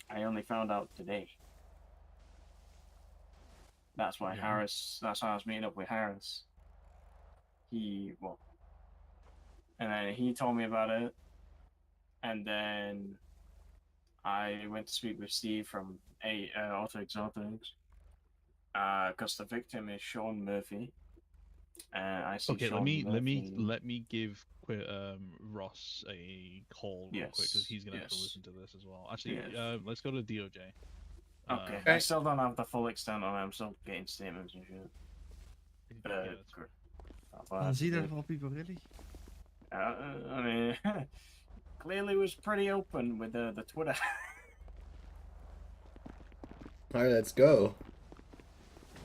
I only found out today. That's why Yeah. Harris. That's why I was meeting up with Harris. And then he told me about it, and then I went to speak with Steve from Auto Exotics, because the victim is Sean Murphy. I see Okay, Sean Murphy. let me give Ross a call real quick because he's gonna have to yes. listen to this as well. Actually, Yes. let's go to DOJ. Okay. I still don't have the full extent on it. I'm still getting statements and shit. See that all people really? I mean, clearly was pretty open with the Twitter. Alright, let's go.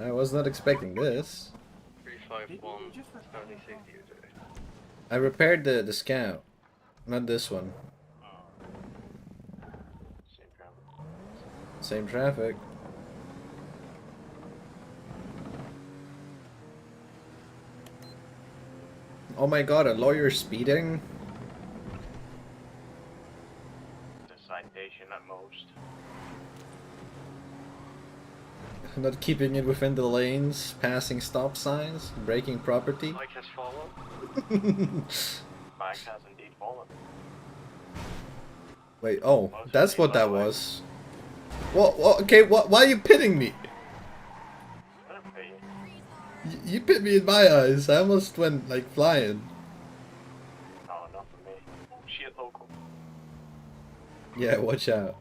I was not expecting this. 351 76 DOJ. I repaired the scout. Not this one. Same traffic. Oh my god, a lawyer speeding? It's a citation at most. Not keeping it within the lanes, passing stop signs, breaking property. Mike has fallen. Mike has indeed fallen. Wait, oh, that's what that was. What, okay, why are you pitting me? You pit me in my eyes. I almost went, like, flying. No, not for me. Shit local. Yeah, watch out.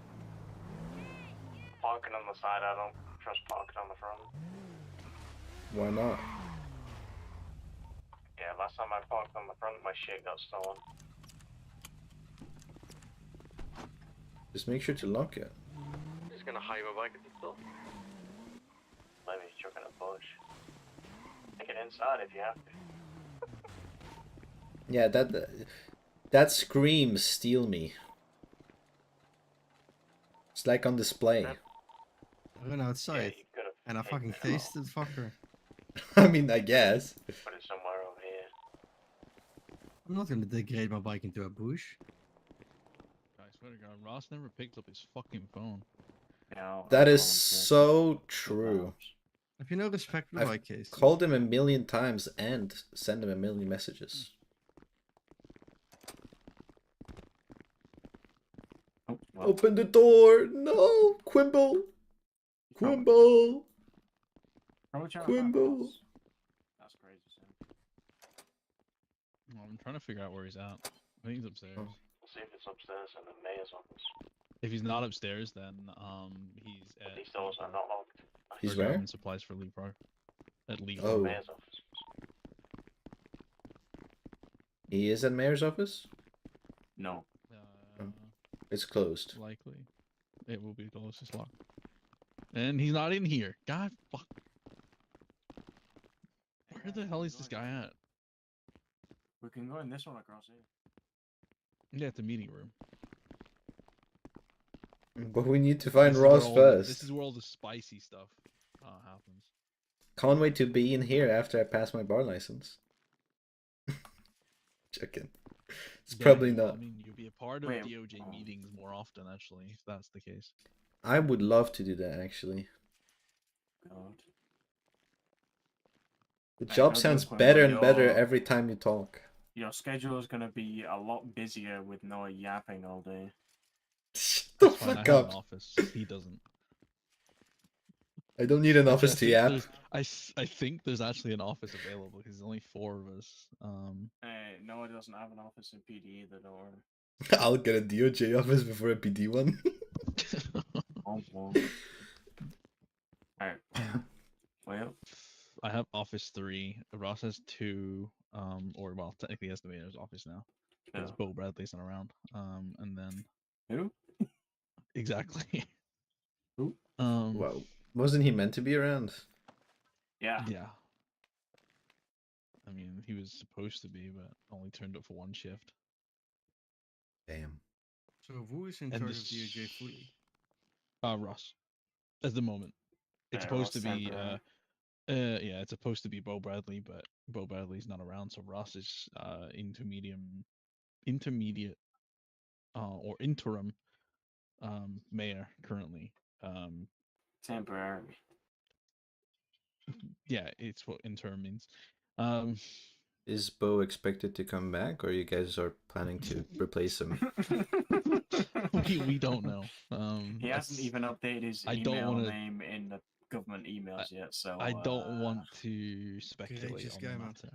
Parking on the side, I don't trust parking on the front. Why not? Yeah, last time I parked on the front, my shit got stolen. Just make sure to lock it. Just gonna hide my bike at the stop. Maybe chucking a bush. Take it inside if you have to. Yeah, that screams steal me. It's like on display. I went outside and I fucking tasted fucker. I mean, I guess. Put it somewhere over here. I'm not gonna degrade my bike into a bush. I swear to God, Ross never picked up his fucking phone. That is so true. Have you no respect for the I've bike case? called him a million times and sent him a million messages. Open the door! No! Quimble! Quimble! Quimble! That's crazy, Sam. Well, I'm trying to figure out where he's at. I think he's upstairs. We'll see if it's upstairs in the mayor's office. If he's not upstairs, then he's at. These doors are not locked. He's for where? government supplies for Lee Park. At Lee Oh. Park. Mayor's office. He is at mayor's office? No. It's closed. Likely. It will be closed. It's locked. And he's not in here. God fuck. Where the hell is this guy at? We can go in this one across here. Yeah, it's a meeting room. But we need to find This is where Ross all first. This is where all the spicy stuff happens. Can't wait to be in here after I pass my bar license. Checking. It's probably not. I mean, you'll be a part of DOJ meetings more often, actually, if that's the case. I would love to do that, actually. God. The Hey, job go sounds do it, better Quimble. and better every time you talk. Your schedule is gonna be a lot busier with no yapping all day. The That's fine, fuck I have up. an office. He doesn't. I don't need an office to yap. I think there's actually an office available because there's only 4 of us. Hey, no, it doesn't have an office in PD either, don't worry. I'll get a DOJ office before a PD one. Oh, well. Alright. Well, I have office 3. Ross has 2. Or well, technically he has the mayor's office now because Yeah. Bo Bradley's not around. And then who? Exactly. Who? Well, wasn't he meant to be around? Yeah. Yeah. I mean, he was supposed to be, but only turned up for one shift. Damn. So who is in And charge this, of DOJ fully? Ross, at the moment. It's Yeah, supposed to Ross be temporary. yeah, it's supposed to be Bo Bradley, but Bo Bradley's not around, so Ross is intermediate or interim mayor currently. Temporary. Yeah, it's what interim means. Is Bo expected to come back, or you guys are planning to replace him? we don't know. He hasn't even updated his I don't email want to. name in the government emails yet, so I don't want to speculate Courageous on guy, the man. matter.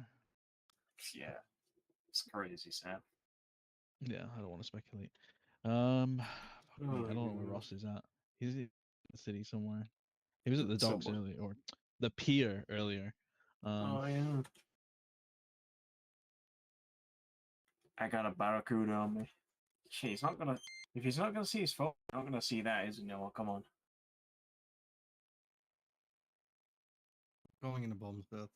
yeah, it's crazy, Sam. Yeah, I don't want to speculate. Fuck me, I don't know where Ross is at. He's in the city somewhere. He was at the docks Somewhere. earlier, or the pier earlier. Oh yeah. I got a barracuda on me. Shit, he's not gonna. If he's not gonna see his phone, he's not gonna see that, is he? No, come on. Calling in the bombs, but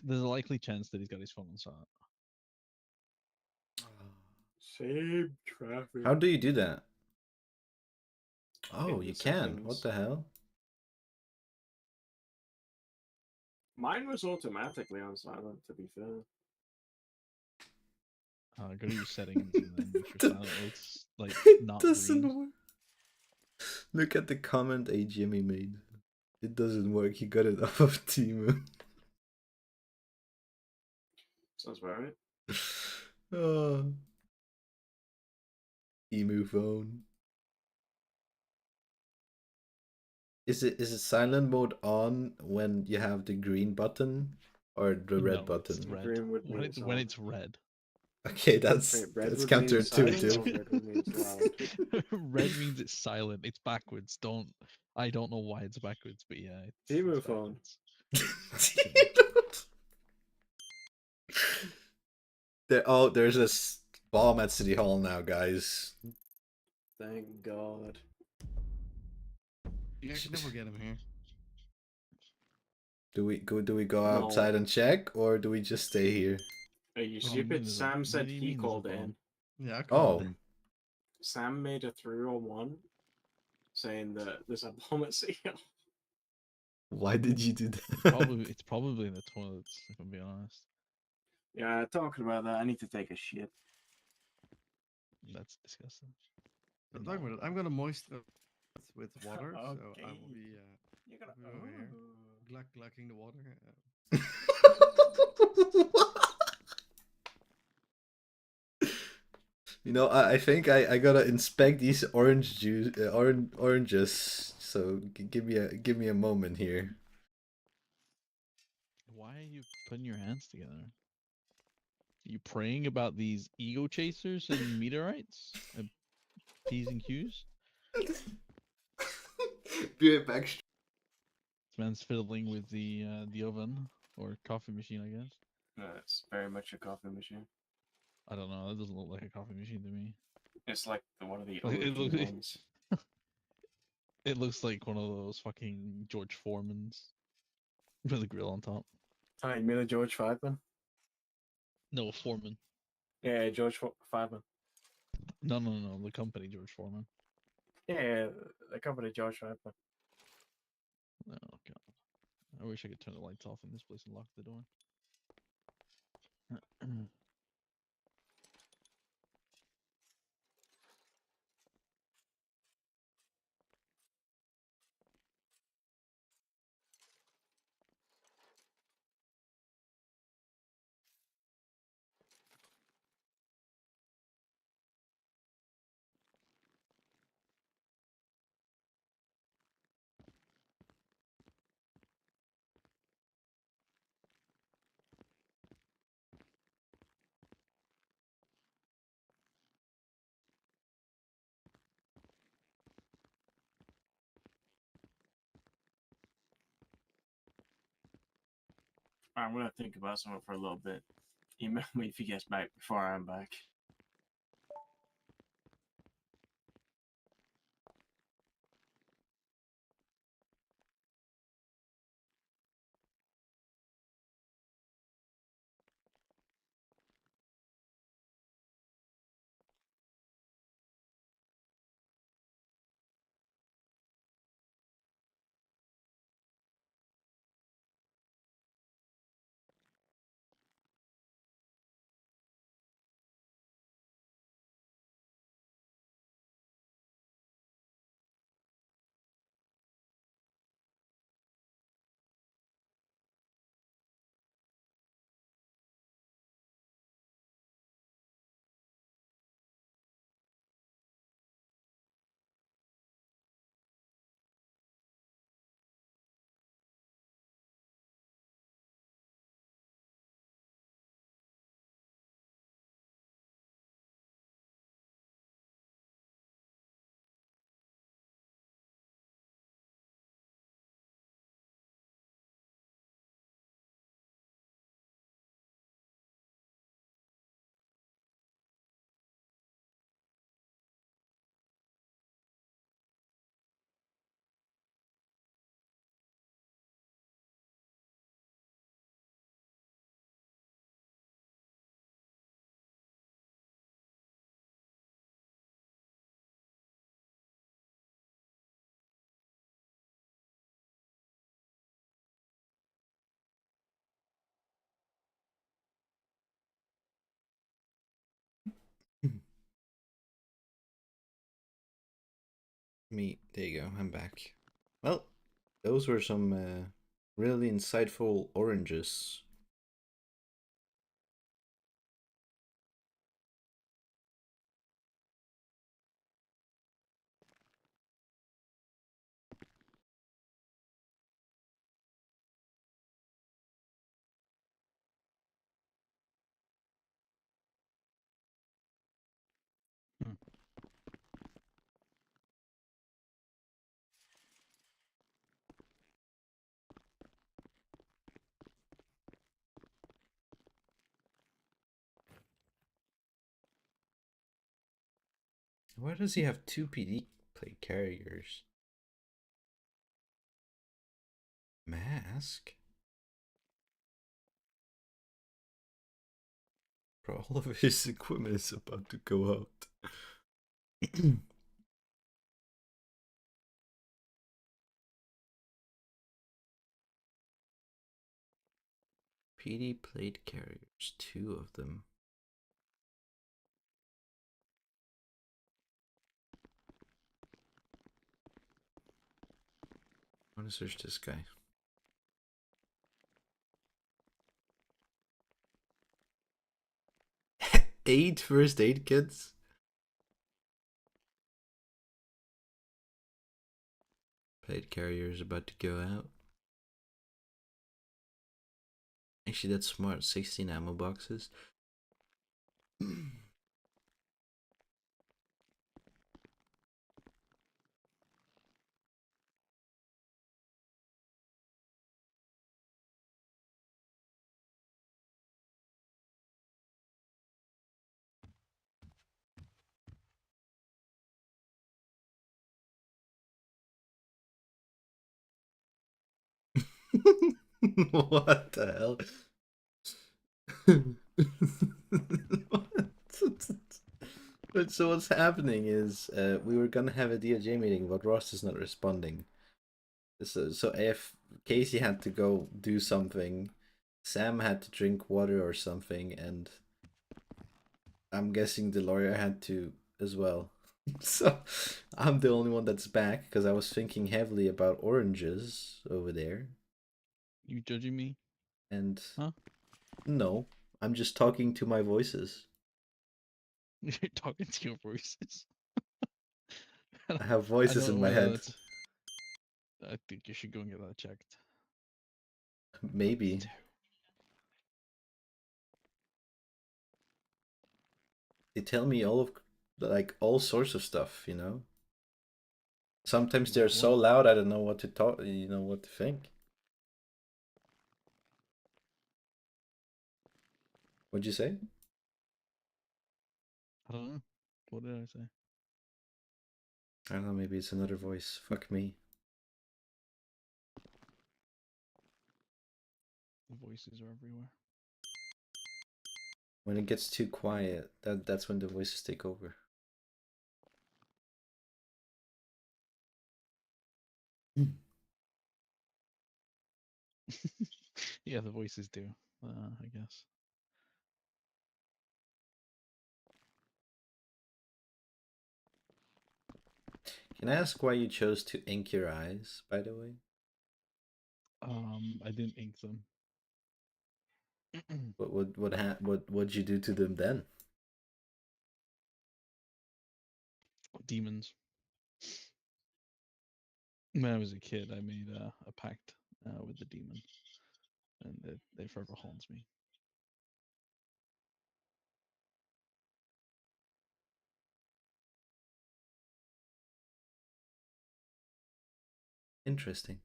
There's a likely chance that he's got his phone on silent. Same traffic. How do you do that? Oh, In the you can. What settings. the hell? Mine was automatically on silent, to be fair. Go to your settings and then make sure silent. It's like not Doesn't green. work. Look at the comment A Jimmy made. It doesn't work. He got it off of Timu. Sounds about right. Oh. Emu phone. Is it silent mode on when you have the green button or the red button? It's red. Green would mean When it's red. Okay, that's Wait, red that's would mean counterintuitive. silent, or red would mean loud? Red means it's silent. It's backwards. I don't know why it's backwards, but yeah, it's Emu phone. There's a bomb at City Hall now, guys. Thank God. I can never get him here. Do we go outside and check, or do we just stay here? Are you stupid? Sam said he called in. Yeah, I Oh. Sam made a 301 saying that there's a bomb at City Hall. Why did you do that? It's probably in the toilets, if I'm being honest. Yeah, talking about that, I need to take a shit. That's disgusting. So talking about it, I'm gonna moisturize with water, so I will Okay. be You're gonna over here, glucking the water. You know, I think I gotta inspect these orange juice, oranges. So give me a moment here. Why are you putting your hands together? Are you praying about these ego chasers and meteorites? P's and Q's? Be right back. This man's fiddling with the oven or coffee machine, I guess. It's very much a coffee machine. I don't know. That doesn't look like a coffee machine to me. It's like one of the Like, it OG ones. It looks like one of those fucking George Foreman's with a grill on top. Oh, you mean the George FiveM? No, Foreman. Yeah, George FiveM. No, the company George Foreman. Yeah, the company George FiveM. Oh god. I wish I could turn the lights off in this place and lock the door. I'm gonna think about something for a little bit. Email me if he gets back before I'm back. There you go. I'm back. Well, those were some really insightful oranges. Why does he have two PD plate carriers? Mask? Bro, all of his equipment is about to go out. PD plate carriers, 2 of them. I want to search this guy. 8 first aid kits? Plate carrier is about to go out. Actually, that's smart. 16 ammo boxes. What the hell? But so what's happening is we were gonna have a DOJ meeting, but Ross is not responding. So if Casey had to go do something, Sam had to drink water or something, and I'm guessing the lawyer had to as well. So I'm the only one that's back because I was thinking heavily about oranges over there. You judging me? And huh? No, I'm just talking to my voices. You're talking to your voices. I have voices in my head. I think you should go and get that checked. Maybe. They tell me all sorts of stuff, you know. Sometimes they're so loud I don't know what to talk, what to think. What'd you say? I don't know. What did I say? I don't know, maybe it's another voice. Fuck me. The voices are everywhere. When it gets too quiet, that's when the voices take over. Yeah, the voices do. I guess. Can I ask why you chose to ink your eyes, by the way? I didn't ink them. What'd you do to them then? Demons. When I was a kid, I made a pact with the demon, and they forever haunts me. Interesting.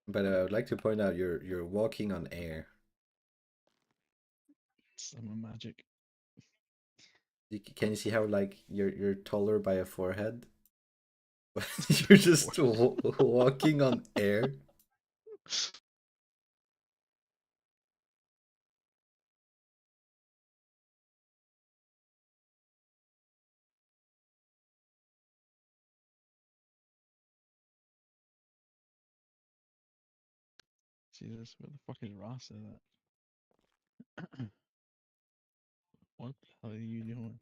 But I would like to point out you're walking on air. I'm a magic. Can you see how you're taller by a forehead? You're just walking on air. Jesus, where the fuck is Ross at? What the hell are you doing?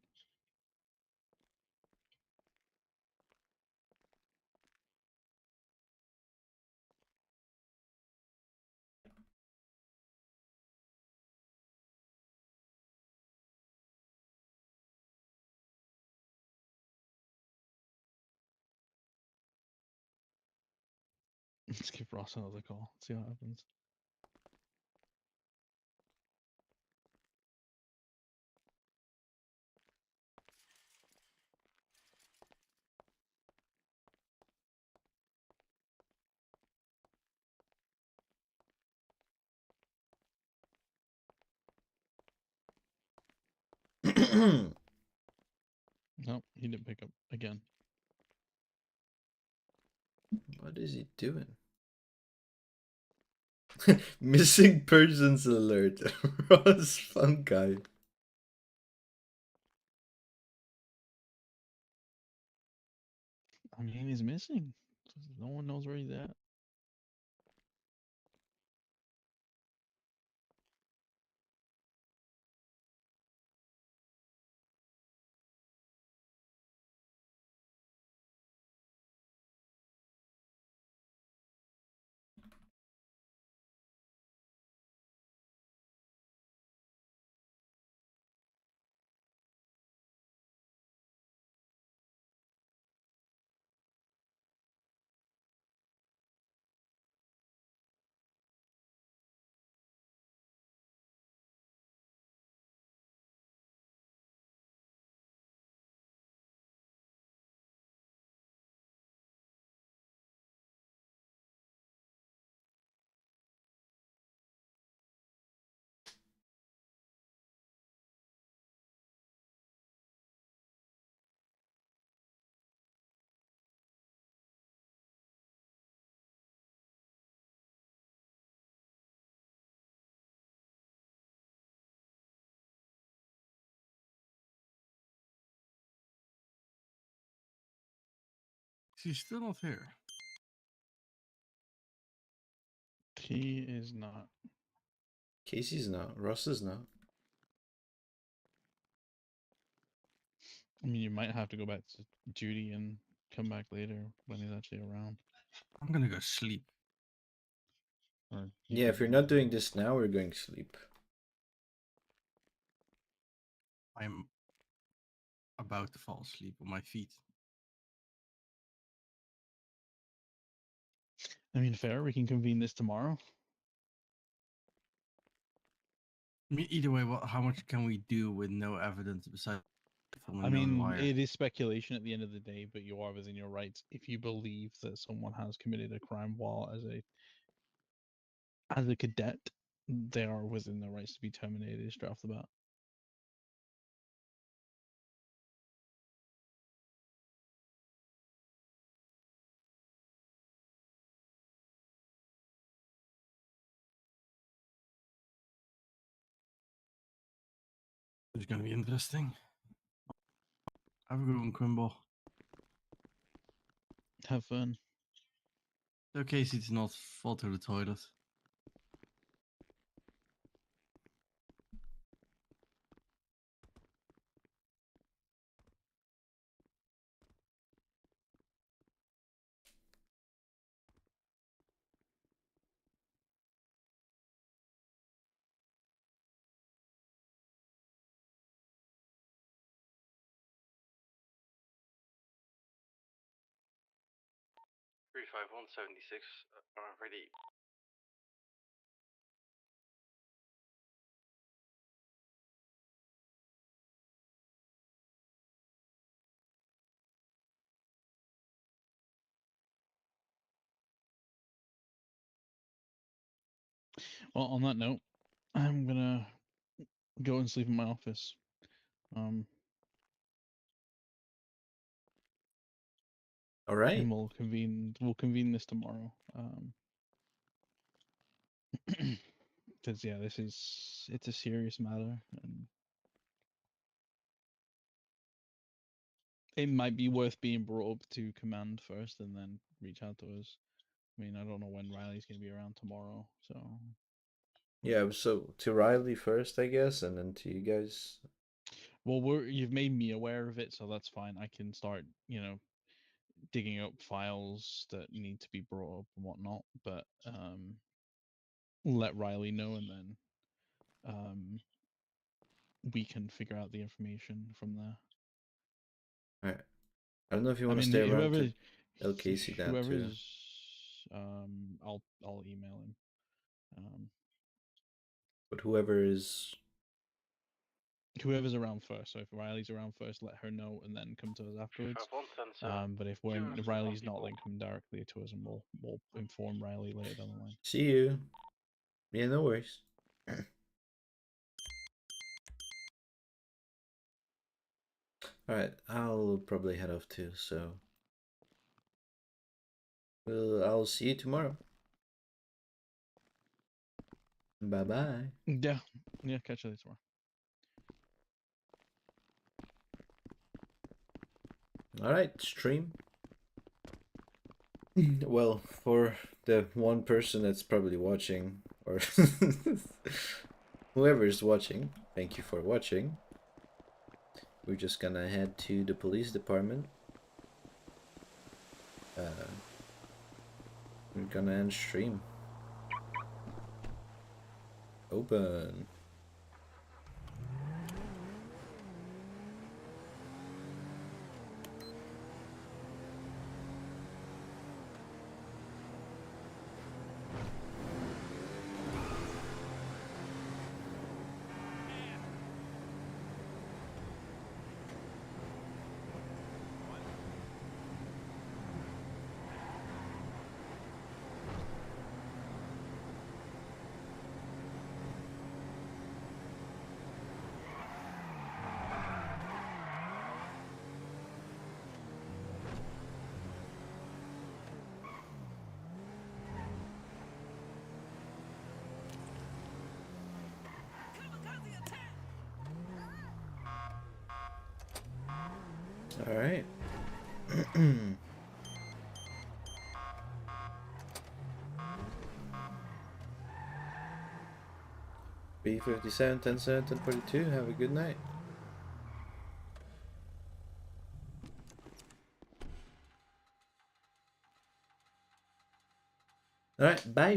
Let's give Ross another call. See what happens. Nope, he didn't pick up again. What is he doing? Missing persons alert. Ross Fun Guy. I mean, he's missing. No one knows where he's at. She's still not here. He is not. Casey's not. Russ is not. I mean, you might have to go back to duty and come back later when he's actually around. I'm gonna go sleep. Or Yeah, if you're not doing this now, we're going to sleep. I'm about to fall asleep on my feet. I mean, fair. We can convene this tomorrow. I mean, either way, how much can we do with no evidence besides from a I known mean, wire? it is speculation at the end of the day, but you are within your rights if you believe that someone has committed a crime while as a cadet. They are within their rights to be terminated straight off the bat. It's gonna be interesting. Have a good one, Quimble. Have fun. Tell Casey to not fall to the toilet. Three five one 76 ready. Well, on that note, I'm gonna go and sleep in my office. All right. And we'll convene this tomorrow. Because yeah, it's a serious matter, and it might be worth being brought up to command first, and then reach out to us. I mean, I don't know when Riley's gonna be around tomorrow, so Yeah, so to Riley first, I guess, and then to you guys. Well, you've made me aware of it, so that's fine. I can start, digging up files that need to be brought up and whatnot. But let Riley know, and then we can figure out the information from there. Alright. I don't know if you I want to mean, stay around to tell Casey that too. whoever's, I'll email him. But whoever's around first. So if Riley's around first, let her know, and then come to us afterwards. 5110, But if Riley's not, then come directly to us, and we'll inform Riley later down the line. See you. Yeah, no worries. Alright, I'll probably head off too, so I'll see you tomorrow. Bye bye. Yeah, catch you later tomorrow. Alright, stream. Well, for the one person that's probably watching, or whoever's watching, thank you for watching. We're just gonna head to the police department. We're gonna end stream. Open. All right. B57, 10-7, 10-42. Have a good night. All right, bye.